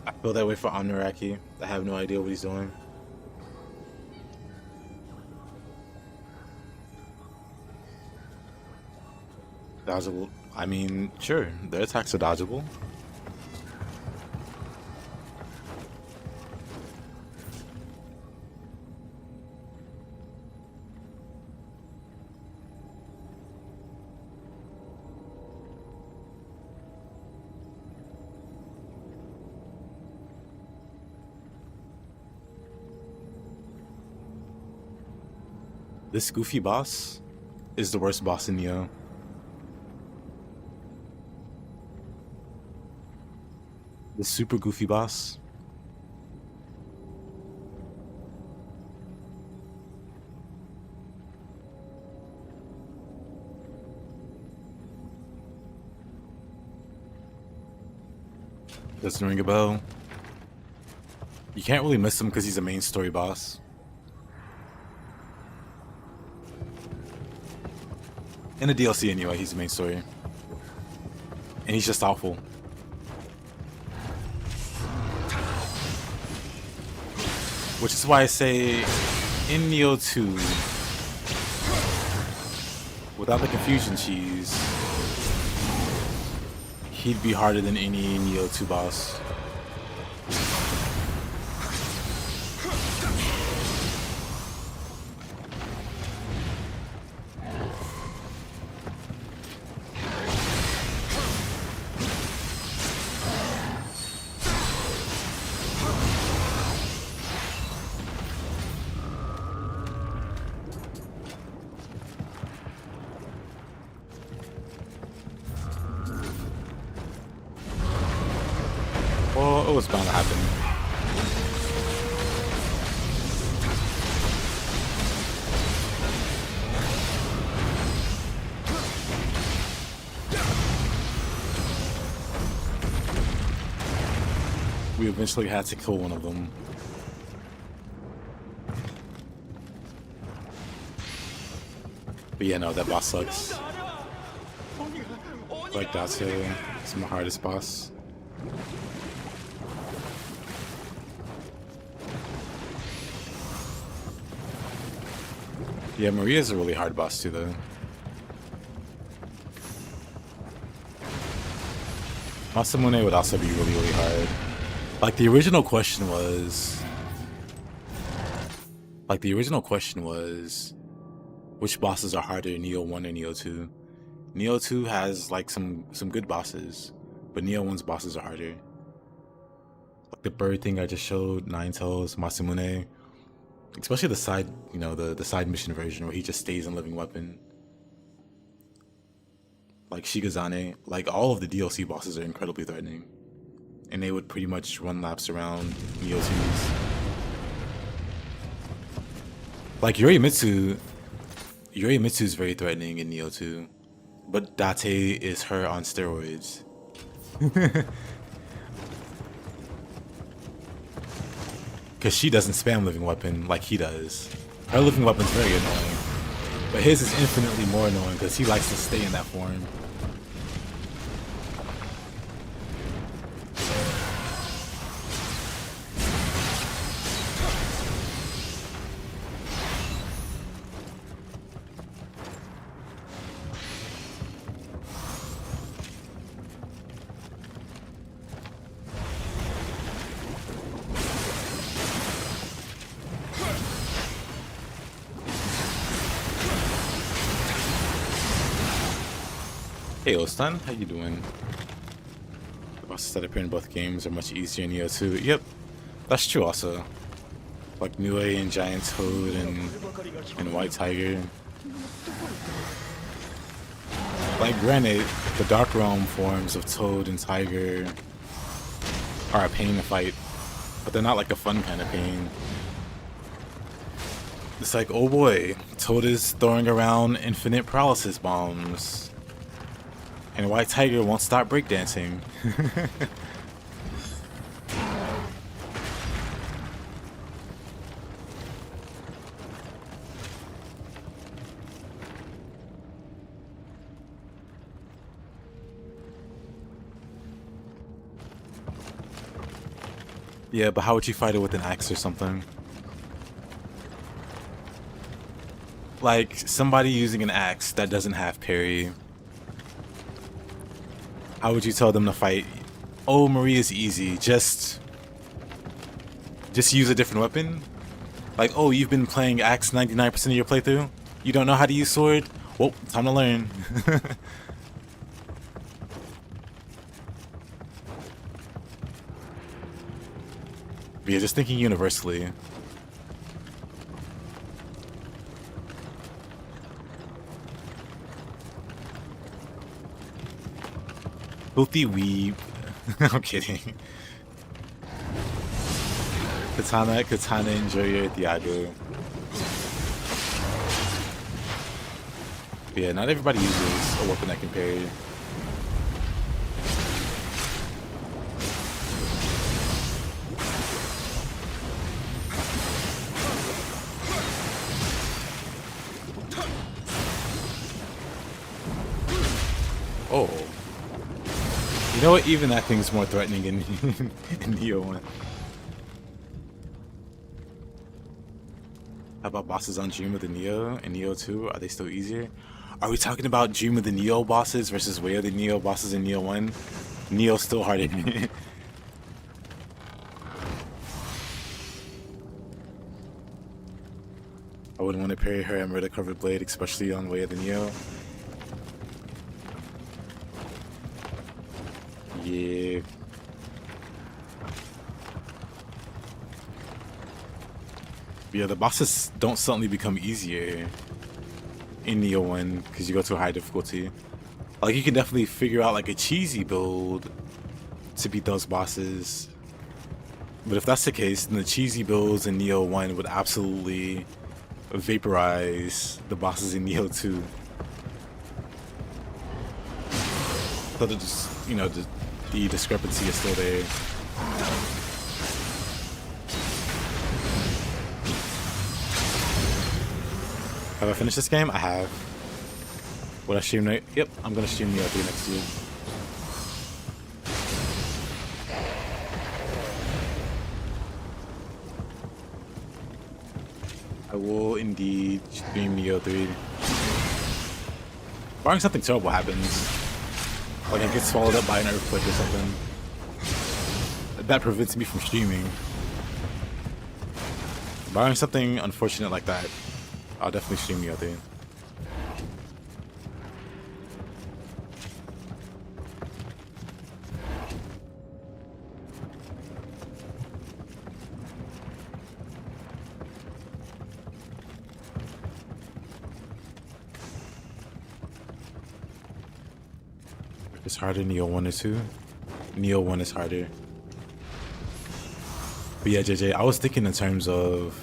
I feel that way for Omnaraki. I have no idea what he's doing. Dodgeable. I mean, sure, their attacks are dodgeable. This goofy boss is the worst boss in Nioh. This super goofy boss. Doesn't ring a bell. You can't really miss him because he's a main story boss. In the DLC anyway, he's the main story. And he's just awful. Which is why I say, in Nioh 2, without the Confusion Cheese, he'd be harder than any Nioh 2 boss. Well, it was bound to happen. you eventually had to kill one of them. But yeah, no, that boss sucks. Like that's it's my hardest boss. Yeah, Maria's a really hard boss too, though. Masamune would also be really, really hard. Like the original question was, which bosses are harder, Nioh 1 or Nioh 2? Nioh 2 has like some good bosses, but Nioh 1's bosses are harder. Like the bird thing I just showed, Nine Tails, Masamune. Especially the side, you know, the side mission version where he just stays in Living Weapon. Like Shigazane, like all of the DLC bosses are incredibly threatening. And they would pretty much run laps around Nioh 2's. Like Yorimitsu is very threatening in Nioh 2. But Date is her on steroids. Because she doesn't spam Living Weapon like he does. Her Living Weapon's very annoying. But his is infinitely more annoying because he likes to stay in that form. Hey Ostan, how you doing? The bosses that appear in both games are much easier in Nioh 2. Yep, that's true also. Like Nioh and Giant Toad and White Tiger. Like granted, the Dark Realm forms of Toad and Tiger are a pain to fight, but they're not like a fun kind of pain. It's like, oh boy, Toad is throwing around infinite paralysis bombs. And White Tiger won't stop breakdancing. Yeah, but how would you fight it with an axe or something? Like, somebody using an axe that doesn't have parry. How would you tell them to fight? Oh, Maria's easy. Just use a different weapon? Like, oh, you've been playing axe 99% of your playthrough? You don't know how to use sword? Well, time to learn. But yeah, just thinking universally. Filthy weeb. I'm kidding. Katana, enjoy your Thiago. But yeah, not everybody uses a weapon that can parry. Oh. You know what? Even that thing's more threatening in Nioh 1. How about bosses on Dream of the Nioh and Nioh 2? Are they still easier? Are we talking about Dream of the Nioh bosses versus Way of the Nioh bosses in Nioh 1? Nioh's still harder. I wouldn't want to parry her Emerald covered blade, especially on Way of the Nioh. Yeah. Yeah, the bosses don't suddenly become easier in Nioh 1 because you go to a high difficulty. Like, you can definitely figure out like a cheesy build to beat those bosses. But if that's the case, then the cheesy builds in Nioh 1 would absolutely vaporize the bosses in Nioh 2. So they're just, you know, the discrepancy is still there. Have I finished this game? I have. Would I stream Nioh? Yep, I'm gonna stream Nioh 3 next year. I will indeed stream Nioh 3. Barring something terrible happens. Like I get swallowed up by an earthquake or something. That prevents me from streaming. Barring something unfortunate like that, I'll definitely stream Nioh 3. It's harder, Nioh 1 or 2? Nioh 1 is harder. But yeah, JJ, I was thinking in terms of...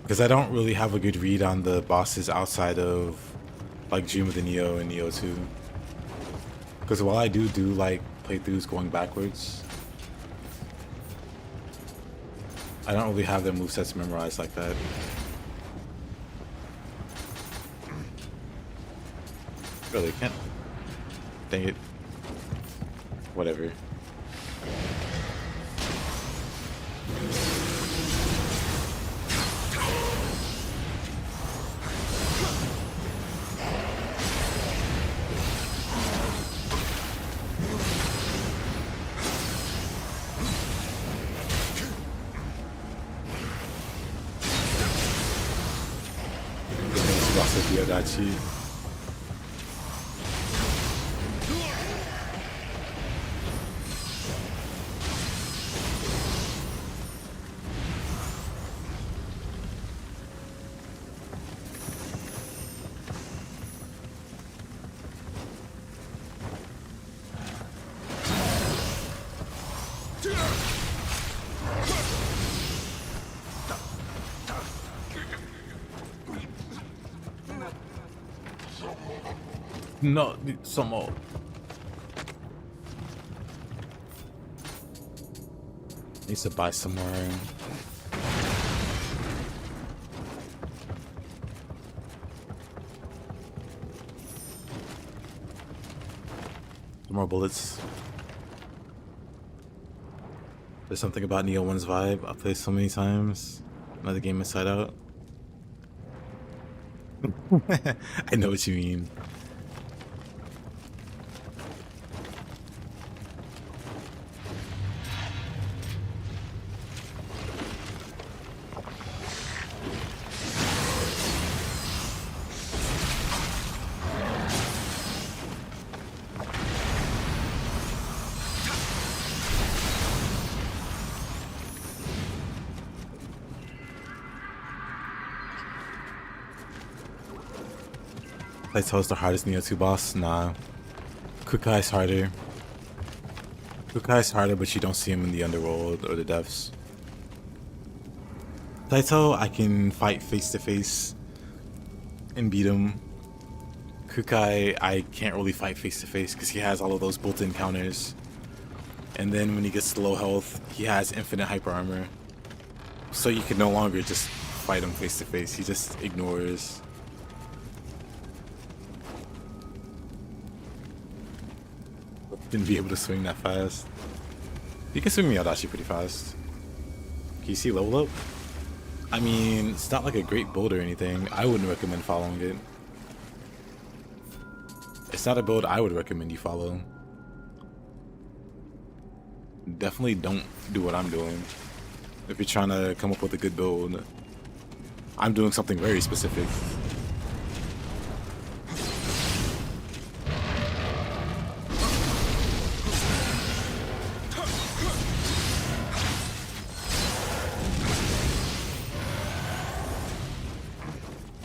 Because I don't really have a good read on the bosses outside of like Dream of the Nioh and Nioh 2. Because while I do like playthroughs going backwards, I don't really have their movesets memorized like that. Really can't. Dang it. Whatever. Yodachi. No, some more. Needs to buy some more. Some more bullets. There's something about Nioh 1's vibe. I've played so many times. Another game inside out. I know what you mean. Saito's the hardest Nioh 2 boss? Nah. Kukai's harder. Kukai's harder, but you don't see him in the underworld or the depths. Saito, I can fight face to face and beat him. Kukai, I can't really fight face to face because he has all of those built-in counters. And then when he gets to low health, he has infinite hyper armor. So you can no longer just fight him face to face. He just ignores. Didn't be able to swing that fast. You can swing Miyadashi pretty fast. Can you see level up? I mean, it's not like a great build or anything. I wouldn't recommend following it. It's not a build I would recommend you follow. Definitely don't do what I'm doing. If you're trying to come up with a good build, I'm doing something very specific.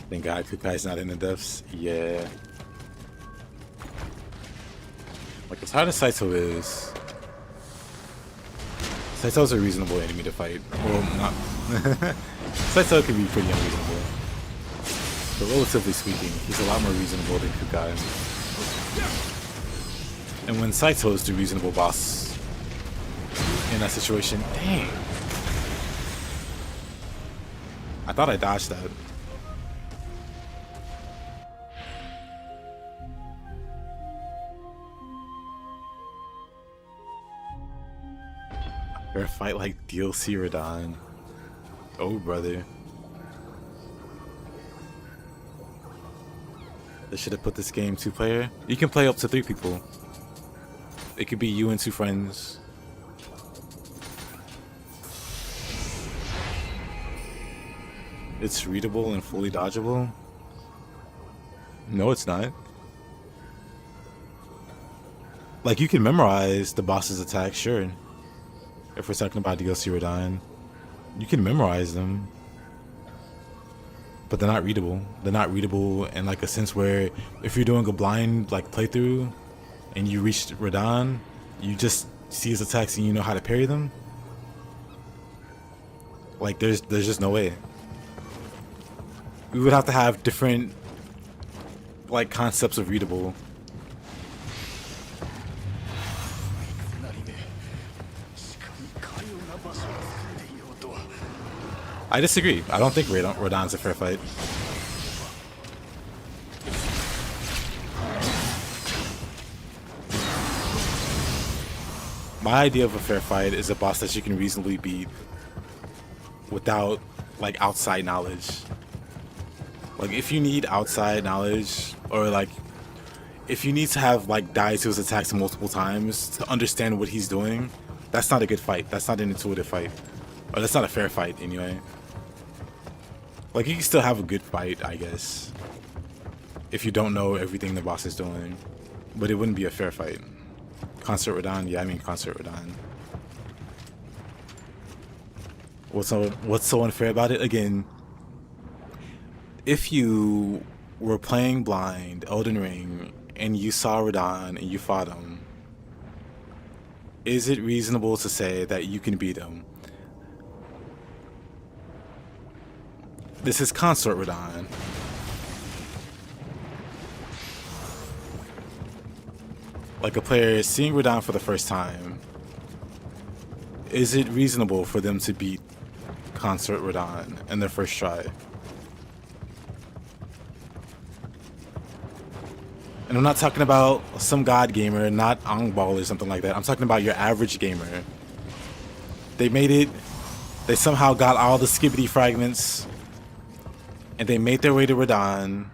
Thank God Kukai's not in the depths. Yeah. Like, as hard as Saito is, Saito's a reasonable enemy to fight. Well, not. Saito can be pretty unreasonable. But relatively speaking, he's a lot more reasonable than Kukai. And when Saito is the reasonable boss in that situation, dang. I thought I dodged that. Fair fight like DLC Radon. Oh, brother. They should have put this game 2-player. You can play up to 3 people. It could be you and 2 friends. It's readable and fully dodgeable? No, it's not. Like, you can memorize the boss's attacks, sure. If we're talking about DLC Radon, you can memorize them. But they're not readable. They're not readable in like a sense where if you're doing a blind like playthrough and you reach Radon, you just see his attacks and you know how to parry them. Like there's just no way. We would have to have different like concepts of readable. I disagree. I don't think Radon's a fair fight. My idea of a fair fight is a boss that you can reasonably beat without like outside knowledge. Like if you need outside knowledge, or like if you need to have like died to his attacks multiple times to understand what he's doing, that's not a good fight. That's not an intuitive fight. Or that's not a fair fight anyway. Like, you can still have a good fight, I guess, if you don't know everything the boss is doing. But it wouldn't be a fair fight. Concert Radon? Yeah, I mean Concert Radon. What's so unfair about it? Again, if you were playing blind Elden Ring and you saw Radon and you fought him, is it reasonable to say that you can beat him? This is Consort Radon. Like a player seeing Radon for the first time, is it reasonable for them to beat Consort Radon in their first try? And I'm not talking about some god gamer, not Ongball or something like that. I'm talking about your average gamer. They made it, they somehow got all the skibbity fragments, and they made their way to Radon,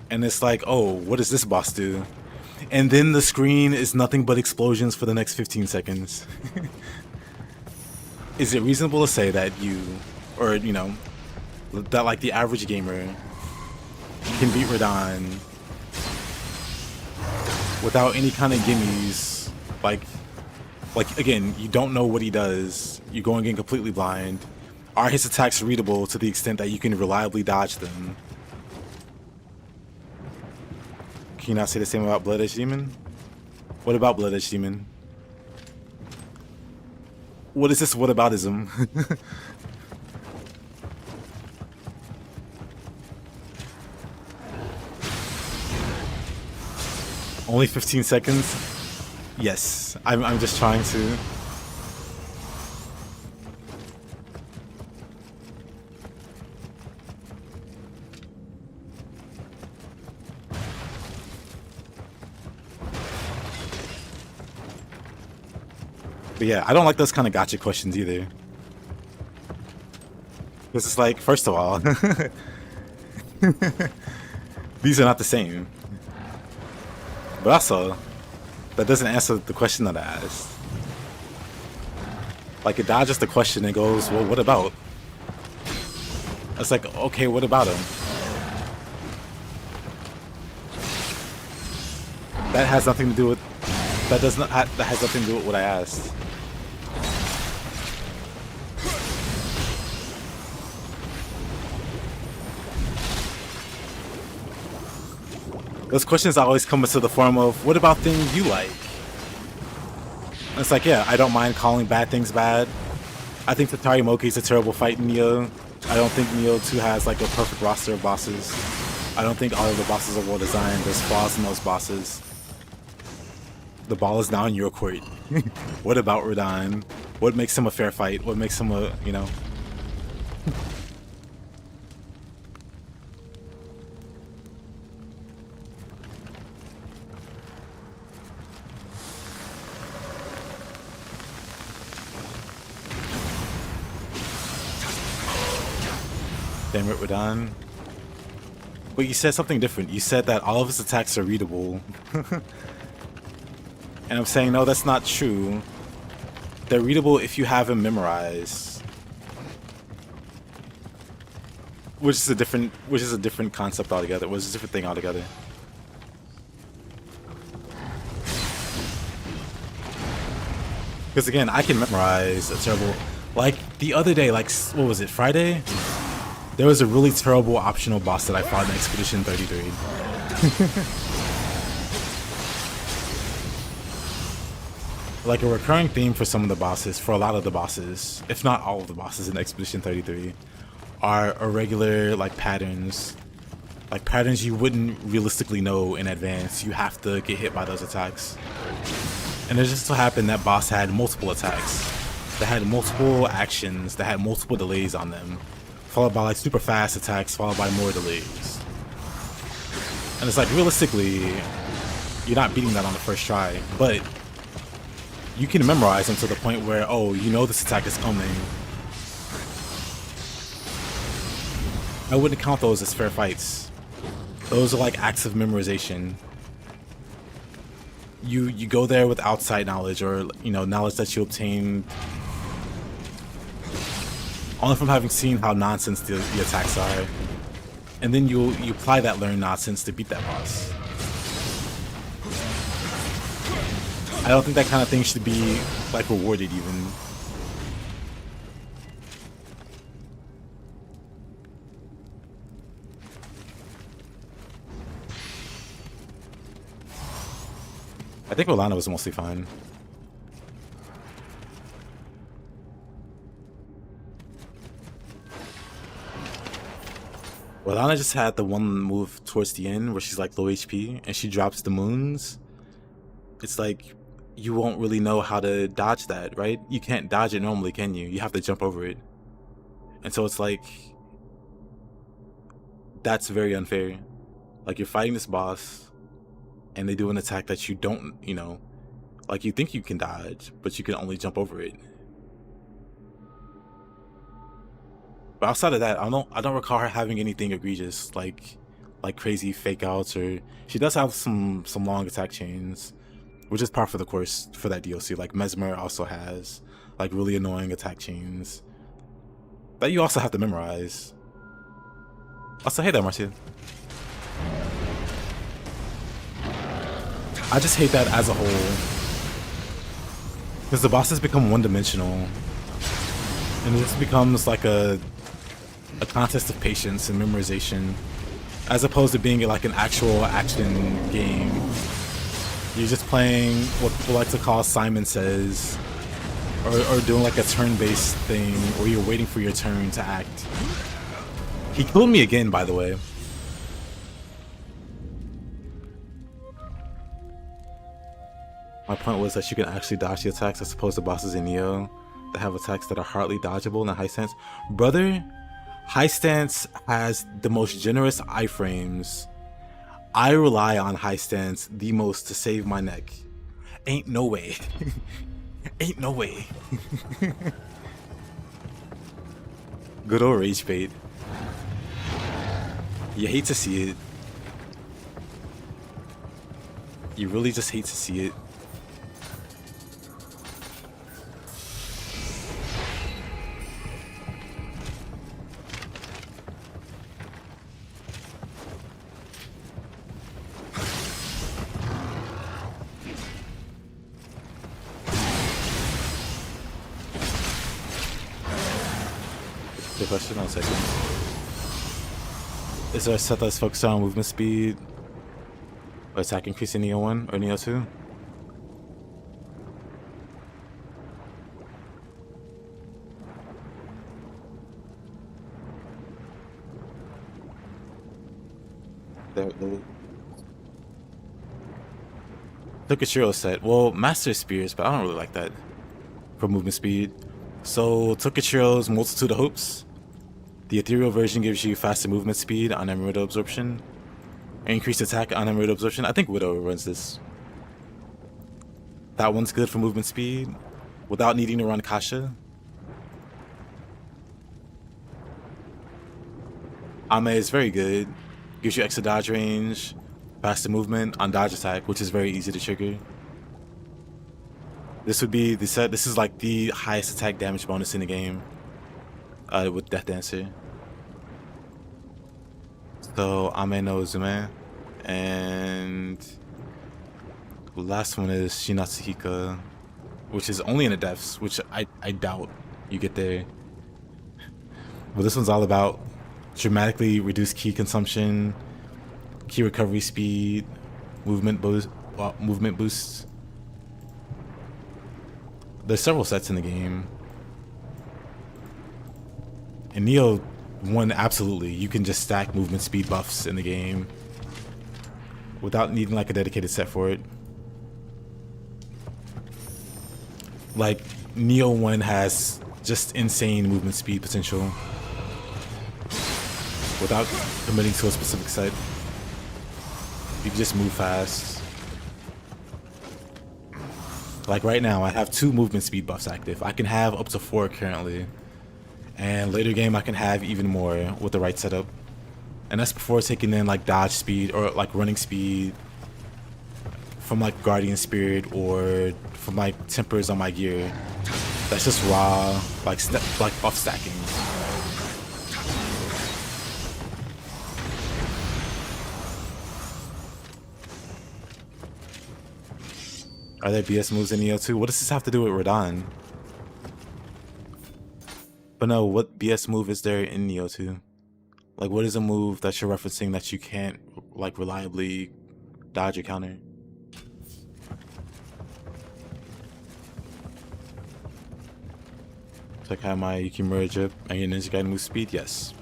and it's like, oh, what does this boss do? And then the screen is nothing but explosions for the next 15 seconds. Is it reasonable to say that you, or you know, that like the average gamer can beat Radon without any kind of gimmies? Like again, you don't know what he does, you're going in completely blind. Are his attacks readable to the extent that you can reliably dodge them? Can you not say the same about Blood Edge Demon? What about Blood Edge Demon? What is this whataboutism? Only 15 seconds? Yes, I'm just trying to. But yeah, I don't like those kind of gotcha questions either. Because it's like, first of all, these are not the same. But also, that doesn't answer the question that I asked. Like, it dodges the question and goes, well, what about? It's like, okay, what about him? That has nothing to do with, that has nothing to do with what I asked. Those questions always come into the form of, what about things you like? And it's like, yeah, I don't mind calling bad things bad. I think Tatari Moki is a terrible fight in Nioh. I don't think Nioh 2 has like a perfect roster of bosses. I don't think all of the bosses are well designed. There's flaws in those bosses. The ball is now in your court. What about Radon? What makes him a fair fight? What makes him a, you know? Damn it, we're done. But you said something different. You said that all of his attacks are readable. And I'm saying, no, that's not true. They're readable if you have him memorized. Which is a different concept altogether. Which is a different thing altogether. Because again, I can memorize a terrible... Like, the other day, like, what was it, Friday? There was a really terrible optional boss that I fought in Expedition 33. Like, a recurring theme for some of the bosses, for a lot of the bosses, if not all of the bosses in Expedition 33, are irregular, like, patterns. Like, patterns you wouldn't realistically know in advance. You have to get hit by those attacks. And it just so happened that boss had multiple attacks. That had multiple actions, that had multiple delays on them. Followed by, like, super fast attacks, followed by more delays. And it's like, realistically, you're not beating that on the first try, but you can memorize them to the point where, oh, you know this attack is coming. I wouldn't count those as fair fights. Those are like acts of memorization. You go there with outside knowledge, or, you know, knowledge that you obtain only from having seen how nonsense the attacks are. And then you apply that learned nonsense to beat that boss. I don't think that kind of thing should be, like, rewarded even. I think Rolana was mostly fine. Rolana just had the one move towards the end where she's like low HP and she drops the moons. It's like, you won't really know how to dodge that, right? You can't dodge it normally, can you? You have to jump over it. And so it's like, that's very unfair. Like, you're fighting this boss and they do an attack that you don't, you know, like, you think you can dodge, but you can only jump over it. But outside of that, I don't recall her having anything egregious, like crazy fake outs, or she does have some long attack chains, which is par for the course for that DLC. Like, Mesmer also has, like, really annoying attack chains that you also have to memorize. Also, hey there, Marcia. I just hate that as a whole, because the bosses become one-dimensional, and it just becomes like a contest of patience and memorization, as opposed to being like an actual action game. You're just playing what people like to call Simon Says, or doing like a turn-based thing where you're waiting for your turn to act. He killed me again, by the way. My point was that you can actually dodge the attacks as opposed to bosses in Nioh that have attacks that are hardly dodgeable in a high stance. Brother, high stance has the most generous iframes. I rely on high stance the most to save my neck. Ain't no way. Ain't no way. Good old rage bait. You hate to see it. You really just hate to see it. Question on second. Is there a set that's focused on movement speed or attack increase in Nioh 1 or Nioh 2? Tokishiro said, well, Master Spears, but I don't really like that for movement speed. So Tokishiro's Multitude of Hopes. The ethereal version gives you faster movement speed on Emerald Absorption, increased attack on Emerald Absorption. I think Widow runs this. That one's good for movement speed without needing to run Kasha. Ame is very good. Gives you extra dodge range, faster movement on dodge attack, which is very easy to trigger. This would be the set. This is like the highest attack damage bonus in the game with Death Dancer. So Ame no Uzume, and the last one is Shinatsuhika, which is only in the depths, which I doubt you get there. But this one's all about dramatically reduced ki consumption, ki recovery speed, movement boosts. There's several sets in the game. In Nioh 1, absolutely, you can just stack movement speed buffs in the game without needing like a dedicated set for it. Like, Nioh 1 has just insane movement speed potential without committing to a specific set. You can just move fast. Like right now, I have 2 movement speed buffs active. I can have up to 4 currently. And later game, I can have even more with the right setup. And that's before taking in like dodge speed or like running speed from like Guardian Spirit or from like tempers on my gear. That's just raw, like buff stacking. Are there BS moves in Nioh 2? What does this have to do with Radahn? But no, what BS move is there in Nioh 2? Like, what is a move that you're referencing that you can't, like, reliably dodge or counter? Sakai Yuki merge up and your Ninja Gaiden move speed? Yes.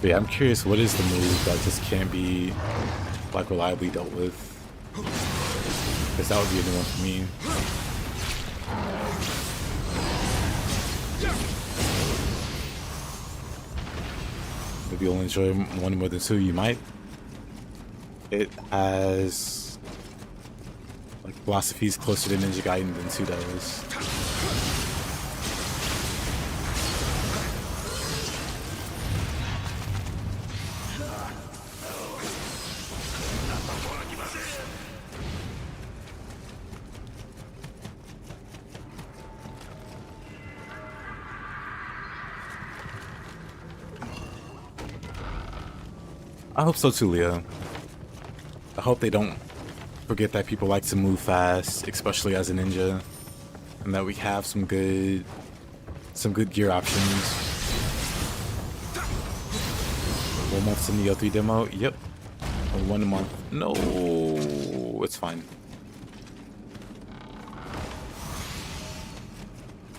But yeah, I'm curious, what is the move that just can't be like reliably dealt with? Because that would be a new one for me. Maybe you'll enjoy one more than 2, you might. It has like philosophies closer to Ninja Gaiden than 2 does. I hope so too, Leah. I hope they don't forget that people like to move fast, especially as a ninja, and that we have some good gear options. 1 month to Nioh 3 demo? Yep. 1 month. No, it's fine.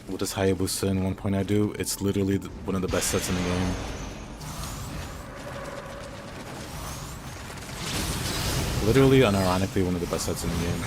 What does Hayabusa in 1.0 do? It's literally one of the best sets in the game. Literally, unironically, one of the best sets in the game.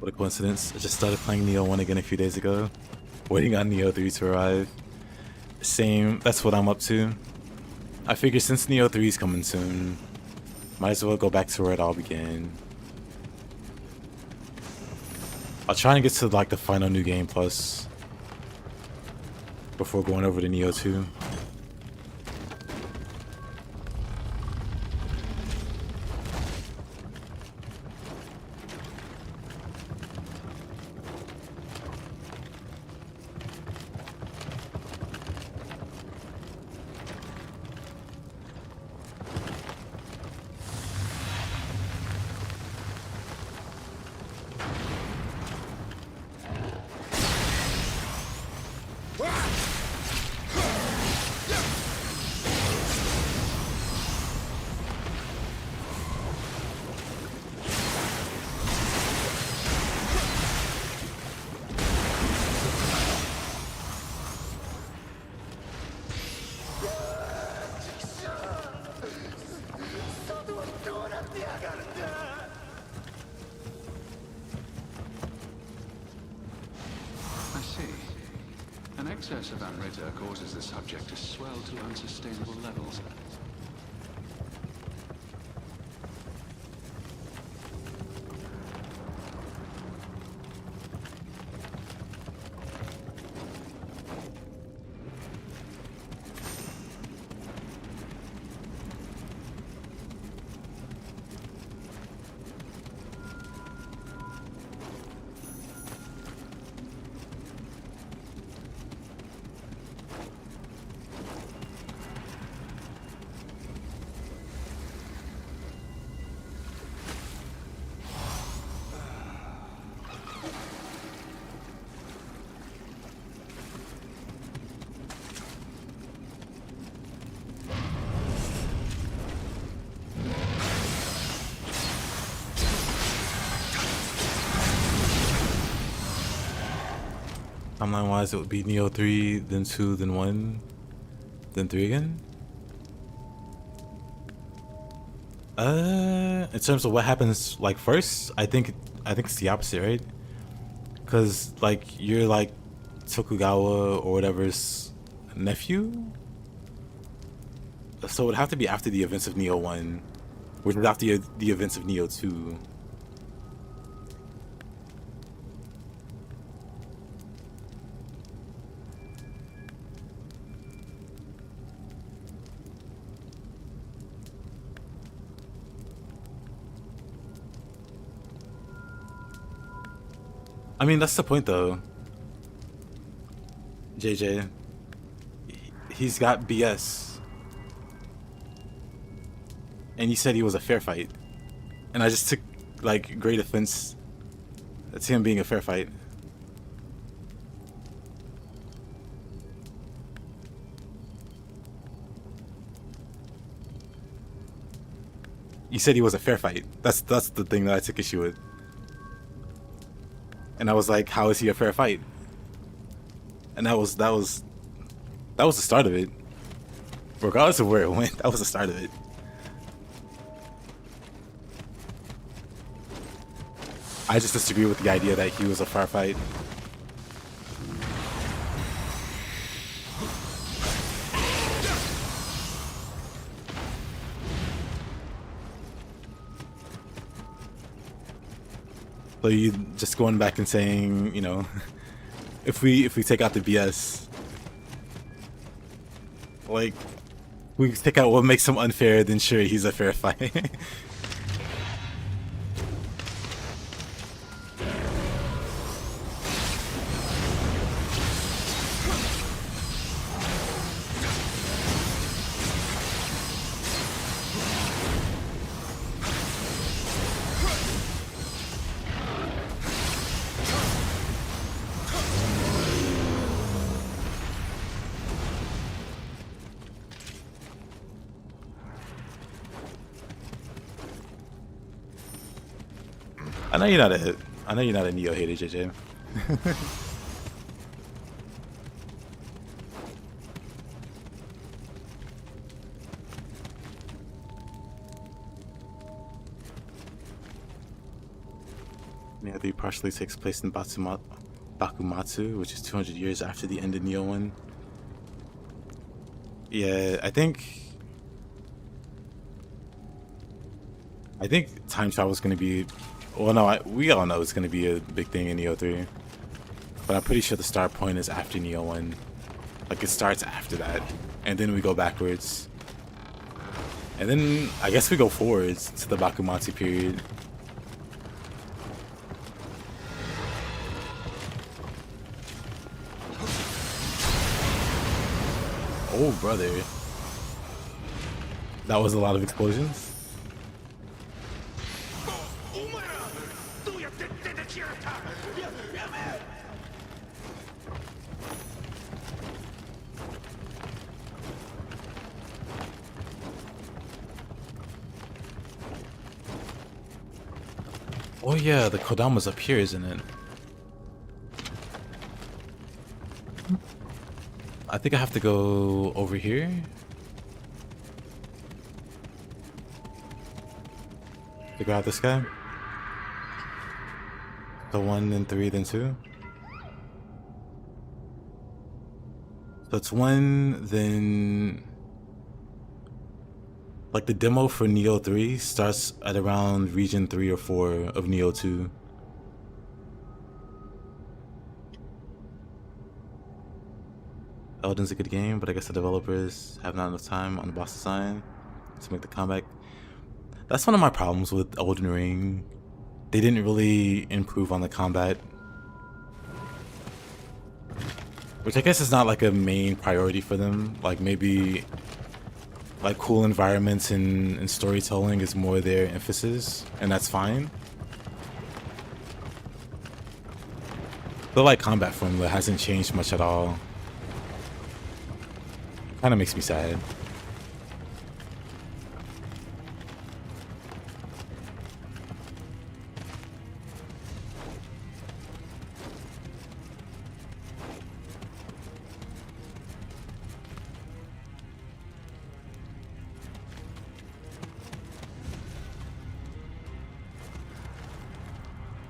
What a coincidence. I just started playing Nioh 1 again a few days ago. Waiting on Nioh 3 to arrive. Same, that's what I'm up to. I figure since Nioh 3 is coming soon, Might as well go back to where it all began. I'll try and get to like the final new game plus before going over to Nioh 2. Excess of Amrita causes the subject to swell to unsustainable levels. Timeline wise, it would be Nioh 3, then 2, then 1, then 3 again. In terms of what happens like first, I think it's the opposite, right? Cause like you're like Tokugawa or whatever's nephew, so it would have to be after the events of Nioh 1, which is after the events of Nioh 2. I mean, that's the point though. JJ. He's got BS. And you said he was a fair fight. And I just took like great offense to him being a fair fight. You said he was a fair fight. That's the thing that I took issue with. And I was like, how is he a fair fight? And that was the start of it. Regardless of where it went, that was the start of it. I just disagree with the idea that he was a fair fight. So you just going back and saying, you know, if we take out the BS, like we take out what makes him unfair, then sure, he's a fair fight. I know you're not a Nioh hater, JJ. Nioh 3 partially takes place in Bakumatsu, which is 200 years after the end of Nioh 1. Yeah, I think I think time travel is going to be... Well, no, we all know it's going to be a big thing in Nioh 3. But I'm pretty sure the start point is after Nioh 1. Like, it starts after that. And then we go backwards. And then, I guess we go forwards to the Bakumatsu period. Oh, brother. That was a lot of explosions. Oh yeah, the Kodama's up here, isn't it? I think I have to go over here. Figure out this guy. The 1, then 3, then 2. So it's 1, then... Like, the demo for Nioh 3 starts at around region 3 or 4 of Nioh 2. Elden's a good game, but I guess the developers have not enough time on the boss design to make the combat. That's one of my problems with Elden Ring. They didn't really improve on the combat. Which I guess is not like a main priority for them. Like, maybe like cool environments and storytelling is more their emphasis, and that's fine. The like combat formula hasn't changed much at all. Kind of makes me sad.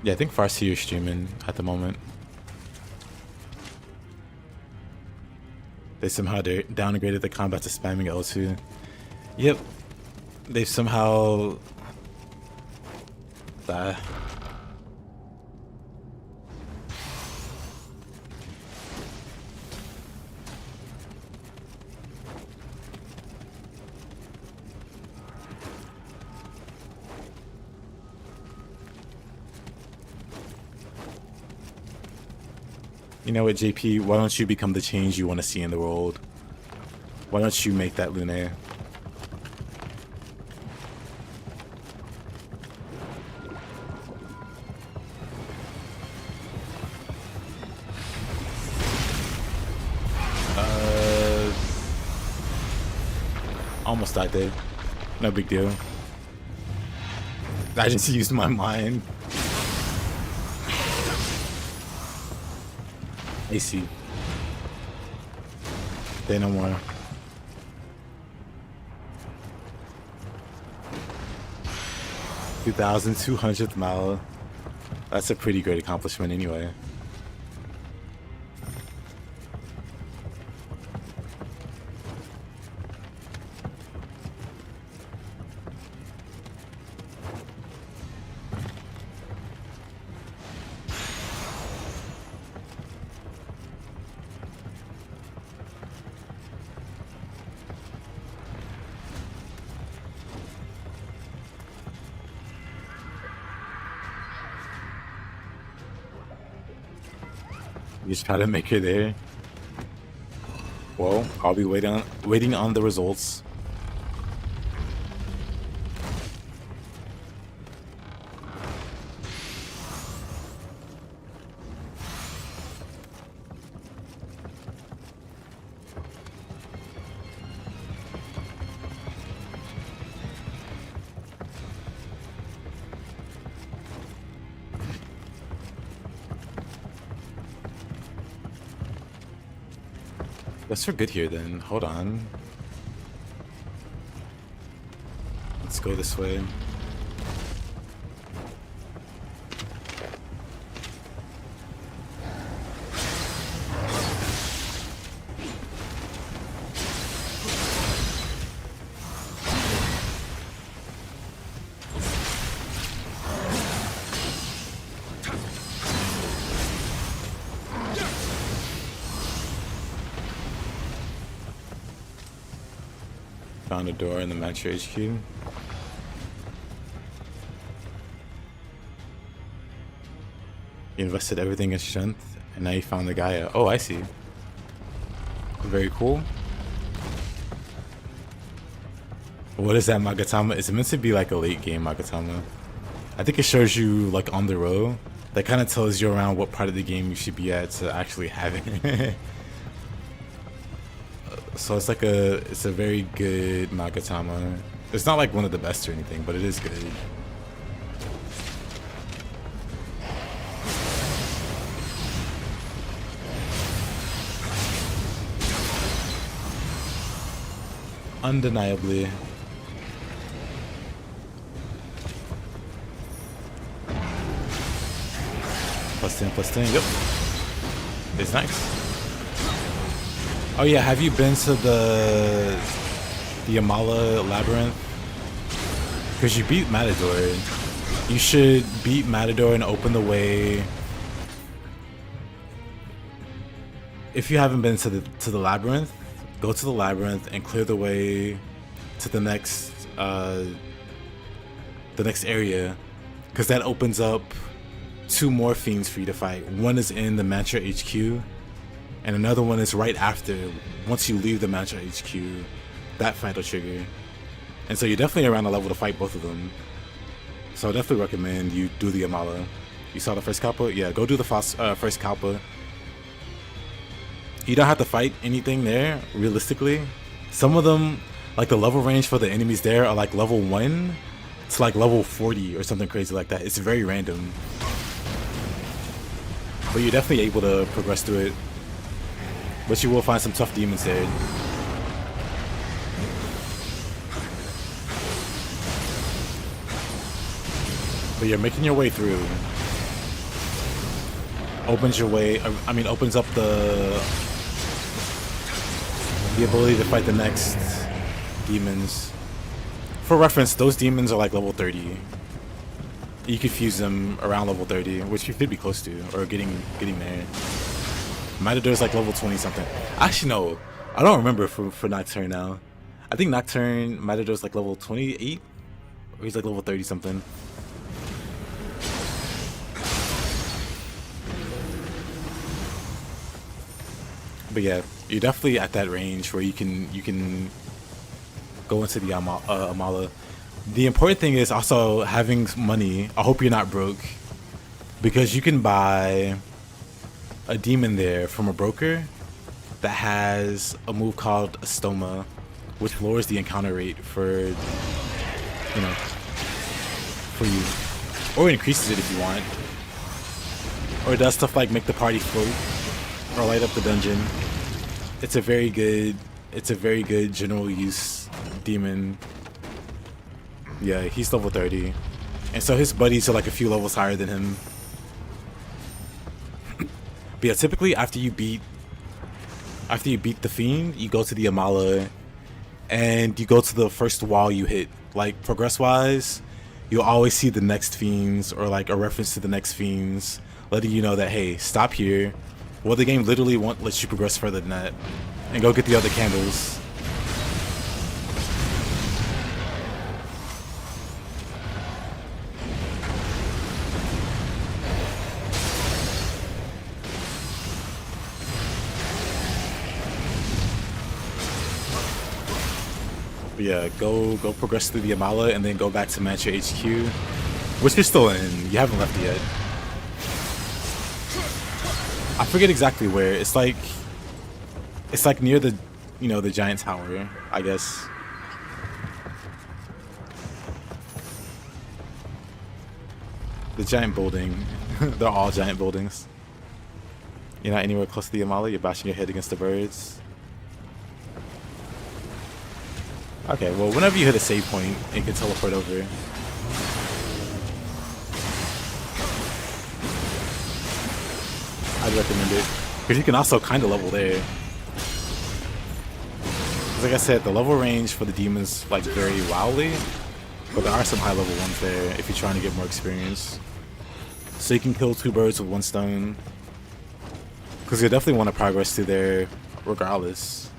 Yeah, I think Farsi is streaming at the moment. They somehow downgraded the combat to spamming L2. Yep. They've somehow... You know what, JP? Why don't you become the change you want to see in the world? Why don't you make that Lune? Almost died there. No big deal. I just used my mind. AC. Say no more. $2,200th mile. That's a pretty great accomplishment anyway. You just try to make it there. Well, I'll be waiting on the results. Guess we're good here then. Hold on. Let's go this way. found a door in the Mantra HQ. You invested everything in strength, and now you found the Gaia. Oh, I see. Very cool. What is that Magatama? It's meant to be like a late game Magatama. I think it shows you like on the road. That kind of tells you around what part of the game you should be at to actually have it. So it's like it's a very good Magatama. It's not like one of the best or anything, but it is good. Undeniably. +10, yep. It's nice. Oh yeah, have you been to the Amala Labyrinth? Because you beat Matador. You should beat Matador and open the way. If you haven't been to the Labyrinth, go to the Labyrinth and clear the way to the next area, because that opens up 2 more fiends for you to fight. One is in the Mantra HQ, and another one is right after, once you leave the Mantra HQ, that fight will trigger. And so you're definitely around a level to fight both of them. So I definitely recommend you do the Amala. You saw the first Kappa? Yeah, go do the first Kappa. You don't have to fight anything there, realistically. Some of them, like the level range for the enemies there are like level 1 to like level 40 or something crazy like that. It's very random. But you're definitely able to progress through it. But you will find some tough demons there. But you're making your way through. Opens up the ability to fight the next demons. For reference, those demons are like level 30. You could fuse them around level 30, which you could be close to, or getting there. Matador's like level 20 something. Actually, no, I don't remember for Nocturne now. I think Nocturne, Matador's like level 28, or he's like level 30 something. But yeah, you're definitely at that range where you can go into the Amala. The important thing is also having money. I hope you're not broke, because you can buy a demon there from a broker that has a move called Stoma, which lowers the encounter rate for you, or increases it if you want, or it does stuff like make the party float or light up the dungeon. It's a very good general use demon. Yeah, he's level 30, and so his buddies are like a few levels higher than him. But yeah, typically after you beat the fiend, you go to the Amala and you go to the first wall you hit. Like progress wise, you'll always see the next fiends or like a reference to the next fiends, letting you know that, hey, stop here. Well, the game literally won't let you progress further than that, and go get the other candles. But yeah, go progress through the Amala and then go back to Mantra HQ, which you're still in. You haven't left yet. I forget exactly where. It's like near the, the giant tower, I guess. The giant building. They're all giant buildings. You're not anywhere close to the Amala. You're bashing your head against the birds. Okay, well, whenever you hit a save point, it can teleport over. I'd recommend it, because you can also kind of level there. Like I said, the level range for the demons like vary wildly, but there are some high level ones there if you're trying to get more experience. So you can kill 2 birds with 1 stone, because you definitely want to progress through there regardless.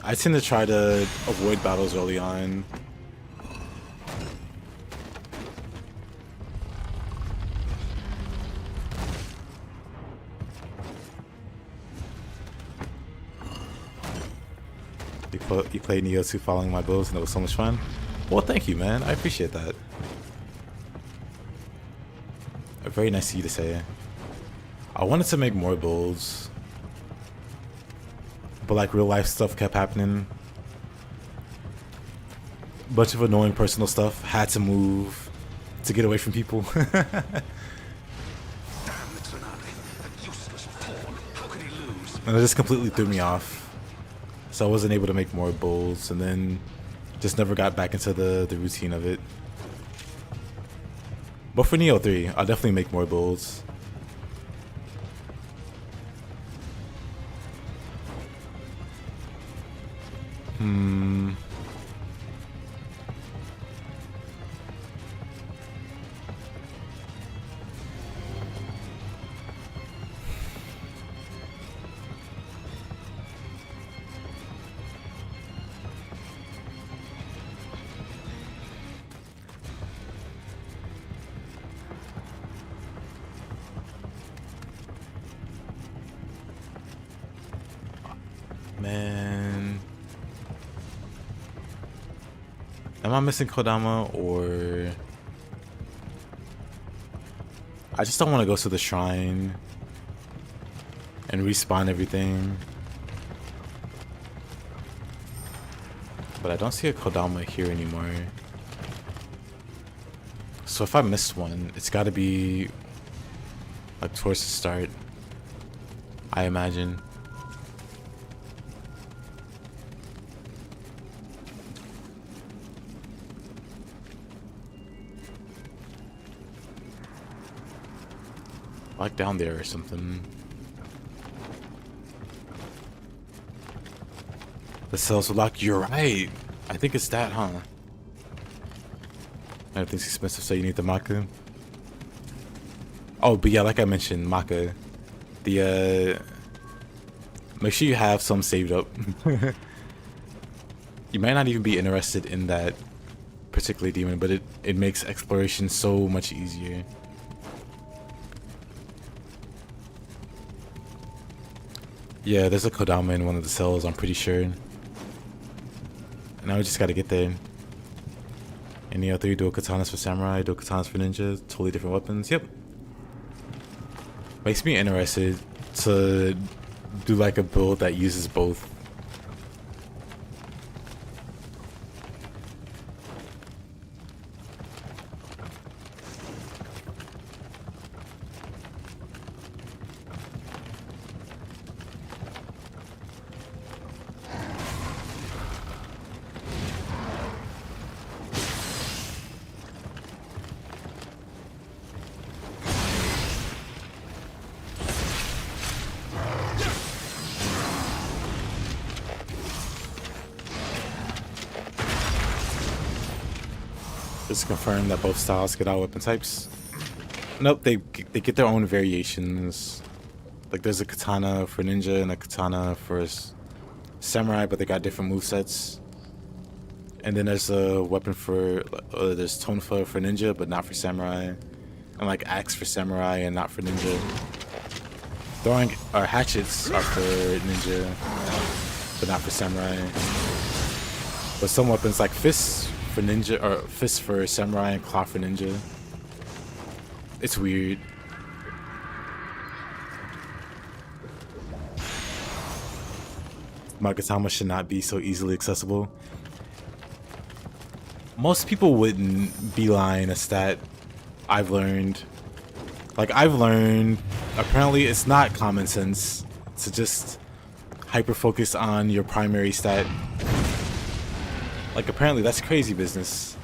I tend to try to avoid battles early on. You played Nioh 2 following my builds and it was so much fun. Well, thank you, man. I appreciate that. Very nice of you to say. I wanted to make more builds, but like real life stuff kept happening. Bunch of annoying personal stuff. Had to move to get away from people. Damn Mitsunari, that useless pawn. How could he lose? And it just completely threw me off. So I wasn't able to make more builds, and then just never got back into the routine of it. But for Nioh 3, I'll definitely make more builds. Man, am I missing Kodama, or I just don't want to go to the shrine and respawn everything? But I don't see a Kodama here anymore. So if I missed one, it's got to be like towards the start, I imagine. Like down there or something. The cells are locked. You're right. I think it's that, huh? Everything's expensive, so you need the Maka. Oh, but yeah, like I mentioned, Maka. The make sure you have some saved up. You might not even be interested in that particular demon, but it makes exploration so much easier. Yeah, there's a Kodama in one of the cells, I'm pretty sure. And now we just gotta get there. And Nioh 3, dual katanas for samurai, dual katanas for ninja, totally different weapons. Yep. Makes me interested to do like a build that uses both. Just confirm that both styles get all weapon types. Nope, they get their own variations. Like there's a katana for ninja and a katana for samurai, but they got different movesets. And then there's a weapon for there's tonfa for ninja, but not for samurai, and like axe for samurai and not for ninja. Throwing or hatchets are for ninja, but not for samurai. But some weapons like fists for ninja, or fists for samurai and claw for ninja. It's weird. Magatama should not be so easily accessible. Most people wouldn't beeline a stat, I've learned. Like, I've learned, apparently it's not common sense to just hyper-focus on your primary stat. Like, apparently that's crazy business.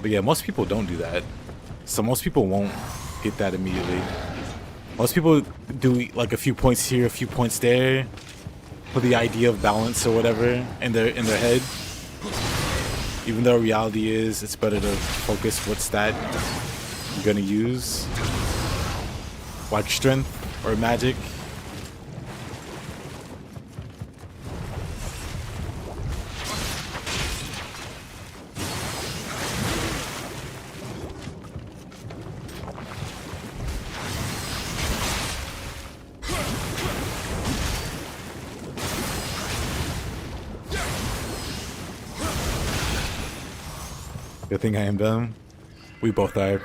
But yeah, most people don't do that. So most people won't get that immediately. Most people do like a few points here, a few points there, for the idea of balance or whatever in their head. Even though reality is, it's better to focus what stat you're gonna use. Like strength or magic. Good thing I am them. We both are.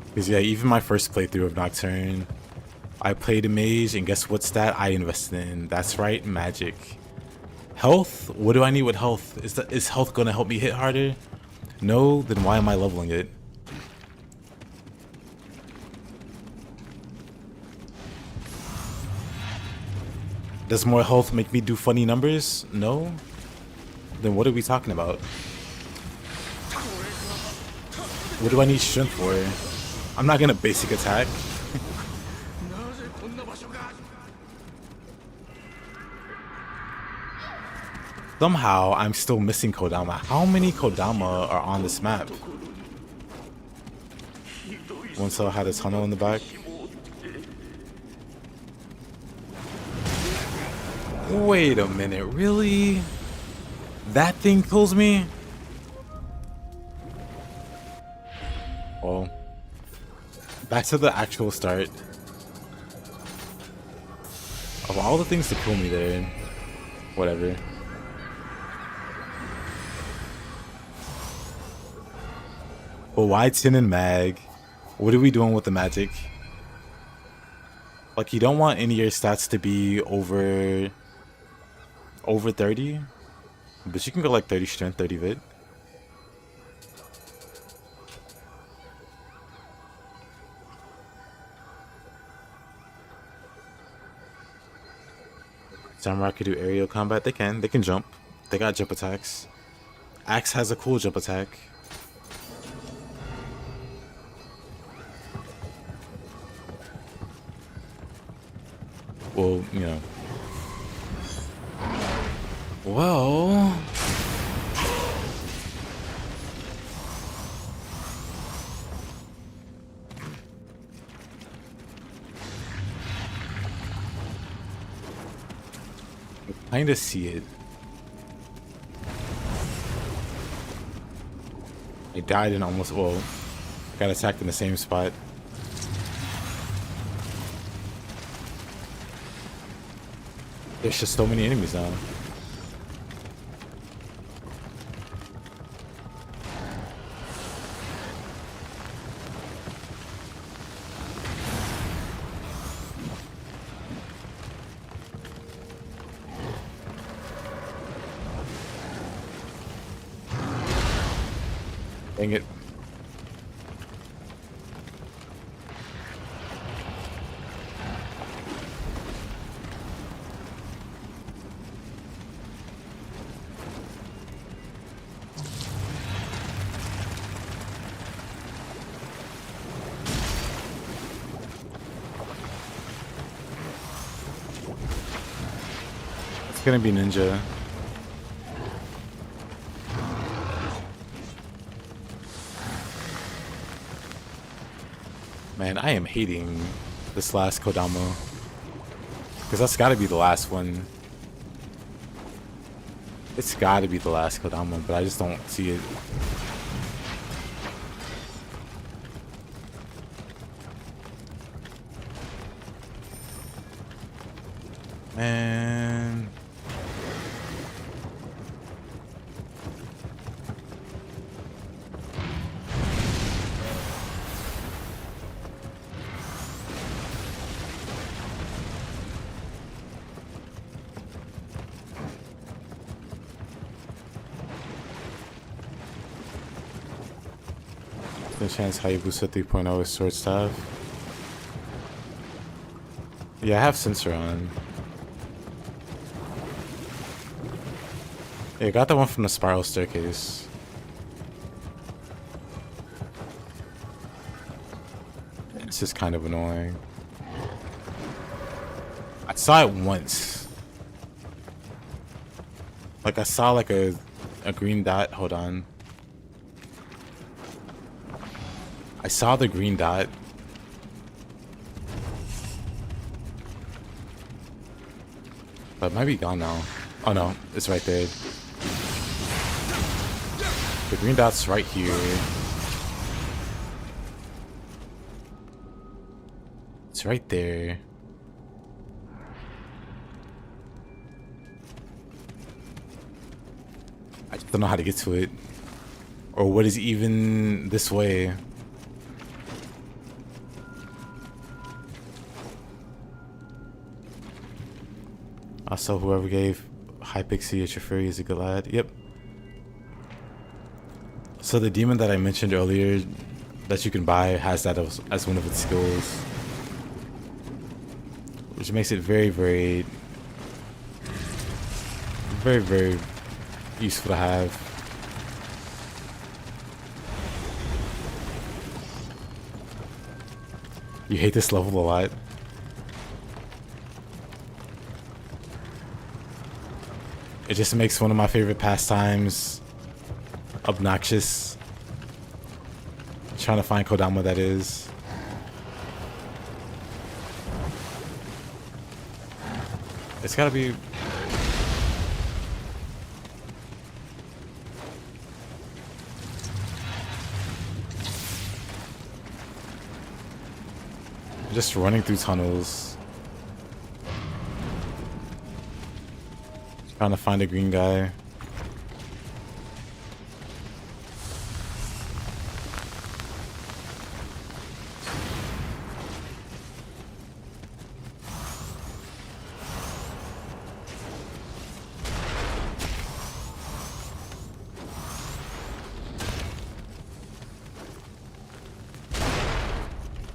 Because yeah, even my first playthrough of Nocturne, I played a mage, and guess what stat I invested in? That's right, magic. Health? What do I need with health? Is health gonna help me hit harder? No? Then why am I leveling it? Does more health make me do funny numbers? No? Then what are we talking about? What do I need strength for? I'm not gonna basic attack. Somehow, I'm still missing Kodama. How many Kodama are on this map? One cell had a tunnel in the back. Wait a minute, really? That thing kills me? Oh. Back to the actual start. Of all the things to kill me there, whatever. But why Tin and Mag? What are we doing with the magic? Like, you don't want any of your stats to be over 30, but you can go like 30 strength, 30 vit. Samurai can do aerial combat. They can jump. They got jump attacks. Axe has a cool jump attack. Well, you know. Well, I kind of see it. I died and almost, well, got attacked in the same spot. There's just so many enemies now. Dang it. It's gonna be ninja. Man, I am hating this last Kodama. Because that's gotta be the last one. It's gotta be the last Kodama, but I just don't see it. Man. The chance Hayabusa 3.0 is sword staff. Yeah, I have sensor on. Yeah, I got the one from the spiral staircase. It's just kind of annoying. I saw it once. Like, I saw like a green dot. Hold on. I saw the green dot. But it might be gone now. Oh no, it's right there. The green dot's right here. It's right there. I just don't know how to get to it. Or what is even this way. Also, whoever gave Hypixie a Triferi is a good lad. Yep. So the demon that I mentioned earlier that you can buy has that as one of its skills. Which makes it very, very useful to have. You hate this level a lot. It just makes one of my favorite pastimes obnoxious. Trying to find Kodama, that is. It's gotta be... just running through tunnels. Trying to find a green guy.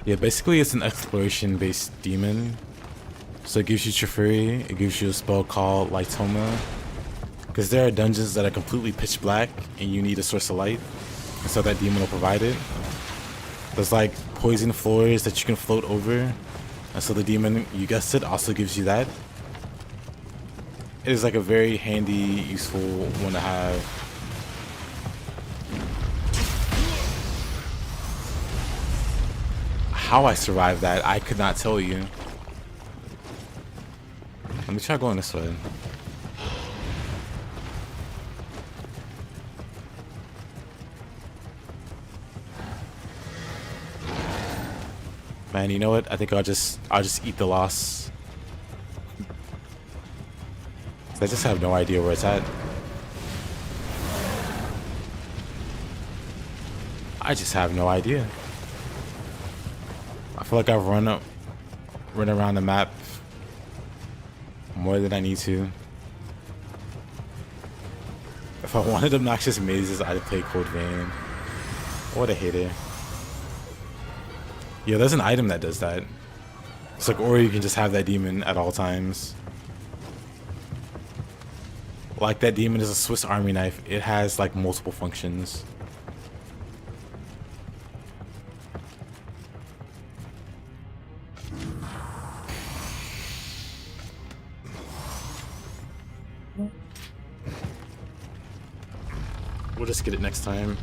Yeah, basically it's an exploration-based demon. So it gives you Triferi, it gives you a spell called Lightoma. Because there are dungeons that are completely pitch black and you need a source of light. And so that demon will provide it. There's like poison floors that you can float over. And so the demon, you guessed it, also gives you that. It is like a very handy, useful one to have. How I survived that, I could not tell you. Let me try going this way. Man, you know what? I think I'll just eat the loss. I just have no idea where it's at. I just have no idea. I feel like I've run around the map more than I need to. If I wanted obnoxious mazes, I'd play Cold Vein. What a hater. Yeah, there's an item that does that. It's like, or you can just have that demon at all times. Like that demon is a Swiss Army knife. It has like multiple functions. We'll just get it next time.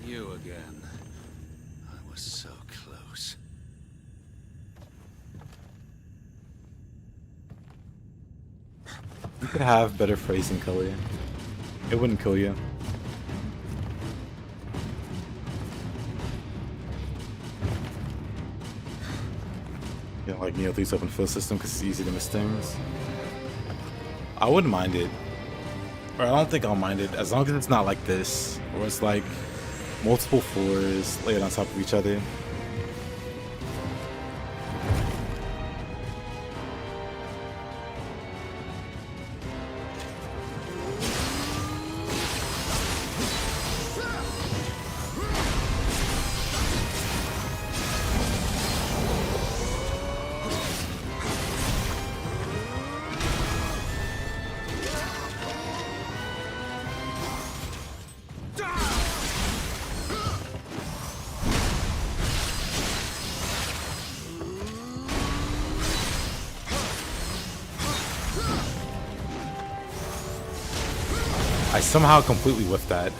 You again. I was so close. You could have better phrasing, Kelley. It wouldn't kill you. You know, like Nioh 3's open field system because it's easy to miss things. I wouldn't mind it. Or I don't think I'll mind it as long as it's not like this, where it's like multiple floors laid on top of each other. I somehow completely whiffed that.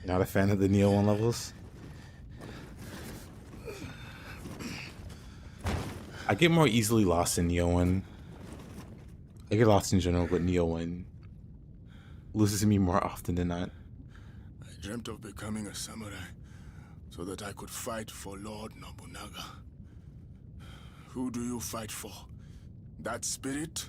Not a fan of the Nioh 1 levels? I get more easily lost in Nioh 1. I get lost in general, but Nioh 1 loses me more often than not. I dreamt of becoming a samurai so that I could fight for Lord Nobunaga. Who do you fight for? That spirit?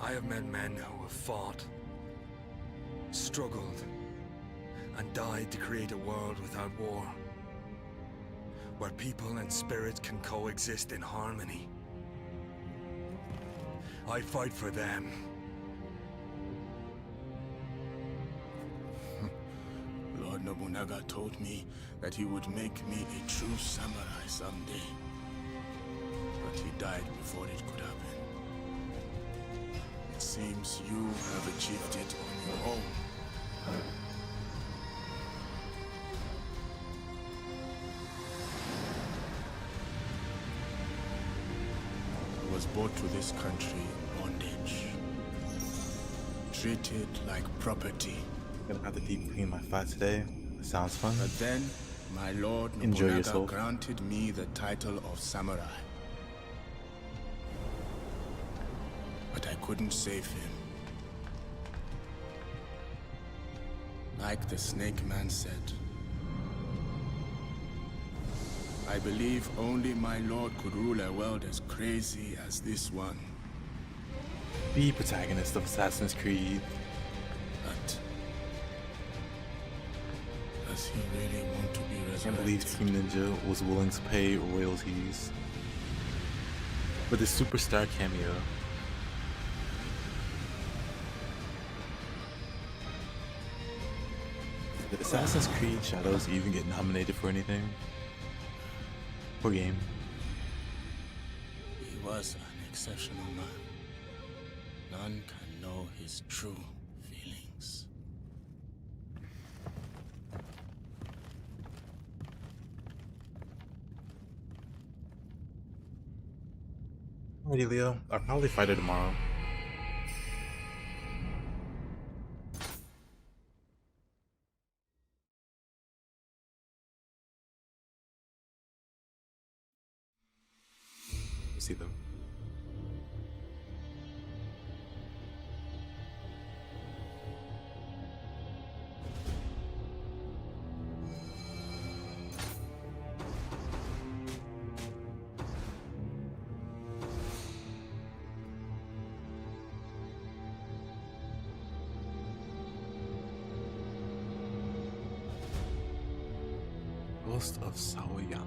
I have met men who have fought, struggled, and died to create a world without war, where people and spirits can coexist in harmony. I fight for them. Lord Nobunaga told me that he would make me a true samurai someday. But he died before it could happen. It seems you have achieved it on your own. I was brought to this country in bondage. Treated like property. Gonna have to deep clean my fat today. Sounds fun. But then, my lord Nobunaga granted me the title of samurai. But I couldn't save him. Like the Snake Man said, I believe only my lord could rule a world as crazy as this one. The protagonist of Assassin's Creed. But does he really want to be resurrected? I can't believe Team Ninja was willing to pay royalties for the superstar cameo. Did Assassin's Creed Shadows even get nominated for anything? Poor game. He was an exceptional man. None can know his true feelings. Alrighty, Leo. I'll probably fight her tomorrow. See them. Ghost of Saoirse.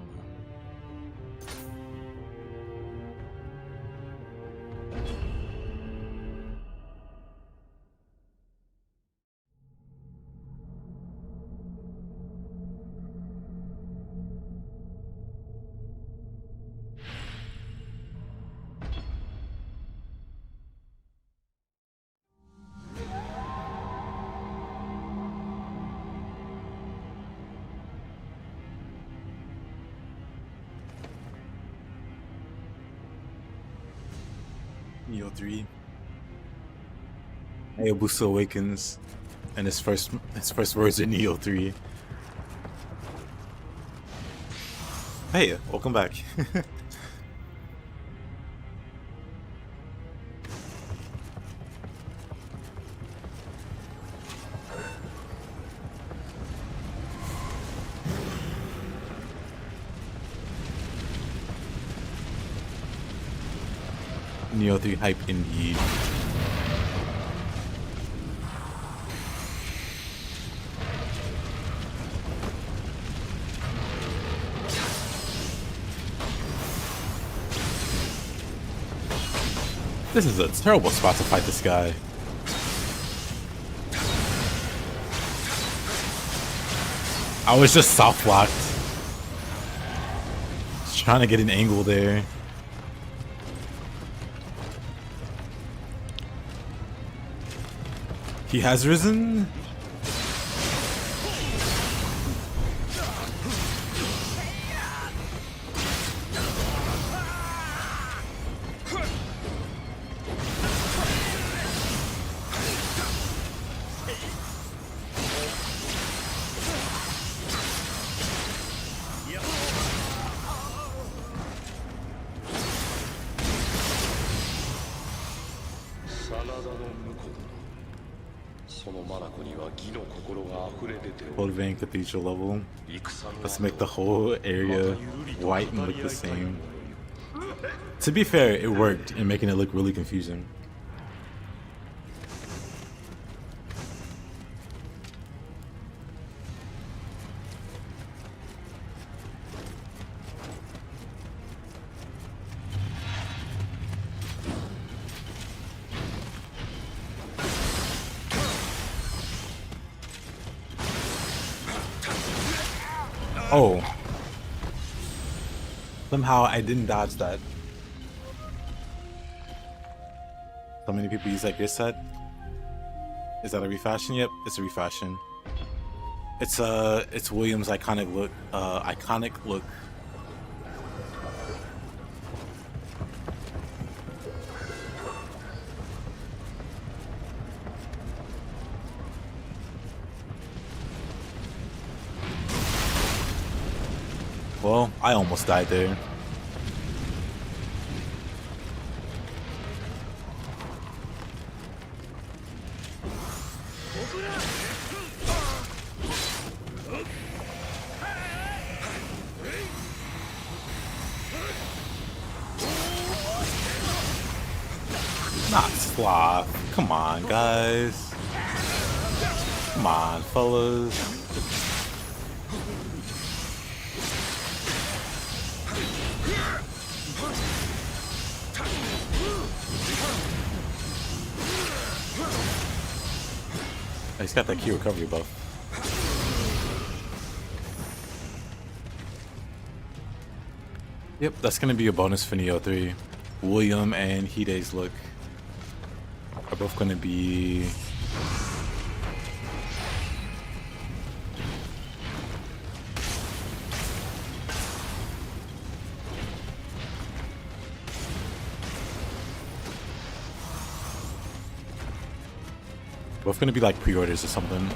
Nioh 3. Hayabusa awakens, and his first words are Nioh 3. Hey, welcome back. Nioh 3 hype indeed. This is a terrible spot to fight this guy. I was just soft locked. Just trying to get an angle there. He has risen. Vein Cathedral level. Let's make the whole area white and look the same. To be fair, it worked in making it look really confusing. Oh. Somehow I didn't dodge that. So many people use that gear set. Is that a refashion? Yep, it's a refashion. It's Williams' iconic look. Well, I almost died there. Not sloth. Come on, guys. Come on, fellas. He's got that key recovery buff. Yep, that's gonna be a bonus for Nioh 3. William and Hide's look are both gonna be like pre-orders or something.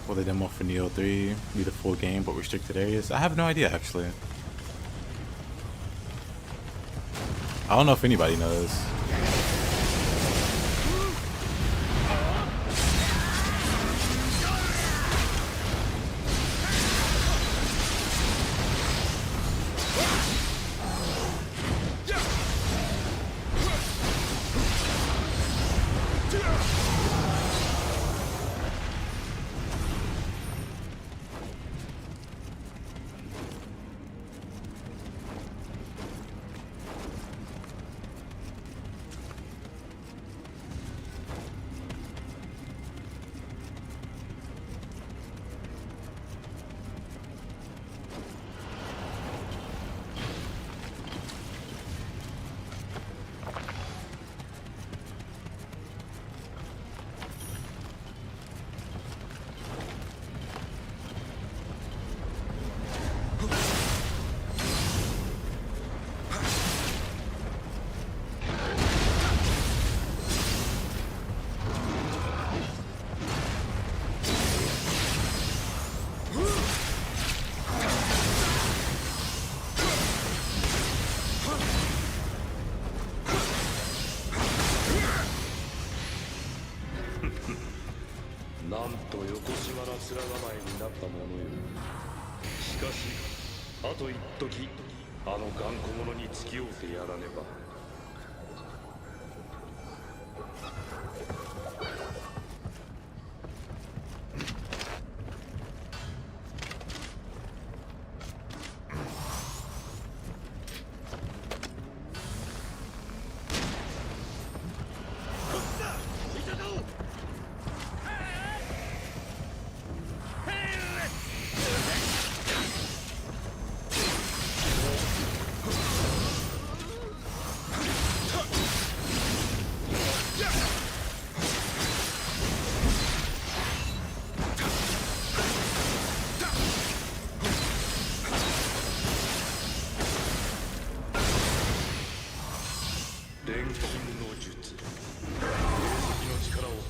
Will the demo for Nioh 3 be the full game but restricted areas? I have no idea actually. I don't know if anybody knows.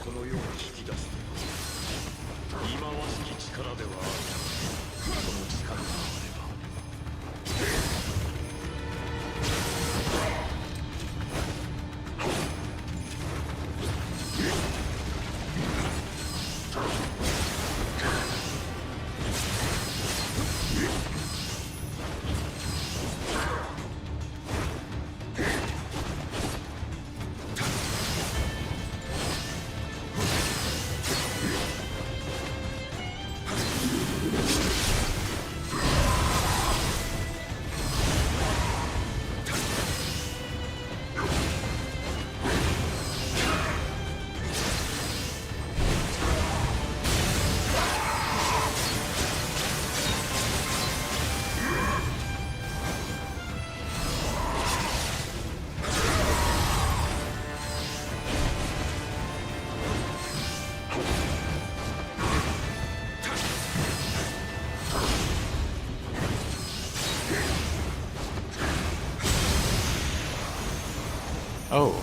この世を引き出すとは忌まわしき力ではある。その力があればOh.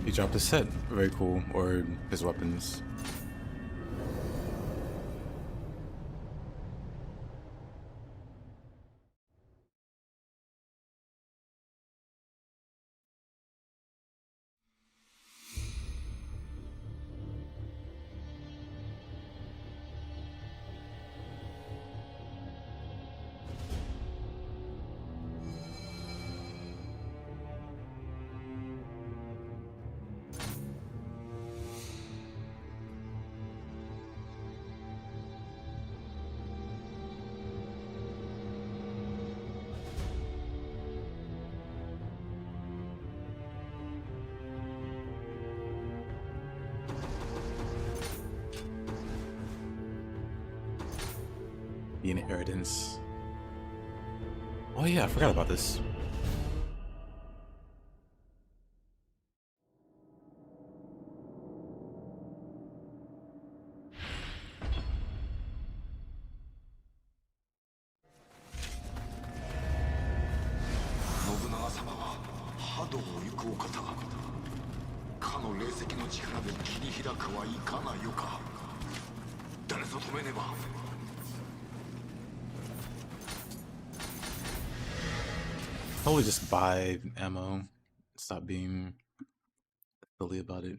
He dropped his set. Very cool. Or his weapons. The inheritance. Oh yeah, I forgot about this. Nobunaga様は波動を行くお方。かの霊石の力で切り開くはいかがよか。誰ぞ止めねば。Probably just buy ammo. Stop being silly about it.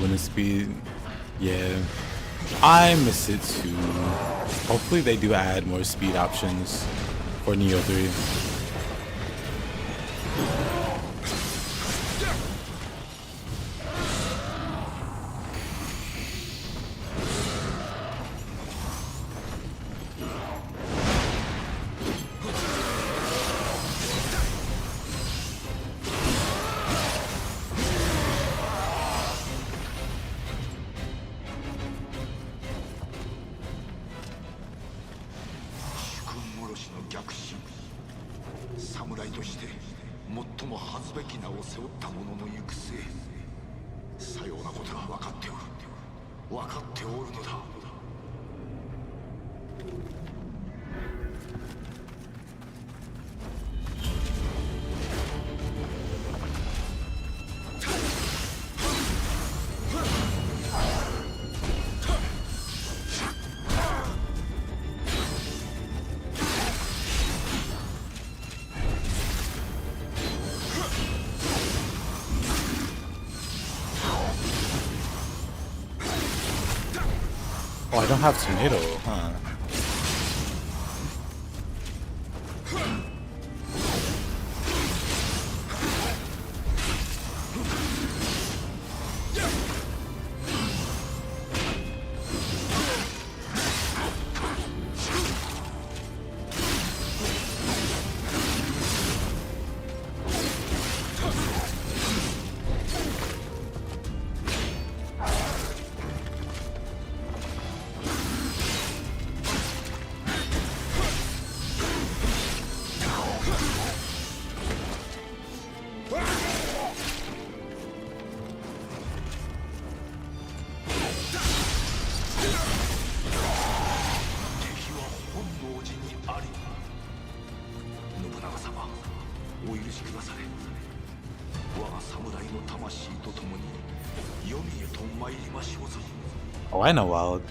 Winning speed, yeah, I miss it too. Hopefully they do add more speed options for Nioh 3. Oh, I don't have tornado, huh? Oh, I know Wild.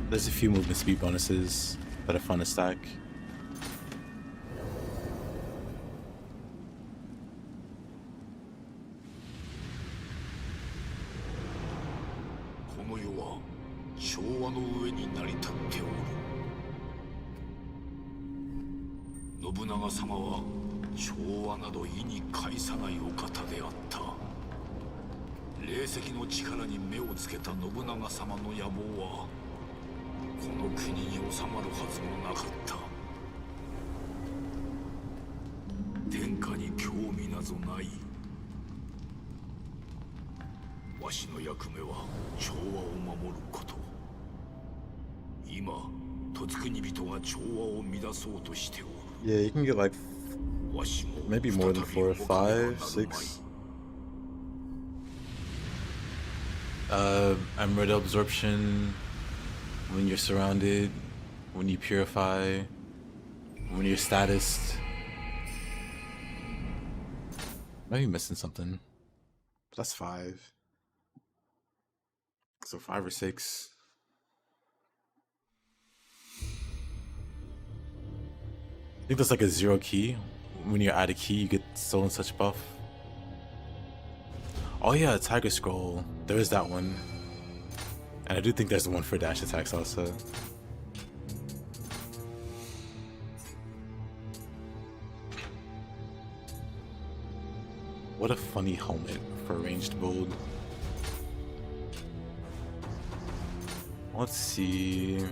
There's a few movement speed bonuses that are fun to stack. わしの役目は調和を守ること。今、戸塚に人が調和を乱そうとしておる。Yeah, you can get like maybe more than 4 or 5, 6. Emerald absorption when you're surrounded, when you purify, when you're statused. Maybe missing something. But that's 5. So 5 or 6. I think that's like a 0 key. When you're out of key, you get stolen such buff. Oh yeah, Tiger Scroll. There is that one. And I do think there's the one for dash attacks also. What a funny helmet for ranged build. Let's see.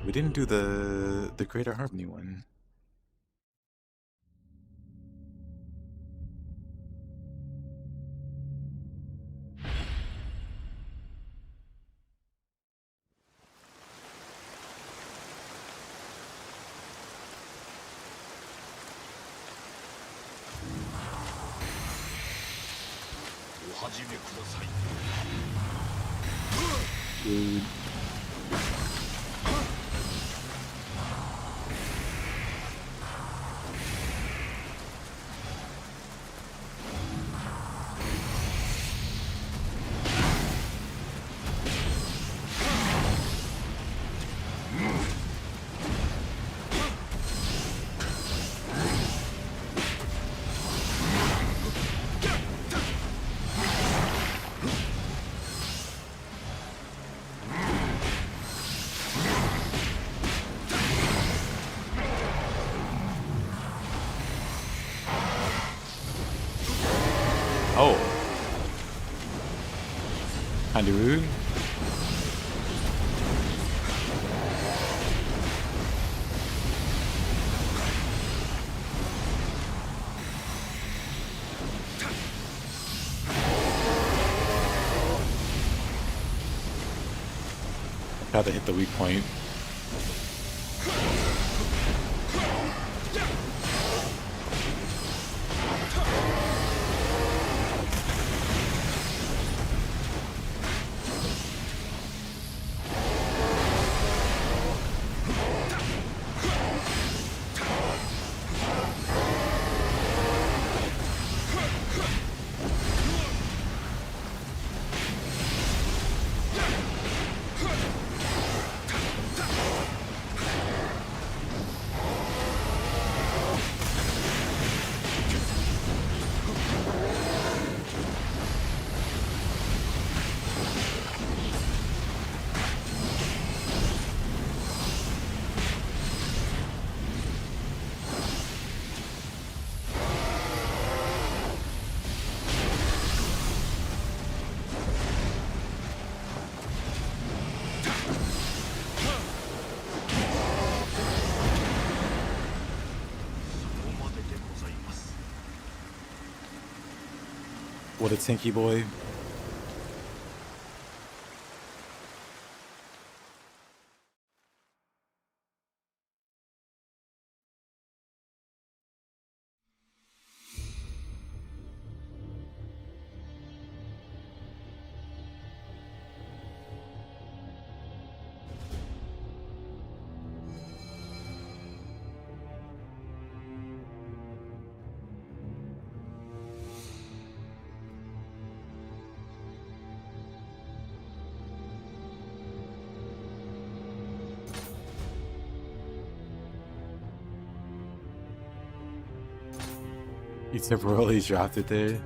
We didn't do the Greater Harmony one. Dude. Kinda rude. Had to hit the weak point. What a tinky boy. You temporarily dropped it there.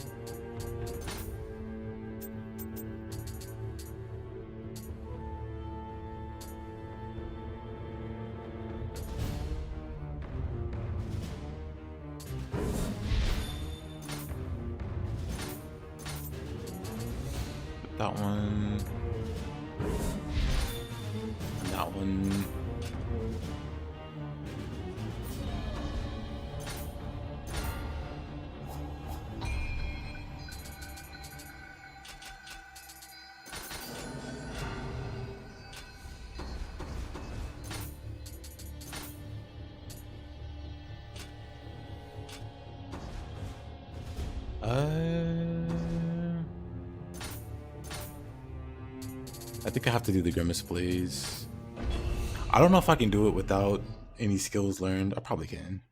That one. And that one. I think I have to do the Grimace Blaze. I don't know if I can do it without any skills learned. I probably can.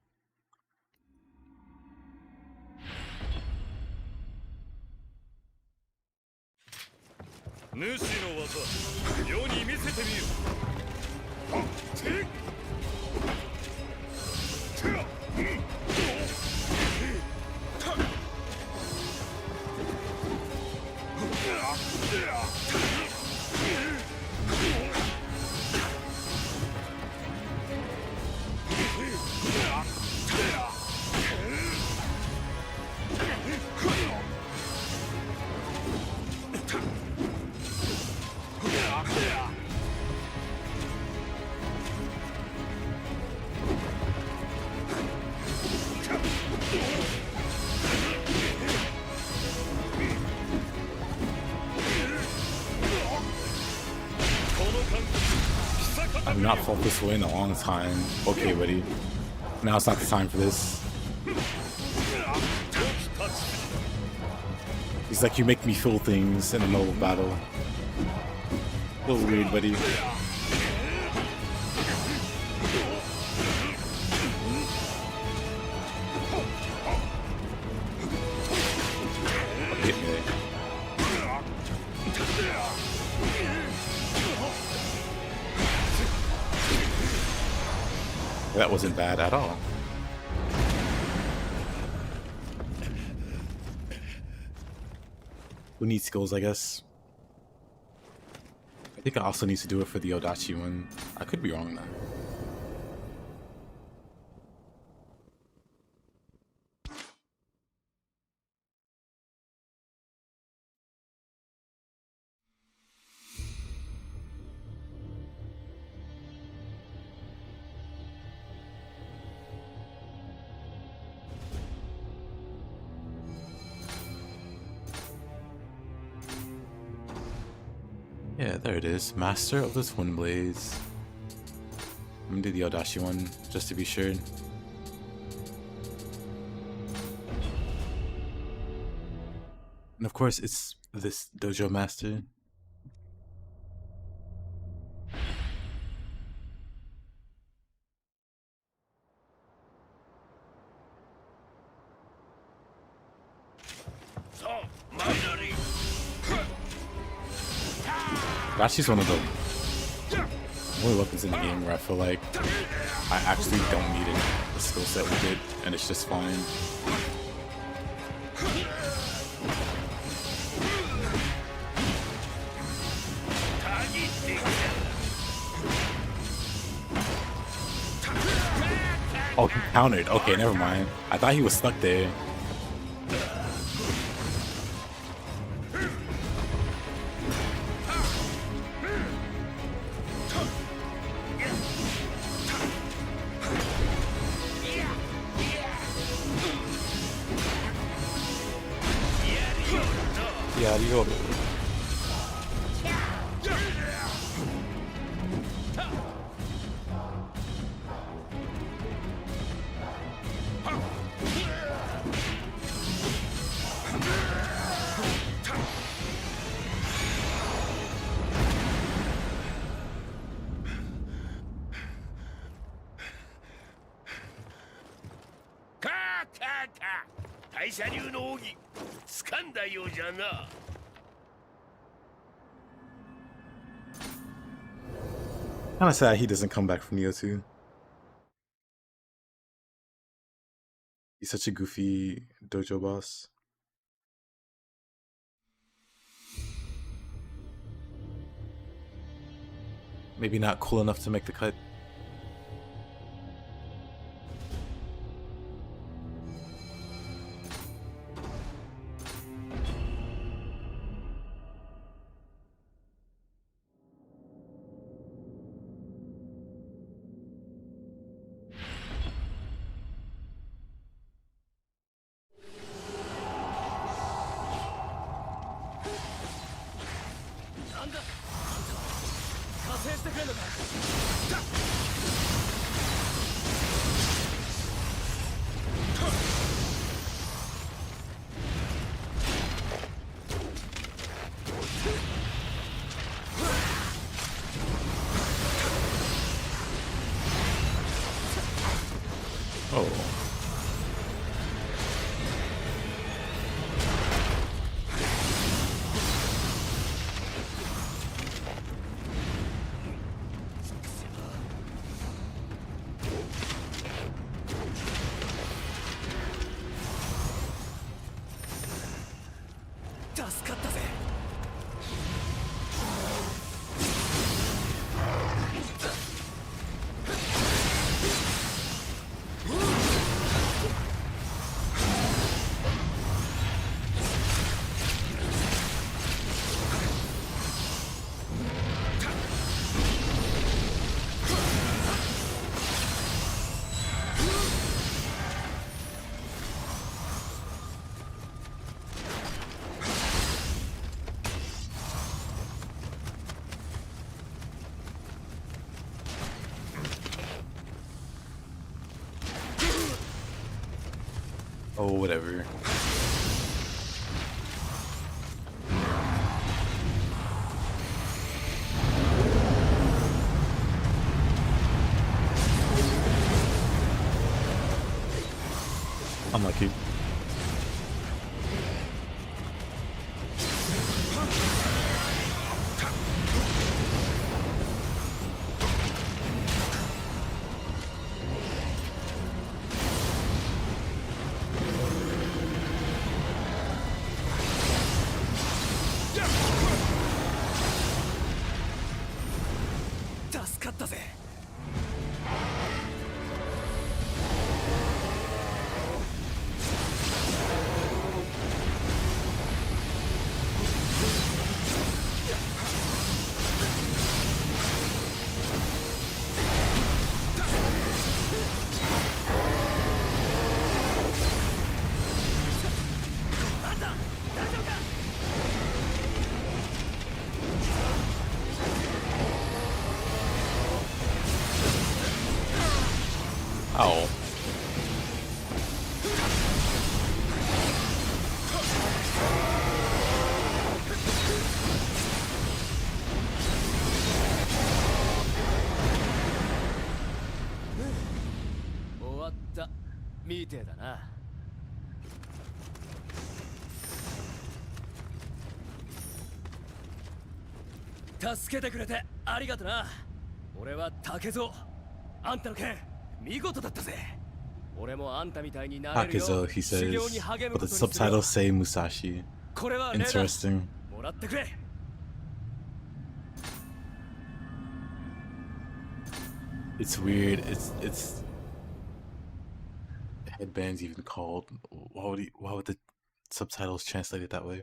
I've not felt this way in a long time. Okay, buddy. Now it's not the time for this. It's like you make me feel things in the middle of battle. A little weird, buddy. That wasn't bad at all. Who needs skills, I guess? I think I also need to do it for the Odachi one. I could be wrong though. Yeah, there it is. Master of the Twin Blades. I'm gonna do the Odashi one just to be sure. And of course, it's this dojo master. Rashi's one of the only weapons in the game where I feel like I actually don't need a skill set with it, and it's just fine. Oh, he countered. Okay, never mind. I thought he was stuck there. Kinda sad he doesn't come back from Nioh 2. He's such a goofy dojo boss. Maybe not cool enough to make the cut. Oh, whatever. Unlucky. みてえだな。助けてくれてありがとな。俺は竹蔵。あんたの剣見事だったぜ。俺もあんたみたいになれるよ。 Takezo, he 修行に says, 励む but こ the とにするよ。 subtitles say Musashi. これは例だ。 Interesting. もらってくれ。 It's weird. It's headbands even called. Why would the subtitles translate it that way?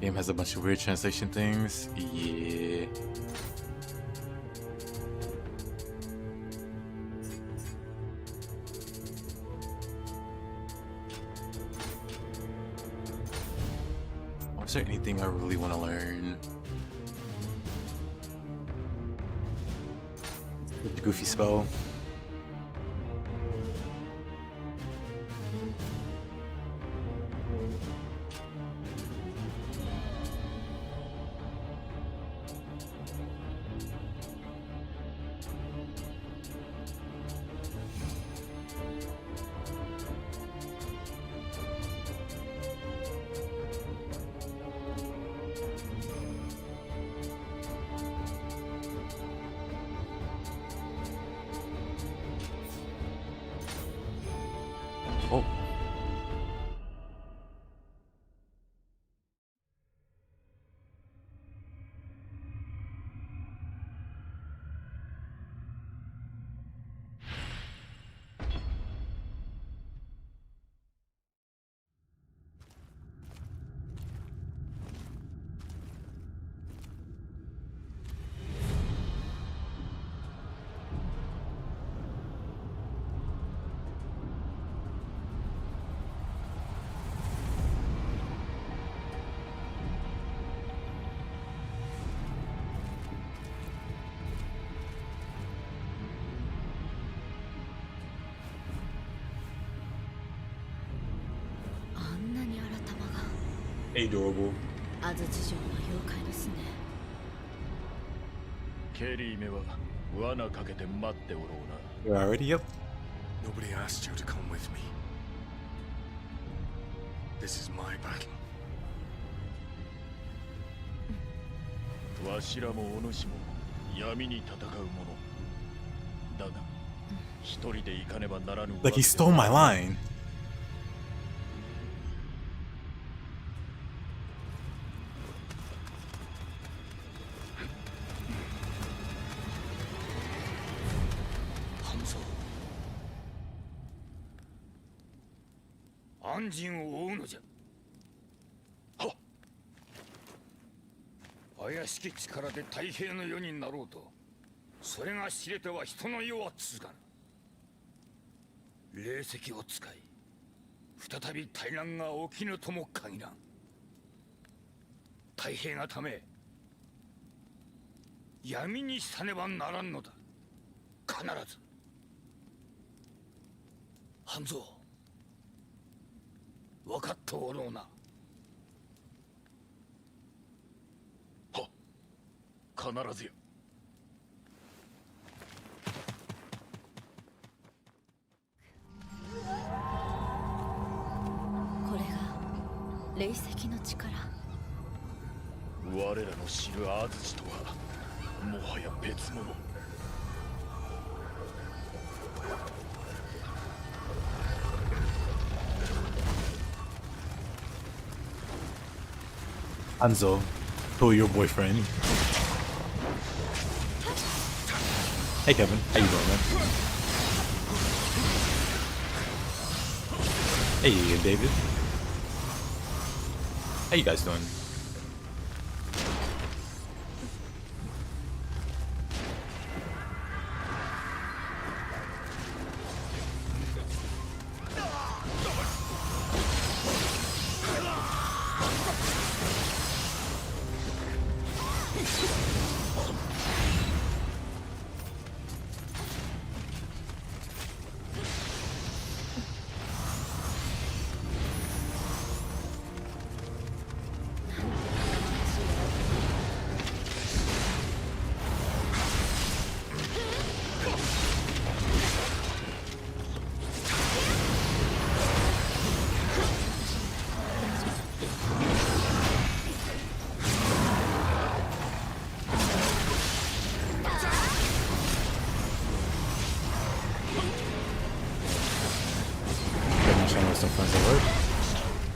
Game has a bunch of weird translation things. Yeah. Is there anything I really want to learn? The goofy spell. Oh. Adorable. 安土城の妖怪ですね。ケリーめは罠かけて待っておろう You're already up. Nobody asked you to come with me. This is my battle. な。わしらもお主も闇に戦う者。だが、一人で行かねばならぬ。 Like he stole my line. 安心を追うのじゃ。はっ。怪しき力で太平の世になろうと、それが知れては人の世は続かぬ。霊石を使い、再び大乱が起きぬとも限らん。太平がため、闇にさねばならんのだ。必ず。半蔵。分かっておろうな。はっ、必ずや。これが霊石の力。我らの知る安土とはもはや別物。Anzo, who your boyfriend? Hey Kevin, how you doing, man? Hey David, how you guys doing?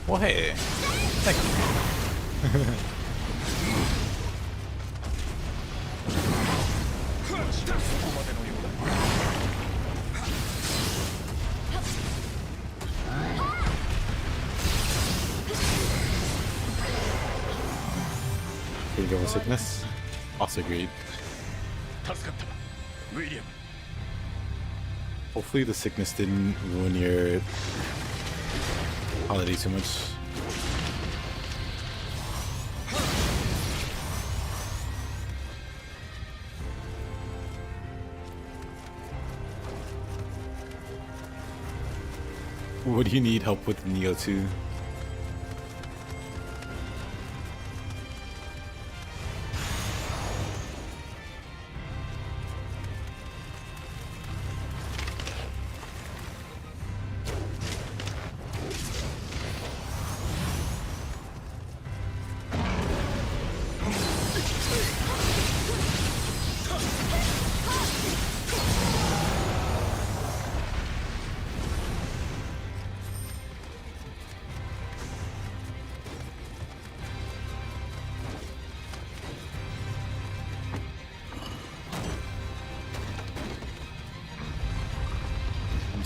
Well, hey, thank you. Here you go with sickness. Also agreed. Hopefully the sickness didn't ruin your holiday too much. What do you need help with Nioh 2?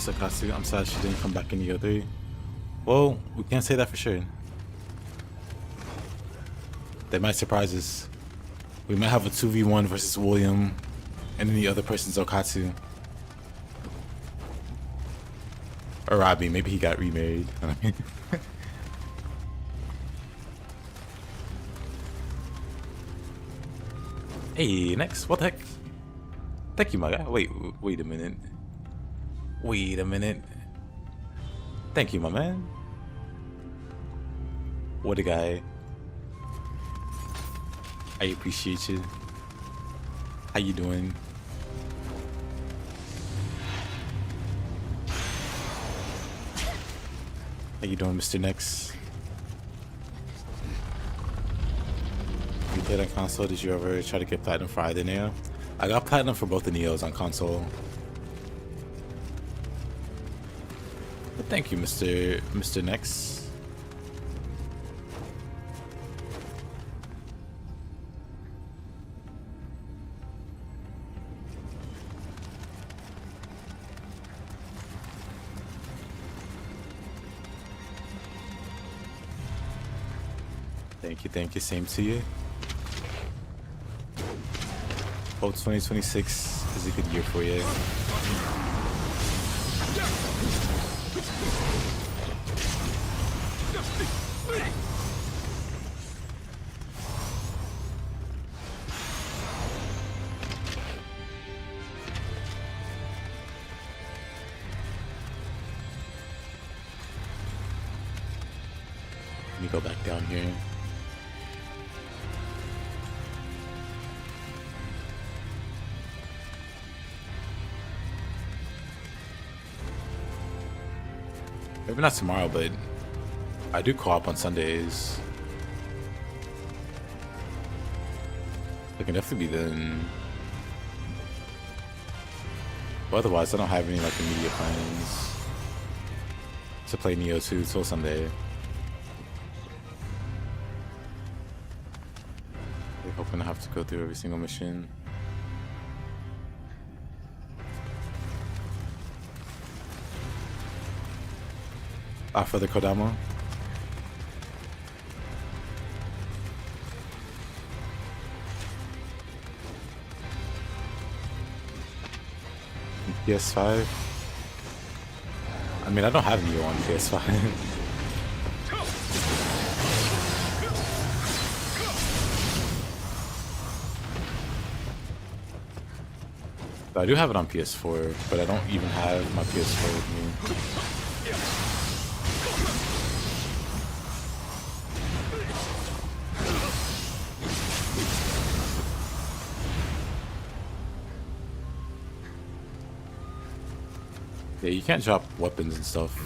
Okatsu, I'm sad she didn't come back in Nioh 3. Well, we can't say that for sure. They might surprise us. We might have a 2v1 versus William, and then the other person's Okatsu. Or Robbie, maybe he got remarried. Hey, next, what the heck? Thank you, my guy. Wait a minute. Wait a minute. Thank you, my man. What a guy. I appreciate you. How you doing? How you doing, Mr. Next? You played on console? Did you ever try to get platinum for either Nioh? I got platinum for both the Niohs on console. But thank you, Mr. Next. Thank you, same to you. Hope 2026 is a good year for you. Let me go back down here. Maybe not tomorrow, but I do co-op on Sundays. I can definitely be then. But otherwise, I don't have any like immediate plans to play Nioh 2 till Sunday. I'm hoping I have to go through every single mission. For the Kodama. PS5. I mean, I don't have Nioh on PS5. But I do have it on PS4, but I don't even have my PS4 with me. Yeah, you can't drop weapons and stuff.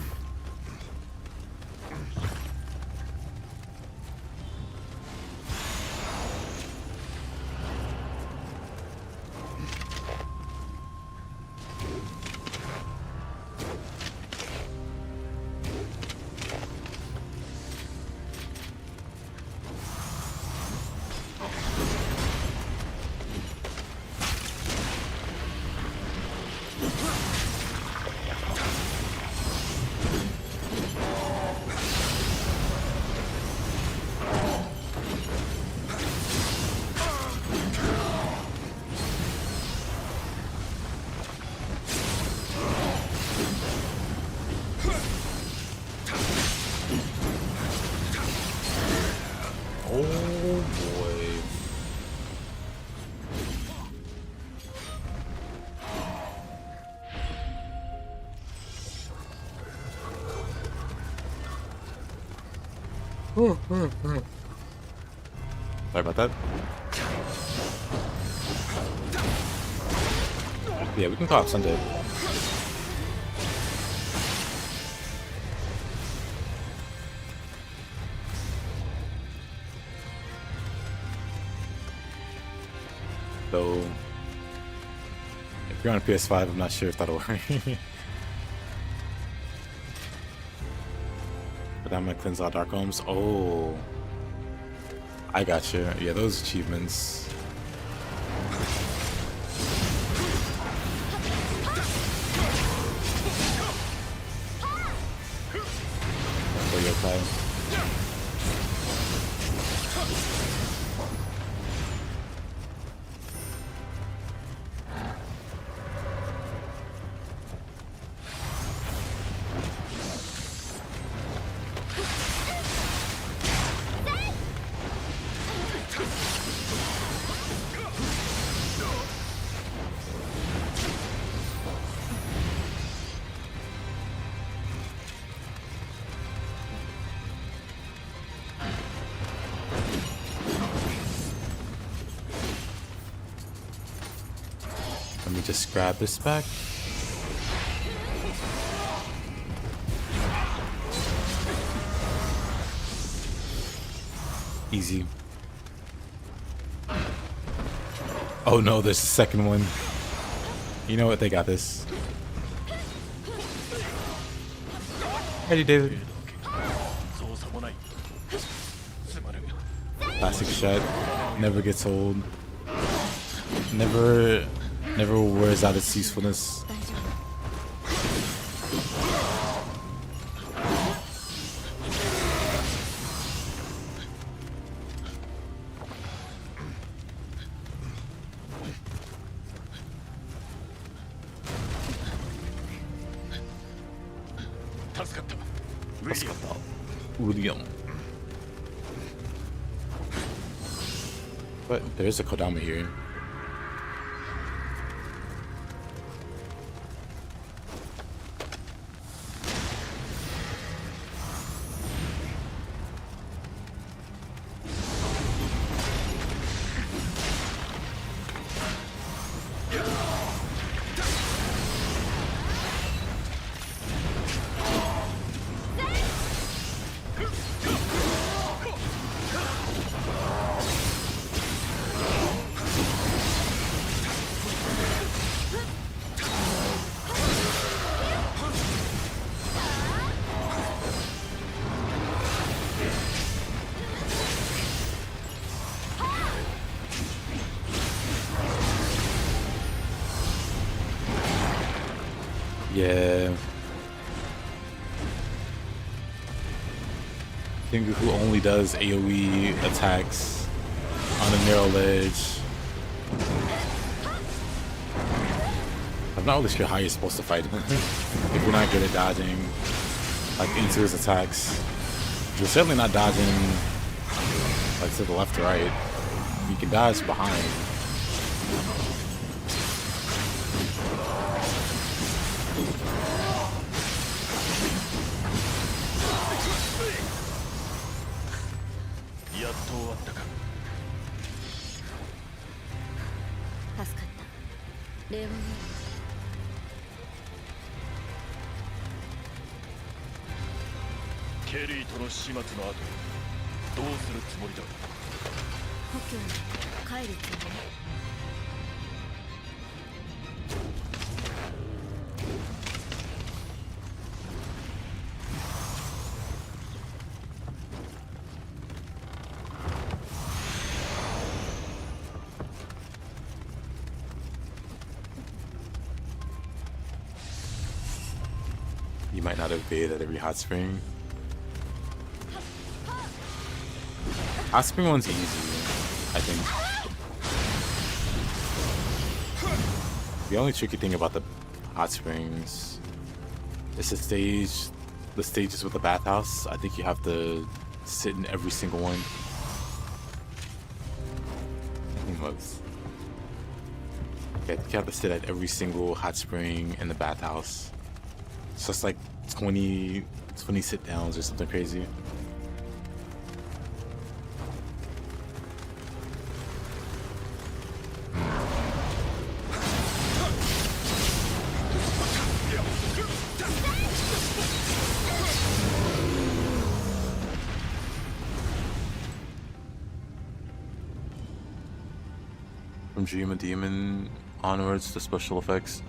Sorry about that. Yeah, we can call up Sunday. So, if you're on a PS5, I'm not sure if that'll work. But I'm gonna cleanse all dark homes. Oh, I got you. Yeah, those achievements. For your time. Let me just grab this back. Easy. Oh no, there's a second one. You know what? They got this. Ready, David. Classic shot. Never gets old. Never wears out its usefulness. William. But there's a Kodama here. Yeah. Thing who only does AoE attacks on a narrow ledge. I'm not really sure how you're supposed to fight him. If you're not good at dodging like into his attacks. You're certainly not dodging like to the left or right. You can dodge behind. やっと終わったか。助かったレオン。ケリーとの始末の後どうするつもりだ。故郷に帰るつもり。You might not have bathed at every hot spring. Hot spring one's easy, I think. The only tricky thing about the hot springs is the stages with the bathhouse. I think you have to sit in every single one. Yeah, I think you have to sit at every single hot spring in the bathhouse. So it's like 20 sit downs or something crazy. From Dream of Demon onwards, the special effects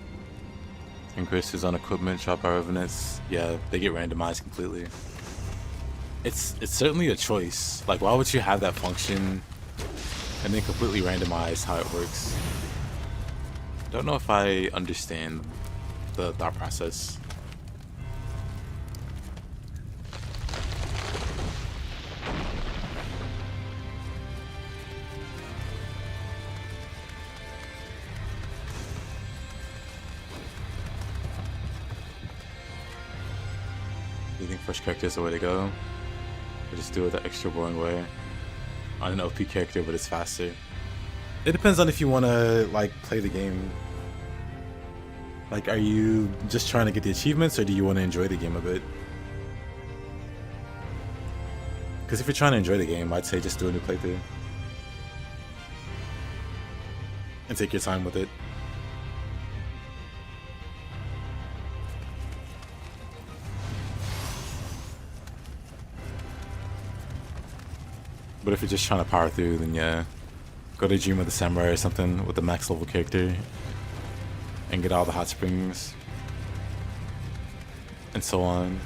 increases on equipment, shot power revenants, yeah, they get randomized completely. It's certainly a choice. Like, why would you have that function and then completely randomize how it works? Don't know if I understand the thought process. You think fresh character is the way to go? Or just do it the extra boring way? On an OP character, but it's faster. It depends on if you want to, like, play the game. Like, are you just trying to get the achievements, or do you want to enjoy the game a bit? Because if you're trying to enjoy the game, I'd say just do a new playthrough. And take your time with it. But if you're just trying to power through, then yeah, go to Dream of the Samurai or something with a max level character and get all the hot springs and so on.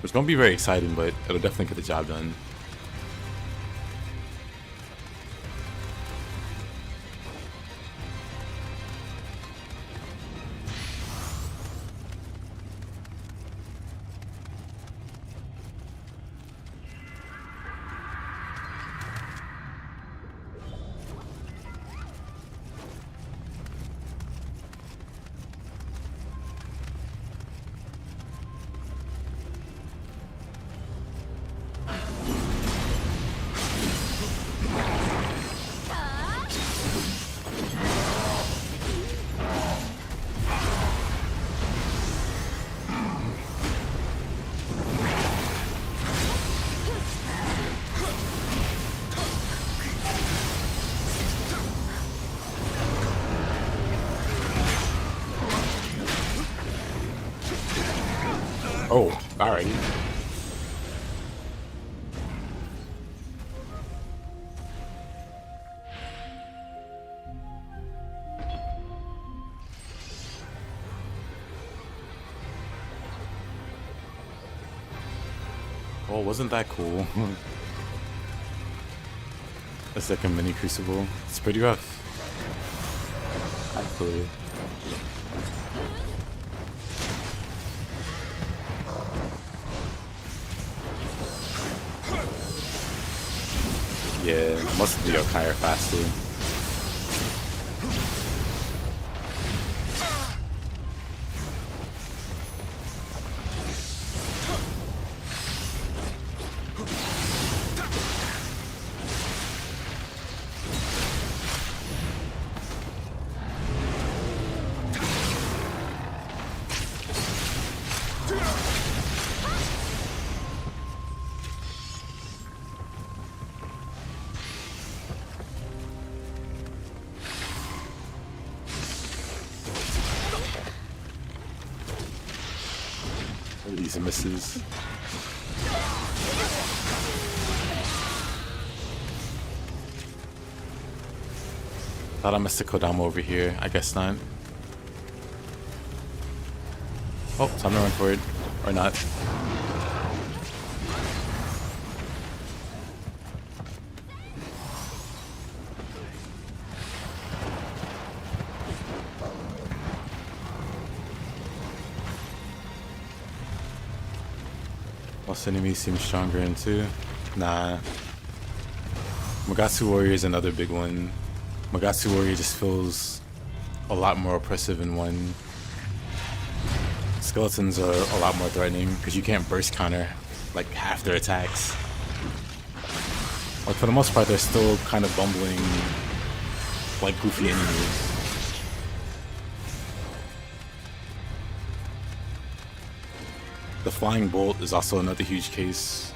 It's gonna be very exciting, but it'll definitely get the job done. Oh, alright. Oh, wasn't that cool? It's like a mini crucible. It's pretty rough. Actually. Yeah, most of the yokai are faster. swings and misses. Thought I missed a Kodama over here. I guess not. Oh, time to run for it. Or not. Most enemies seem stronger in 2. Nah. Magoichi Warrior is another big one. Magoichi Warrior just feels a lot more oppressive in 1. Skeletons are a lot more threatening because you can't burst counter like half their attacks. Like for the most part, they're still kind of bumbling, like goofy enemies. The Flying Bolt is also another huge case.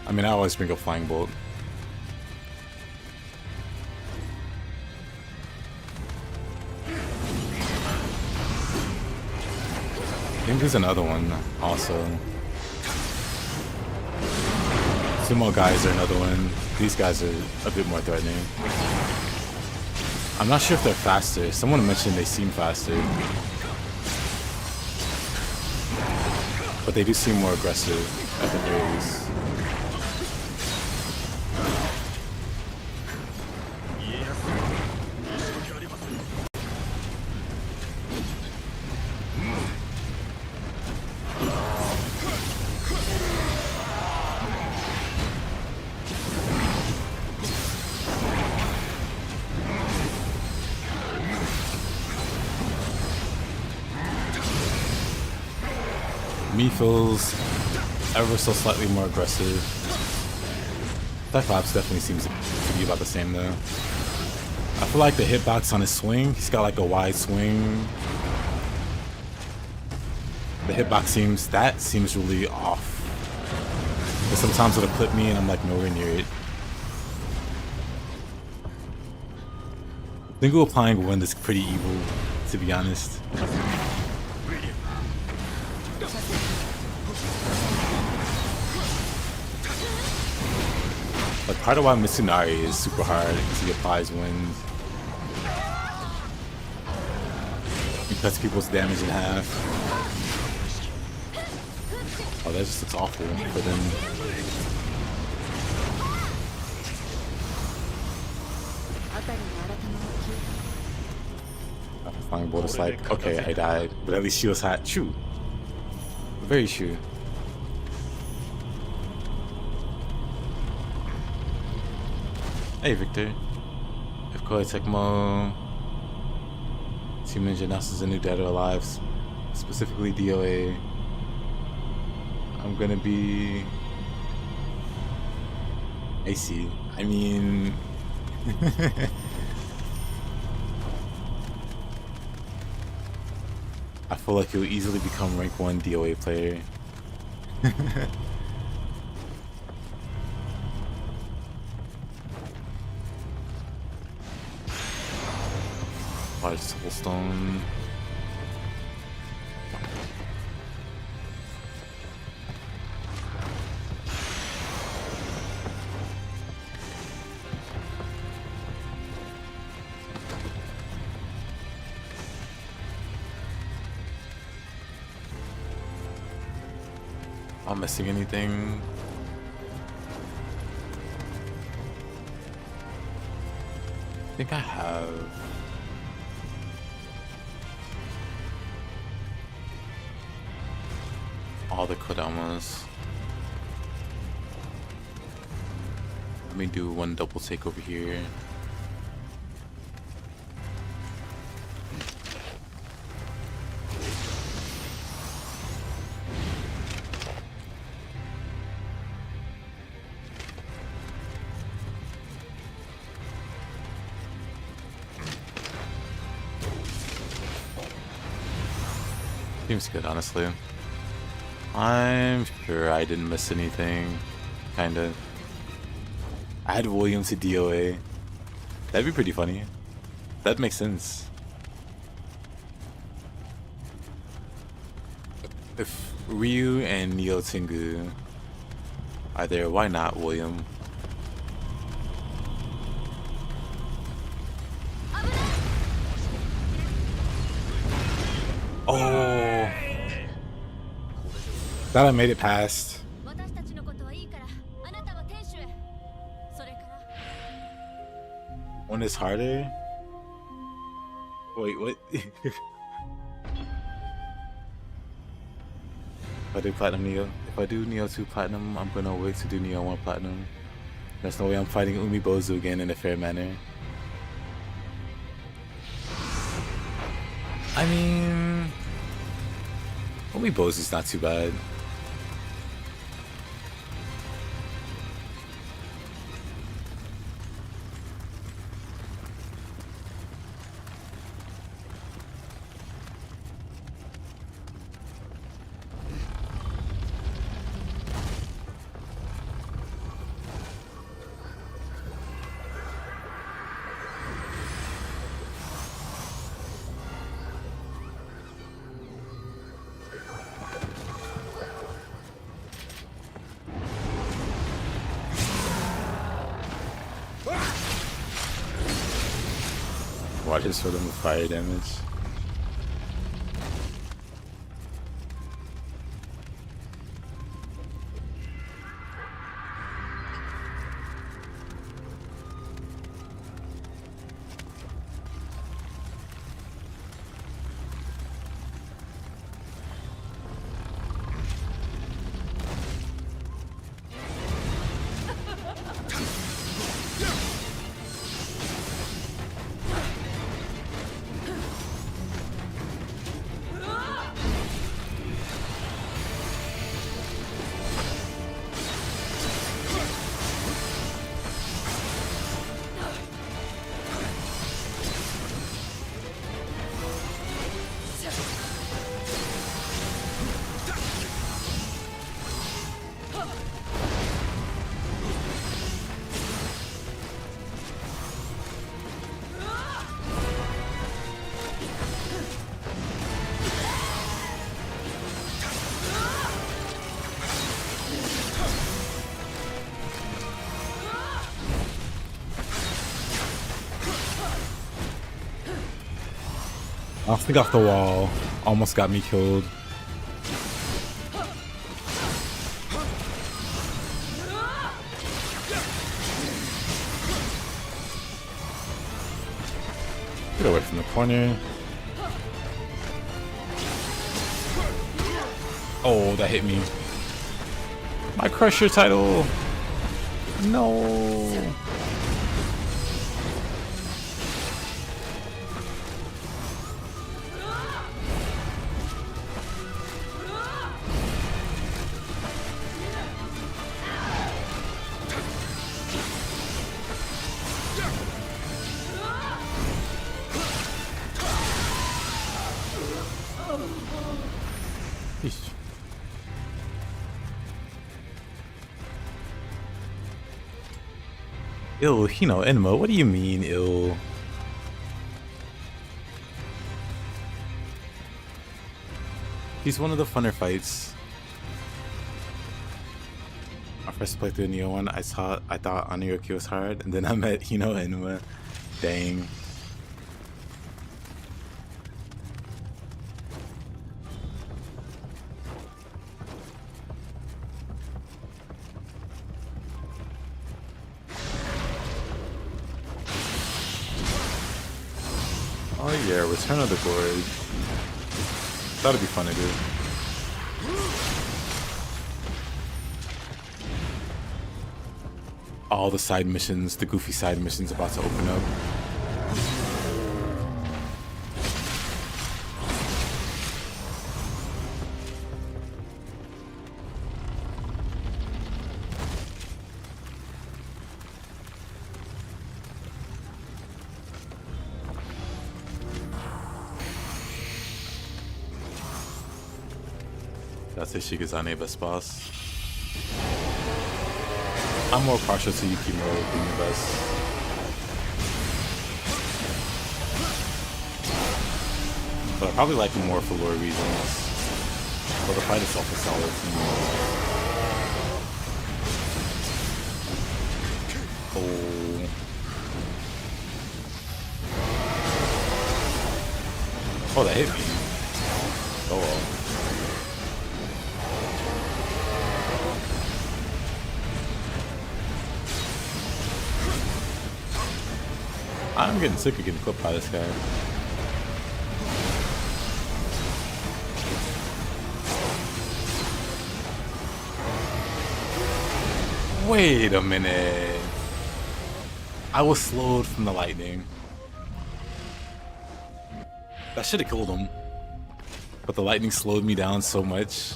I mean, I always bring up Flying Bolt. I think there's another one also. Sumo guys are another one. These guys are a bit more threatening. I'm not sure if they're faster. Someone mentioned they seem faster. But they do seem more aggressive at the very least. Me feels ever so slightly more aggressive. Cyclops definitely seems to be about the same though. I feel like the hitbox on his swing, he's got like a wide swing. The hitbox seems really off. But sometimes it'll clip me and I'm like nowhere near it. Single applying wind is pretty evil, to be honest. Like part of why Mitsunari is super hard is he applies wind. He cuts people's damage in half. Oh, that just looks awful for them. Flying bolt is like, okay, I died, but at least she was hot. True. Very true. Hey Victor, if Koei Tecmo Team Ninja announces a new Dead or Alive, specifically DOA, I'm gonna be AC. I mean, I feel like you'll easily become rank 1 DOA player. Large soulstone. Am I missing anything? I think I have. All the Kodamas. Let me do one double take over here. Seems good, honestly. I'm sure I didn't miss anything. Kinda. Add William to DOA. That'd be pretty funny. That makes sense. If Ryu and Nioh Tengu are there, why not William? Oh, thought I made it past. One is harder? Wait, what? If I do Platinum Nioh, if I do Nioh 2 Platinum, I'm gonna wait to do Nioh 1 Platinum. There's no way I'm fighting Umibozu again in a fair manner. I mean, Umibozu's not too bad. Watch it sort of with fire damage. I think off the wall. Almost got me killed. Get away from the corner. Oh, that hit me. My Crusher title. No. Ill, Hino-Enma, what do you mean, ill? He's one of the funner fights. My first playthrough of Nioh 1, I thought Aniroki was hard, and then I met Hino-Enma. Dang. Oh yeah, Return of the Gorge. That'll be fun to do. All the side missions, the goofy side missions about to open up. That's Ishigazane best boss. I'm more partial to Yuki-Onna being the best. But I probably like him more for lore reasons. But the fight itself is solid. Oh. Oh, that hit me. Oh well. I'm getting sick of getting clipped by this guy. Wait a minute. I was slowed from the lightning. That should have killed him. But the lightning slowed me down so much.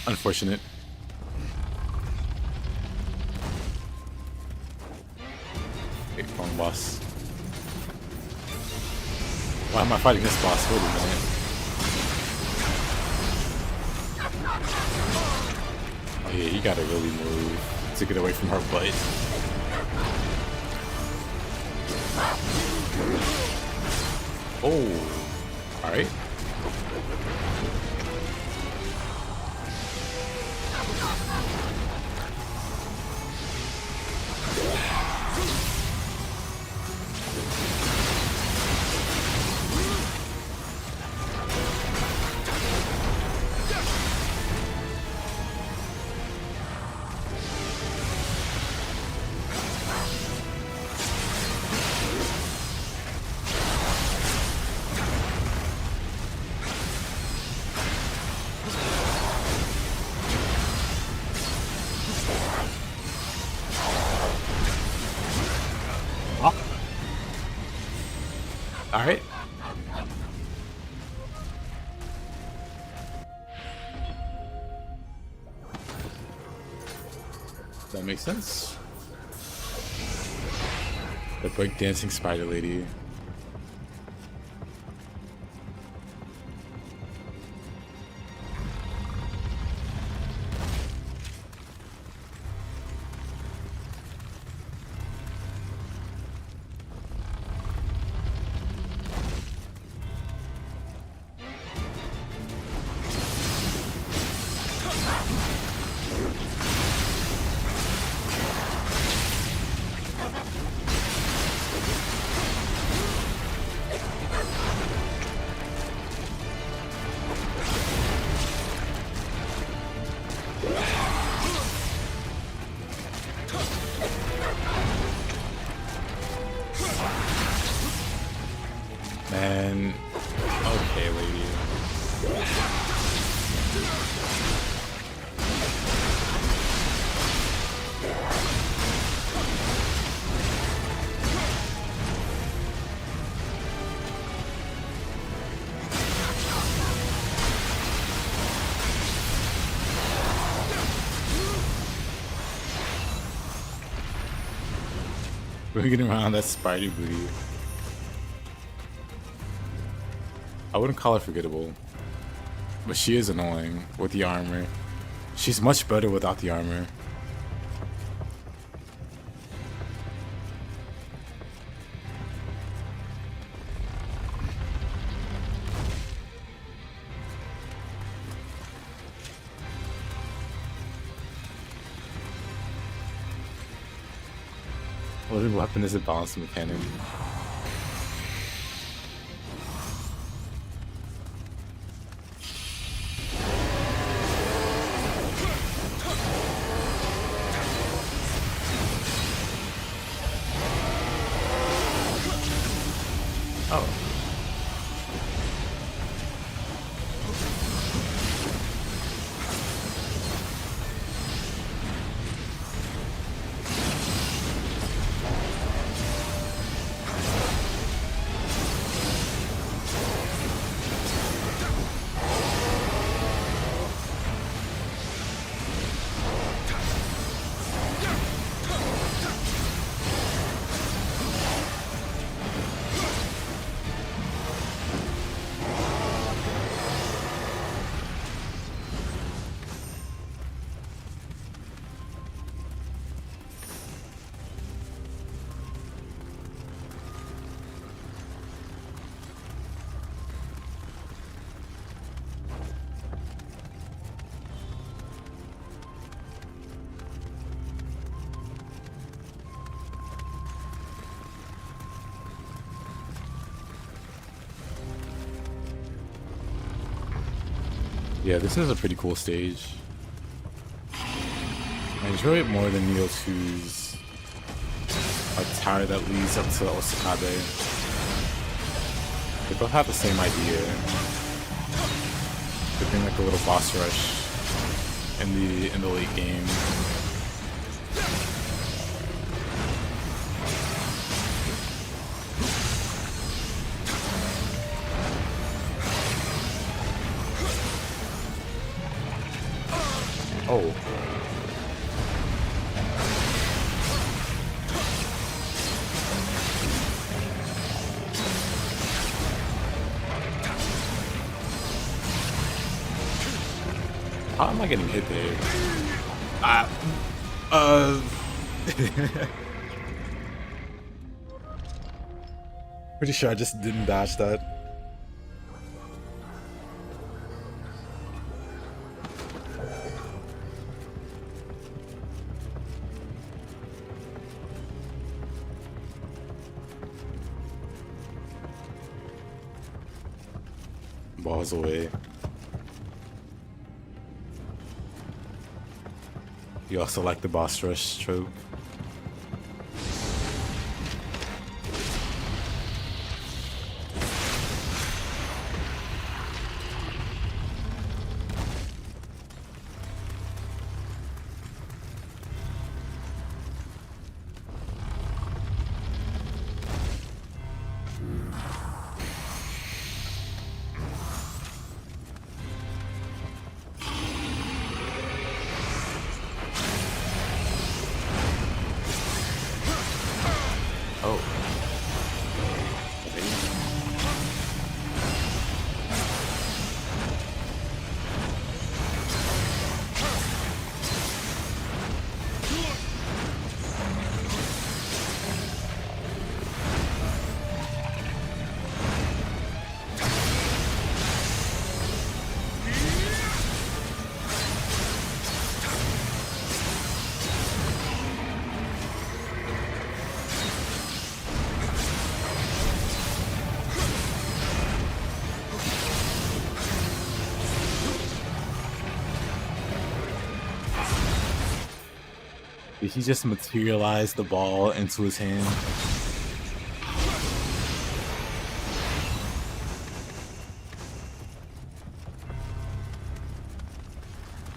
Unfortunate. Okay, wrong boss. Why am I fighting this boss? Wait a minute. Oh yeah, you gotta really move to get away from her butt. Oh, alright. Alright. That makes sense. The breakdancing spider lady. Man, okay, lady. We're getting around that Spidey booty. I wouldn't call her forgettable, but she is annoying with the armor. She's much better without the armor. What weapon is it balanced mechanic? Yeah, this is a pretty cool stage. I enjoy it more than Nioh 2's tower that leads up to Osakabe. They both have the same idea. They bring like a little boss rush in the late game. Oh. How am I getting hit there? Pretty sure I just didn't dodge that. Balls away. You also like the boss rush trope. Did he just materialize the ball into his hand?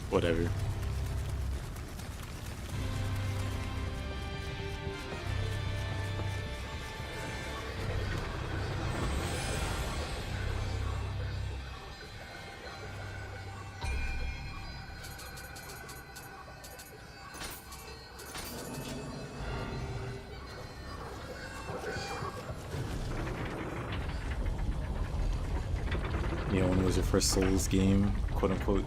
Whatever. Nioh was your first Souls game, quote unquote.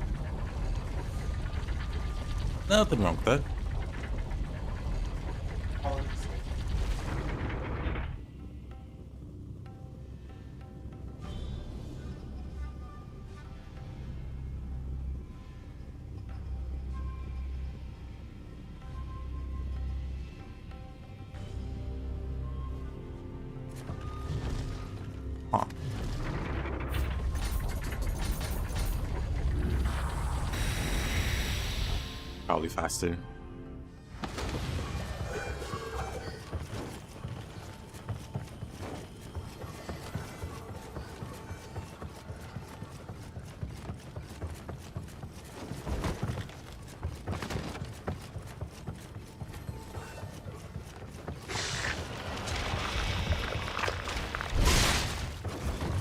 Nothing wrong with that. Huh. Probably faster.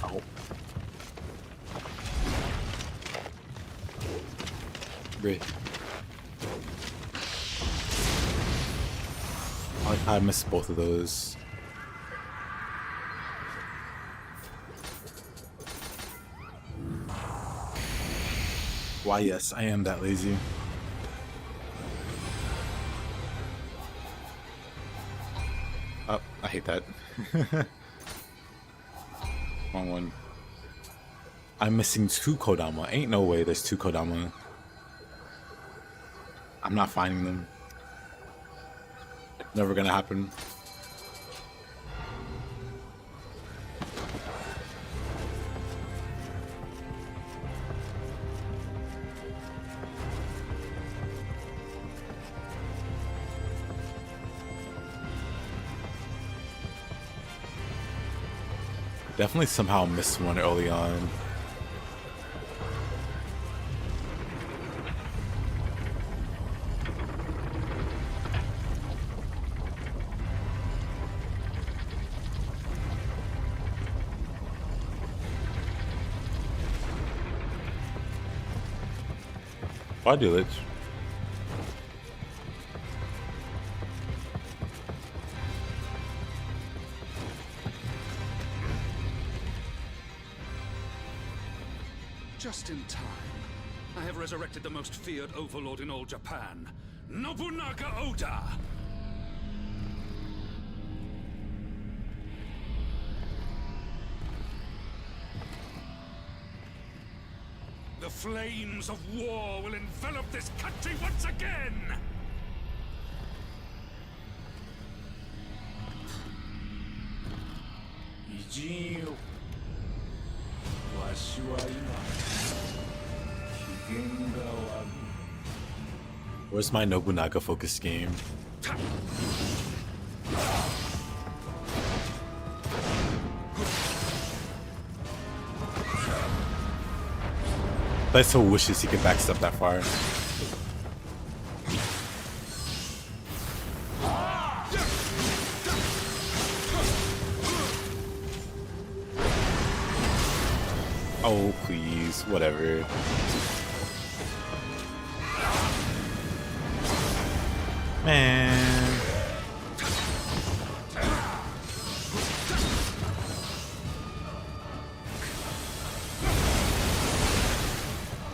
Oh. Great. I missed both of those. Why, yes, I am that lazy. Oh, I hate that. Wrong one. I'm missing 2 Kodama. Ain't no way there's 2 Kodama. I'm not finding them. Never gonna happen. Definitely somehow missed one early on. Why do it? Just in time. I have resurrected the most feared overlord in all Japan, Nobunaga Oda! The flames of war will envelop this country once again! Where's my Nobunaga focused game? I so wishes he could backstep that far. Oh, please, whatever. Man.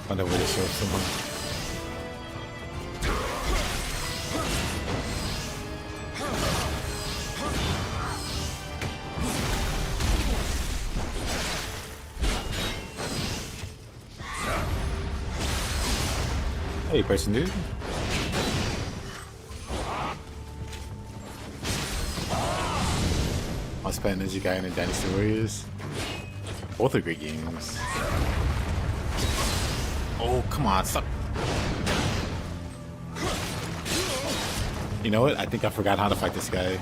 Find a way to show someone. Hey, person dude. I'll spend Ninja Guy and Dynasty Warriors. Both are great games. Oh, come on, stop. You know what? I think I forgot how to fight this guy.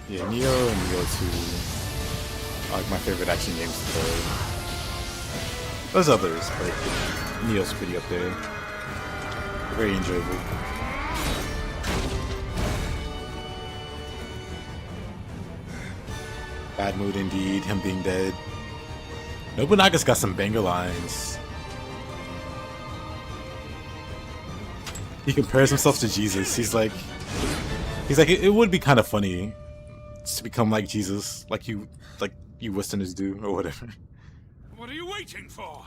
Yeah, Nioh and Nioh 2 are like my favorite action games to play. There's others, but Nioh's pretty up there. Very enjoyable. Bad mood indeed, him being dead. Nobunaga's got some banger lines. He compares himself to Jesus. He's like, it would be kind of funny to become like Jesus, like you Westerners do, or whatever. What are you waiting for?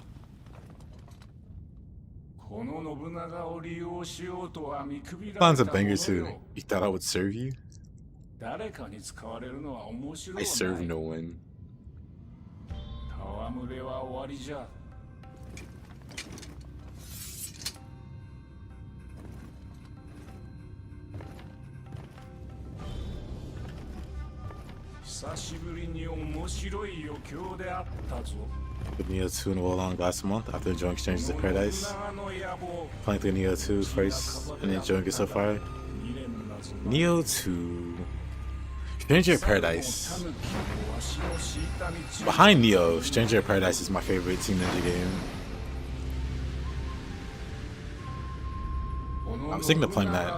Sounds a banger too. You thought I would serve you? I serve no one. With Nioh 2 and Wolong last month after enjoying Strangers of Paradise. Playing through Nioh 2 first and enjoying it so far. Nioh 2. Stranger of Paradise. Behind Nioh, Stranger of Paradise is my favorite Team Ninja game. I'm thinking of playing that.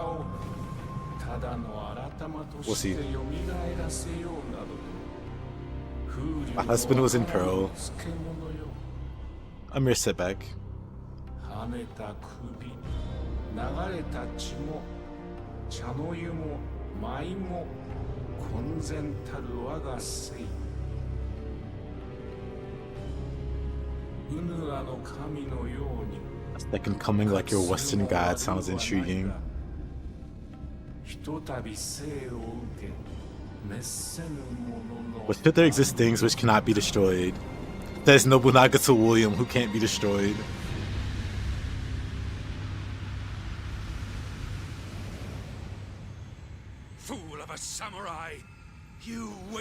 We'll see. My husband was in Pearl. A mere setback. Second coming like your Western god sounds intriguing. But should there exist things which cannot be destroyed? There's Nobunaga to William who can't be destroyed.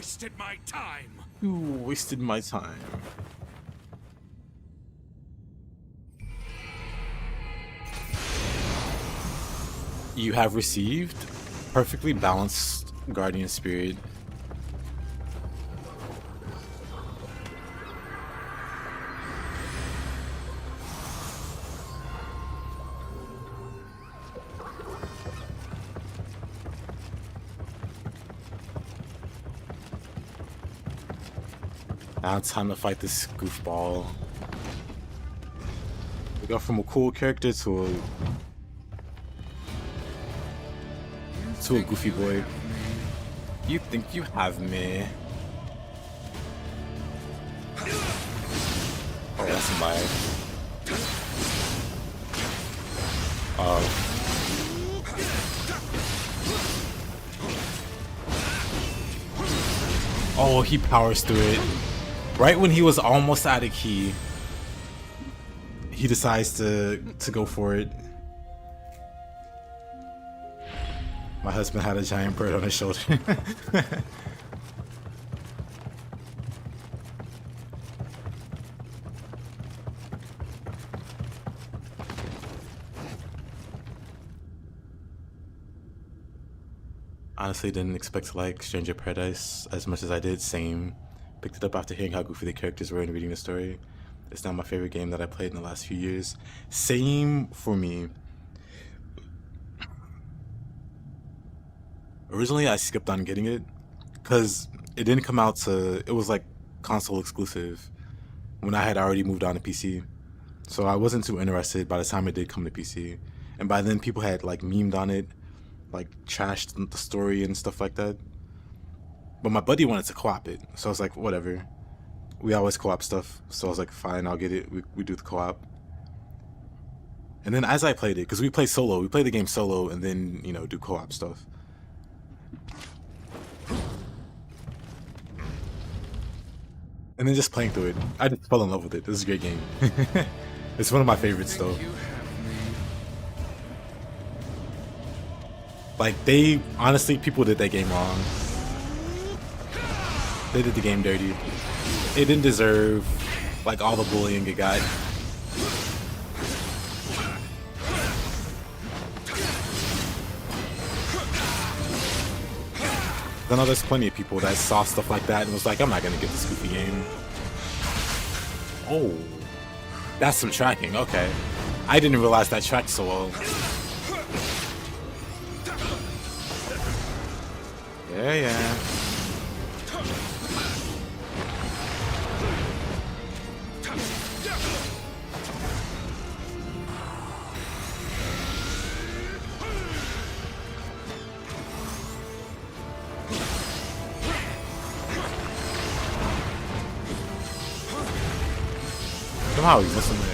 wasted my time. You wasted my time. You have received perfectly balanced guardian spirit. Now it's time to fight this goofball. We go from a cool character to a goofy boy. You think you have me? Oh, that's my. Oh, he powers through it. Right when he was almost out of key, he decides to go for it. My husband had a giant bird on his shoulder. Honestly, didn't expect to like Stranger Paradise as much as I did. Same. Picked it up after hearing how goofy the characters were and reading the story. It's now my favorite game that I played in the last few years. Same for me. Originally, I skipped on getting it because it didn't come out to. It was like console exclusive when I had already moved on to PC. So I wasn't too interested by the time it did come to PC. And by then, people had like memed on it, like trashed the story and stuff like that. But my buddy wanted to co-op it, so I was like, whatever. We always co-op stuff, so I was like, fine, I'll get it. We do the co-op. And then as I played it, because we play solo, we play the game solo and then, you know, do co-op stuff. And then just playing through it, I just fell in love with it. This is a great game. It's one of my favorites though. Like they, honestly, people did that game wrong. They did the game dirty. It didn't deserve like all the bullying it got. I know there's plenty of people that saw stuff like that and was like, I'm not gonna get this goofy game. Oh, that's some tracking. Okay, I didn't realize that tracked so well. Yeah. Somehow he's missing it.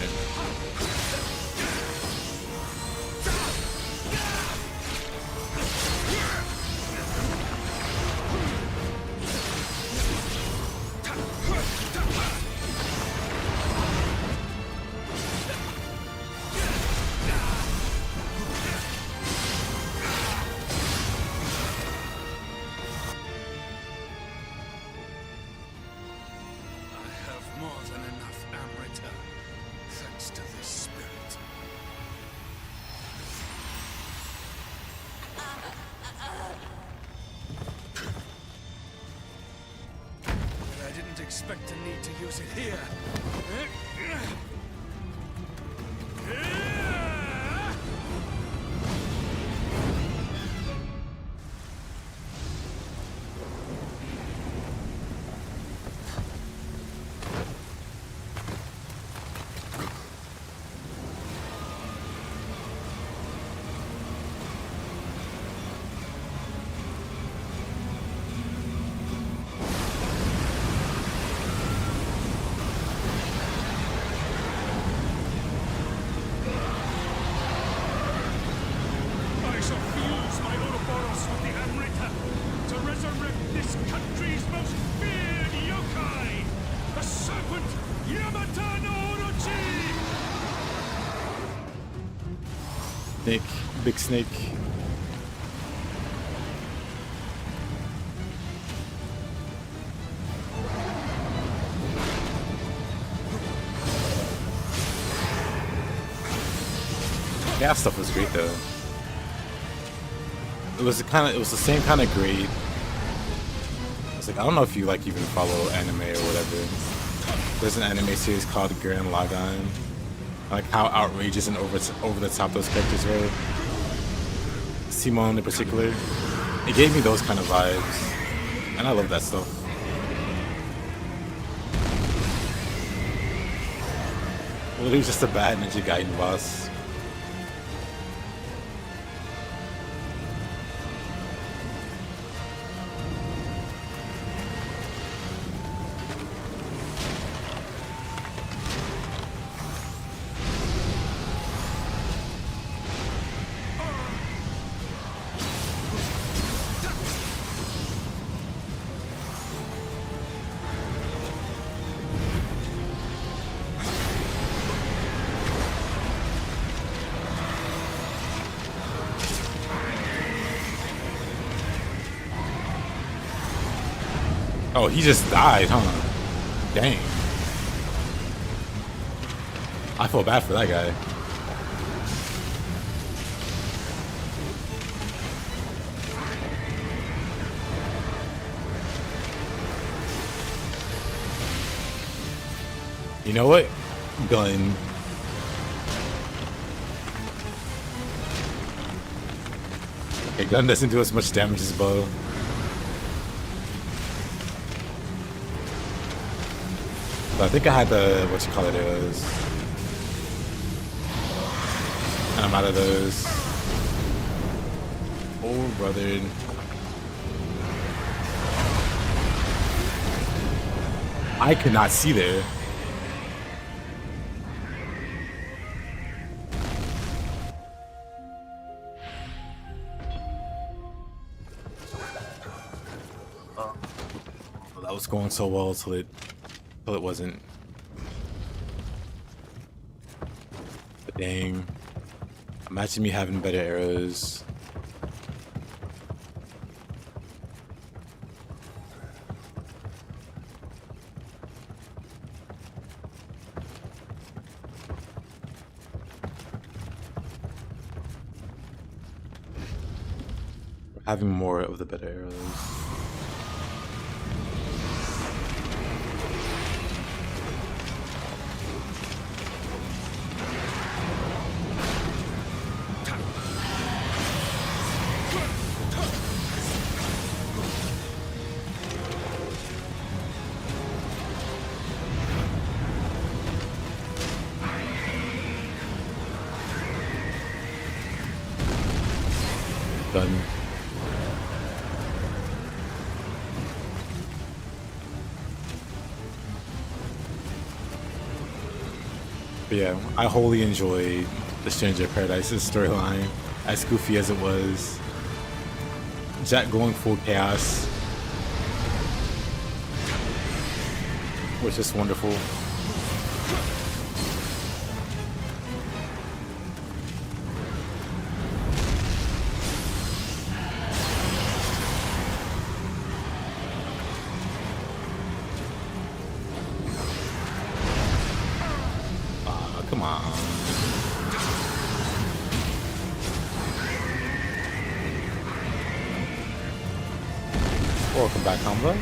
Expect to need to use it here. Snake, big snake. gas stuff was great though. It was the same kind of great. It's like, I don't know if you like even follow anime or whatever. There's an anime series called Gurren Lagann. Like how outrageous and over the top those characters were. Simone in particular. It gave me those kind of vibes. And I love that stuff. Literally just a bad Ninja Gaiden boss. Oh, he just died, huh? Dang. I feel bad for that guy. You know what? Gun. Okay, gun doesn't do as much damage as bow. But I think I had the, what you call it is. And I'm out of those. Oh, brother. I could not see there. That was going so well till it wasn't. But dang. Imagine me having better arrows. Having more of the better arrows. Done. But yeah, I wholly enjoyed the Stranger of Paradise's storyline, as goofy as it was. Jack going full chaos was just wonderful. Come on. Welcome back, combo.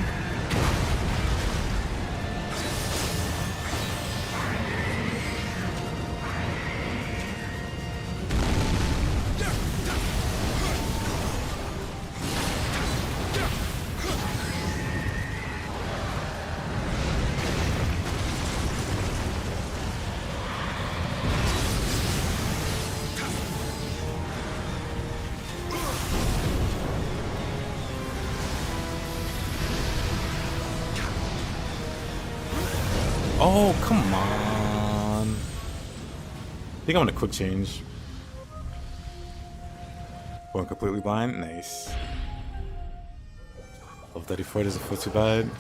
Oh, come on. I think I'm gonna quick change. Going completely blind? Nice. Level 34 doesn't feel too bad.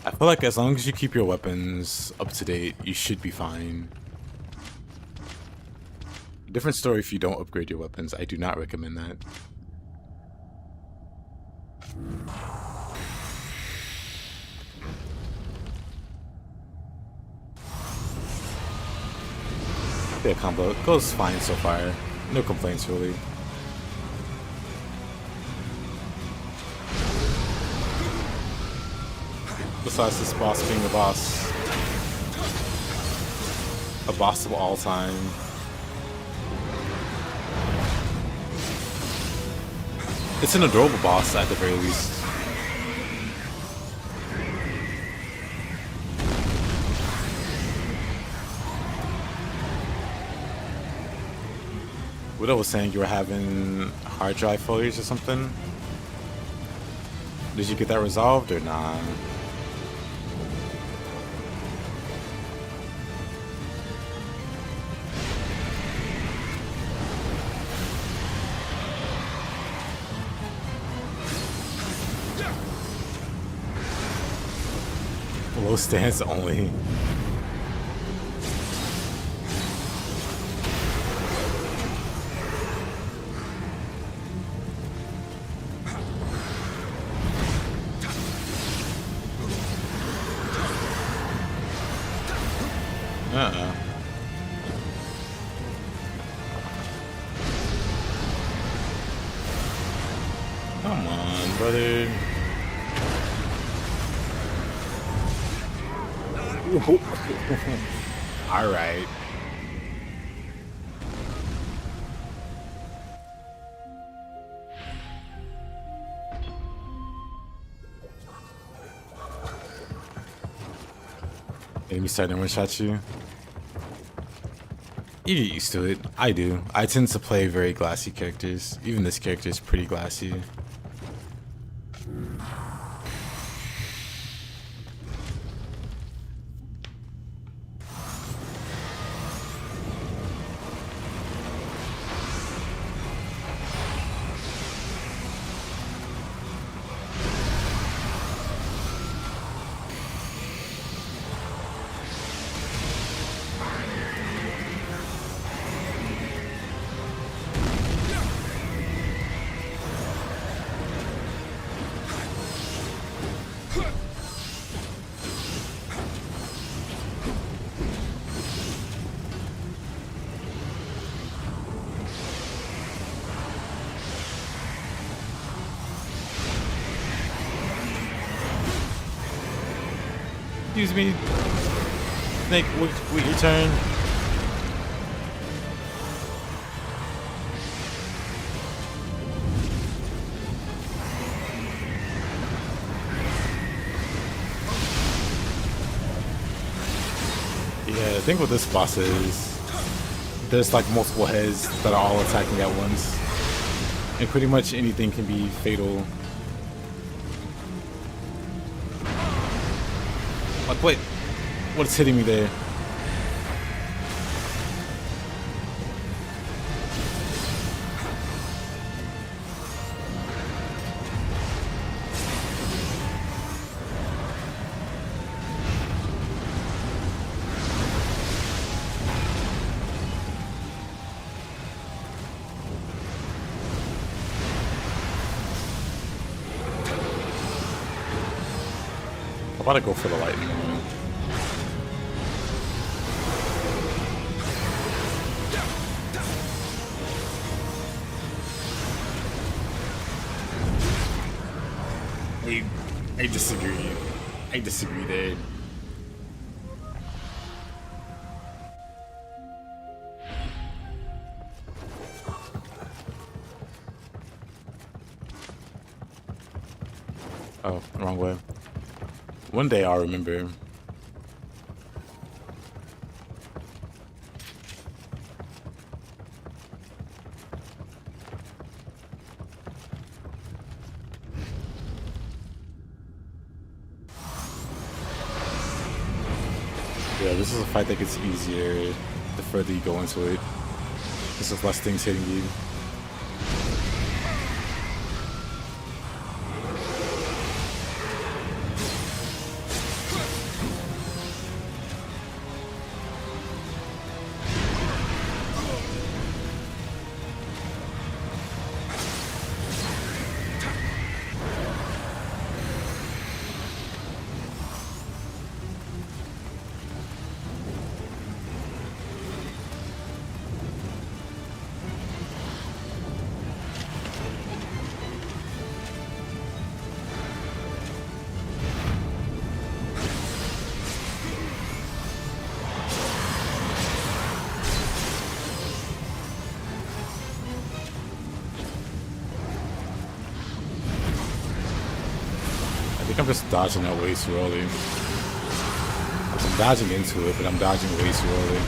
I feel like as long as you keep your weapons up to date, you should be fine. Different story if you don't upgrade your weapons. I do not recommend that. Yeah, combo goes fine so far. No complaints really. Besides this boss being a boss of all time. It's an adorable boss at the very least. Widow was saying you were having hard drive failures or something. Did you get that resolved or not? Low stance only. Come on, brother. All right. Enemy starting to one-shot you. You get used to it. I do. I tend to play very glassy characters. Even this character is pretty glassy. Excuse me. Snake, wait your turn. Yeah, the thing with this boss is there's like multiple heads that are all attacking at once. And pretty much anything can be fatal. Like, wait, what's hitting me there? I want to go for the lightning. I disagree. I disagree there. Oh, wrong way. One day I'll remember. Yeah, this is a fight that gets easier the further you go into it. This is less things hitting you. think I'm just dodging that way too early. I'm dodging into it, but I'm dodging way too early.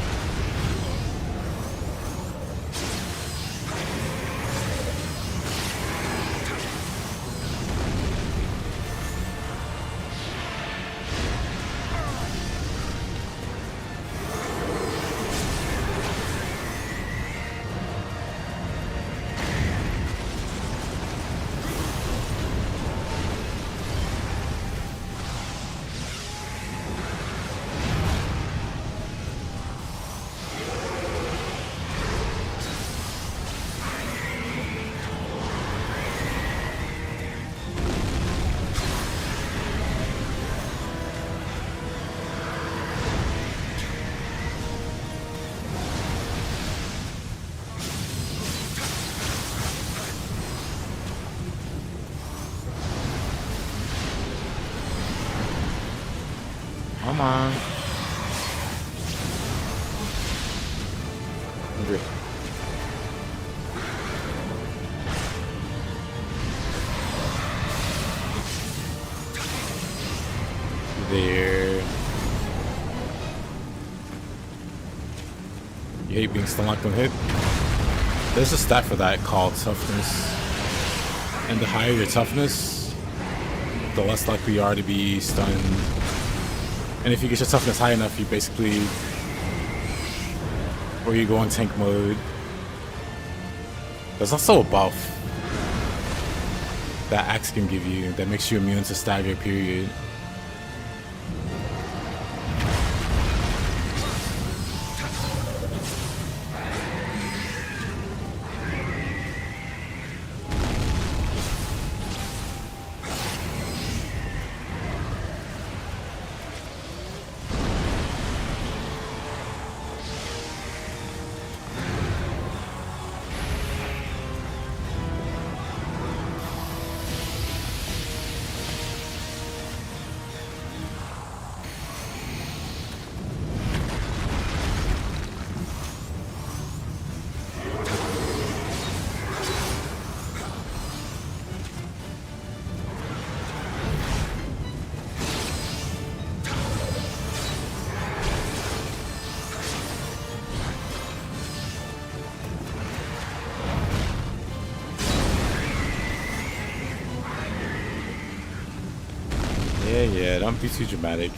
Come on. There. You hate being stun locked when hit? There's a stat for that called toughness. And the higher your toughness, the less likely you are to be stunned. And if you get your toughness high enough, you basically, or you go in tank mode. There's also a buff that Axe can give you that makes you immune to stagger, period. Yeah, don't be too dramatic.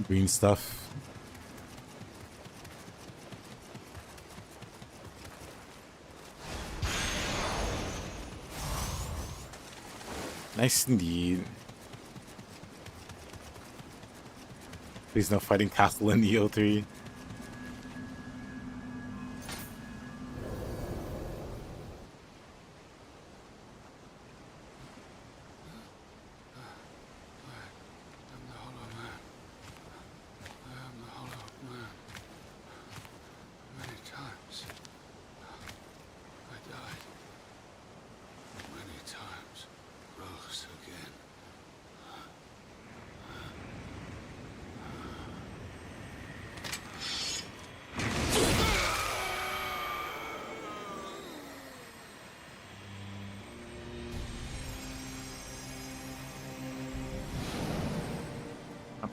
Green stuff. Nice indeed. Please no fighting castle in Nioh 3.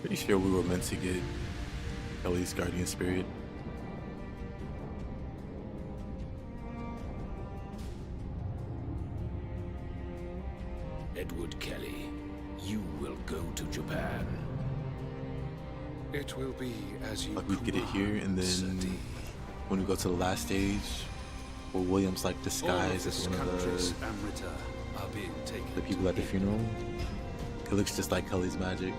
Pretty sure we were meant to get Kelley's guardian spirit. Edward Kelley, you will go to Japan. It will be as you like we get it here, and then when we go to the last stage, where William's like disguised as one of the albeit taken The people to at the end. funeral. It looks just like Kelley's magic.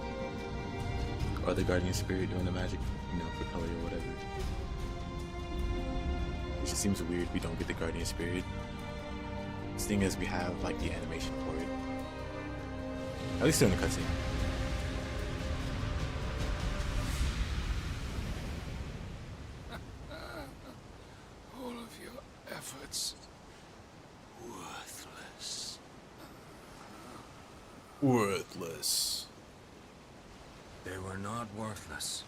Or the guardian spirit doing the magic, for Kelley or whatever. It just seems weird we don't get the guardian spirit. Seeing as we have like the animation for it. At least during the cutscene. All of your efforts worthless. Worthless. They were not worthless.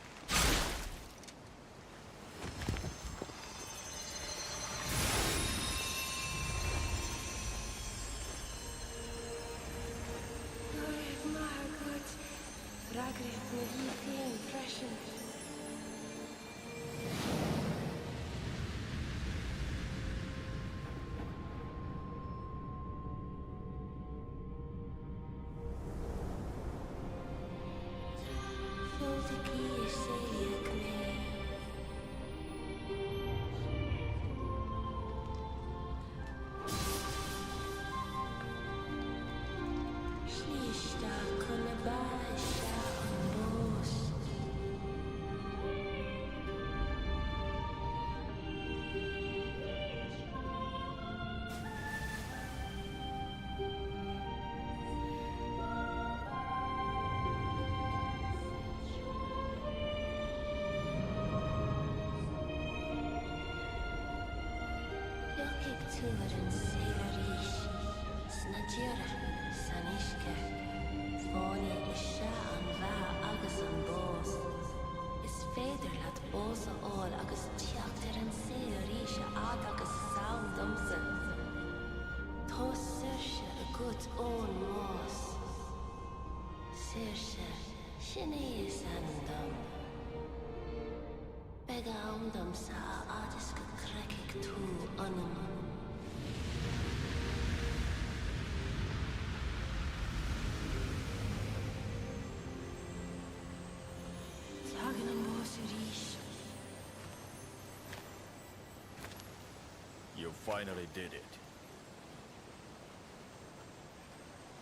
You finally did it.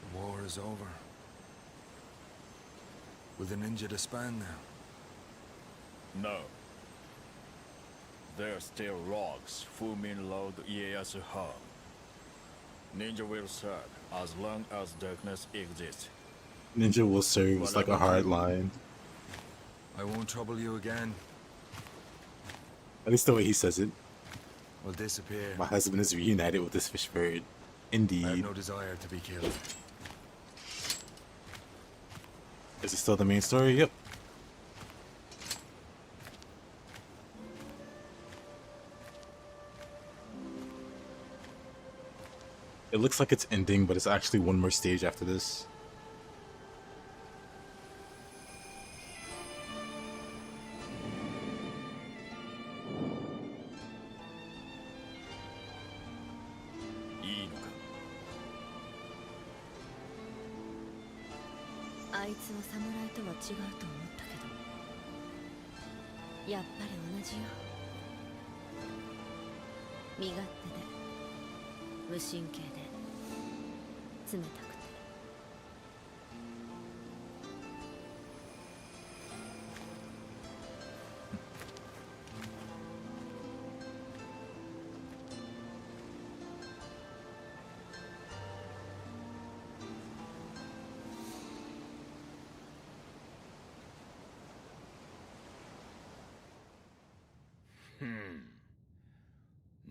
The war is over. Will the ninja disband now? No. There are still rogues who mean Lord Ieyasu harm. Ninja will serve as long as darkness exists. Ninja will serve as like a hard line. I won't trouble you again. At least the way he says it. Will disappear. My husband is reunited with this fish bird. Indeed. I have no desire to be killed. Is it still the main story? Yep. It looks like it's ending, but it's actually one more stage after this.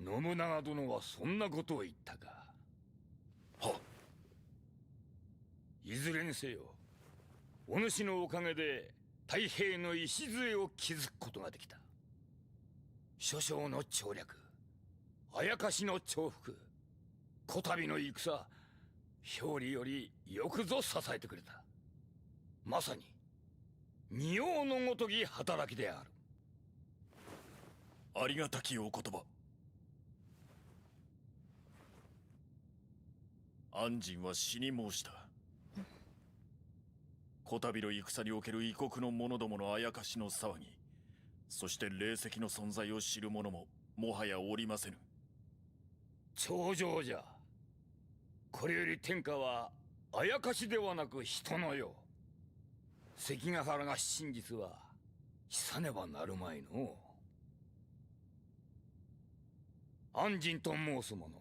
信長殿はそんなことを言ったか。はっ。いずれにせよ、お主のおかげで太平の礎を築くことができた。諸将の調略、あやかしの重複、こたびの戦、表裏よりよくぞ支えてくれた。まさに仁王のごとき働きである。ありがたきお言葉。安心は死に申した。こたびの戦における異国の者どものあやかしの騒ぎ、そして霊石の存在を知る者ももはやおりませぬ。頂上じゃ。これより天下はあやかしではなく人のよ。関ヶ原が真実はさねばなるまいの。安心と申す者、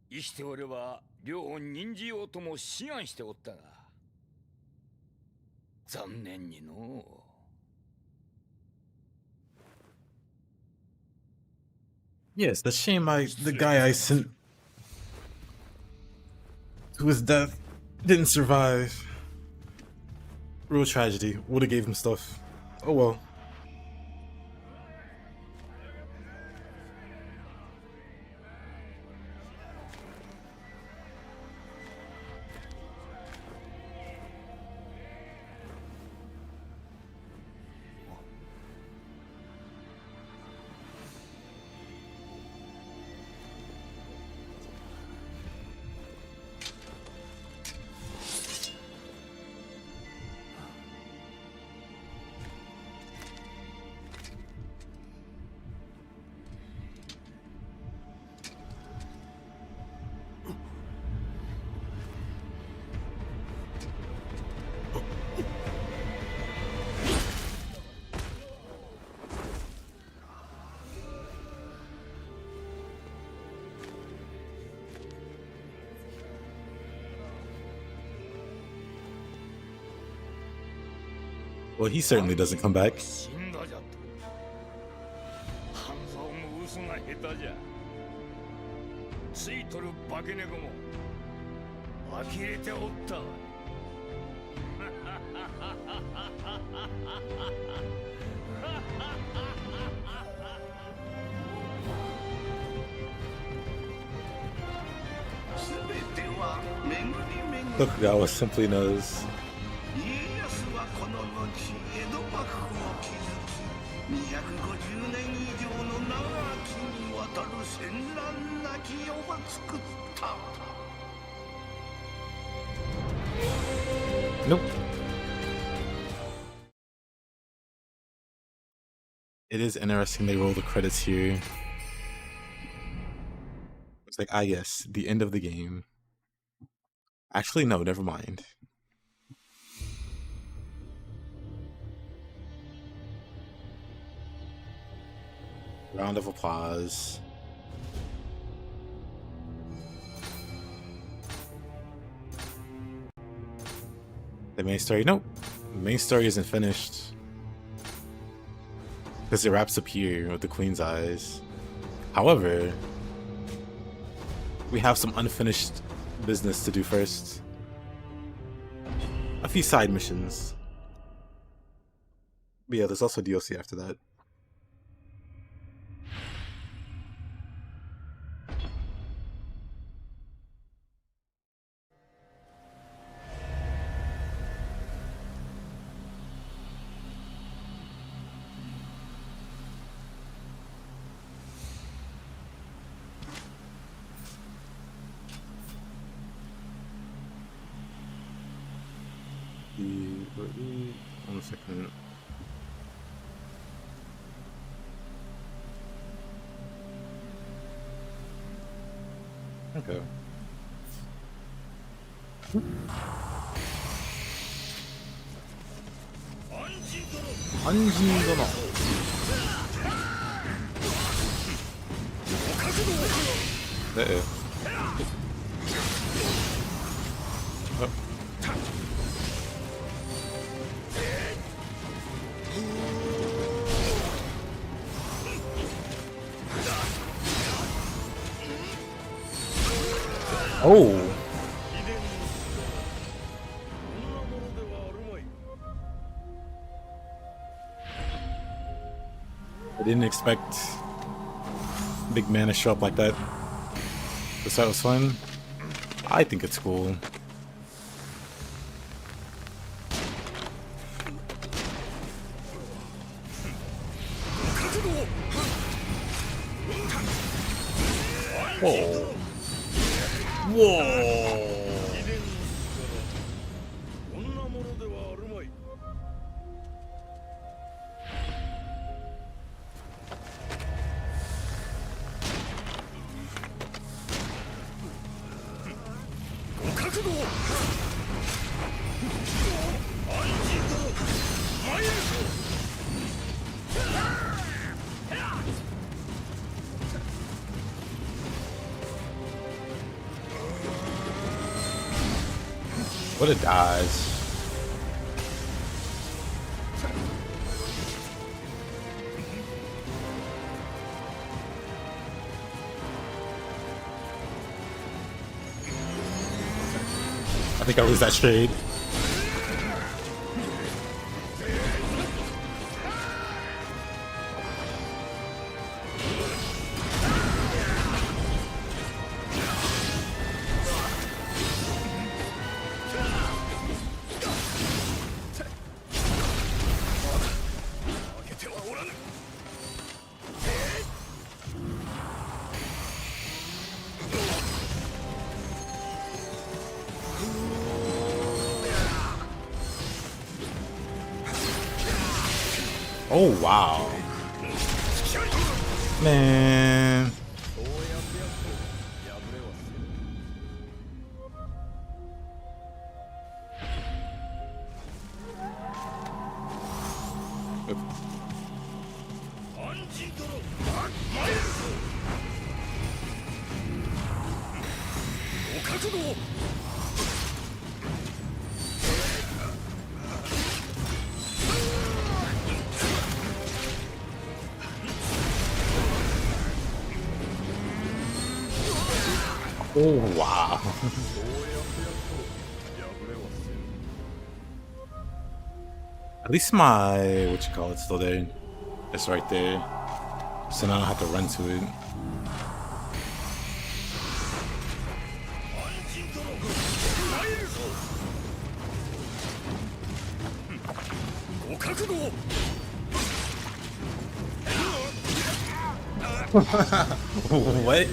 生きておれば両を任じようとも志願しておったが、残念にの。Yes, the shame the guy I sent to his death didn't survive. Real tragedy. Would've gave him stuff. Oh well. Well, he certainly doesn't come back. 死んだじゃと。半蔵も嘘が下手じゃ。ついとる化け猫も呆れておったわ。Tokugawa simply knows. 250年以上の長きにわたる戦乱なき世が作った。Nope. It is interesting they roll the credits here. It's like, ah yes, the end of the game. Actually, no, never mind. Round of applause. The main story? Nope. The main story isn't finished. Because it wraps up here with the Queen's eyes. However, we have some unfinished business to do first. A few side missions. But yeah, there's also DLC after that. One second. Okay. Anjin-dono. Oh. Oh. I didn't expect big man to show up like that. This was fun. I think it's cool. Whoa. Whoa. What a dodge. I think I lose that trade. Oh wow. Man. Oh wow. At least my it's still there. It's right there. So now I don't have to run to it. What?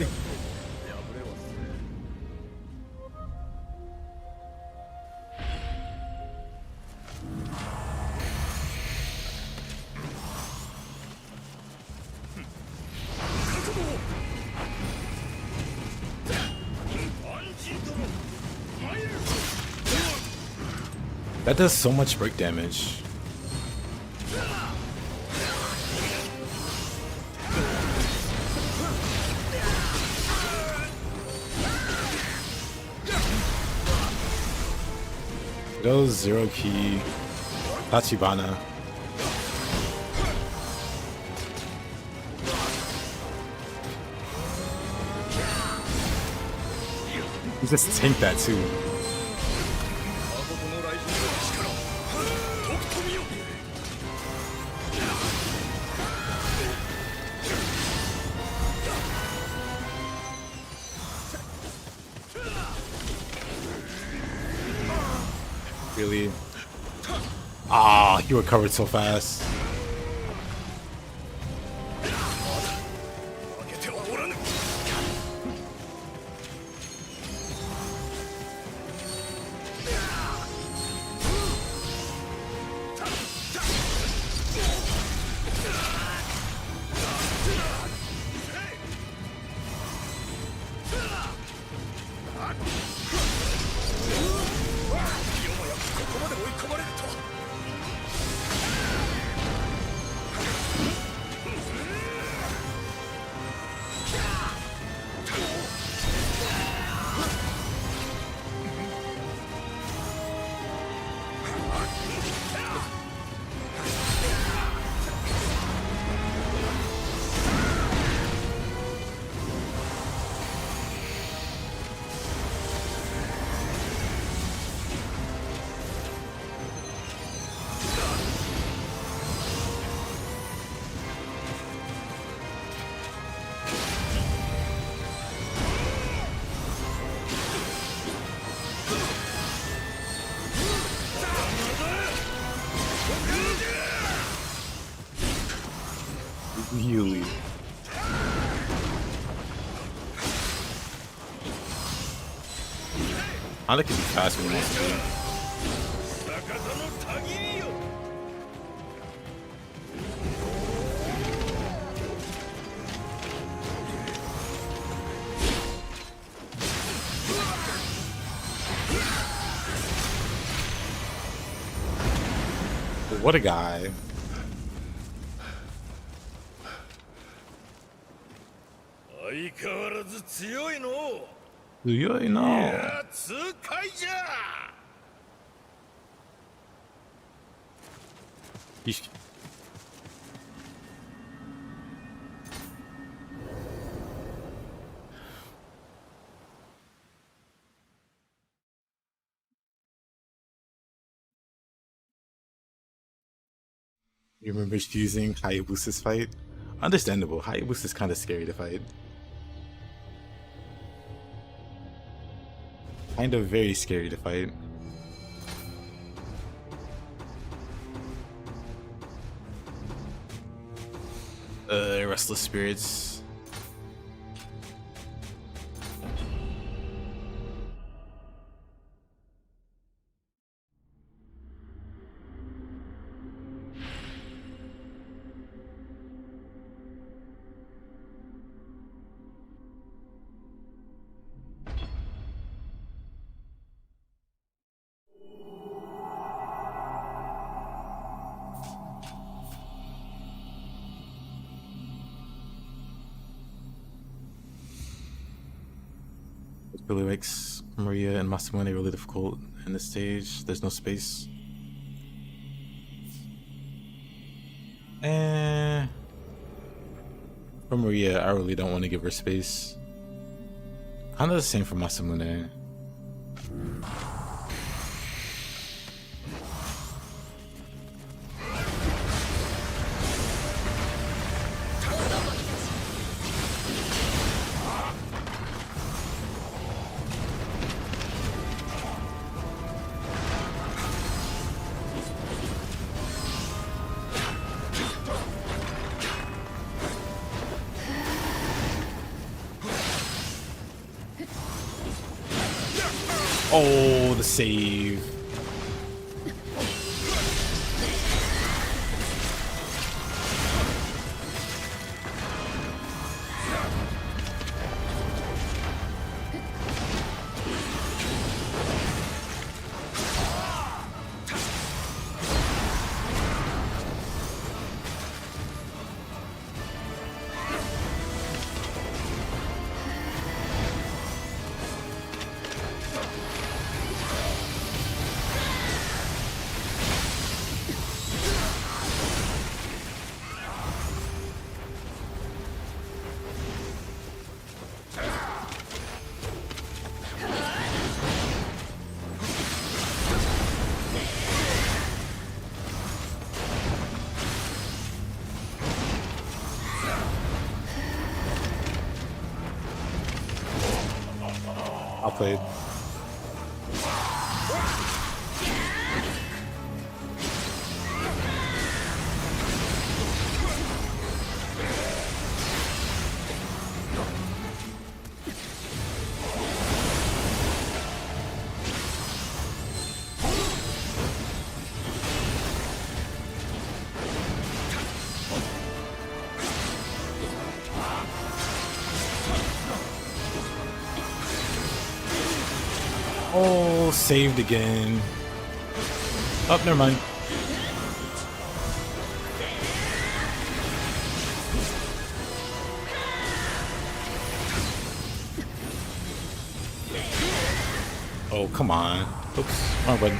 That does so much break damage. Goes zero key Tachibana. You just tank that too. Really? Ah, he recovered so fast. Really? I like it be fast when he wants to be. What a guy. You know. He's... You remember choosing Hayabusa's fight? Understandable. Hayabusa's kind of scary to fight. Kind of very scary to fight. Restless spirits. Really makes Maria and Masamune really difficult in this stage. There's no space. For Maria, I really don't want to give her space. Kind of the same for Masamune. Oh, the save. Played. Oh, saved again. Oh, never mind. Oh, come on. Oops, wrong button.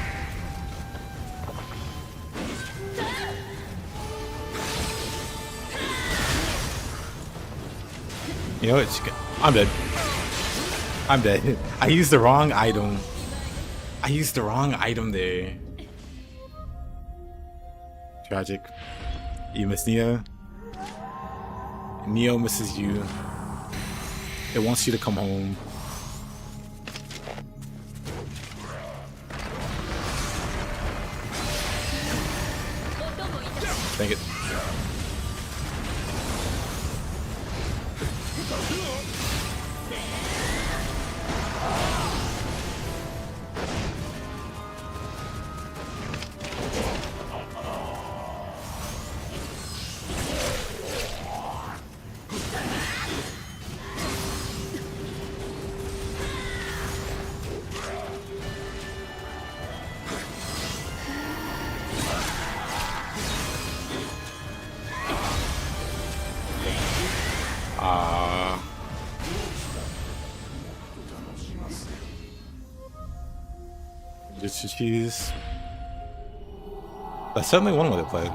You know what? I'm dead. I'm dead. I used the wrong item. I used the wrong item there. Tragic. You miss Nioh. Nioh misses you. It wants you to come home. Dang it. Just cheese. That's certainly one way to play it.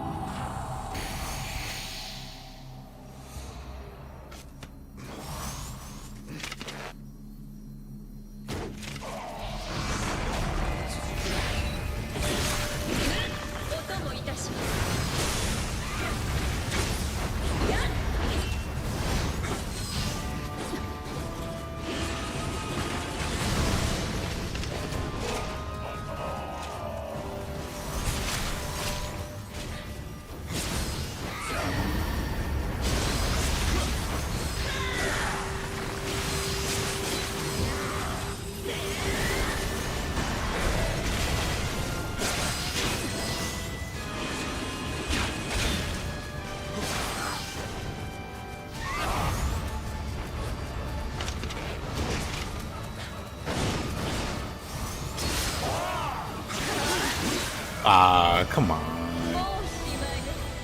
Ah, come on.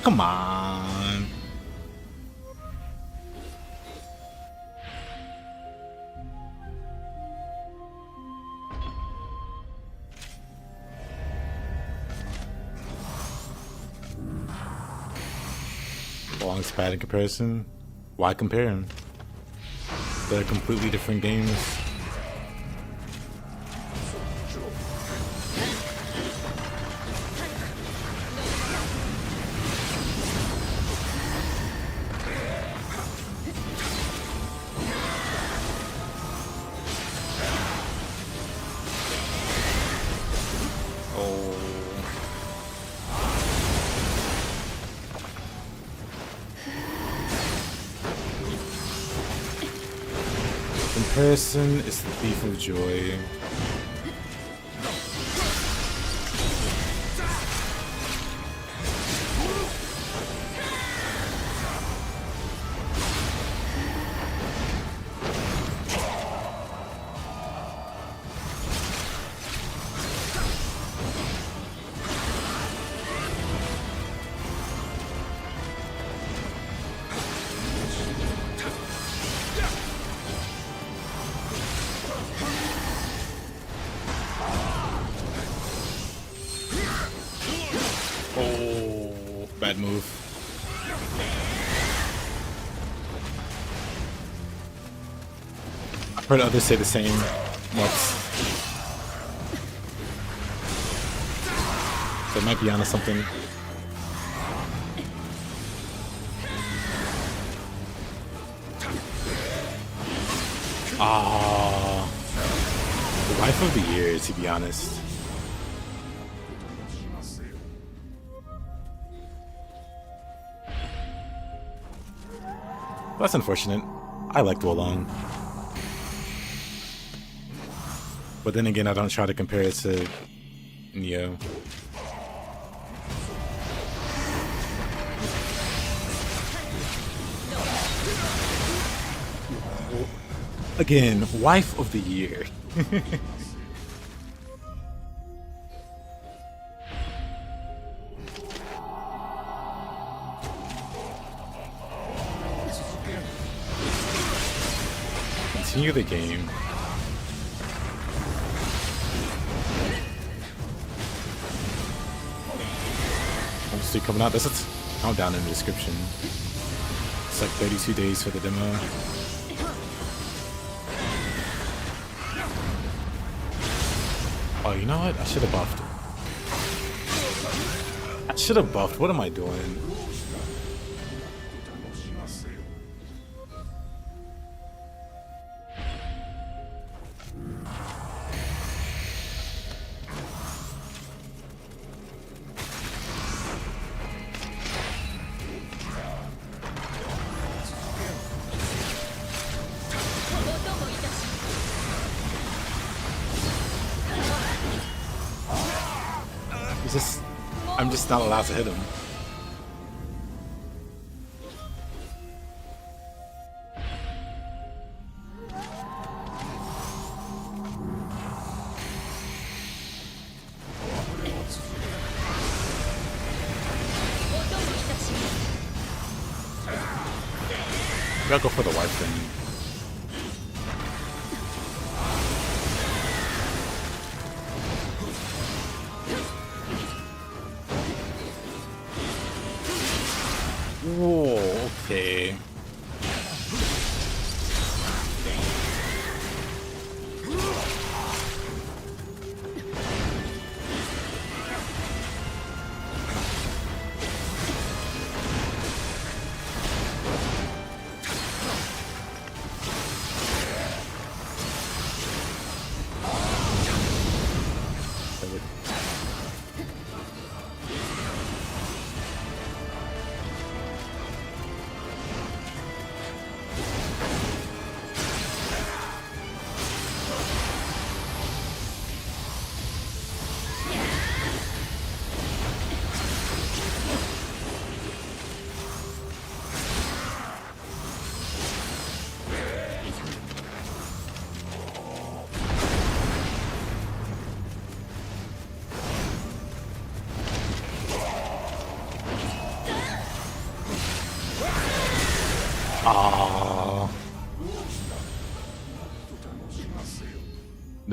Come on. Belongs bad in comparison. Why compare them? They're completely different games. Comparison is the thief of joy. Bad move. I've heard others say the same. They might be onto something. Ah, the wife of the year, to be honest. That's unfortunate. I like Duel. But then again, I don't try to compare it to Nioh. Again, wife of the year. Continue the game. Obviously coming out. There's a countdown in the description. It's like 32 days for the demo. Oh, you know what? I should have buffed. I should have buffed. What am I doing? I'm just not allowed to hit him. Gotta go for the wipe thing.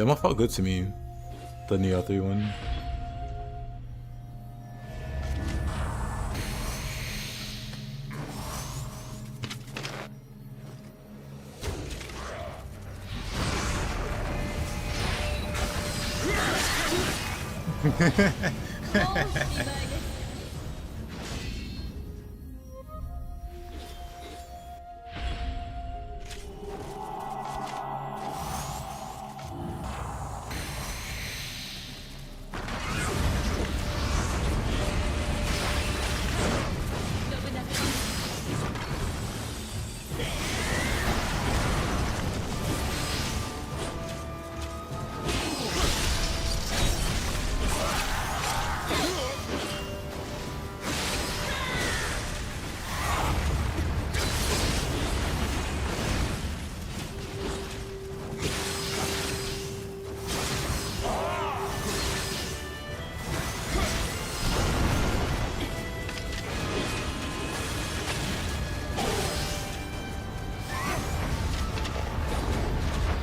That one felt good to me. The Nioh 3 one.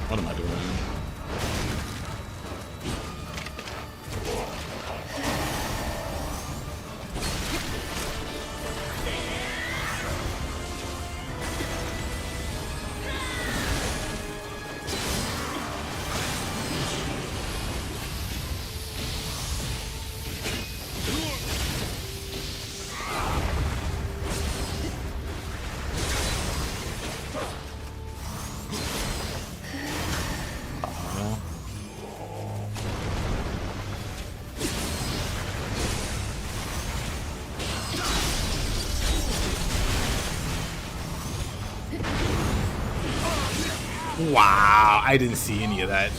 What am I doing? Wow, I didn't see any of that.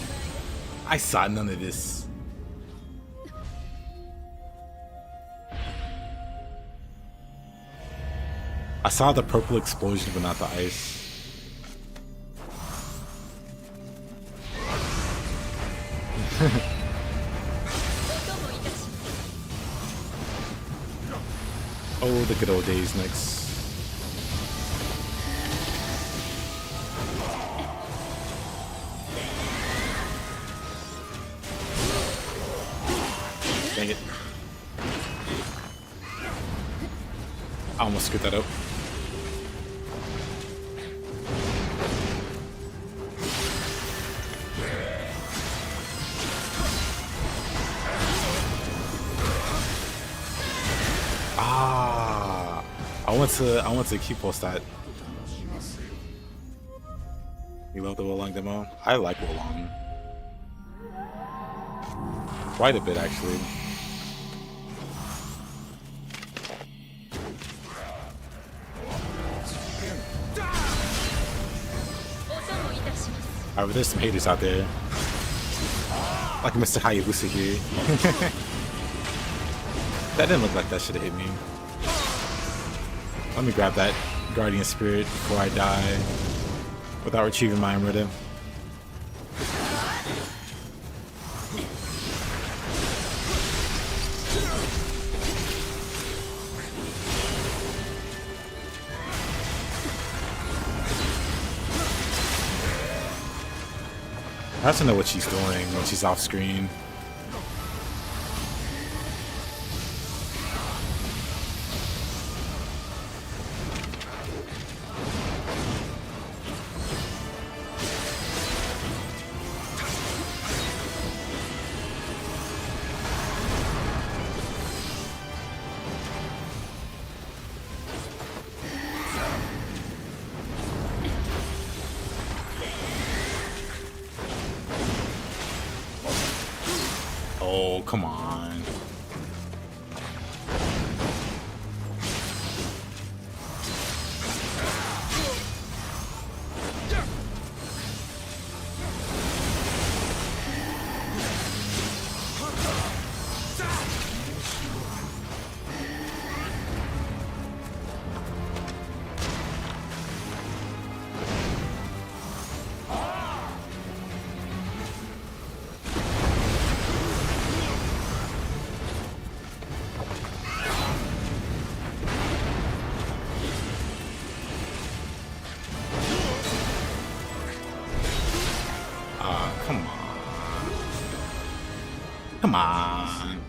I saw none of this. I saw the purple explosion, but not the ice. Oh, the good old days next. Dang it. I almost screwed that up. Ah, I want to keep post that. You love the Wolong demo? I like Wolong. Quite a bit, actually. Alright, there's some haters out there. Like Mr. Hayabusa here. That didn't look like that should have hit me. Let me grab that Guardian Spirit before I die without retrieving my Amrita. I have to know what she's doing when she's off screen. Oh, come on. Come on.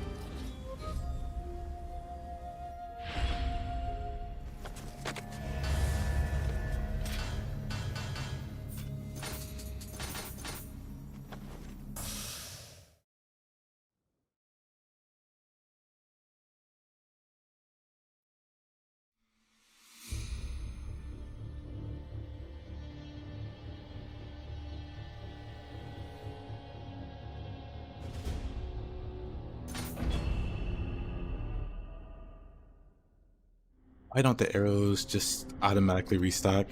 Why don't the arrows just automatically restock?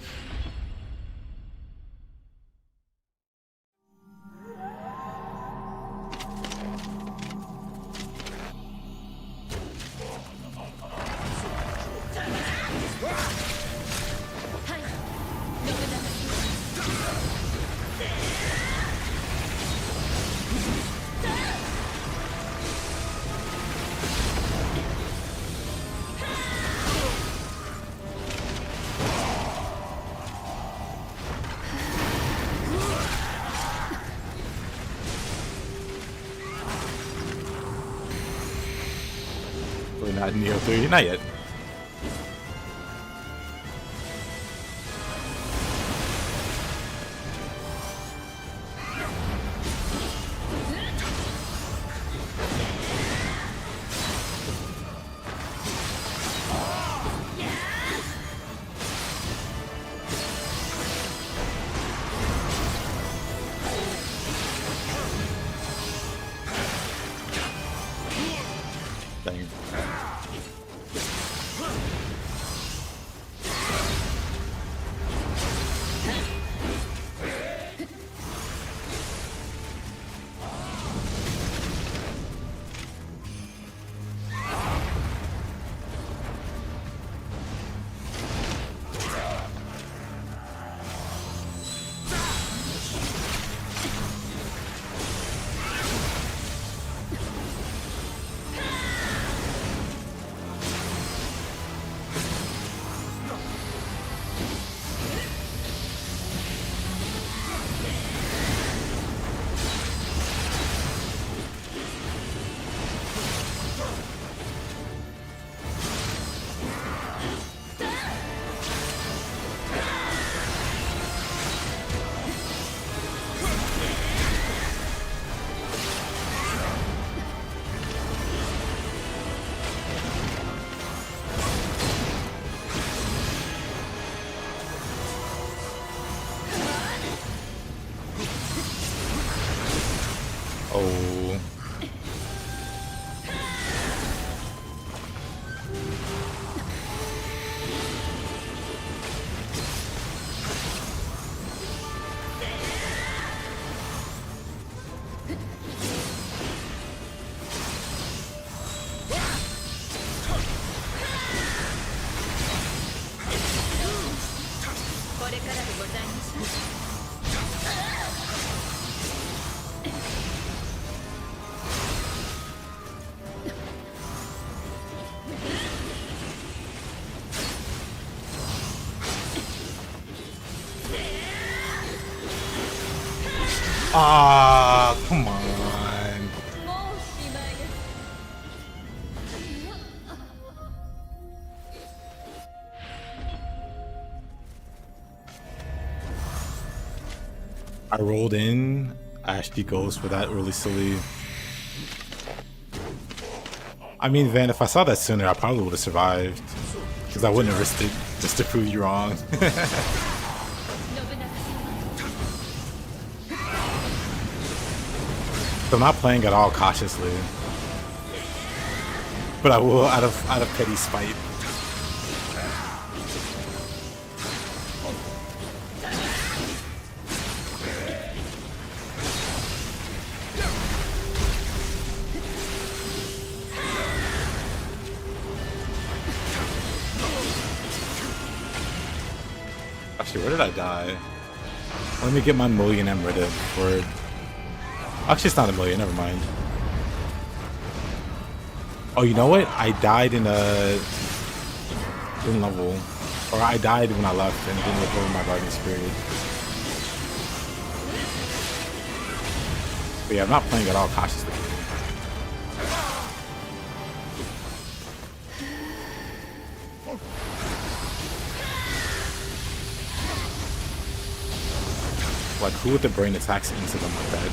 Not Nioh 3, not yet. Dang. Oh. Ah, come on. I rolled in. I actually goes for that really silly. I mean, Van, if I saw that sooner, I probably would have survived. Because I wouldn't have risked it just to prove you wrong. So I'm not playing at all cautiously, but I will out of petty spite. Actually, where did I die? Let me get my million ready for. Actually, it's not a million, never mind. Oh, you know what? I died in a... didn't level. Or I died when I left and didn't look over my Guardian Spirit. But yeah, I'm not playing at all cautiously. Like, who with the brain attacks into them like that?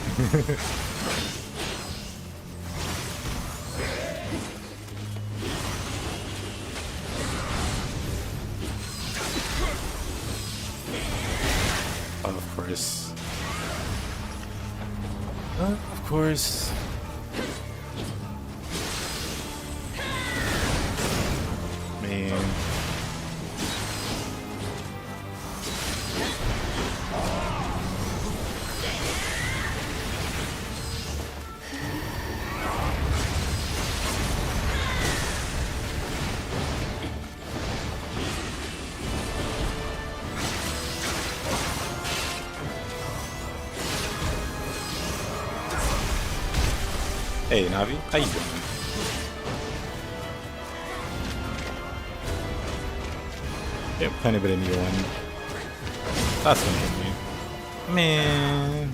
Of course. Of course. Man. Hey, Navi, how you doing? Yep, plenty of it in your one. That's gonna hit me. Man.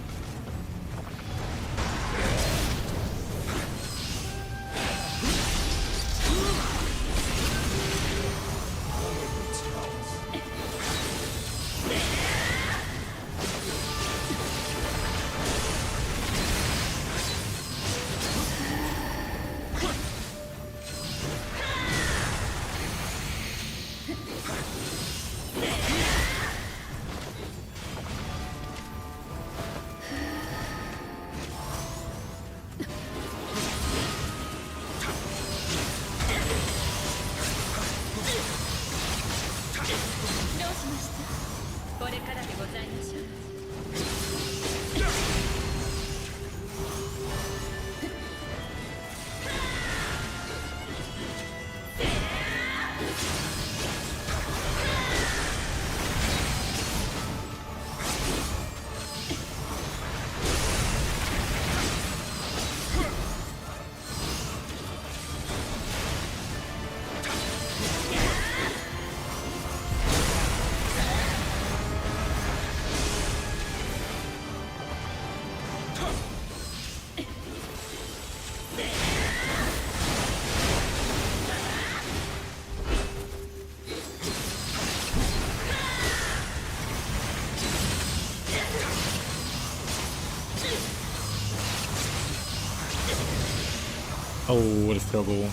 Oh, what a struggle.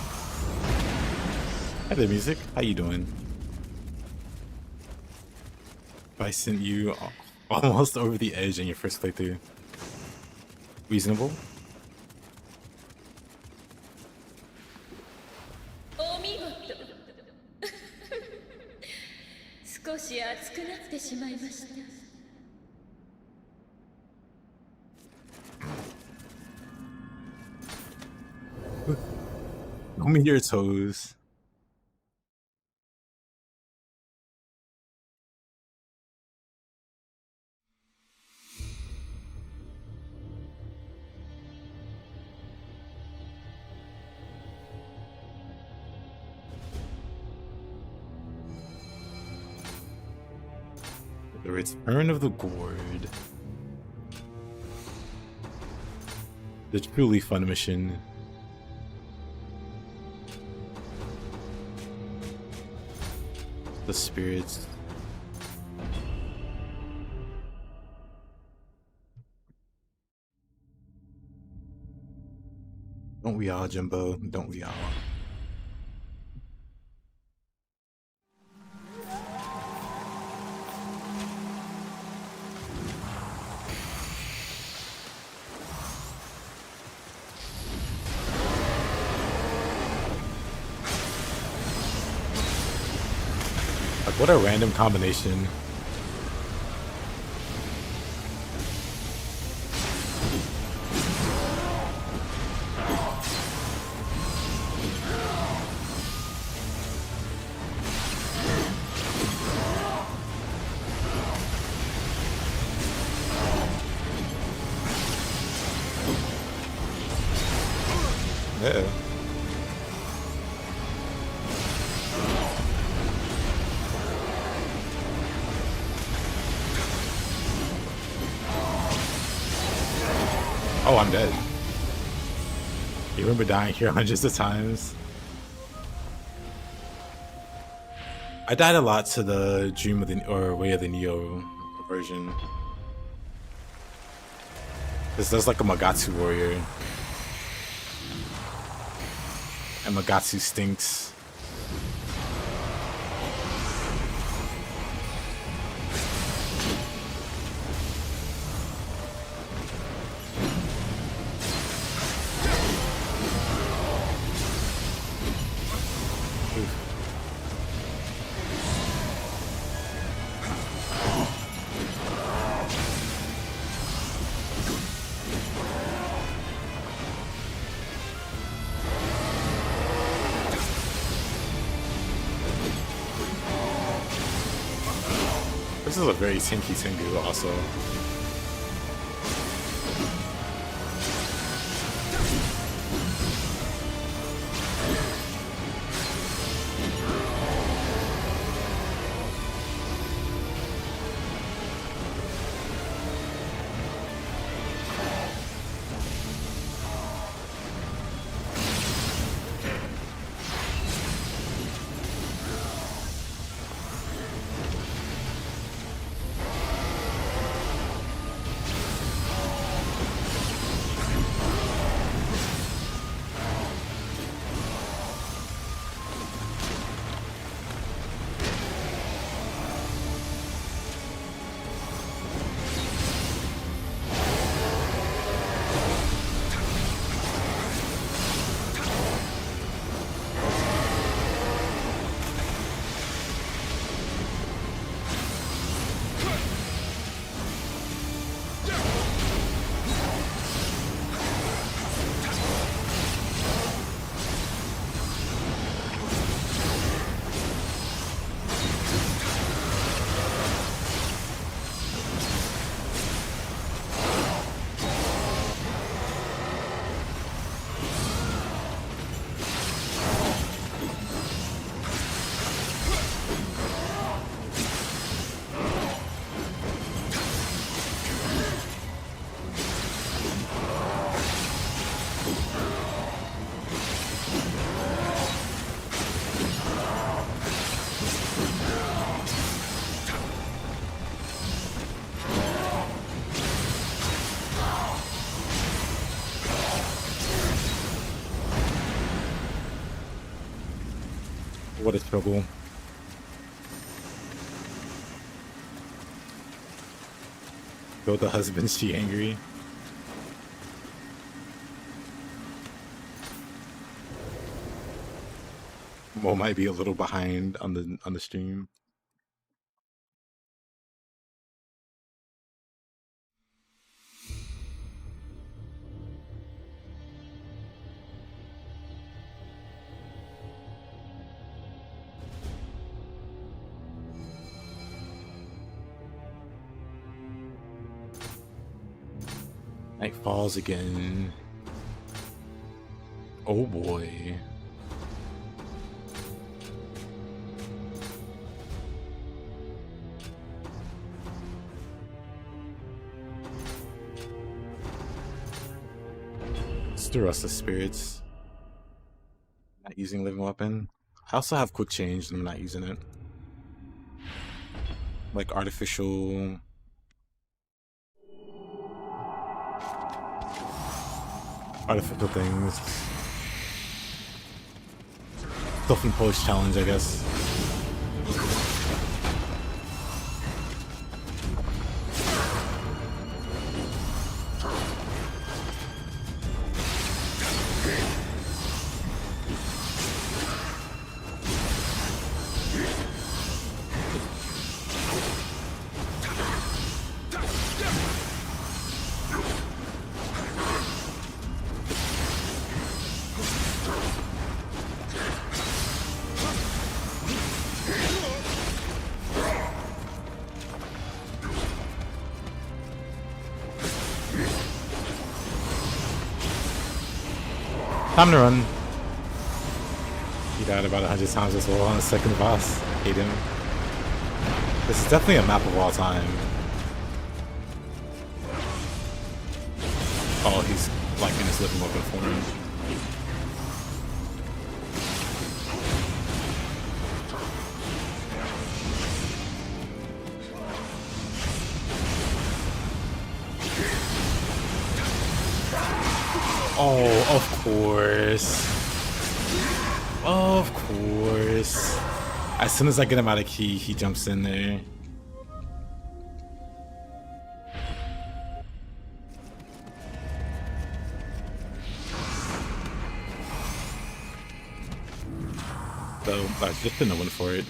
Hi there, music. How you doing? I sent you almost over the edge in your first playthrough. Reasonable? Show me your toes. The Return of the Gourd. The truly fun mission. The spirits. Don't we all, Jimbo? Don't we all? What a random combination. Yeah. Oh, I'm dead. You remember dying here hundreds of times? I died a lot to the Dream of the or Way of the Nioh version. This does like a Magatsu warrior. And Magatsu stinks. This is a very tanky Tengu also. What a struggle. Go the husband, she angry. Mo might be a little behind on the stream. Night falls again. Oh boy. It's the rest of spirits. Not using living weapon. I also have quick change and I'm not using it. Like artificial things. Self-imposed challenge, I guess. Time to run. He died about 100 times as well on the second boss. Hate him. This is definitely a map of all time. Oh, he's like in his living weapon form. As soon as I get him out of key, he jumps in there. So I just didn't win for it.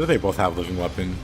They both have living weapon.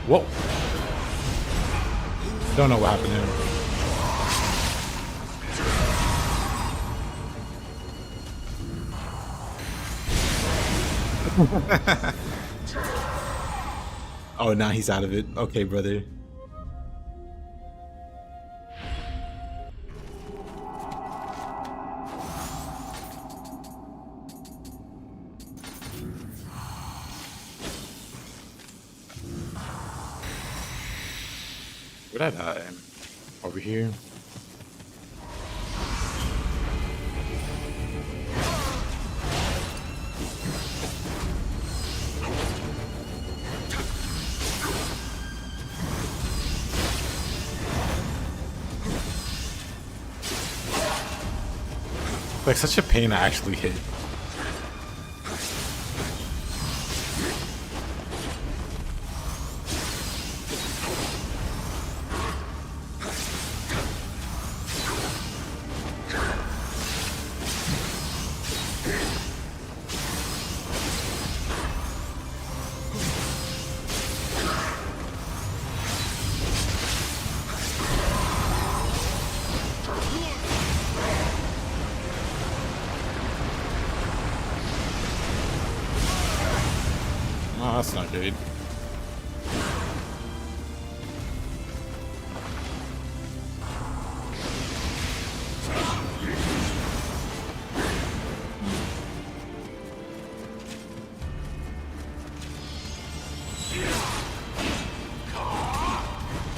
Whoa. Don't know what happened there. Oh, now he's out of it. Okay, brother. Where'd I die? Over here. Like such a pain to actually hit. Oh, that's not good.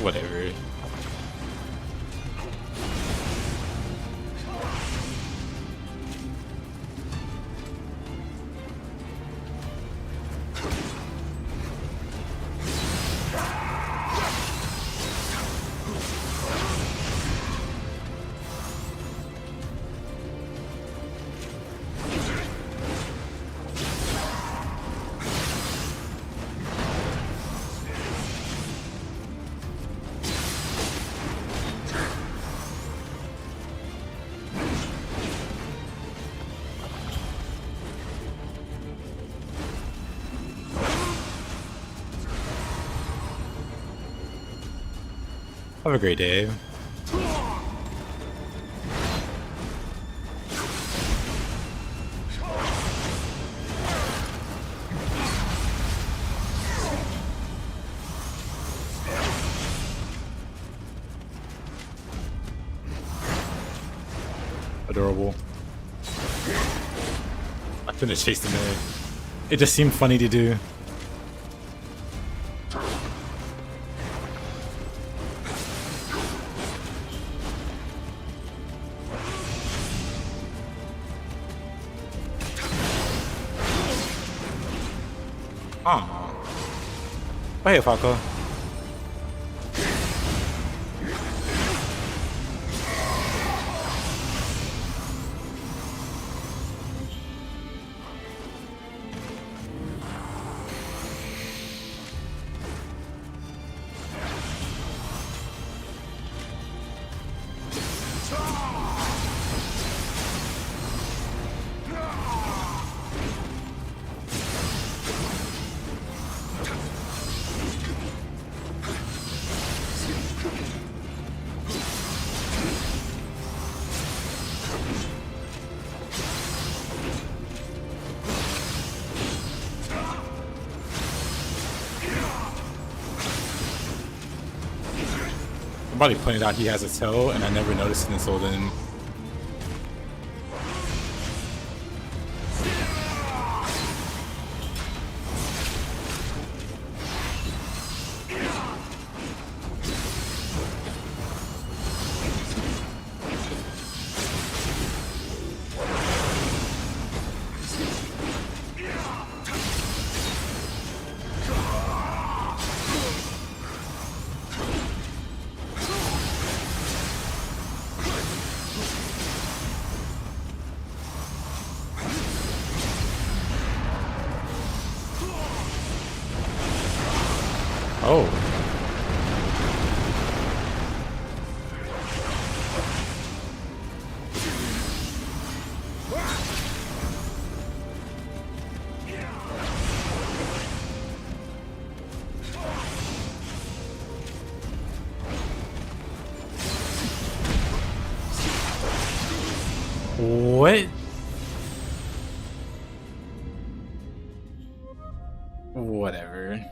Whatever. Have a great day. Adorable. I couldn't chase him there. It just seemed funny to do. Aw. Oh, hey, Falco. Somebody pointed out he has a toe, and I never noticed it until then. Oh. What? Whatever.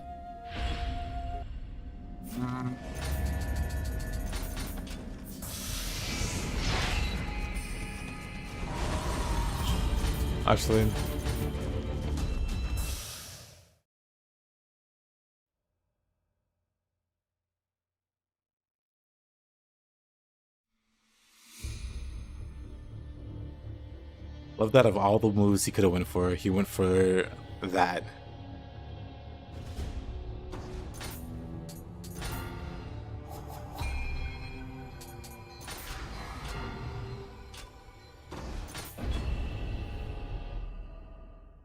Actually, love that of all the moves he could have went for, he went for that.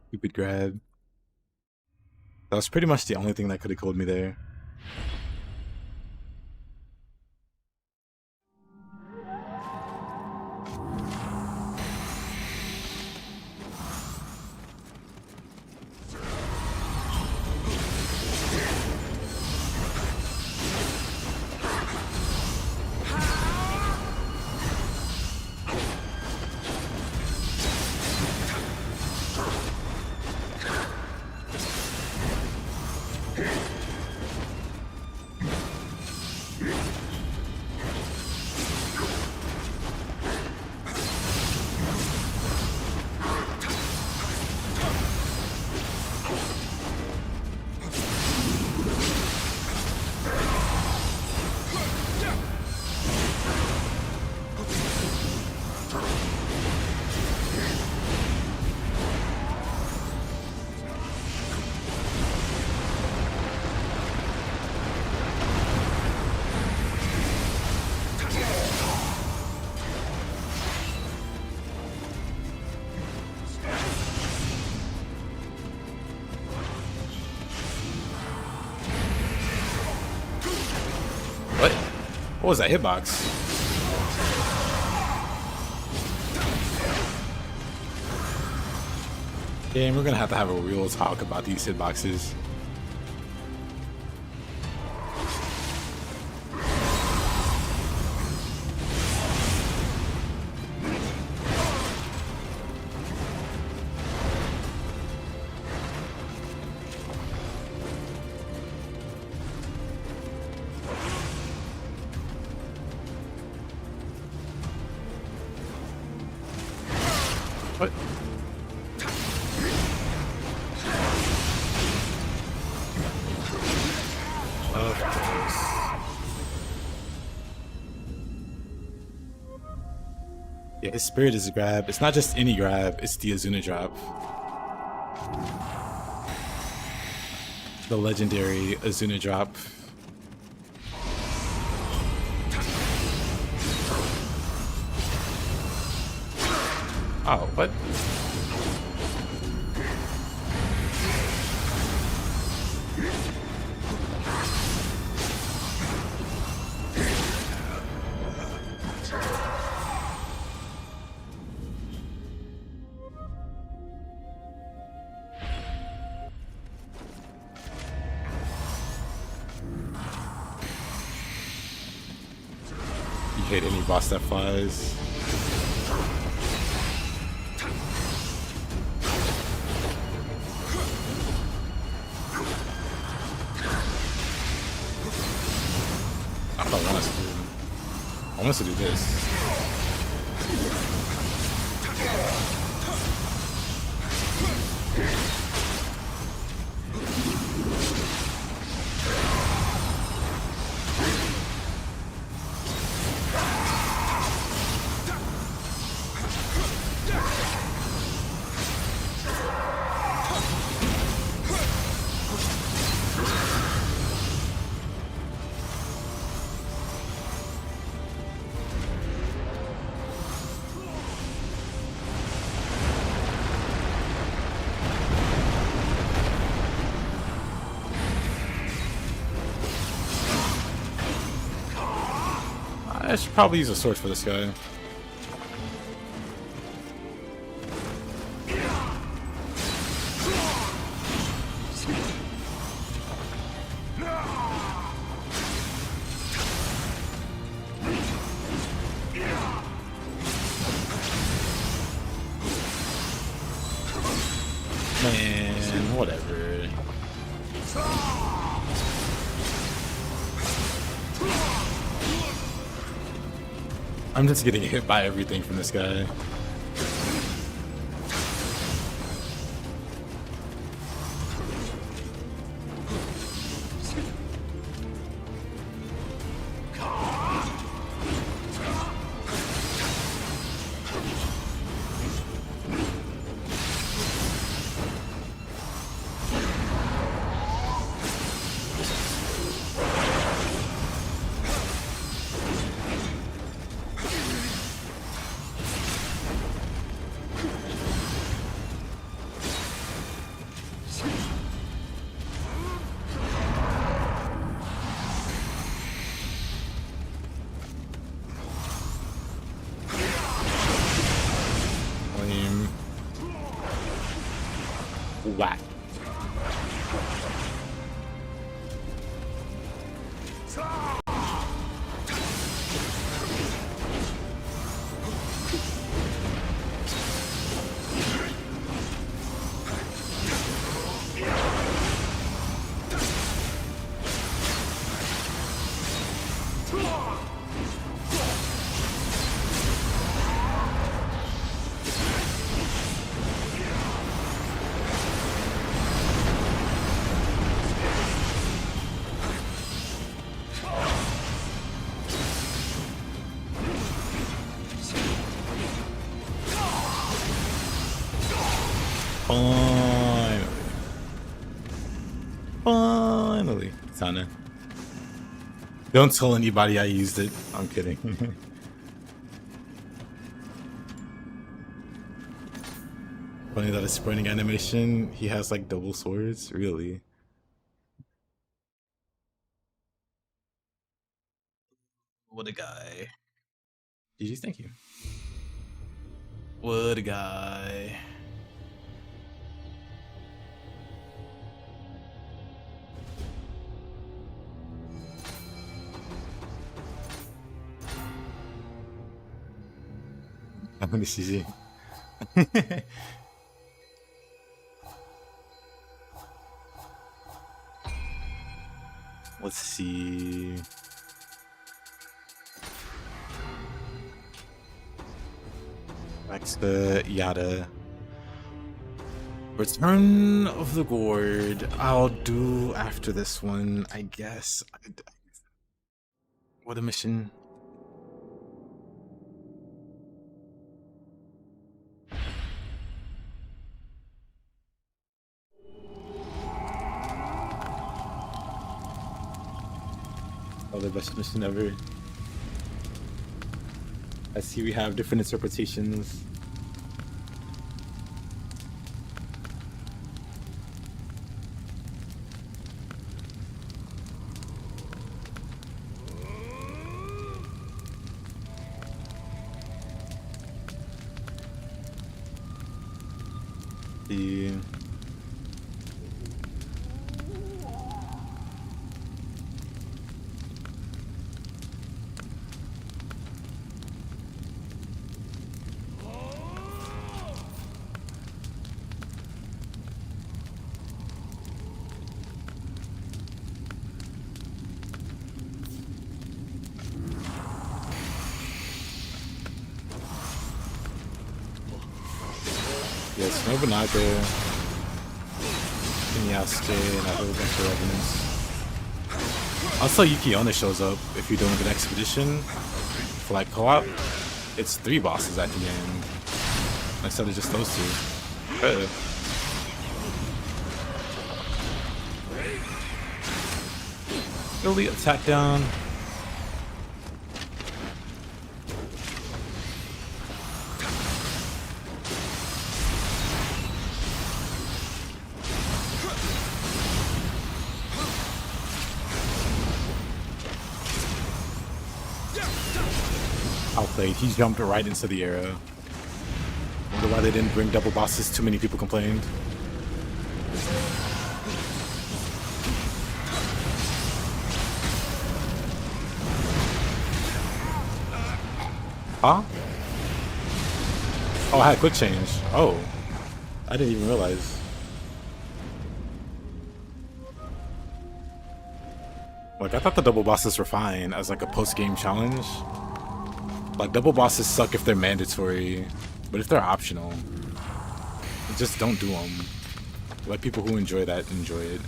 Stupid grab. That was pretty much the only thing that could have killed me there. What was that hitbox? Game, we're gonna have to have a real talk about these hitboxes. Yeah, his spirit is a grab. It's not just any grab, it's the Azuna drop. The legendary Azuna drop. Oh, what? You hate any boss that flies. I don't want us to do. I want us to do this. I should probably use a sword for this guy. Man, whatever. I'm just getting hit by everything from this guy. Whack. Finally. Sana. Don't tell anybody I used it. I'm kidding. Funny that it's sprinting animation. He has like double swords. Really? What a guy. GG, thank you. What a guy. I'm gonna CG. Let's see. Back to Yada. Return of the Gourd. I'll do after this one, I guess. What a mission. Oh, the best mission ever. I see we have different interpretations. The yes, Nobunaga and Yasuke and a whole bunch of revenants. Also, Yuki-Onna shows up if you're doing an expedition for like co-op. It's 3 bosses at the end instead of just those 2. Really attack down. Outplayed. He jumped right into the area. Wonder why they didn't bring double bosses. Too many people complained. Huh? Oh, I had quick change. Oh, I didn't even realize. Like, I thought the double bosses were fine as like a post-game challenge. Like, double bosses suck if they're mandatory, but if they're optional, just don't do them. Let people who enjoy that enjoy it.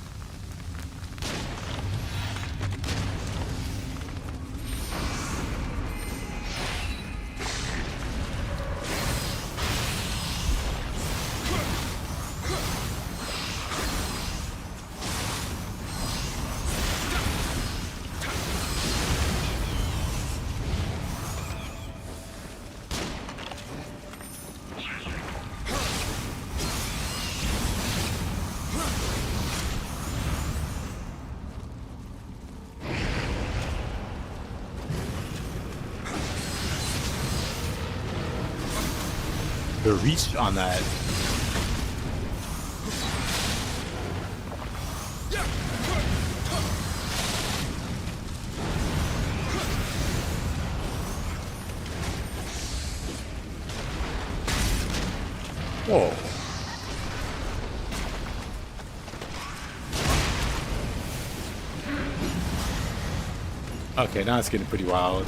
The reach on that. Whoa. Okay, now it's getting pretty wild.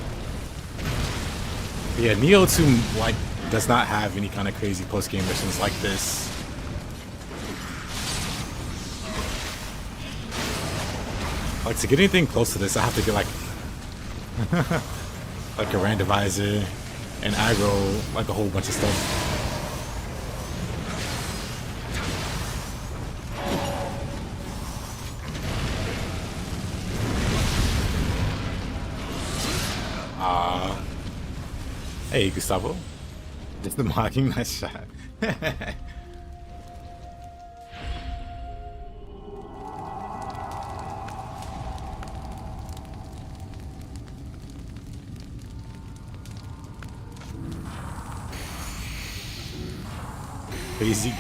Yeah, Nioh 2, like, does not have any kind of crazy post-game missions like this. Like, to get anything close to this, I have to get like like a randomizer and aggro like a whole bunch of stuff. Hey, Gustavo. Just the mocking, nice shot. Crazy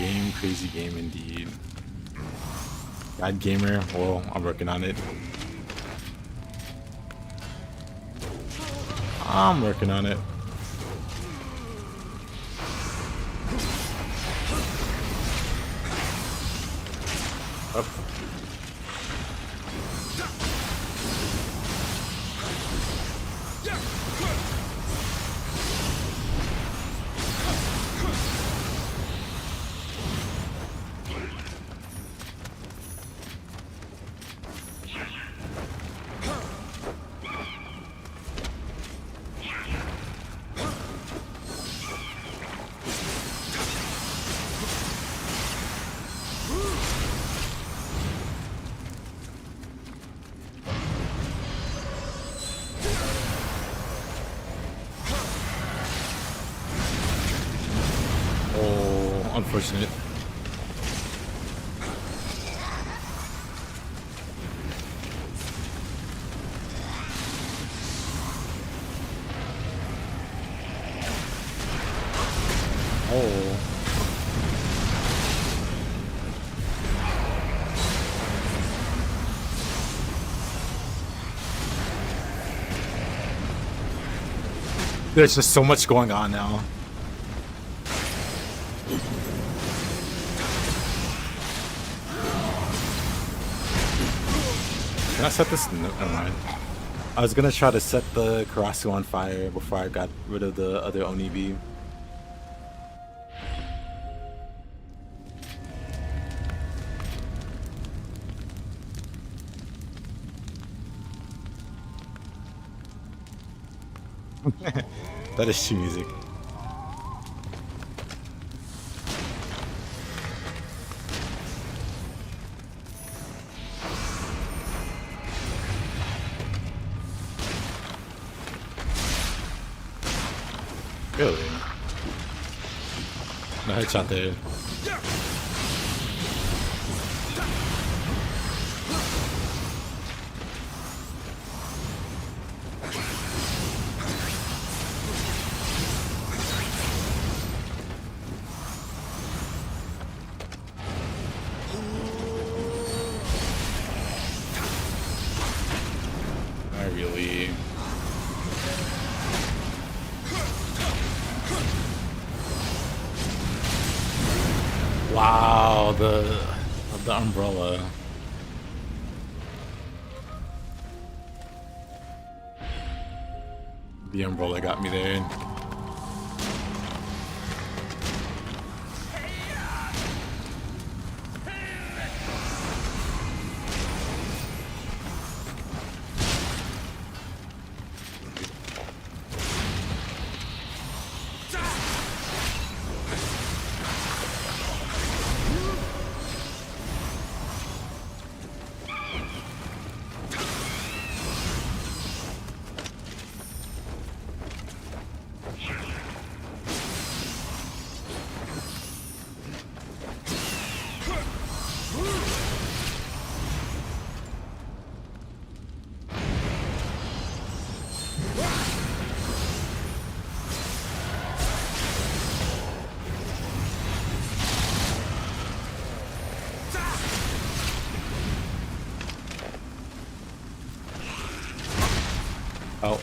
game indeed. God gamer, well, I'm working on it. I'm working on it. Up. Oh, unfortunate. Oh. There's just so much going on now. Can I set this? No, never mind. I was gonna try to set the Karasu on fire before I got rid of the other Oni beam. That is true music. Really? No headshot there. Not really. Wow, the umbrella. The umbrella got me there. Oh.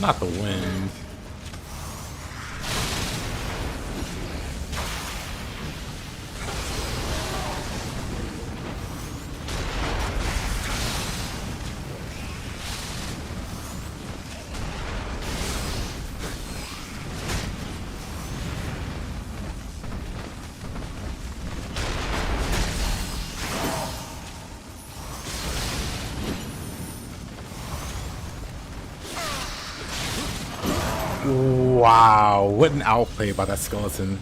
Not the wind. Wow, what an outplay by that skeleton.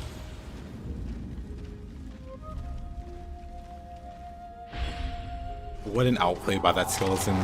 What an outplay by that skeleton.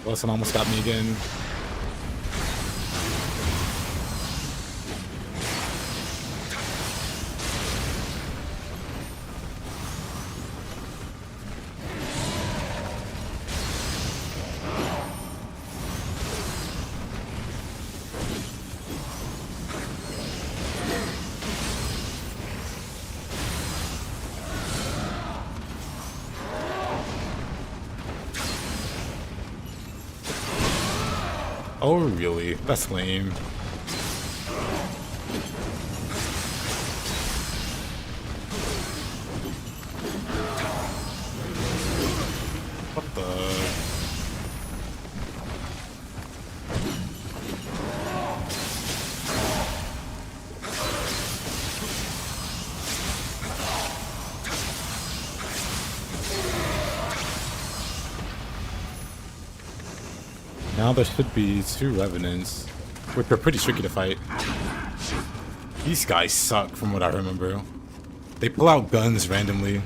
Wilson almost got me again. Oh, really? That's lame. What the? Now there should be 2 Revenants, which are pretty tricky to fight. These guys suck from what I remember. They pull out guns randomly,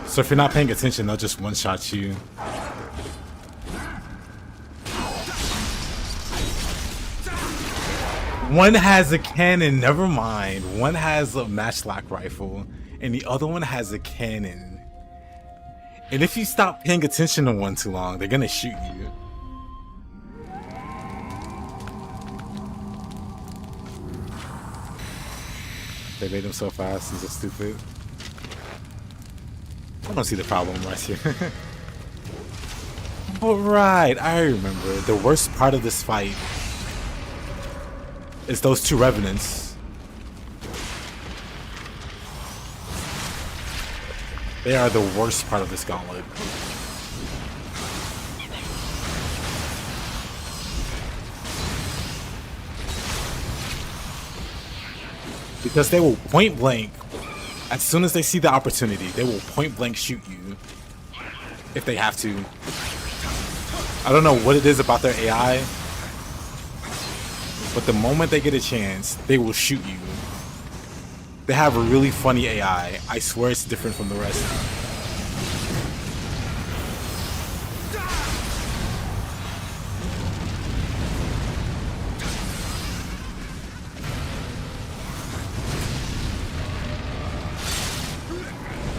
so if you're not paying attention, they'll just one-shot you. One has a cannon, never mind. One has a matchlock rifle, and the other one has a cannon. And if you stop paying attention to one too long, they're gonna shoot you. They made him so fast, he's so stupid. I don't see the problem right here. But right, I remember. The worst part of this fight is those 2 Revenants. They are the worst part of this gauntlet. Because they will point blank, as soon as they see the opportunity, they will point blank shoot you if they have to. I don't know what it is about their AI, but the moment they get a chance, they will shoot you. They have a really funny AI. I swear it's different from the rest.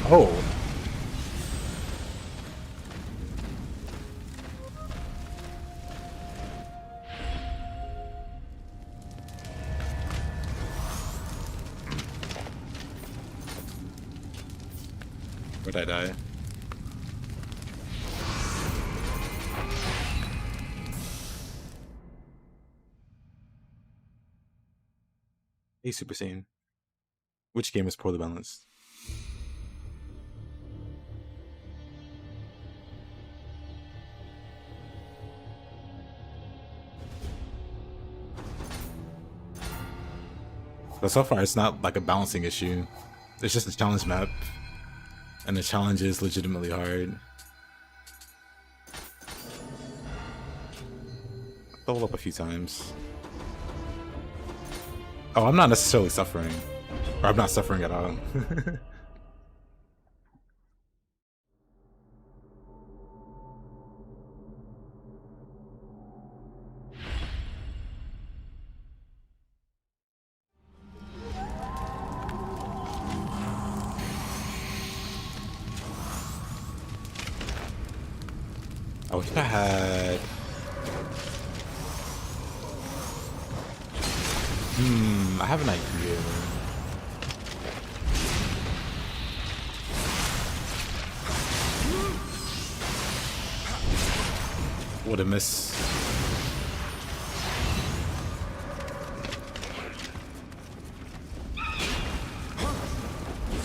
Oh. Where'd I die? Hey, Super Saiyan. Which game is poorly balanced? But so far, it's not like a balancing issue. It's just a challenge map. And the challenge is legitimately hard. Level up a few times. Oh, I'm not necessarily suffering. Or I'm not suffering at all. I wish I had... I have an idea. What a miss.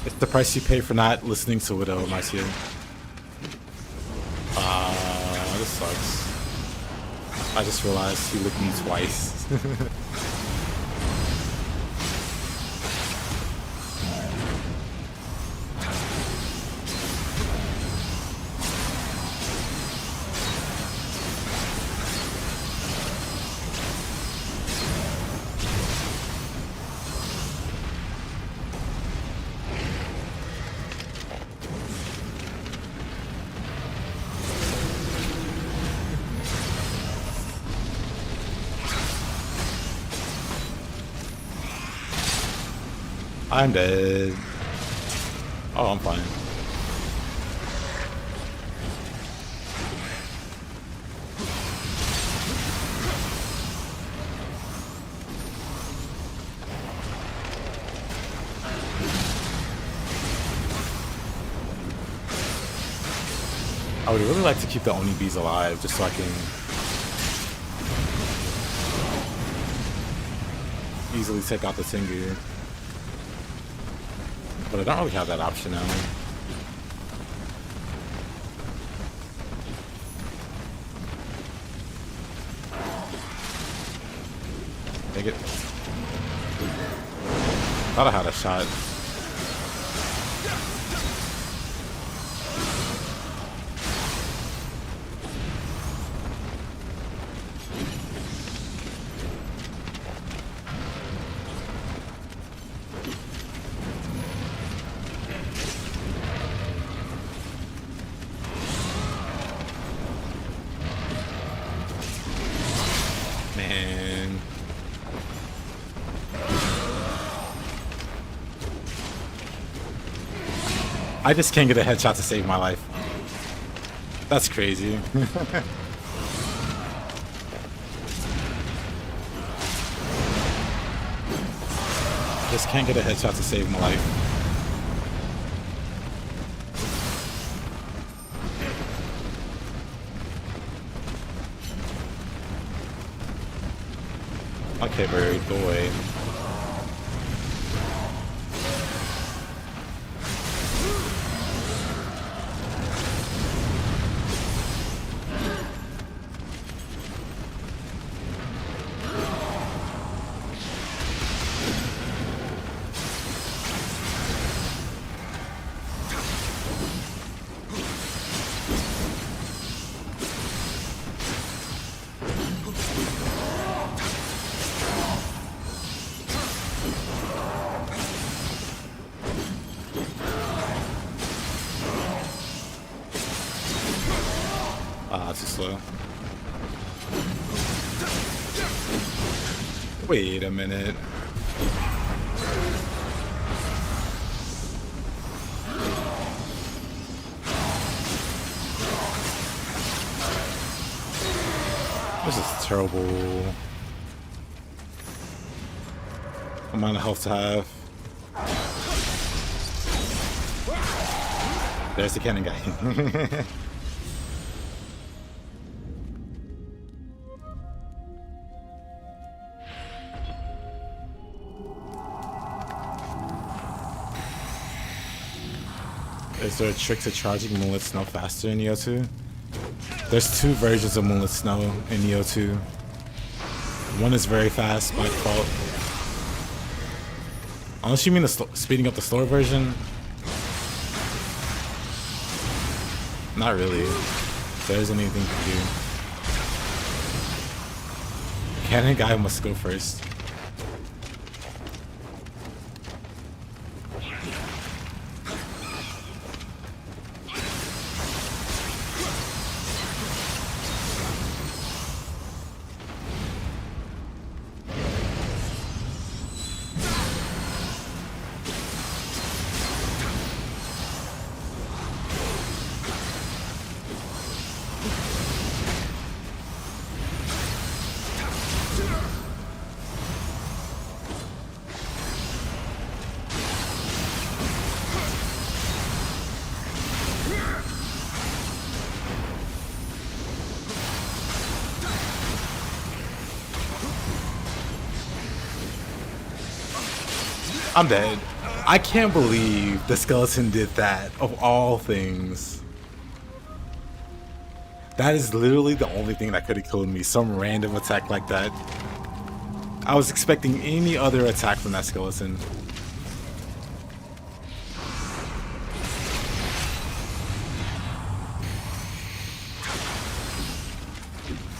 It's the price you pay for not listening to Widow, Marcia. This sucks. I just realized he licked me twice. I'm dead. Oh, I'm fine. I would really like to keep the Oni bees alive just so I can easily take out the Tengu. But I don't really have that option now. Take it. Thought I had a shot. I just can't get a headshot to save my life. That's crazy. Just can't get a headshot to save my life. Okay, bird, go away. Too slow. Wait a minute. This is terrible amount of health to have. There's the cannon guy. Is there a trick to charging Moonlit Snow faster in Nioh 2? There's two versions of Moonlit Snow in Nioh 2. One is very fast by default. Unless you mean the speeding up the slower version? Not really. There isn't anything to do. Cannon guy must go first. I'm dead. I can't believe the skeleton did that, of all things. That is literally the only thing that could have killed me, some random attack like that. I was expecting any other attack from that skeleton.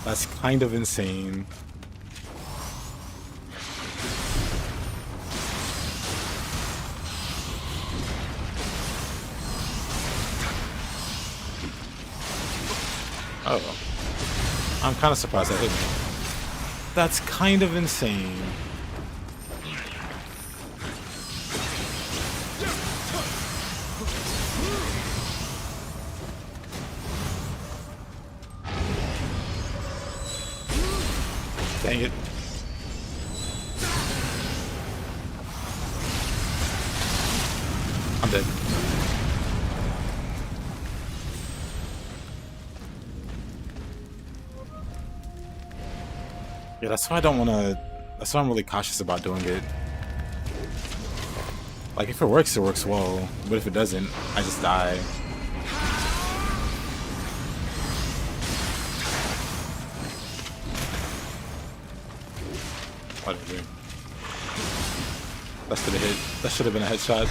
That's kind of insane. Oh, I'm kind of surprised that hit me. That's kind of insane. Dang it. I'm dead. Yeah, that's why I don't wanna... That's why I'm really cautious about doing it. Like, if it works well. But if it doesn't, I just die. Whatever. That should have hit. That should have been a headshot.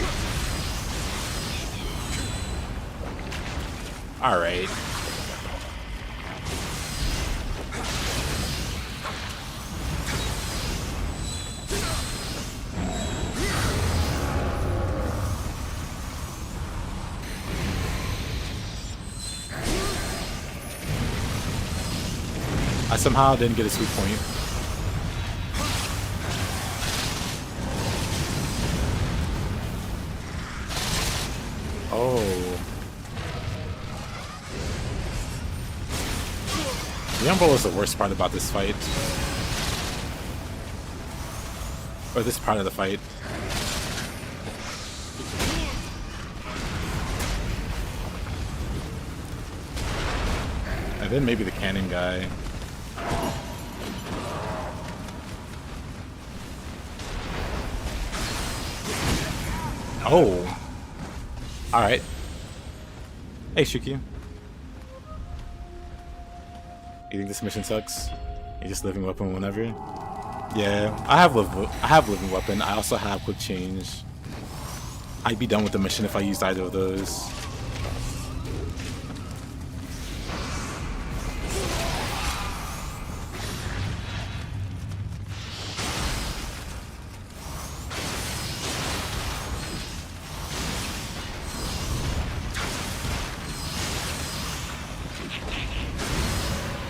Alright. I somehow didn't get a sweet point. Oh. The umbrella is the worst part about this fight. Or this part of the fight. And then maybe the cannon guy. Oh. Alright. Hey, Shuki. You think this mission sucks? You just living weapon whenever? Yeah, I have living weapon. I also have quick change. I'd be done with the mission if I used either of those.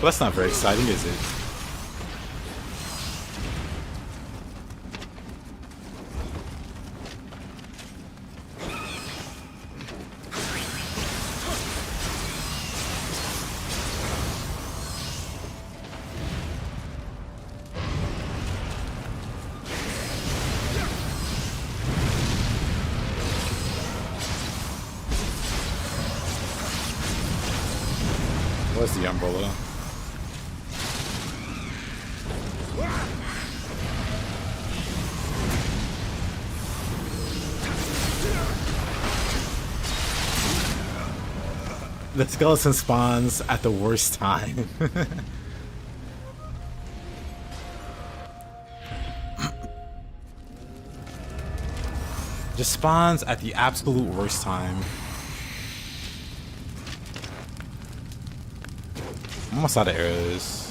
Well, that's not very exciting, is it? Where's the umbrella? The skeleton spawns at the worst time. Just spawns at the absolute worst time. I'm almost out of arrows.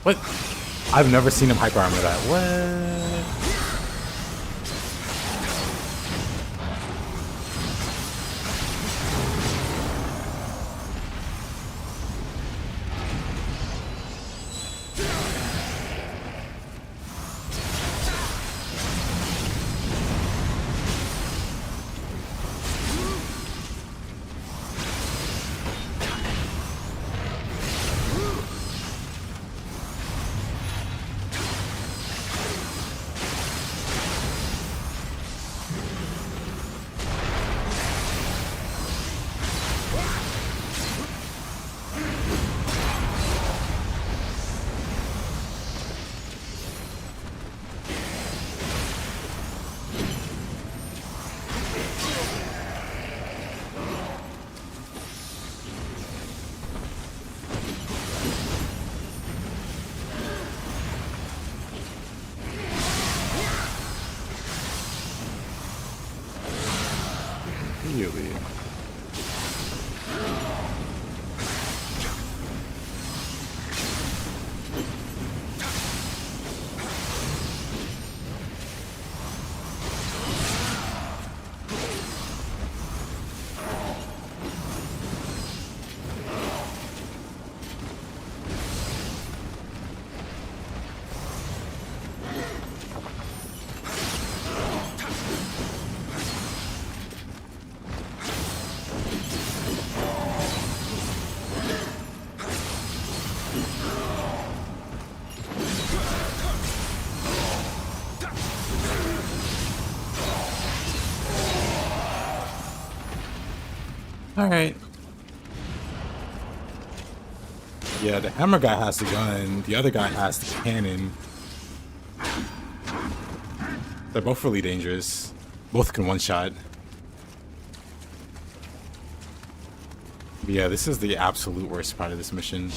What? I've never seen him hyper armor that. What? Really? Alright. Yeah, the hammer guy has the gun, the other guy has the cannon. They're both really dangerous. Both can one-shot. But yeah, this is the absolute worst part of this mission.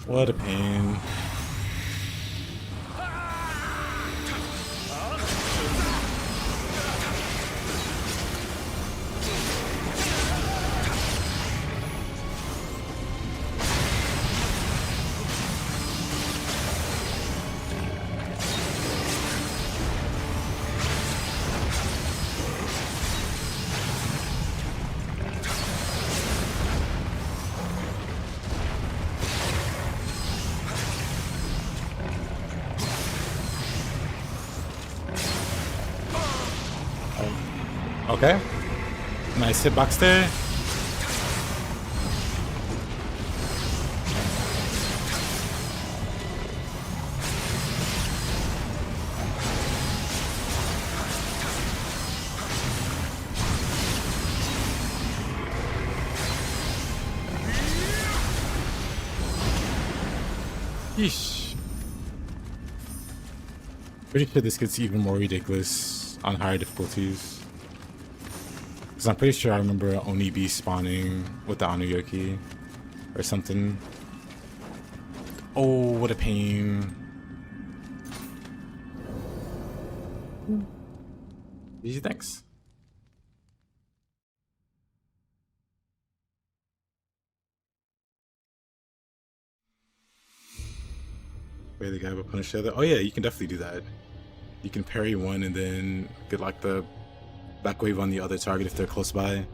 What a pain. Okay. Nice hitbox there. Yeesh. Pretty sure this gets even more ridiculous on higher difficulties. Because I'm pretty sure I remember Oni B spawning with the Anuyoki or something. Oh, what a pain. Easy, thanks. Wait, the guy will punish the other? Oh yeah, you can definitely do that. You can parry one and then get like the back wave on the other target if they're close by.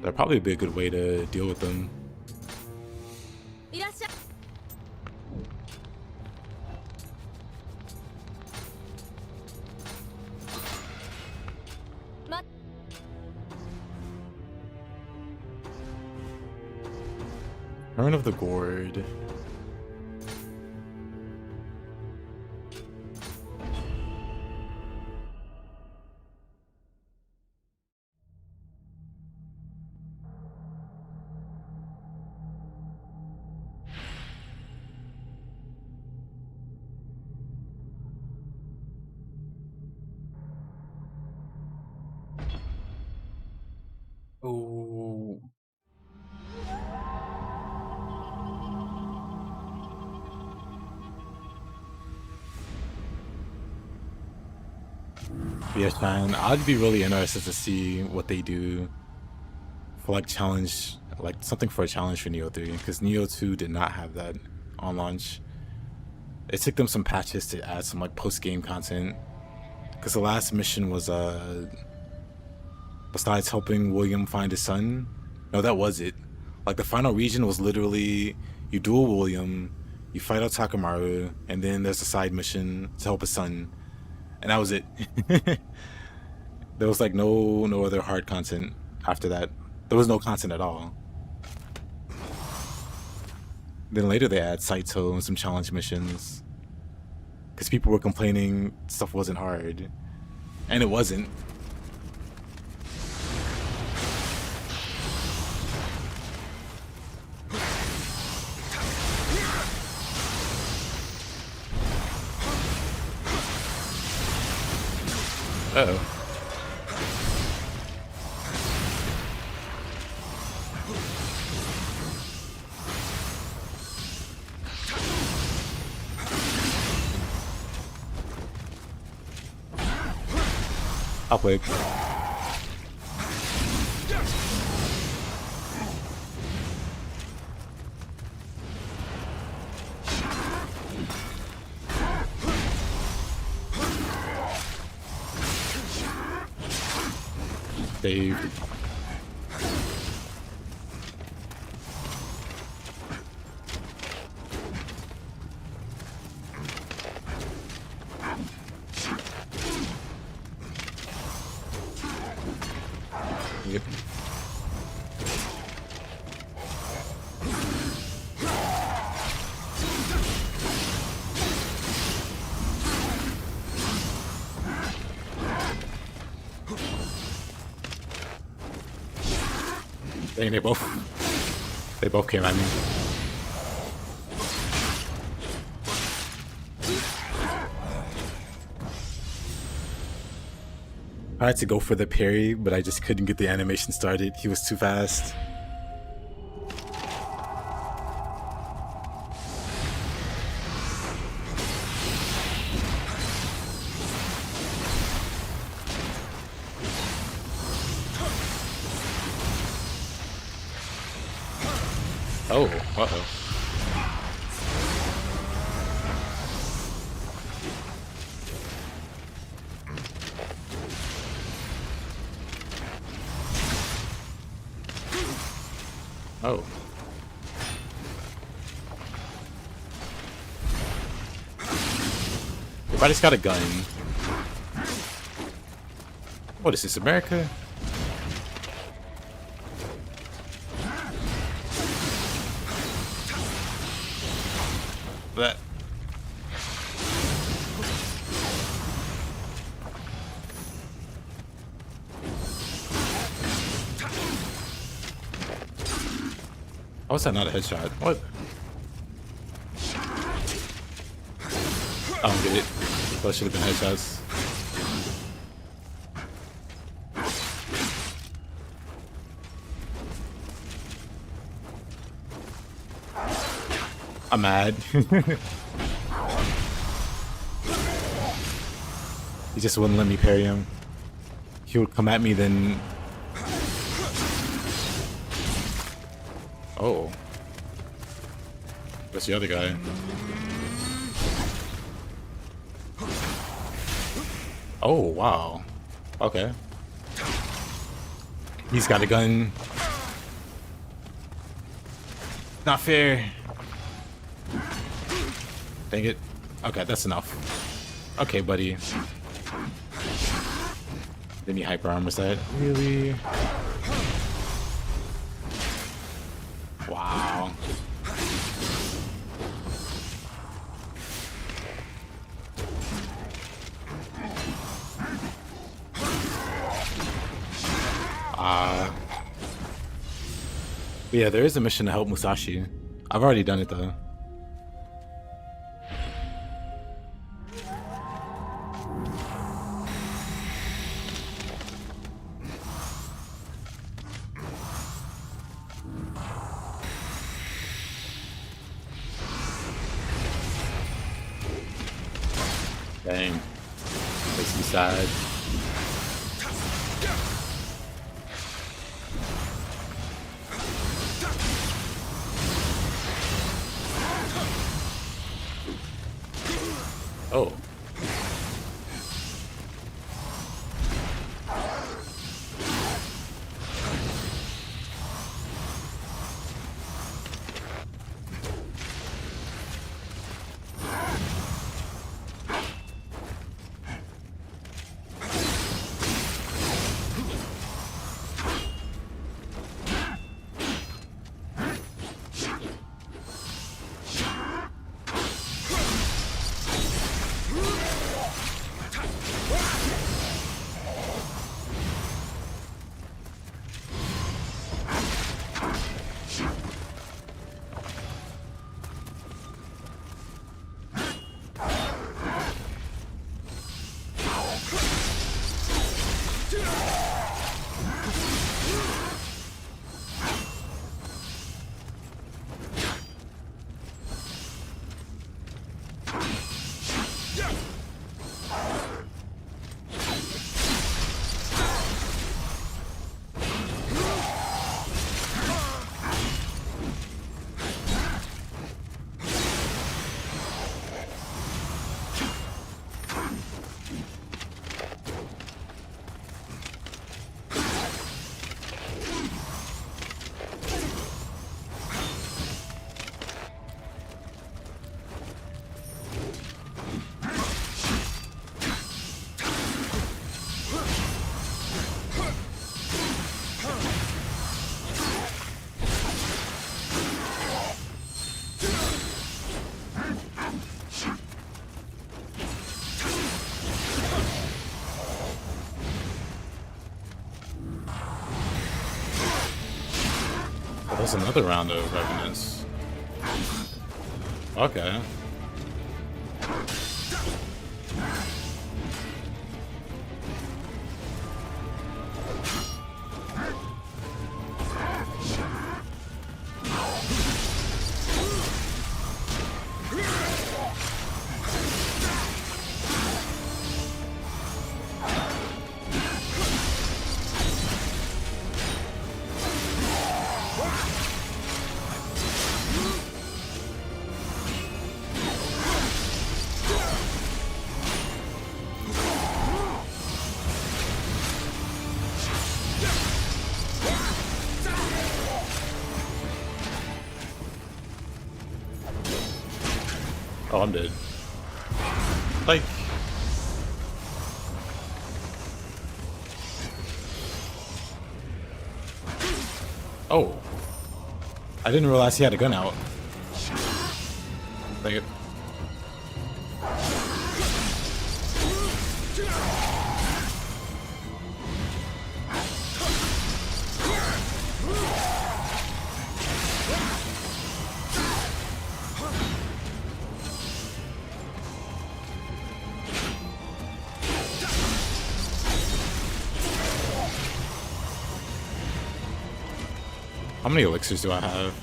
That'd probably be a good way to deal with them. Turn of the Gourd. Oh. Yes, man. I'd be really interested to see what they do for like challenge, like something for a challenge for Nioh 3, because Nioh 2 did not have that on launch. It took them some patches to add some like post-game content, because the last mission was besides helping William find his son, no, that was it. Like the final region was literally you duel William, you fight out Takamaru, and then there's a side mission to help his son. And that was it. There was like no other hard content after that. There was no content at all. Then later they add Saito and some challenge missions. Because people were complaining stuff wasn't hard. And it wasn't. Uh-oh. I'll wait. Saved. Yep. Dang, they both came at me. I had to go for the parry, but I just couldn't get the animation started. He was too fast. Oh, uh-oh. Oh. Everybody's got a gun. What is this, America? That. How was that not a headshot? What? I don't get it. Those should have been headshots. I'm mad. He just wouldn't let me parry him. He would come at me, then... Oh. That's the other guy. Oh, wow. Okay. He's got a gun. Not fair. Dang it. Okay, that's enough. Okay, buddy. Then he hyper armors that. Really? Wow. Yeah, there is a mission to help Musashi. I've already done it though. Dang. Makes me sad. Oh. There's another round of revenants. Okay. Oh, I'm dead. Like. Oh. I didn't realize he had a gun out. Dang it. How many elixirs do I have?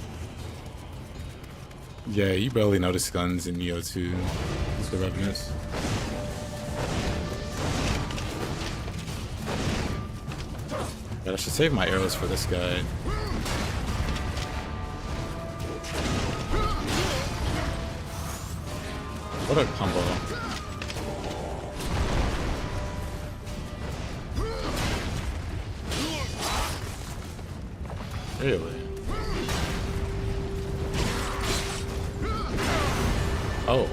Yeah, you barely notice guns in Nioh 2. It's the revenants. But I should save my arrows for this guy. What a combo. Really? Oh.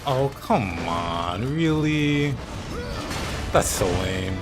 Oh, come on, really? That's so lame.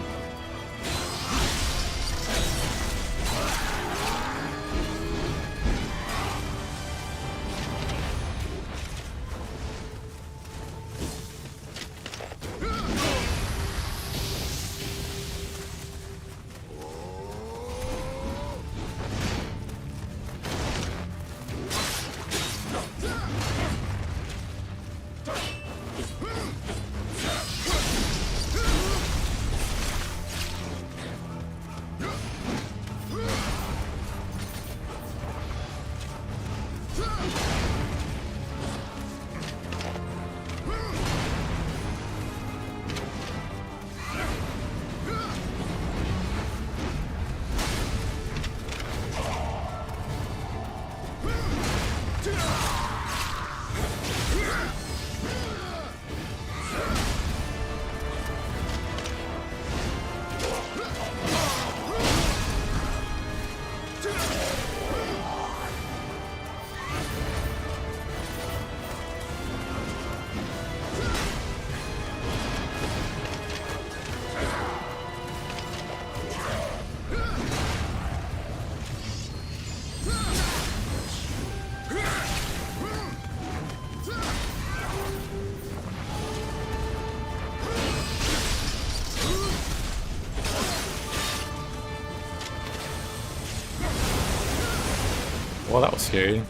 Well, that was scary.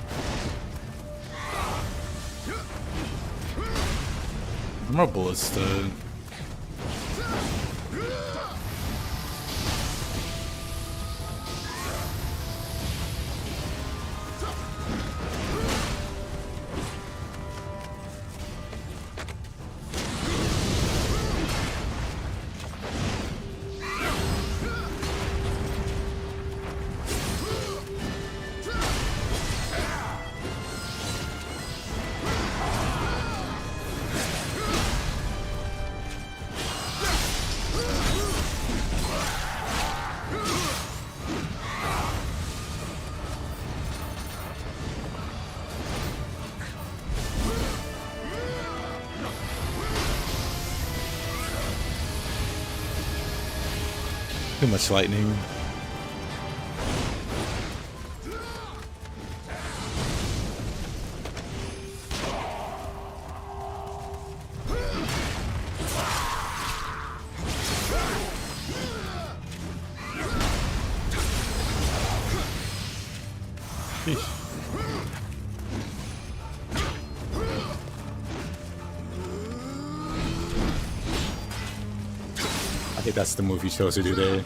More bullets to... Too much lightning. I think that's the move he chose to do there.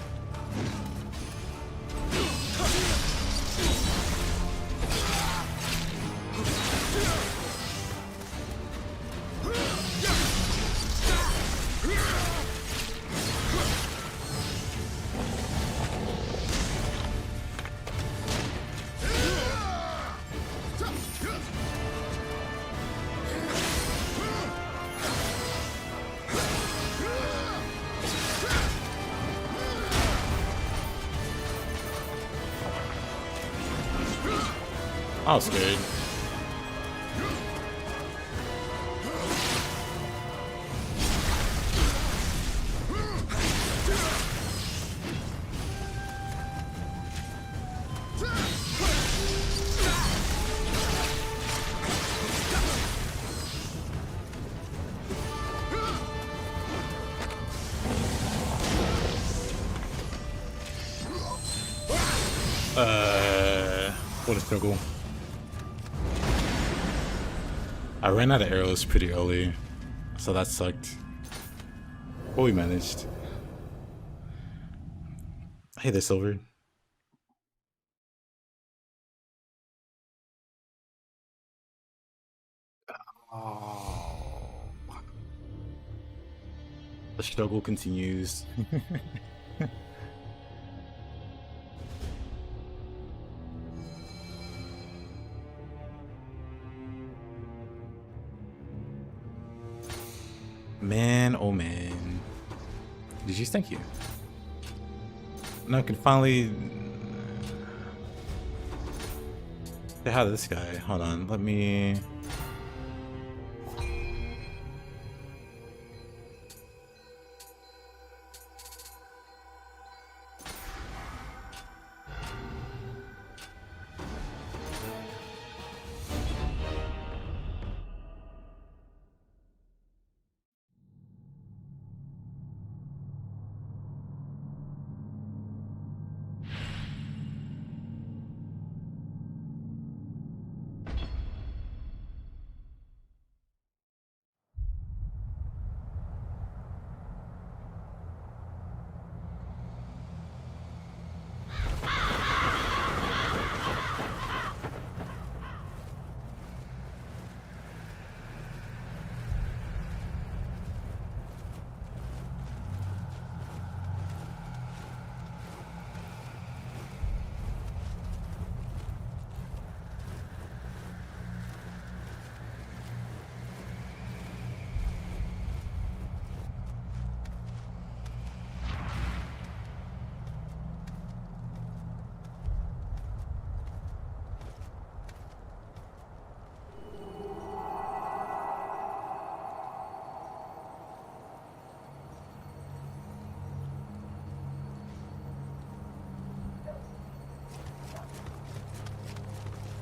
I was scared. What a struggle. I ran out of arrows pretty early, so that sucked. But we managed. Hey there, Silver. Oh. The struggle continues. Man, oh man. GG's, thank you. Now I can finally say hi to this guy. Hold on, let me...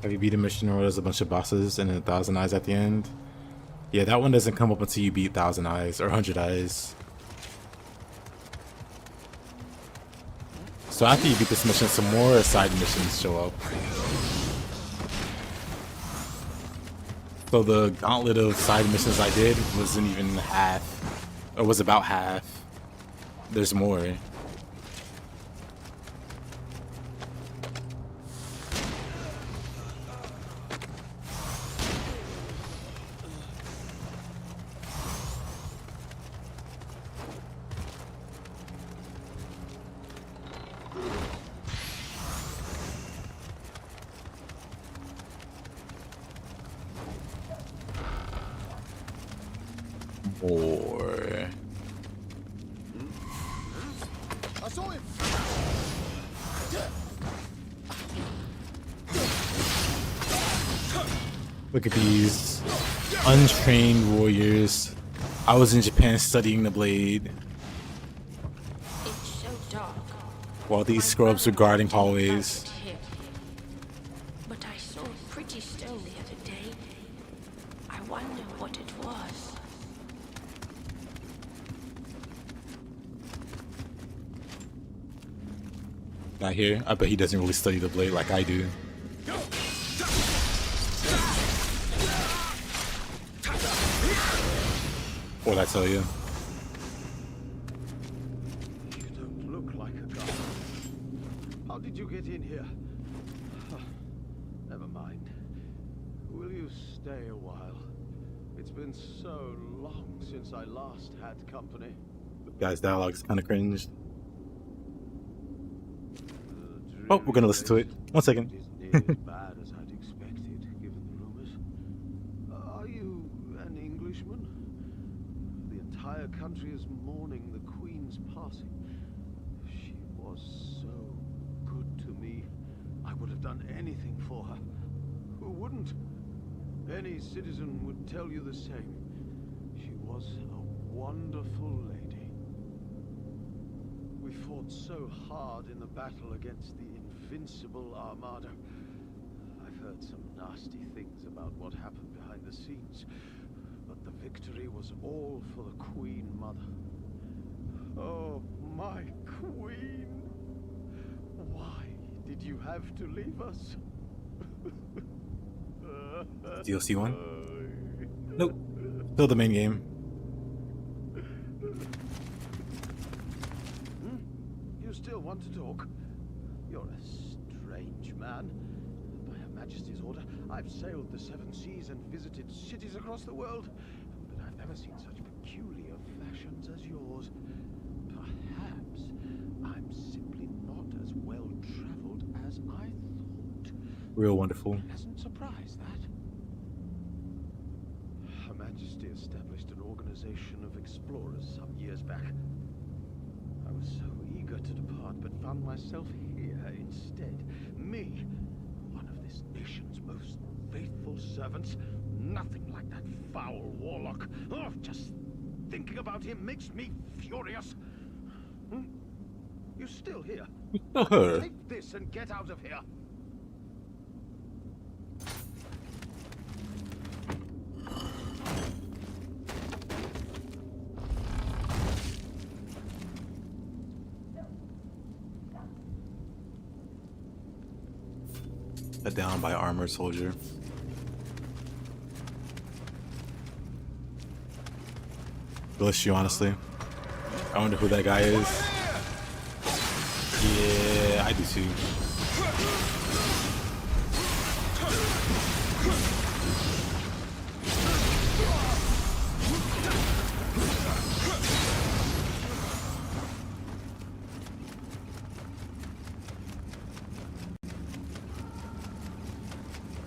Have you beat a mission where there's a bunch of bosses and 1,000 eyes at the end? Yeah, that one doesn't come up until you beat 1,000 eyes or 100 eyes. So after you beat this mission, some more side missions show up. So the gauntlet of side missions I did wasn't even half, or was about half. There's more. More. Look at these untrained warriors. I was in Japan studying the blade, It's so dark. while these scrubs were guarding hallways. But I saw a pretty stone the other day. I wonder what it was. Not here. I bet he doesn't really study the blade like I do. What'd I tell you? You don't look like a guard. How did you get in here? Never mind. Will you stay a while? It's been so long since I last had company. The guy's dialogue is kind of cringed. Oh, we're gonna listen to it. 1 second. As bad as I'd expected, given the rumors. Are you an Englishman? The entire country is mourning the Queen's passing. She was so good to me. I would have done anything for her. Who wouldn't? Any citizen would tell you the same. She was a wonderful lady. We fought so hard in the battle against the invincible Armada. I've heard some nasty things about what happened behind the scenes, but the victory was all for the Queen Mother. Oh, my Queen! Why did you have to leave us? DLC 1? Nope. Still the main game. You still want to talk? You're a strange man. By Her Majesty's order, I've sailed the 7 seas and visited cities across the world, but I've never seen such peculiar fashions as yours. Perhaps I'm simply not as well traveled as I thought. Real wonderful. Pleasant surprise, that. Her Majesty established an organization of explorers some years back. I was so eager to depart, but found myself here instead. Me, one of this nation's most faithful servants. Nothing like that foul warlock. Oh, just thinking about him makes me furious. You're still here. Take this and get out of here. Cut down by armored soldier. Bless you, honestly. I wonder who that guy is. Yeah, I do too.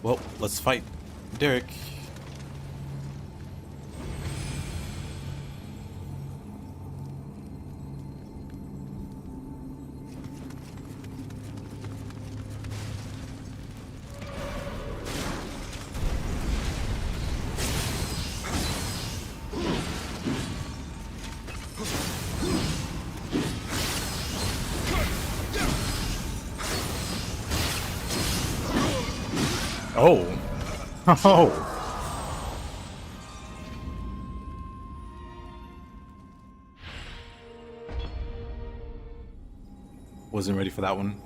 Well, let's fight Derek. Oh. Oh. Wasn't ready for that one.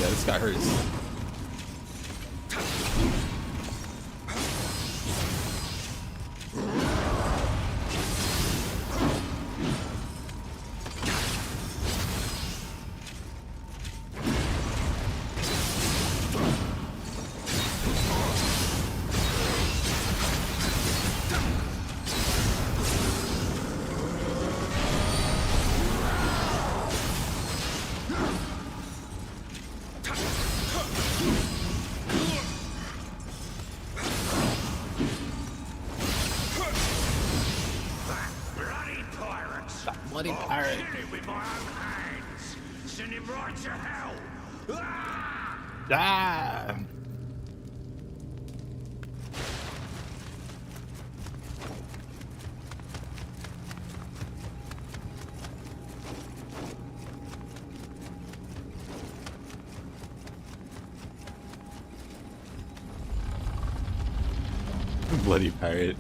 Yeah, this guy hurts. Bloody pirate. With my own hands. Send him right to hell. Ah! Bloody pirate.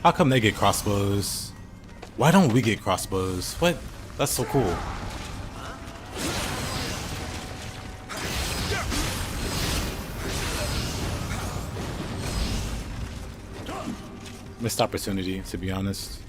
How come they get crossbows? Why don't we get crossbows? What? That's so cool. Missed opportunity, to be honest.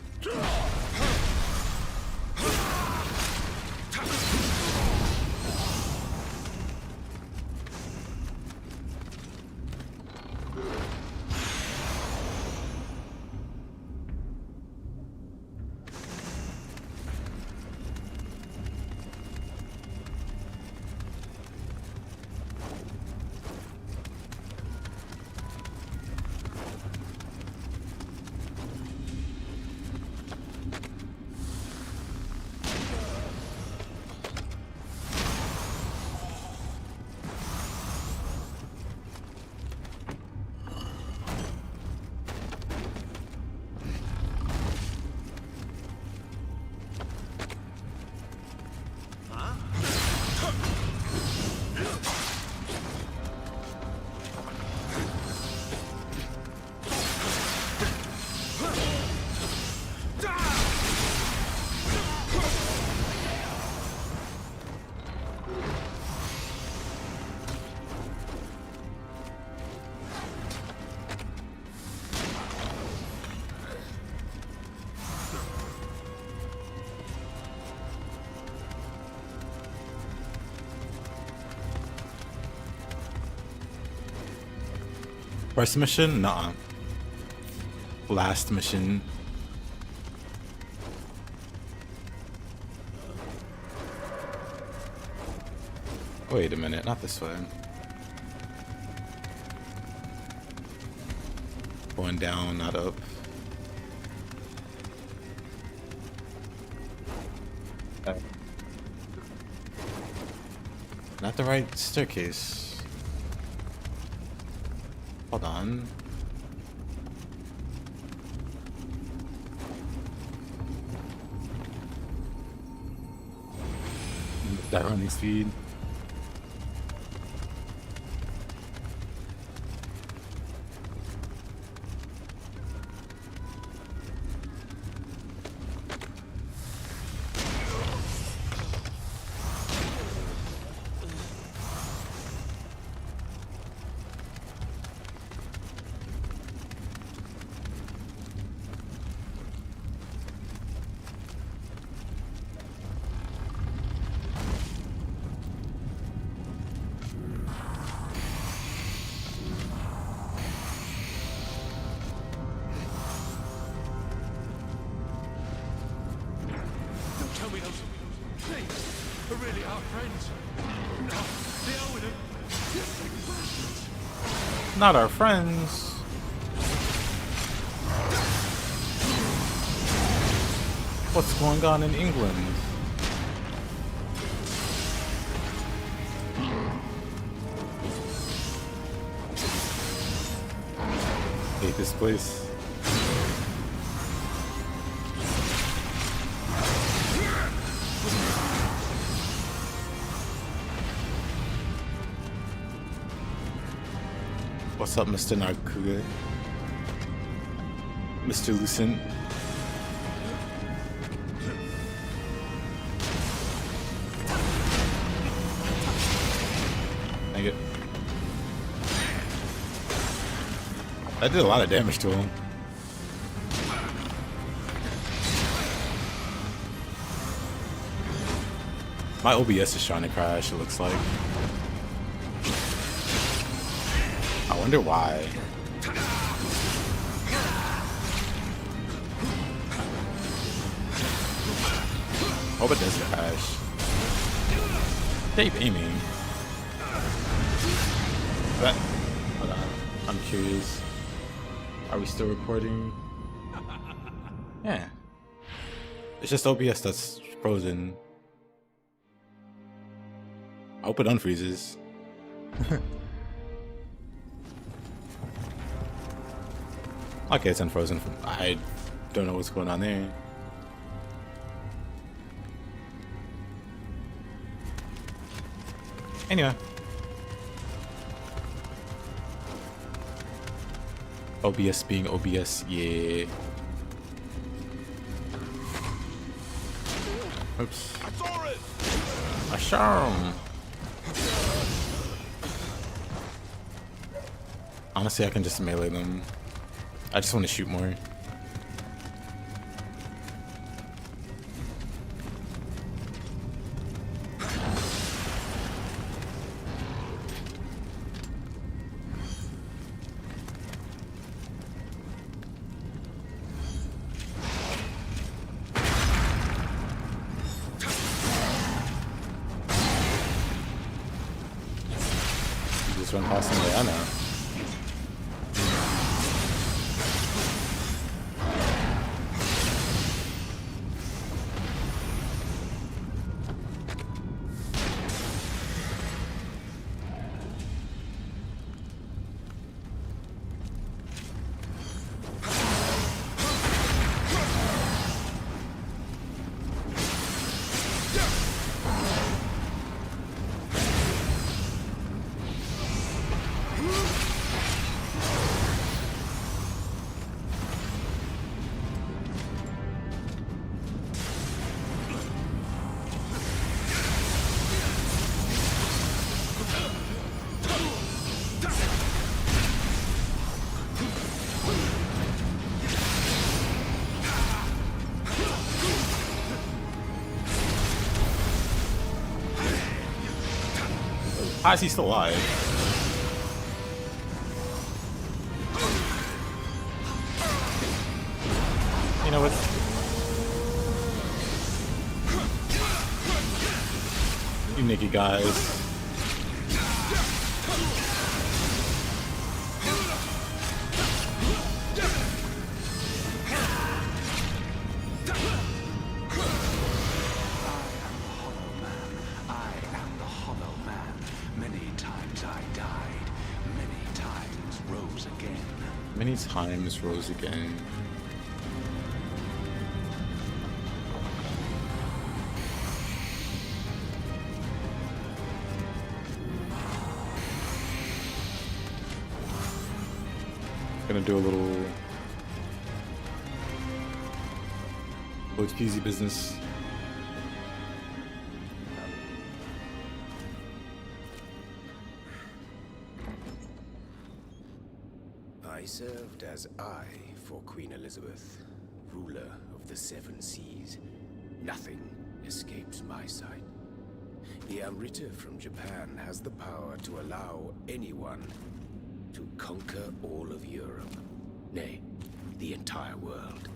First mission? Nuh-uh. Last mission. Wait a minute, not this way. Going down, not up. Not the right staircase. Hold on. That running speed. Not our friends. What's going on in England? Hate this place. What's up, Mr. Narkuga? Mr. Lucent? Dang it. That did a lot of damage to him. My OBS is trying to crash, it looks like. I wonder why. Hope it doesn't crash. Keep aiming. But, hold on. I'm curious. Are we still recording? Yeah. It's just OBS that's frozen. I hope it unfreezes. Okay, it's unfrozen. I don't know what's going on there. Anyway. OBS being OBS, yeah. Oops. I saw him. Honestly, I can just melee them. I just want to shoot more. Just run past him. I know. How is he still alive? You know what? You Nikki guys. Many times rose again. Gonna do a little peasy business. I served as eye for Queen Elizabeth, ruler of the Seven Seas. Nothing escapes my sight. The Amrita from Japan has the power to allow anyone to conquer all of Europe, nay, the entire world.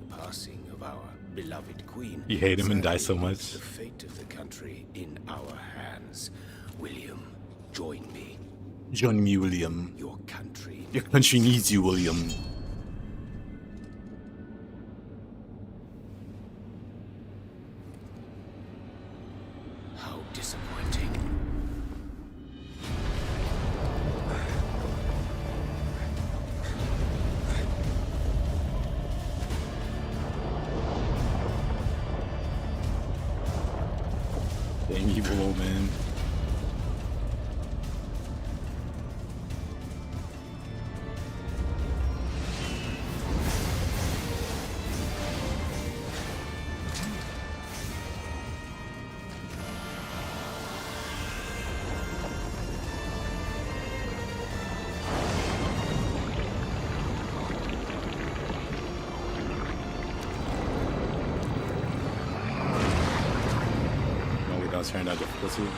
The passing of our beloved queen. You hate him and die so much. The fate of the country in our hands. William, join me. Join me, William. Your country. Your country needs you, William. How disappointing. Dang evil old man. Turned out difficulty.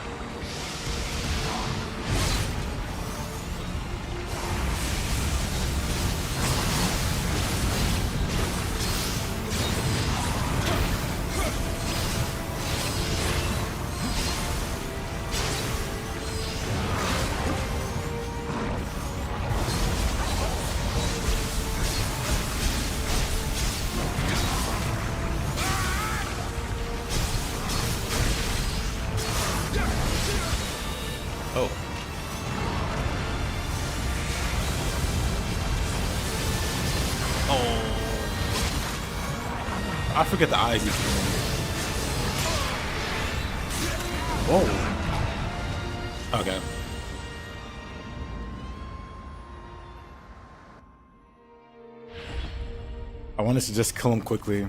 I forget the eyes. Whoa. Okay. I wanted to just kill him quickly.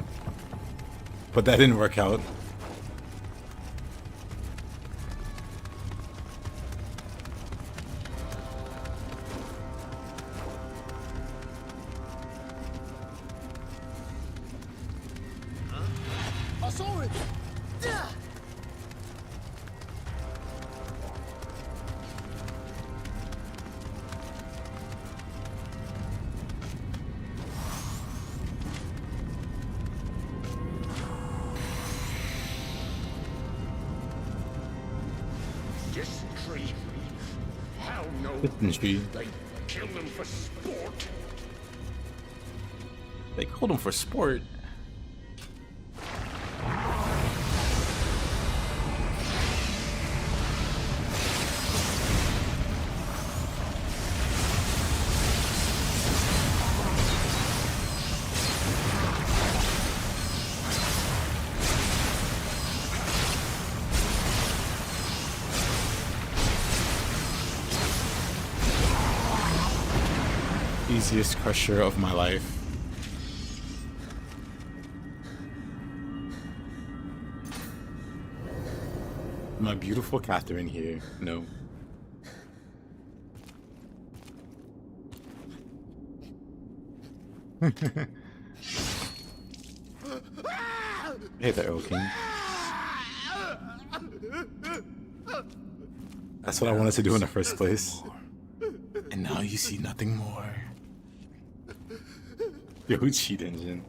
But that didn't work out. I saw it! This tree. How no? Didn't she? They kill them for sport. They killed him for sport. Easiest crusher of my life. My beautiful Catherine here. No. Hey there, Okin. That's what I wanted to do in the first place. And now you see nothing more. Yo, cheat engine.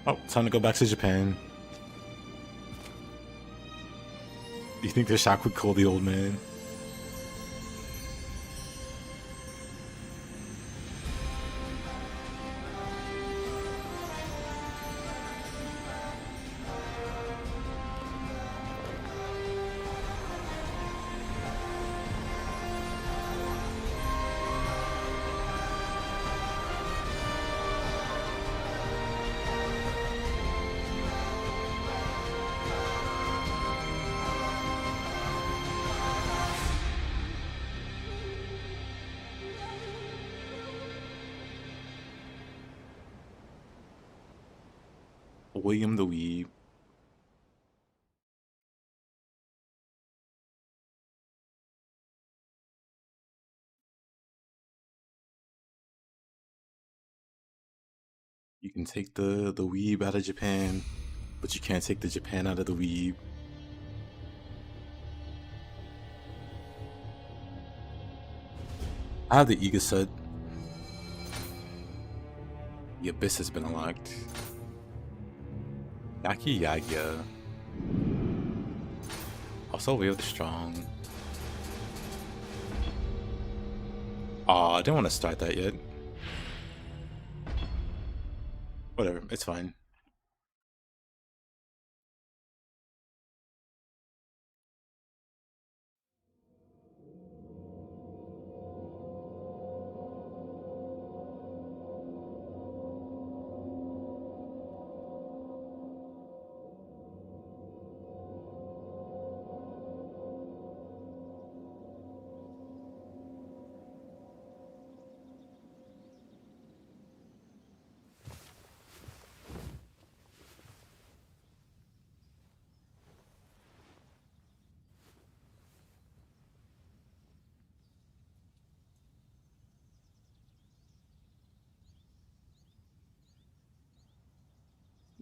Oh, time to go back to Japan. Do you think the shock would kill the old man? William the Weeb. You can take the weeb out of Japan, but you can't take the Japan out of the weeb. I have the Ega set. The Abyss has been unlocked. Yaki Yagia. Also, we have the Strong. Aw, I didn't want to start that yet. Whatever, it's fine.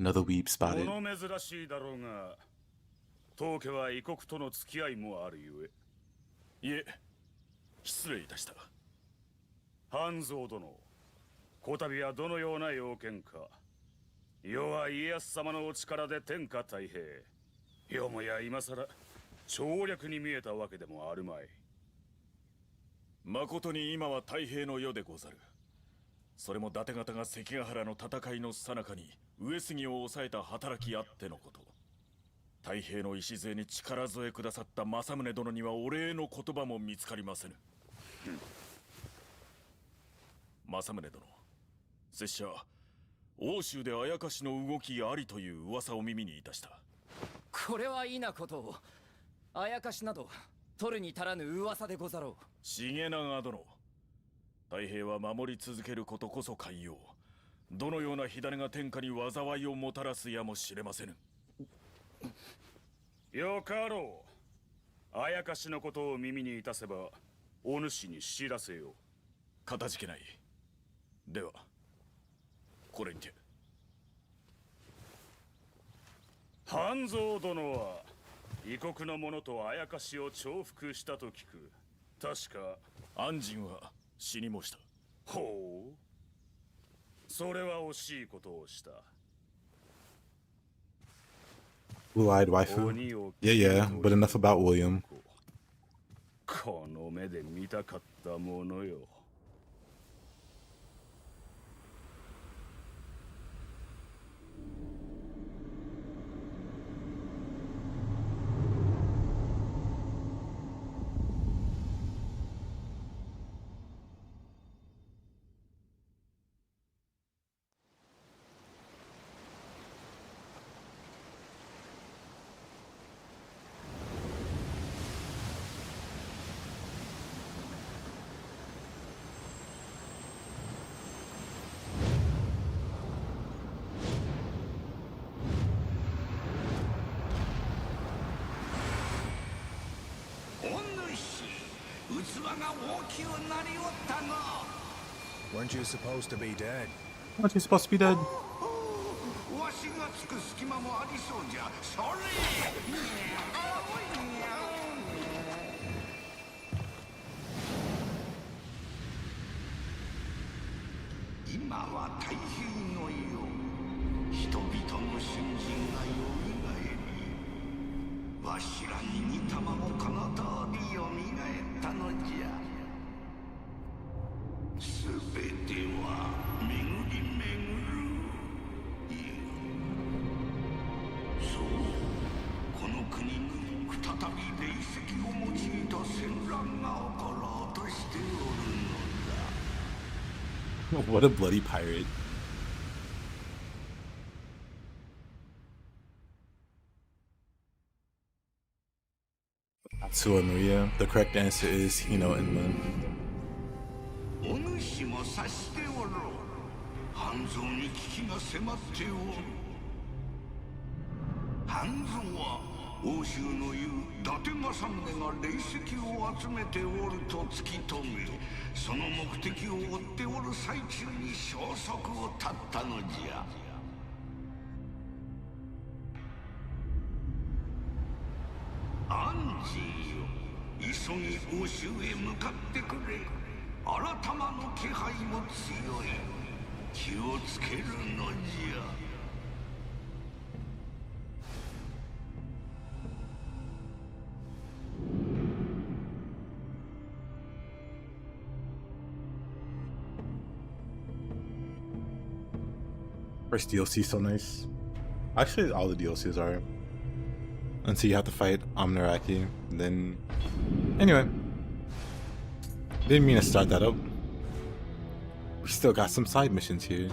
Another weeb spotted. この珍しいだろうが、当家は異国との付き合いもあるゆえ。いえ、失礼いたした。半蔵殿、こたびはどのような要件か。世は家康様のお力で天下太平。よもや今さら調略に見えたわけでもあるまい。誠に今は太平の世でござる。それも伊達方が関ヶ原の戦いの最中に上杉を抑えた働きあってのこと。太平の礎に力添えくださった政宗殿にはお礼の言葉も見つかりませぬ。政宗殿。拙者、欧州であやかしの動きありという噂を耳にいたした。これは異なことを。あやかしなど取るに足らぬ噂でござろう。重長殿、太平は守り続けることこそ海洋。どのような火種が天下に災いをもたらすやもしれませぬ。よかろう。あやかしのことを耳にいたせば、お主に知らせよう。かたじけない。では、これにて。半蔵殿は異国の者とあやかしを重複したと聞く。確か安心は死にもした。ほう、それは惜しいことをした。Blue-eyed waifu. Yeah, yeah, but enough about William. この目で見たかったものよ。Weren't you supposed to be dead? Aren't you supposed to be dead? わしがつく隙間もありそうじゃ。それ。今は太平の世。人々の信心がよみがえり、わしらに似たまもこの通りよみがえったのじゃ。すべては巡り巡る。そう、この国に再び霊石を用いた戦乱が起ころうとしておるのだ。What a bloody pirate. Maria. The correct answer is Hino-Enma. お主も察しておろう。半蔵に危機が迫っておる。半蔵は欧州の言う伊達政宗が霊石を集めておると突き止め、その目的を追っておる最中に消息を絶ったのじゃ。安心よ、急ぎ欧州へ向かってくれ。新たまの気配も強い。気をつけるのじゃ。First DLC is so nice. Actually, all the DLCs are. Until you have to fight Omnaraki. Then, anyway, didn't mean to start that up. We still got some side missions here.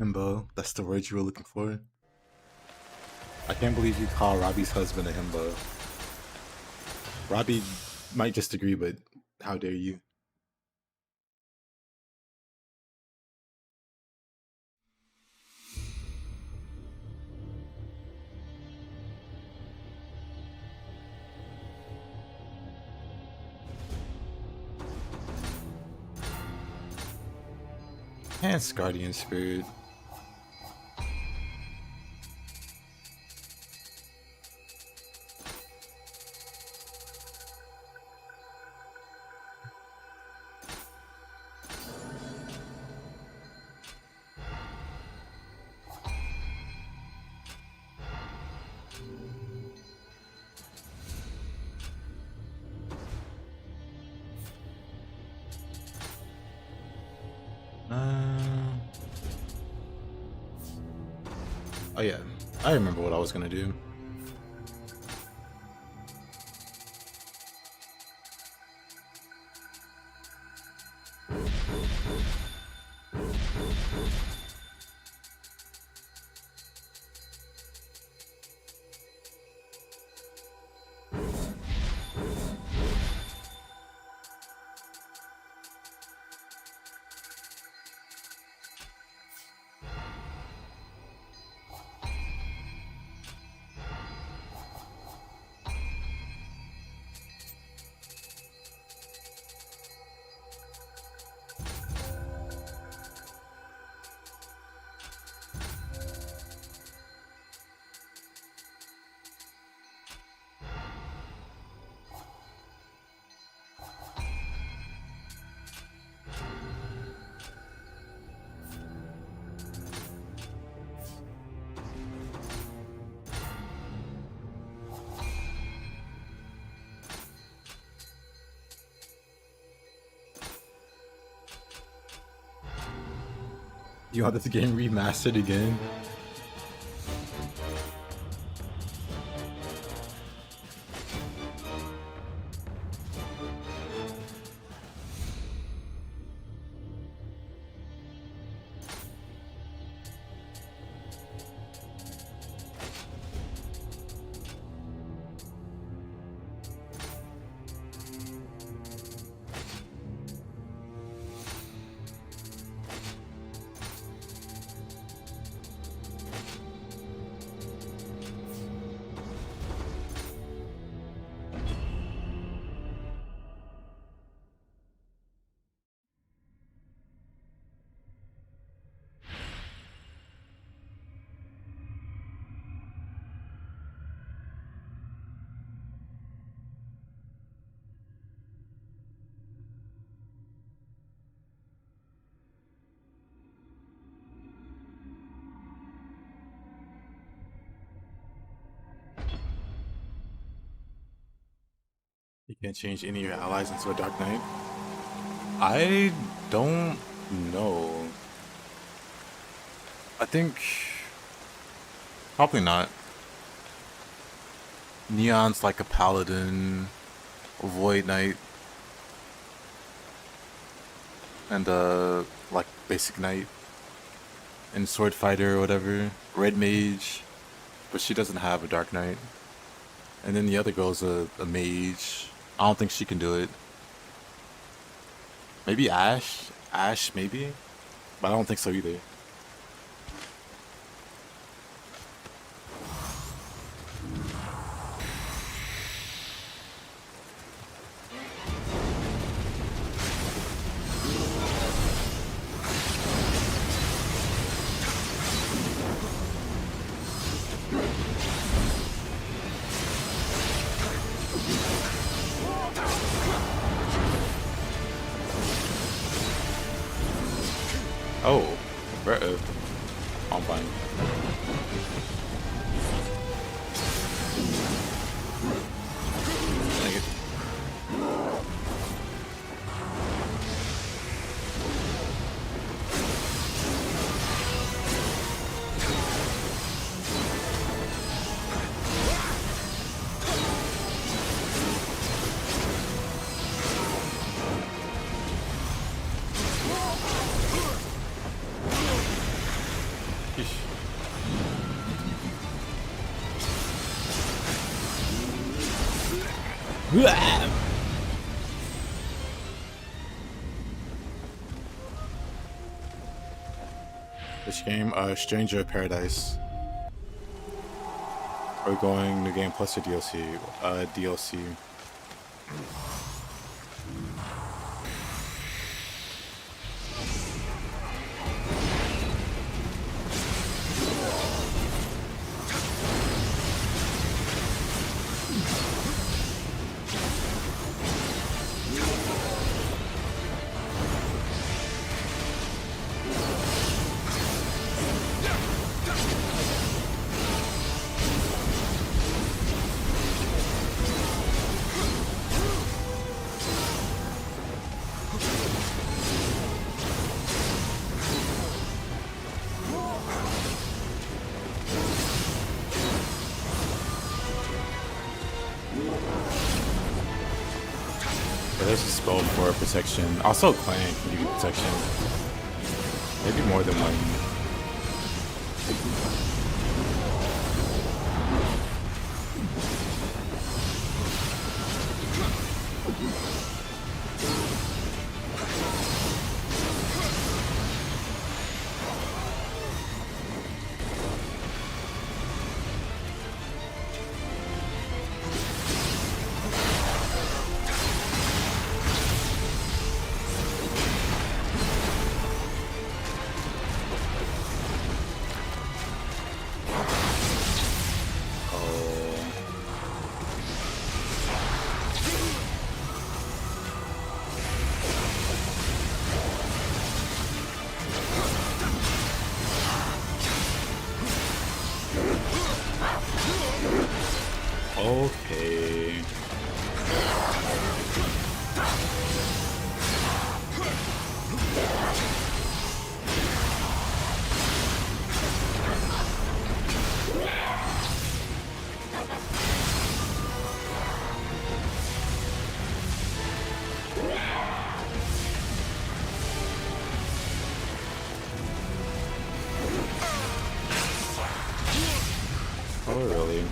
Himbo, that's the word you were looking for. I can't believe you call Robbie's husband a himbo. Robbie might just agree, but how dare you? And Guardian Spirit. Oh yeah, I remember what I was gonna do. You want this game remastered again? You can't change any of your allies into a Dark Knight? I don't know. I think... probably not. Neon's like a paladin, a void knight, and like basic knight, and sword fighter or whatever. Red mage, but she doesn't have a Dark Knight. And then the other girl's a mage. I don't think she can do it. Maybe Ash? Ash, maybe? But I don't think so either. Oh, bro. I'm fine. Dang it. Which game? Stranger of Paradise. We're going New Game Plus or DLC? DLC. there's a spell for protection. Also, clan can give you protection. Maybe more than one. Okay. Oh, really?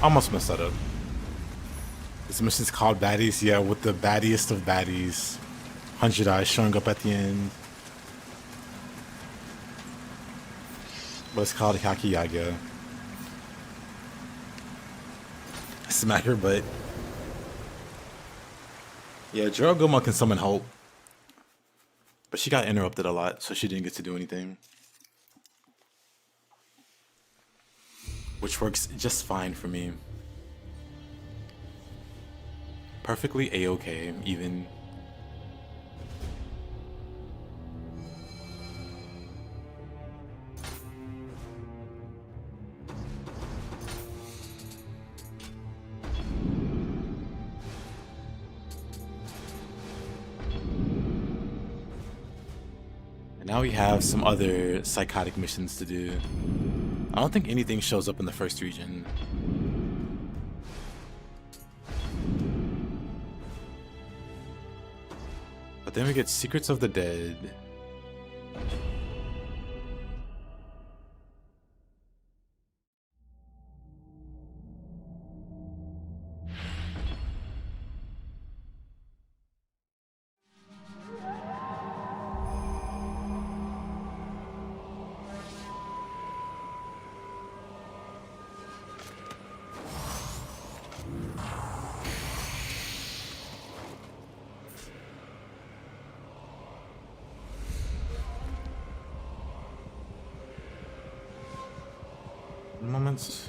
Almost messed that up. This mission's called Baddies, yeah, with the baddiest of baddies. 100 eyes showing up at the end. But it's called Hakiyaga. Smack her butt. Yeah, Ōgama can summon Hope. But she got interrupted a lot, so she didn't get to do anything. Which works just fine for me. Perfectly a-okay, even. And now we have some other psychotic missions to do. I don't think anything shows up in the first region. But then we get Secrets of the Dead. sense.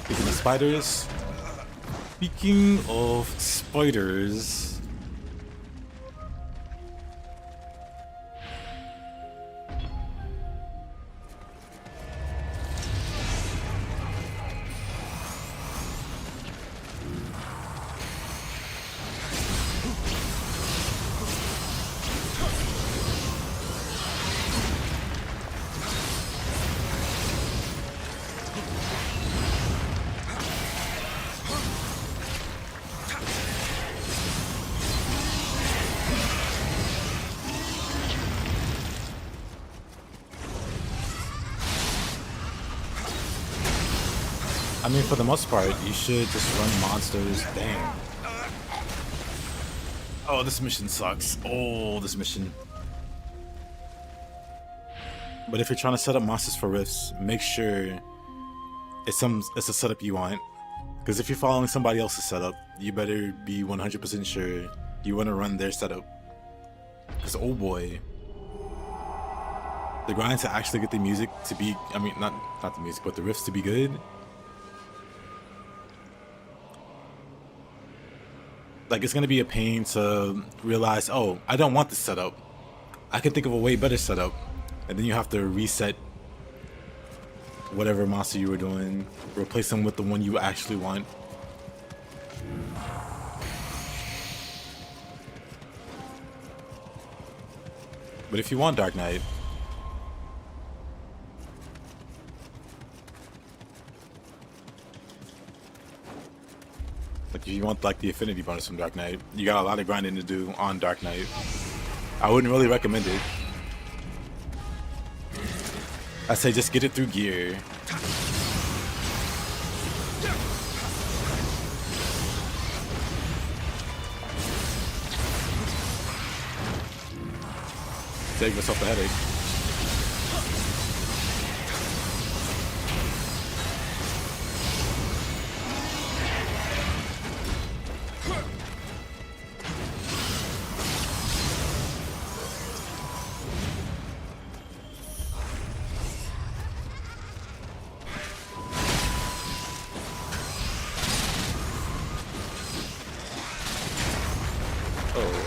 Speaking of spiders. Speaking of spiders. I mean, for the most part, you should just run monsters. Dang. Oh, this mission sucks. Oh, this mission. But if you're trying to set up monsters for rifts, make sure it's a setup you want. Because if you're following somebody else's setup, you better be 100% sure you want to run their setup. Because oh boy, the grind to actually get the music to be, I mean, not the music, but the riffs to be good. Like, it's gonna be a pain to realize, oh, I don't want this setup. I can think of a way better setup. And then you have to reset whatever monster you were doing, replace them with the one you actually want. But if you want Dark Knight, like if you want like the affinity bonus from Dark Knight, you got a lot of grinding to do on Dark Knight. I wouldn't really recommend it. I say just get it through gear. Save yourself a headache.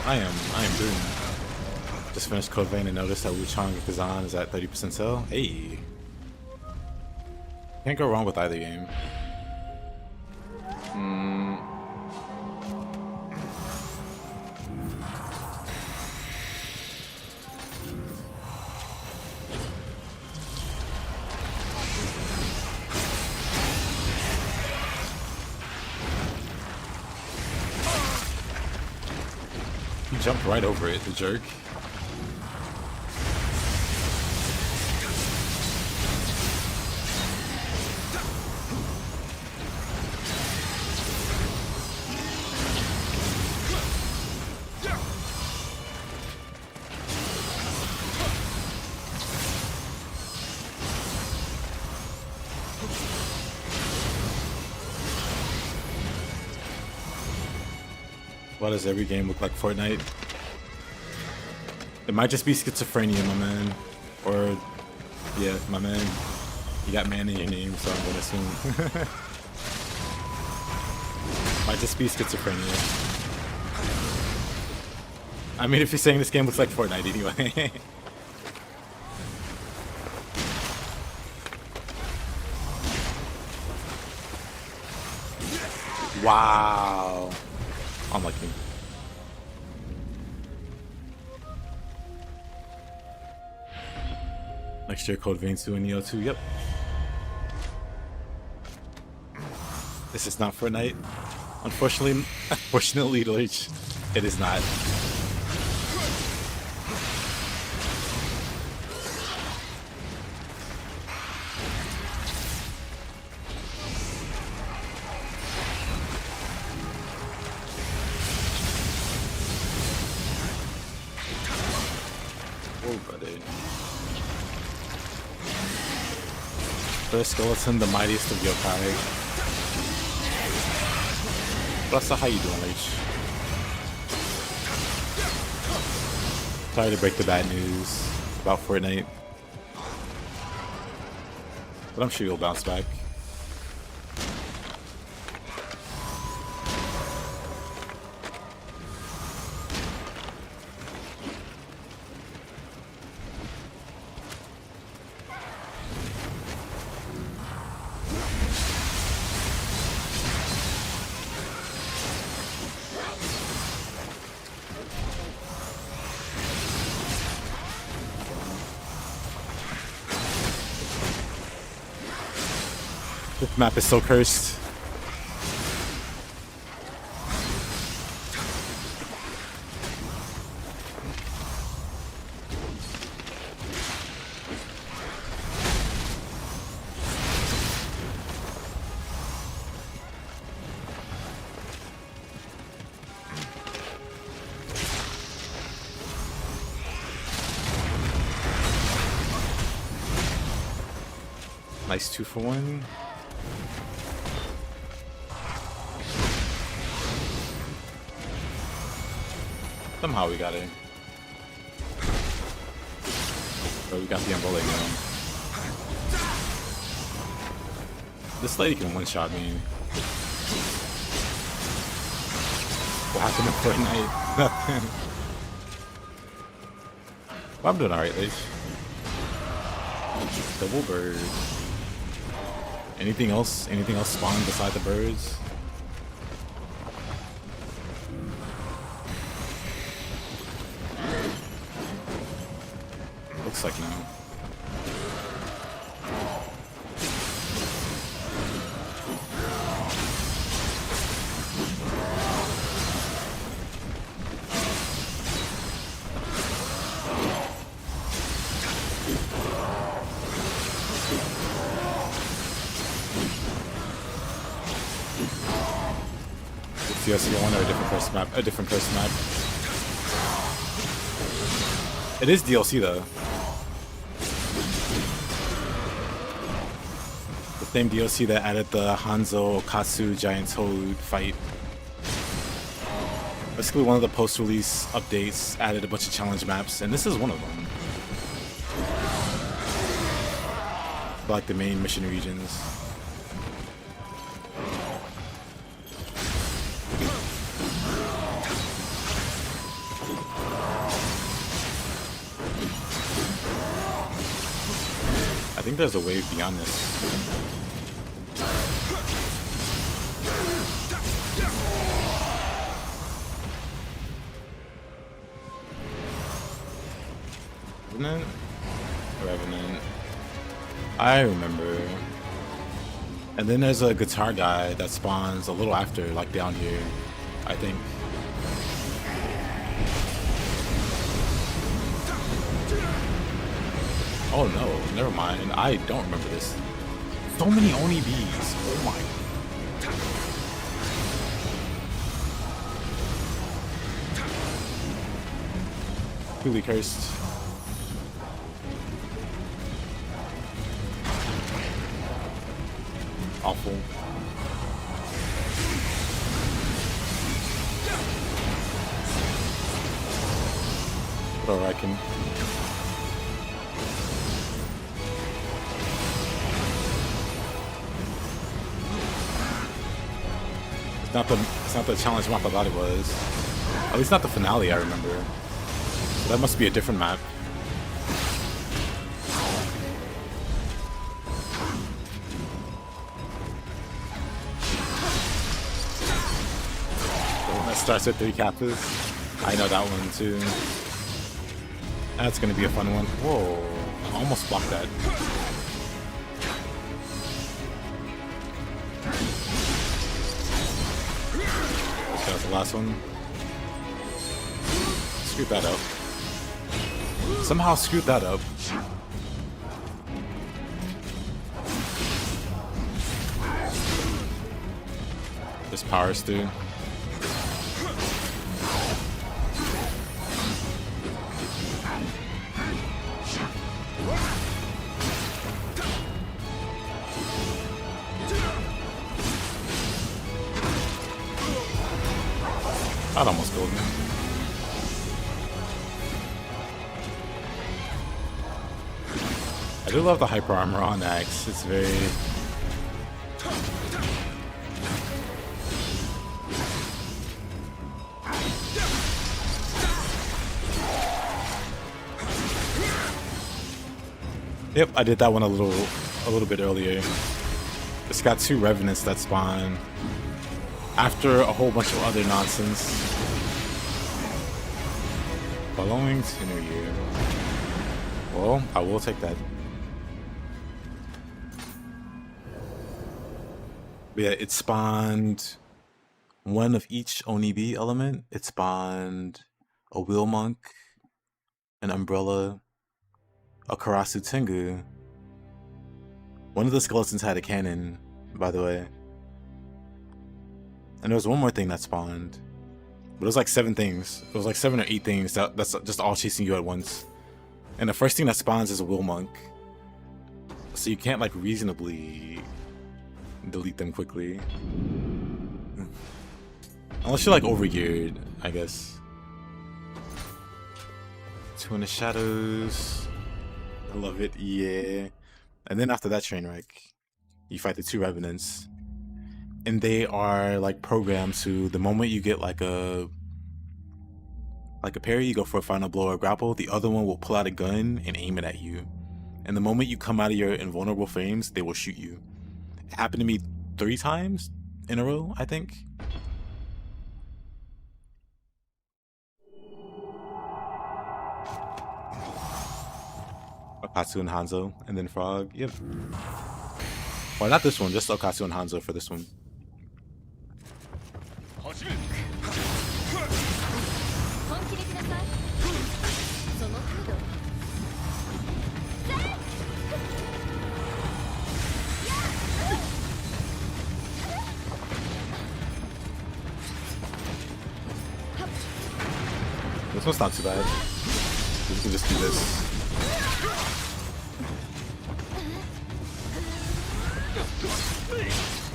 I am doomed. Just finished Code Vein and noticed that Wuchang Kazan is at 30% sale. Hey. Can't go wrong with either game. He jumped right over it, the jerk. Why does every game look like Fortnite? It might just be schizophrenia, my man. Or, yeah, my man. You got man in your name, so I'm gonna assume. Might just be schizophrenia. I mean, if you're saying this game looks like Fortnite anyway. Wow. Unlucky. Next year, Code Vein 2 and Nioh 2, yep. This is not Fortnite. Unfortunately, Lurch, it is not. Oh, brother. First skeleton, the mightiest of yokai. Rasa, how you doing, H? Sorry to break the bad news about Fortnite, but I'm sure you'll bounce back. This map is so cursed. Nice 2-for-1. Somehow we got it. But we got the umbrella now. This lady can one-shot me. What happened to Fortnite? Nothing. Well, I'm doing alright, Lich. Double bird. Anything else? Anything else spawn beside the birds? Looks like no. DLC one or a different person map? A different person map. It is DLC though. The same DLC that added the Hanzo Okatsu Giant Toad fight. Basically, one of the post-release updates added a bunch of challenge maps, and this is one of them. Like the main mission regions. I think there's a wave beyond this. Revenant? Revenant. I remember. And then there's a guitar guy that spawns a little after, like down here, I think. Oh no, never mind. I don't remember this. So many Oni bees. Oh my. Completely cursed. Awful. What I reckon. It's not the challenge map I thought it was. At least not the finale I remember. So that must be a different map. The one that starts with 3 kappas. I know that one too. That's gonna be a fun one. Whoa, I almost blocked that. That was the last one. Screwed that up. Somehow screwed that up. Just powers through. I'd almost killed him. I do love the hyper armor on Axe. It's very... Yep, I did that one a little bit earlier. It's got 2 revenants that spawn after a whole bunch of other nonsense. Following Tenor Year. Well, I will take that. But yeah, it spawned one of each Onibi element. It spawned a Wheel Monk, an Umbrella, a Karasu Tengu. One of the skeletons had a cannon, by the way. And there was one more thing that spawned. But it was like 7 things. It was like 7 or 8 things that's just all chasing you at once. And the first thing that spawns is a Wheel Monk. So you can't like reasonably delete them quickly. Unless you're like overgeared, I guess. 2 in the shadows. I love it, yeah. And then after that train wreck, you fight the 2 revenants. And they are like programmed to, the moment you get like a parry, you go for a final blow or grapple, the other one will pull out a gun and aim it at you. And the moment you come out of your invulnerable frames, they will shoot you. It happened to me 3 times in a row, I think. Okatsu and Hanzo, and then Frog. Yep. Well, not this one, just Okatsu and Hanzo for this one. This one's not too bad. We can just do this.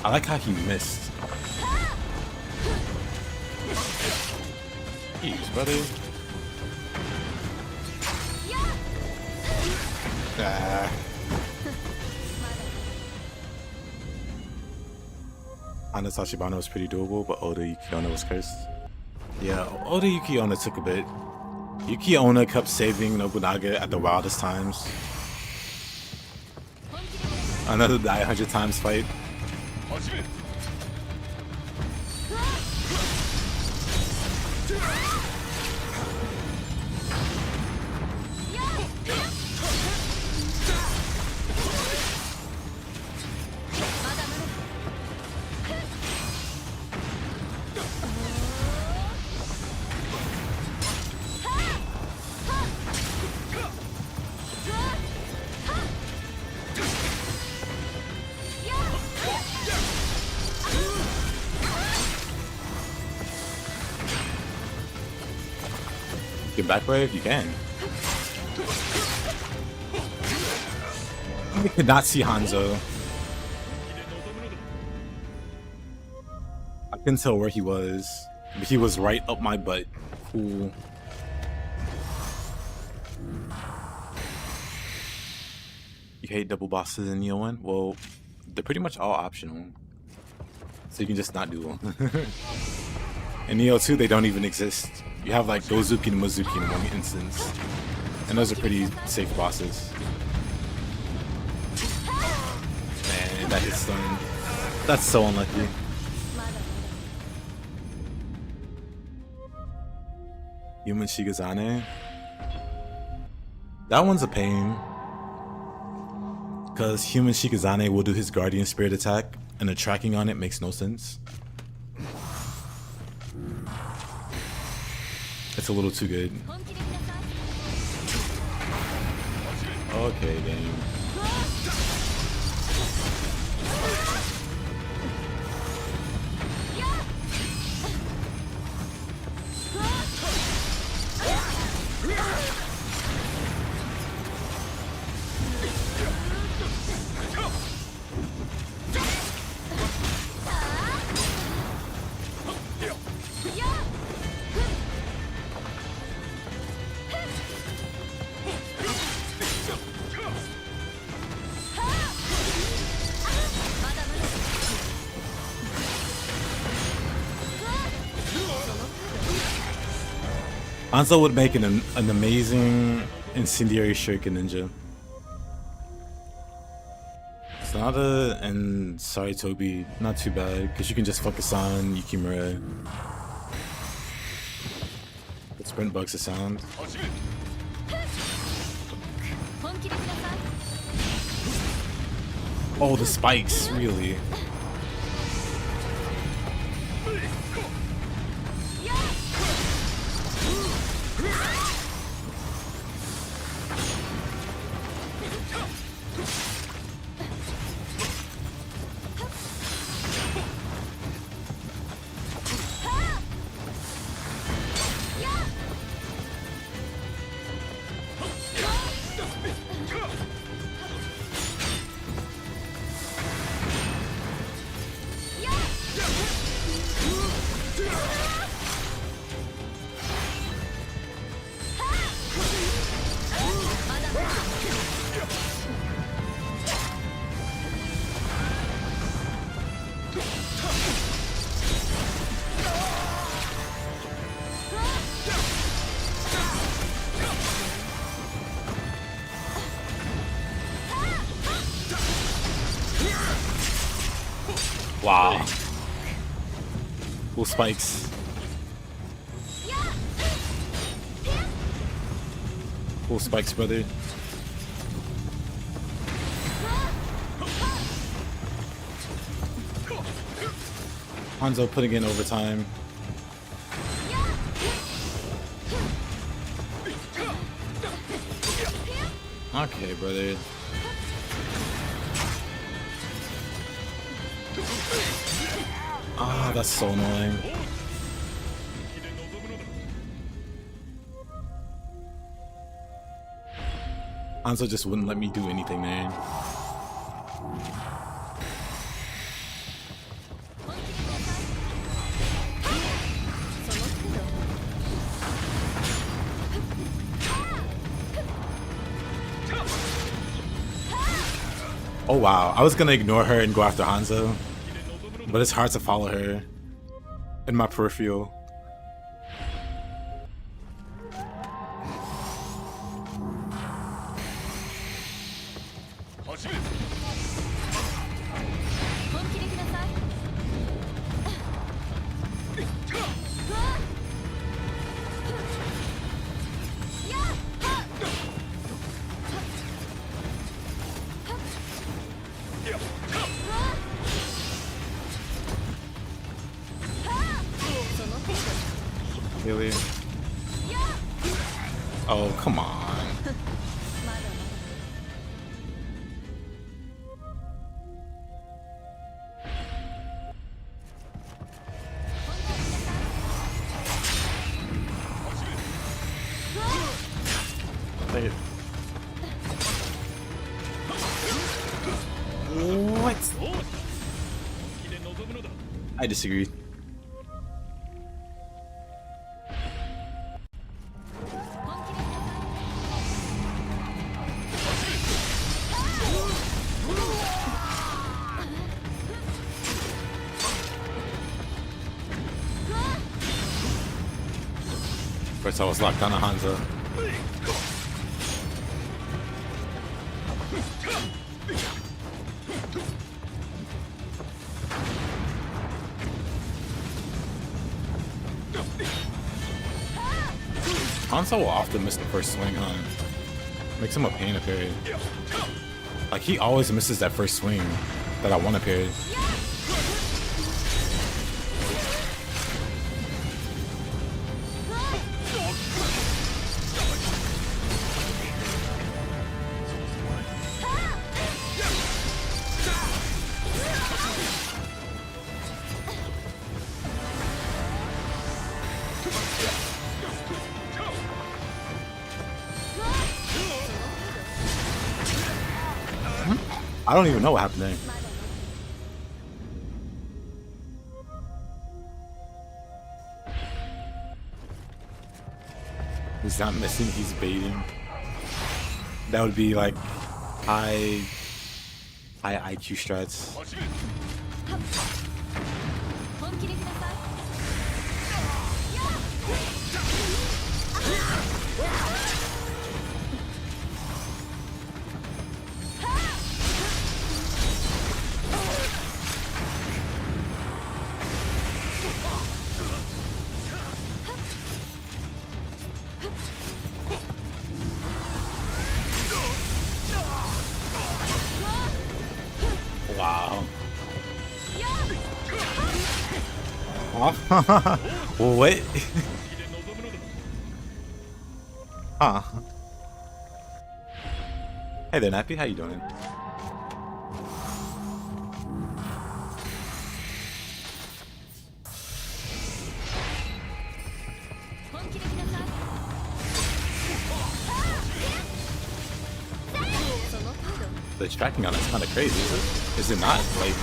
I like how he missed. Jeez, brother. Ana's Tachibana was pretty doable, but Oda Yuki-Onna was cursed. Yeah, Oda Yuki-Onna took a bit. Yuki-Onna kept saving Nobunaga at the wildest times. Another die 100 times fight. Get back wave? You can. I could not see Hanzo. I couldn't tell where he was, but he was right up my butt. Cool. You hate double bosses in Nioh 1? Well, they're pretty much all optional. So you can just not do them. In Nioh 2, they don't even exist. You have like Gozuki and Mozuki in one instance. And those are pretty safe bosses. Man, that hit stun. That's so unlucky. Human Shigazane. That one's a pain. Because Human Shigazane will do his Guardian Spirit attack, and the tracking on it makes no sense. It's a little too good. Okay, game. Hanzo would make an amazing incendiary shuriken ninja. Sanada and Saritobi, not too bad, because you can just focus on Yukimura. But sprint bugs the sound. Oh, the spikes, really? Wow. Cool spikes. Cool spikes, brother. Hanzo putting in overtime. Okay, brother. Ah, that's so annoying. Hanzo just wouldn't let me do anything, man. Oh wow, I was gonna ignore her and go after Hanzo, but it's hard to follow her in my peripheral. Really? Oh, come on. What? I disagree. First I was locked on a Hanzo. Hanzo will often miss the first swing, huh? Makes him a pain to parry. Like, he always misses that first swing that I want to parry. I don't even know what happened there. He's not missing, he's baiting. That would be like high IQ strats. What? Huh. Hey there, Nappy. How you doing? The tracking on it's kind of crazy, is it not? Like,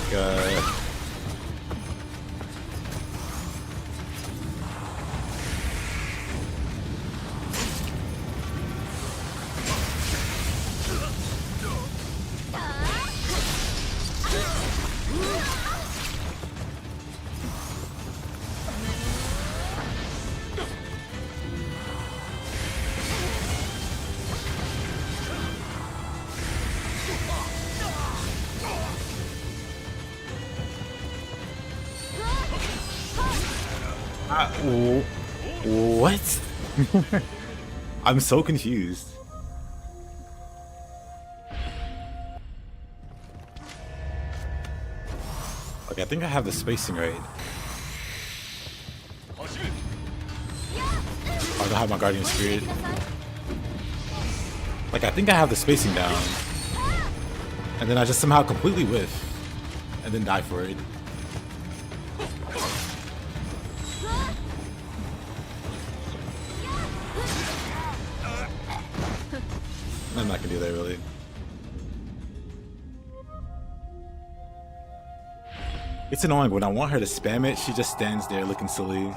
what? I'm so confused. Okay, I think I have the spacing right. I don't have my Guardian Spirit. Like, I think I have the spacing down. And then I just somehow completely whiff. And then die for it. I'm not gonna do that really. It's annoying when I want her to spam it, she just stands there looking silly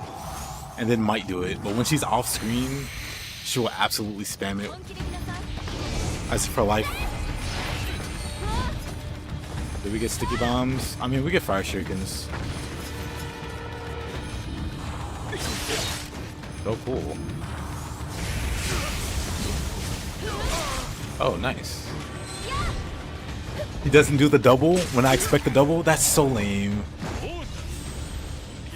and then might do it. But when she's off screen, she will absolutely spam it as for life. Did we get sticky bombs? I mean, we get fire shurikens. So cool. Oh, nice. He doesn't do the double when I expect the double? That's so lame.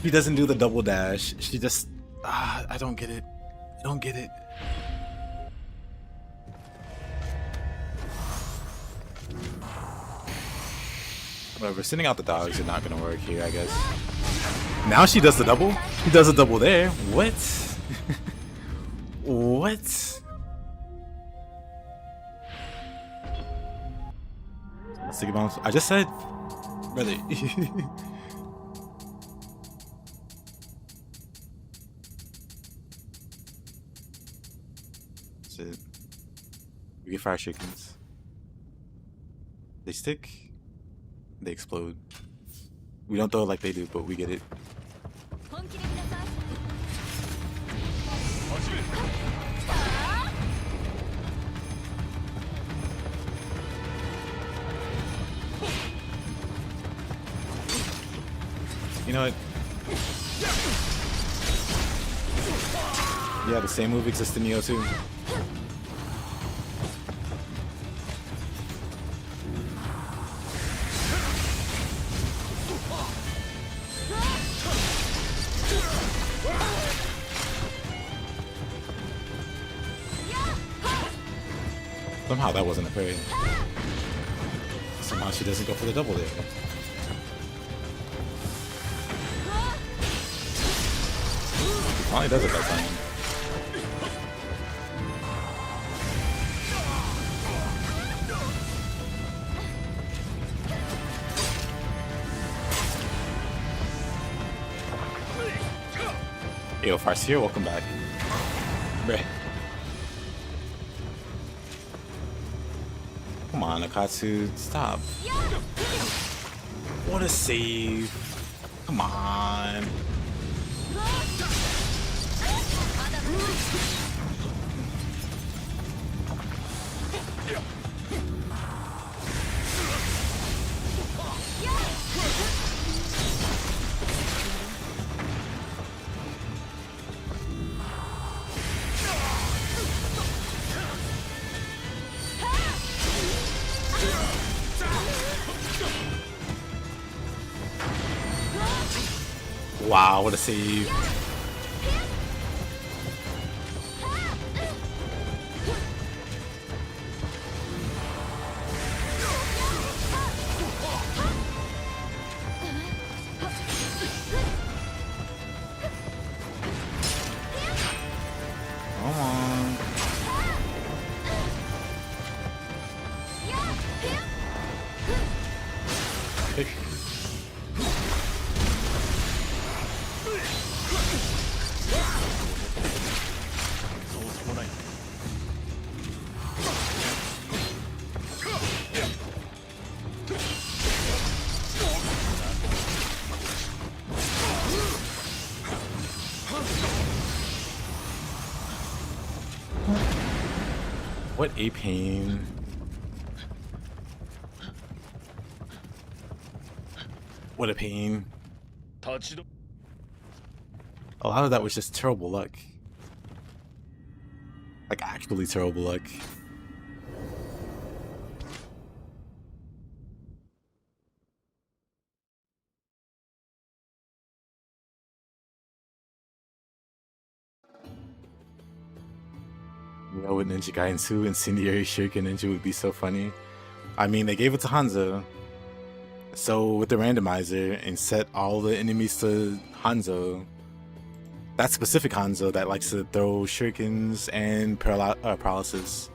He doesn't do the double dash. She just... I don't get it. I don't get it. Whatever, sending out the dogs are not gonna work here, I guess. Now she does the double? He does a double there. What? What? Sticky bombs. I just said, brother. That's it. We get fire shurikens. They stick. They explode. We don't throw it like they do, but we get it. You know what? Yeah, the same move exists in Nioh too. Somehow that wasn't a parry. Somehow she doesn't go for the double there. Finally does it that time. Yo, Farseer, welcome back. Bruh. Come on, Okatsu, stop. What a save. Come on. Wow, what a save. kick. What a pain. What a pain. A lot of that was just terrible luck. Like, actually terrible luck. You know, with Ninja Gaiden 2, Incendiary Shuriken Ninja would be so funny. I mean, they gave it to Hanzo. So, with the randomizer, and set all the enemies to Hanzo. That specific Hanzo that likes to throw shurikens and paralysis.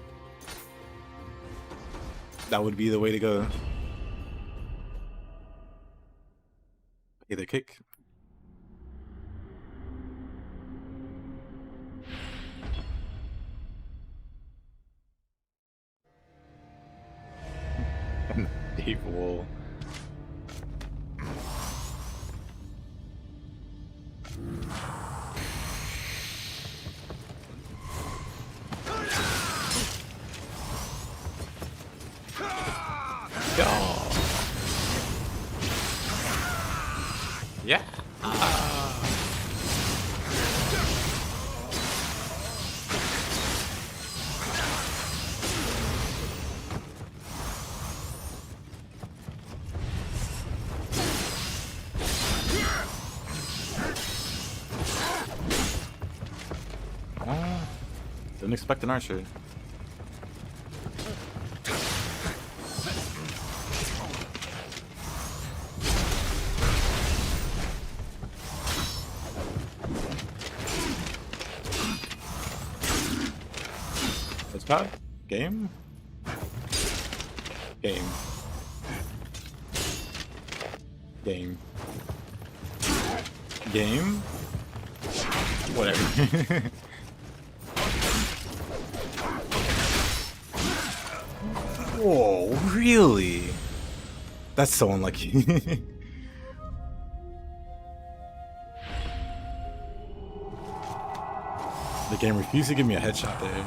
That would be the way to go. Either kick. Deep wall. Yeah. Didn't expect an archer. It's bad. Game? Game. Game. Game? Whatever. Whoa, really? That's so unlucky. The game refused to give me a headshot there.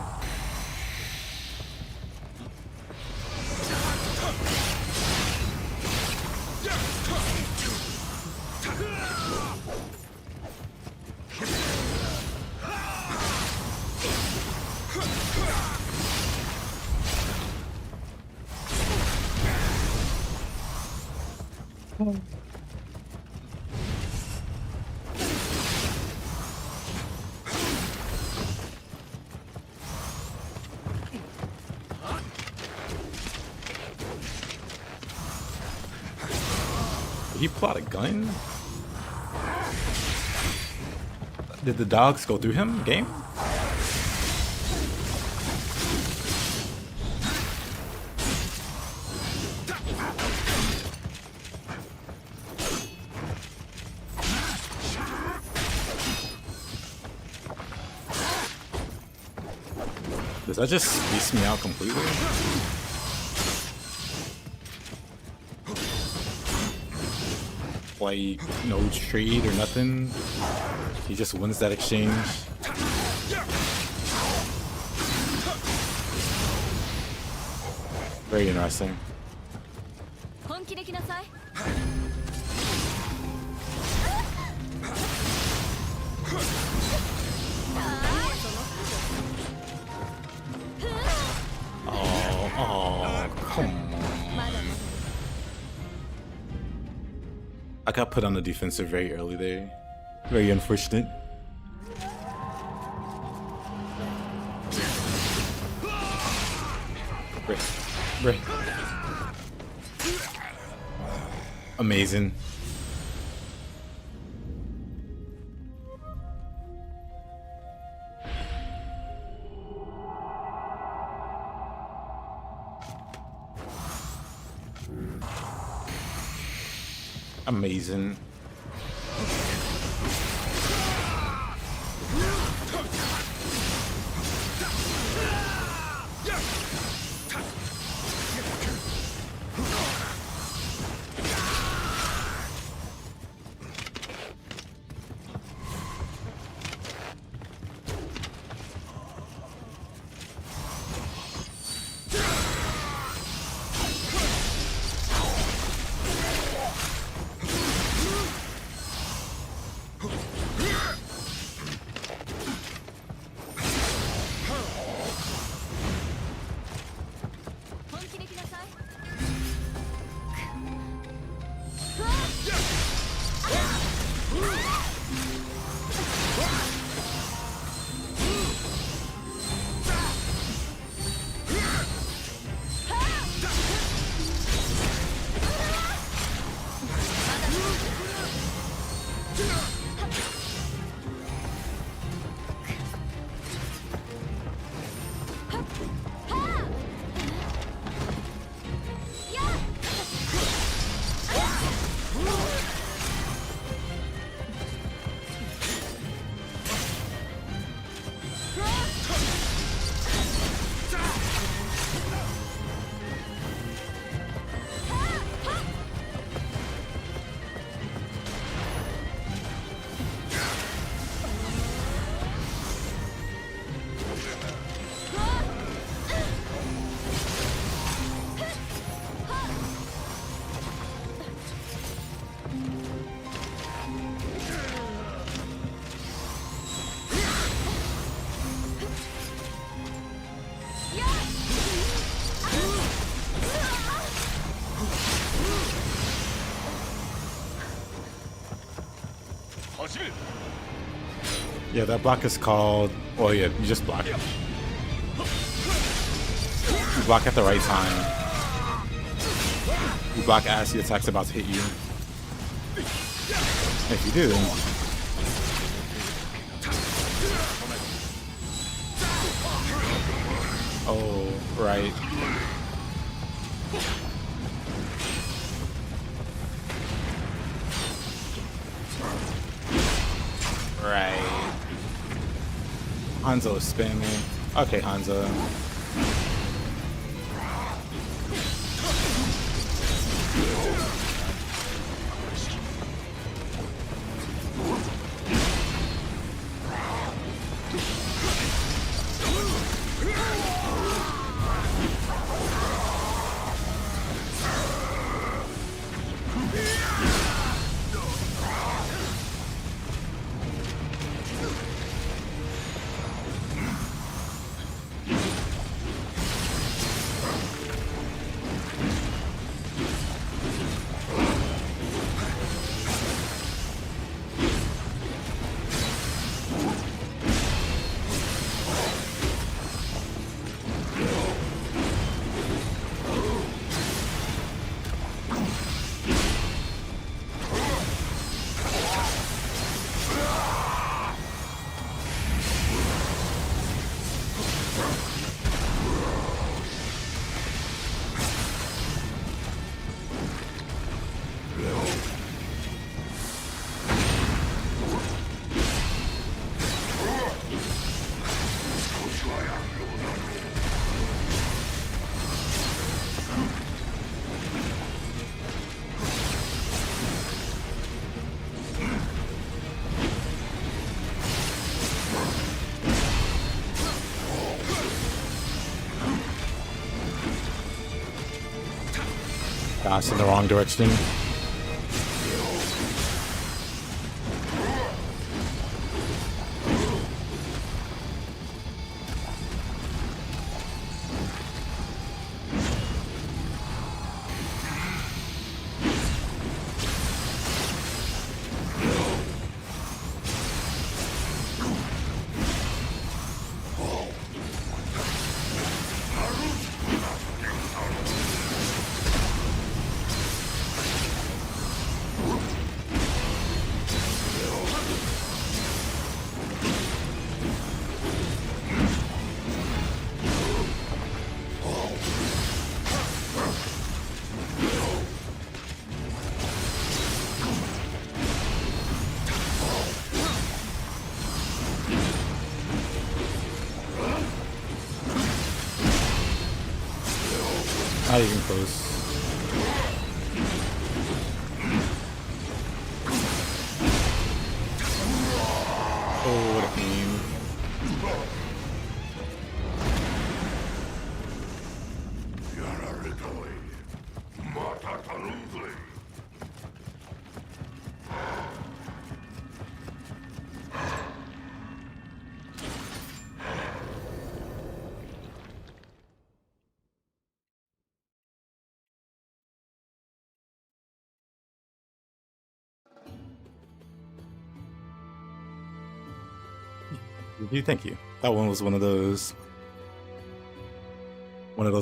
Did he pull out a gun? Did the dogs go through him? Game? Does that just space me out completely? Like, no trade or nothing? He just wins that exchange? Very interesting. Oh, come on. I got put on the defensive very early there. Very unfortunate. Right. Amazing. Amazing. Yeah, that block is called... Oh yeah, you just block it. You block at the right time. You block as the attack's about to hit you. If you do... Oh, right. Right. Hanzo is spamming. Okay, Hanzo. Gosh, in the wrong direction. close. Oh, what a aim. Thank you. That one was one of those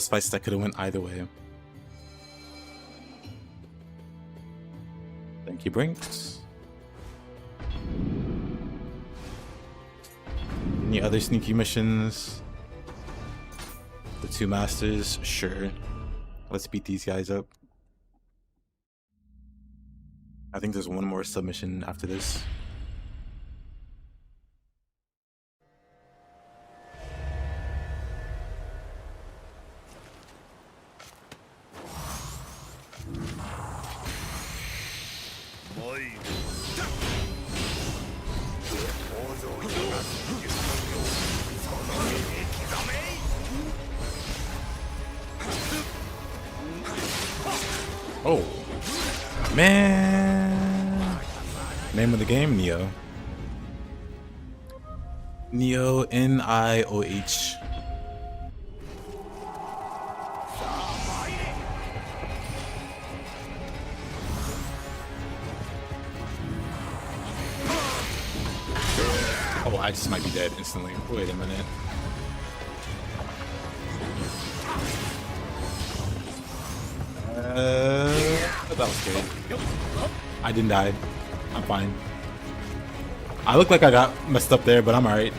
fights that could have went either way. Thank you, Brinks. Any other sneaky missions? The two masters? Sure. Let's beat these guys up. I think there's one more submission after this. Oh, man. Name of the game, Nioh. Nioh, Nioh. Oh, I just might be dead instantly. Wait a minute. That was good. I didn't die. I'm fine. I look like I got messed up there, but I'm alright.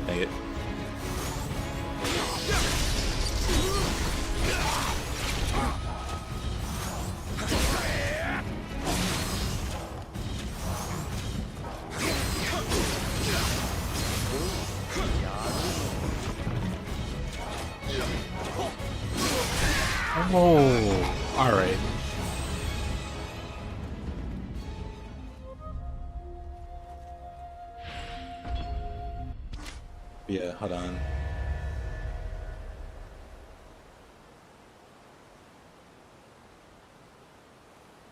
Dang it. Oh, all right. Yeah, hold on.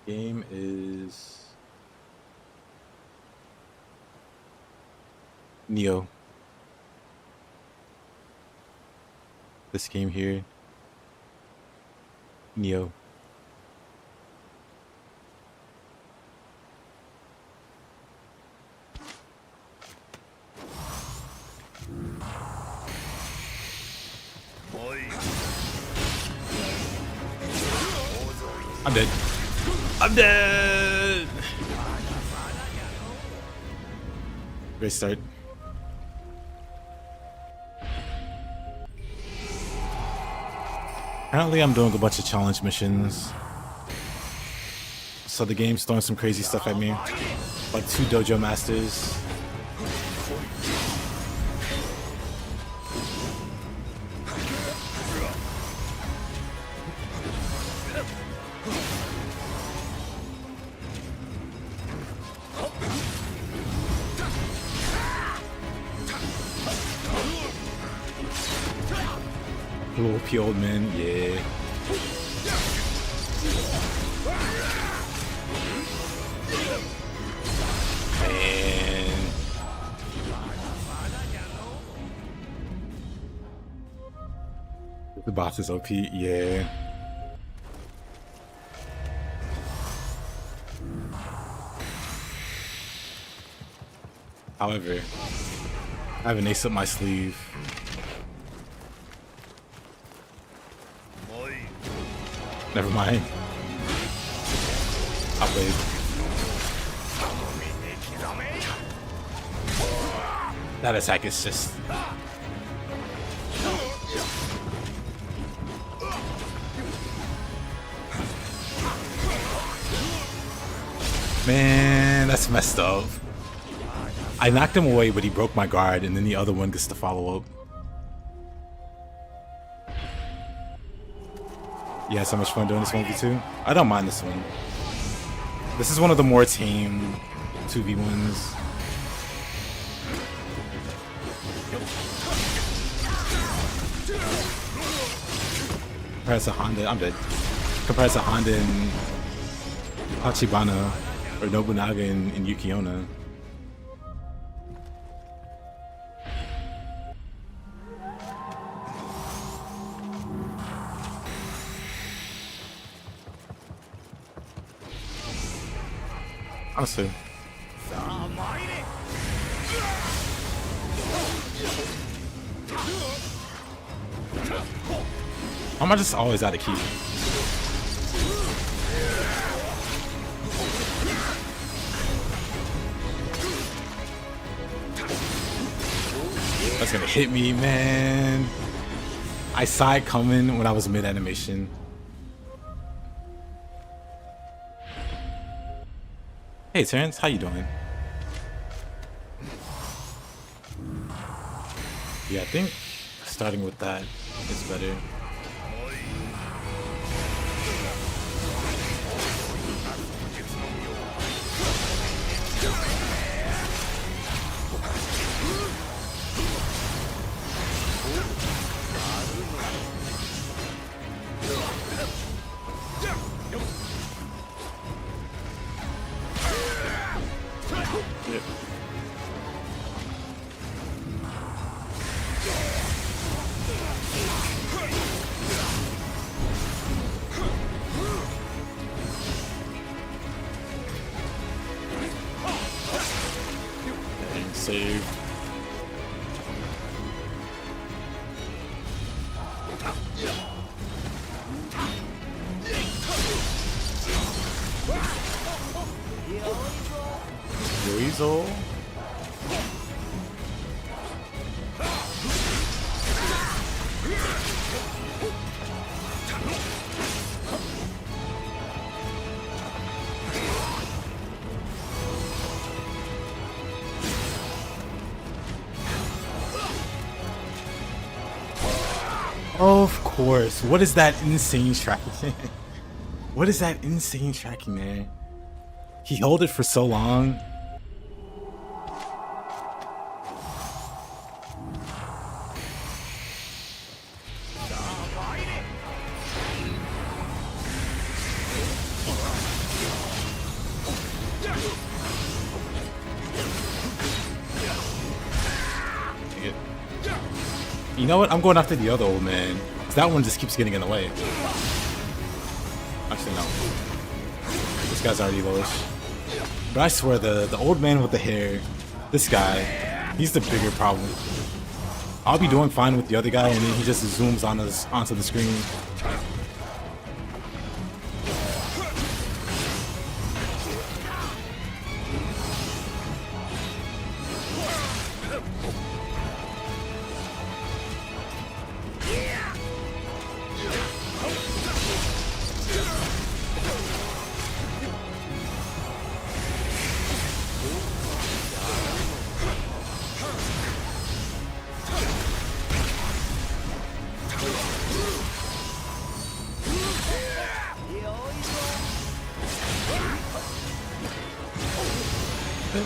Game is Nioh. This game here. Nioh. I'm dead. I'm dead. Great start. Apparently I'm doing a bunch of challenge missions. So the game's throwing some crazy stuff at me. Like 2 dojo masters. Little OP old man, yeah. Man. The boss is OP, yeah. However, I have an ace up my sleeve. Never mind. I'll wait. That attack is just... Man, that's messed up. I knocked him away, but he broke my guard, and then the other one gets to follow up. You had so much fun doing this 1v2? I don't mind this one. This is one of the more tame 2v1s. Compared to Honda, I'm dead. Compared to Honda and Hachibana, or Nobunaga and Yuki-Onna. Honestly. Am I just always out of key? That's gonna hit me, man. I saw it coming when I was mid-animation. Hey Terrence, how you doing? Yeah, I think starting with that is better. Save. Weasel. Of course. What is that insane tracking? What is that insane tracking there? He held it for so long. You know what? I'm going after the other old man. 'Cause that one just keeps getting in the way. Actually, no. This guy's already lowish. But I swear, the old man with the hair, this guy, he's the bigger problem. I'll be doing fine with the other guy, and then he just zooms on us onto the screen.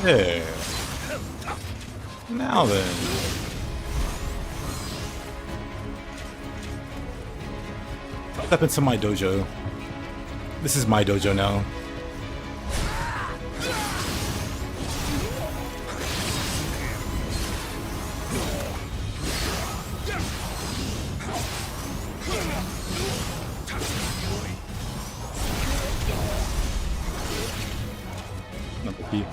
There. Now then. Step into my dojo. This is my dojo now. Number key.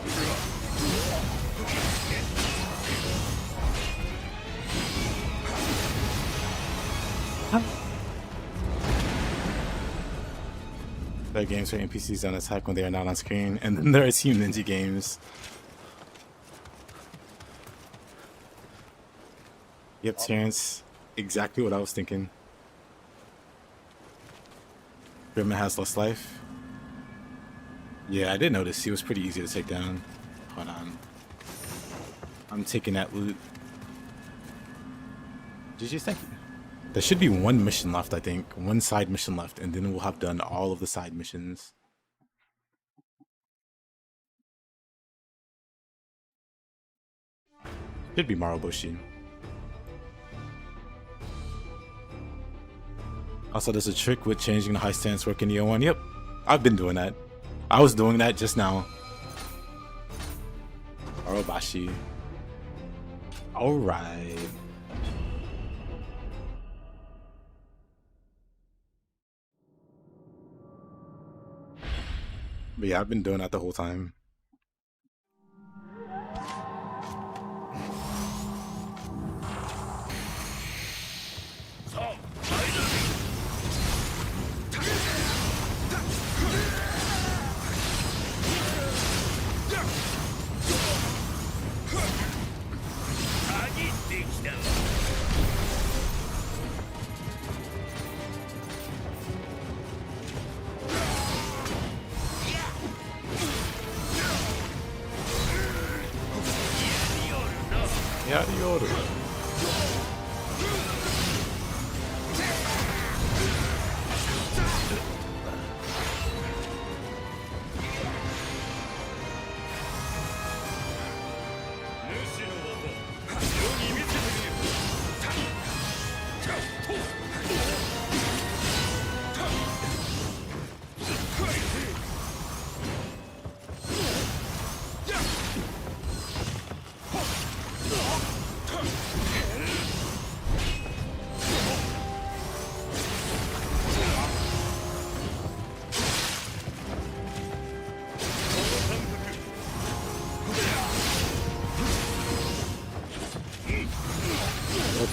There are games where NPCs don't attack when they are not on screen, and then there are Team Ninja games. Yep, Terrence, exactly what I was thinking. Grimma has less life. Yeah, I did notice he was pretty easy to take down. Hold on. I'm taking that loot. GG, thank you. There should be one mission left, I think. One side mission left, and then we'll have done all of the side missions. Should be Maruboshi. Also, there's a trick with changing the high stance work in Nioh. Yep, I've been doing that. I was doing that just now. Maruboshi. Alright. But yeah, I've been doing that the whole time.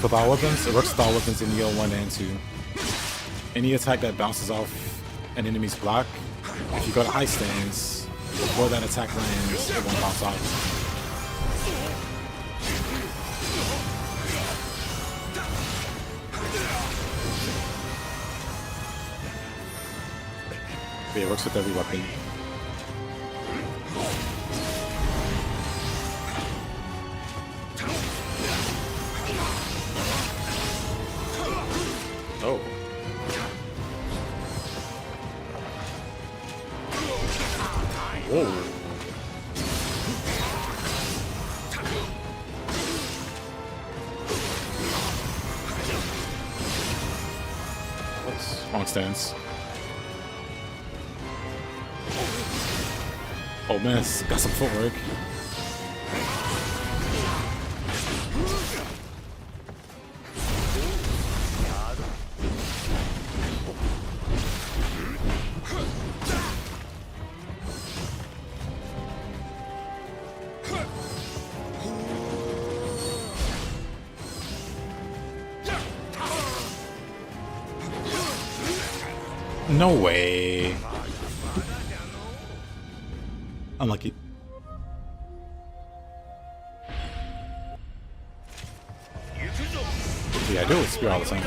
With our weapons, it works with our weapons in Nioh 1 and 2. Any attack that bounces off an enemy's block, if you go to high stance, before that attack lands, it won't bounce off. But it works with every weapon. Oh. Whoa. What's wrong stance? Oh man, it's got some footwork. No way. Unlucky. Yeah, I do with spear all the time.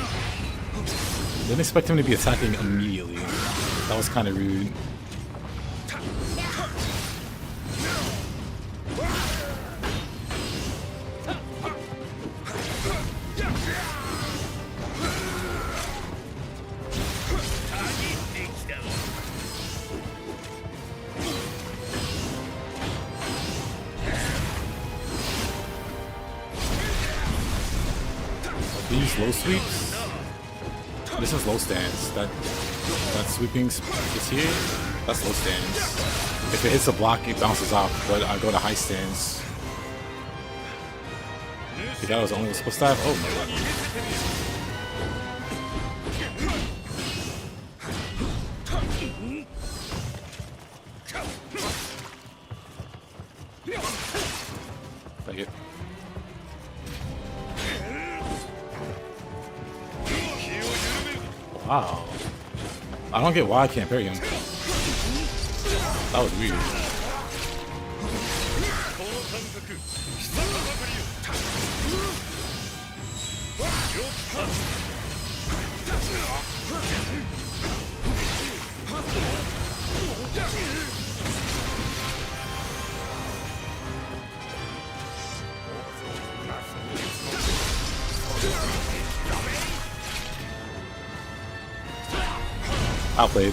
Didn't expect him to be attacking immediately. That was kind of rude. These low sweeps. This is low stance. That sweeping is here. That's low stance. If it hits a block, it bounces off. But I go to high stance. You thought it was only with split staff? Oh my god. Take it. Wow. I don't get why I can't parry him. That was weird. Outplayed.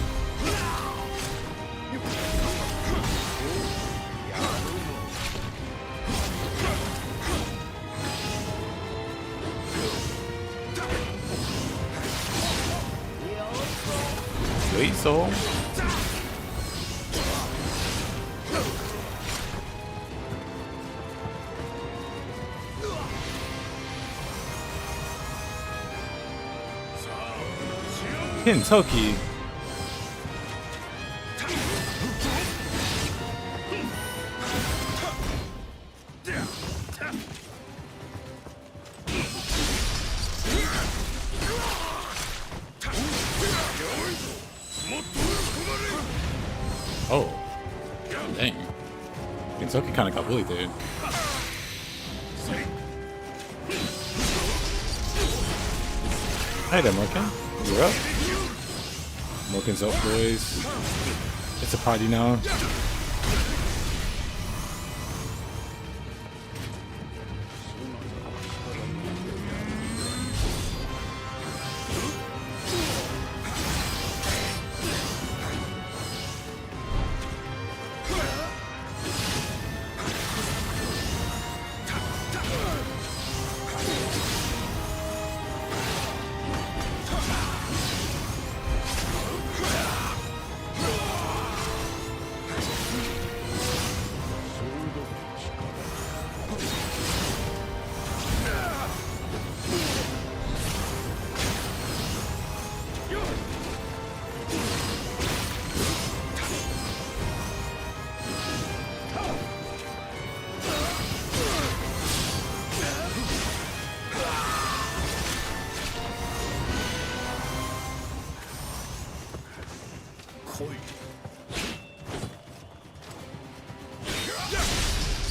Sweet soul. Kentucky. Oh, dang. Kentucky kind of got bullied there. Hi there, Morgan. You're up. Morgan's up, boys. It's a party now.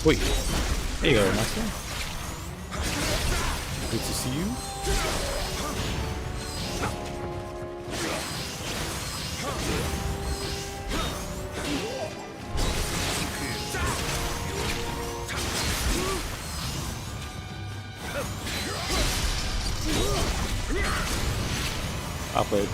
Wait, there you go, Master. Good to see you. Outplayed.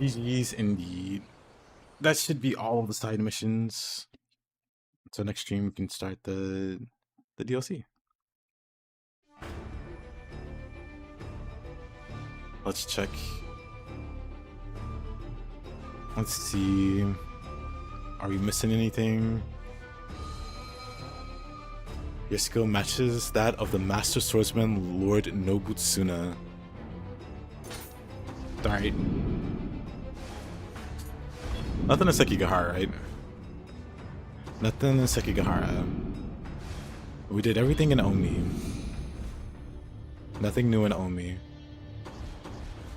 GG's indeed. That should be all of the side missions. So next stream we can start the DLC. Let's check. Let's see. Are we missing anything? Your skill matches that of the Master Swordsman Lord Nobutsuna. Alright. Nothing in Sekigahara, right? Nothing in Sekigahara. We did everything in Omi. Nothing new in Omi.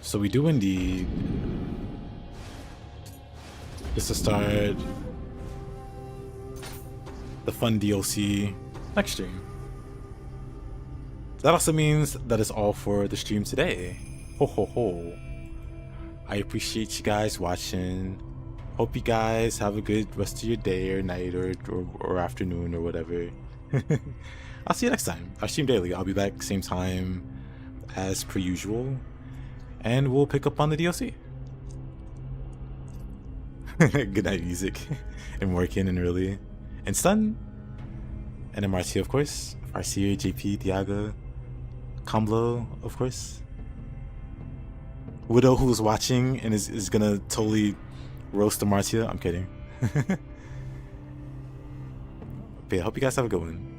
So we do indeed. Just to start the fun DLC next stream. That also means that is all for the stream today. Ho ho ho. I appreciate you guys watching. Hope you guys have a good rest of your day or night or afternoon or whatever. I'll see you next time. I stream daily. I'll be back same time as per usual. And we'll pick up on the DLC. Good night music. And working and early. And Stun. And MRT of course. Arcia, JP, Diaga. Kamblo of course. Widow who's watching and is gonna totally roast the Marcia. I'm kidding. But yeah, I hope you guys have a good one.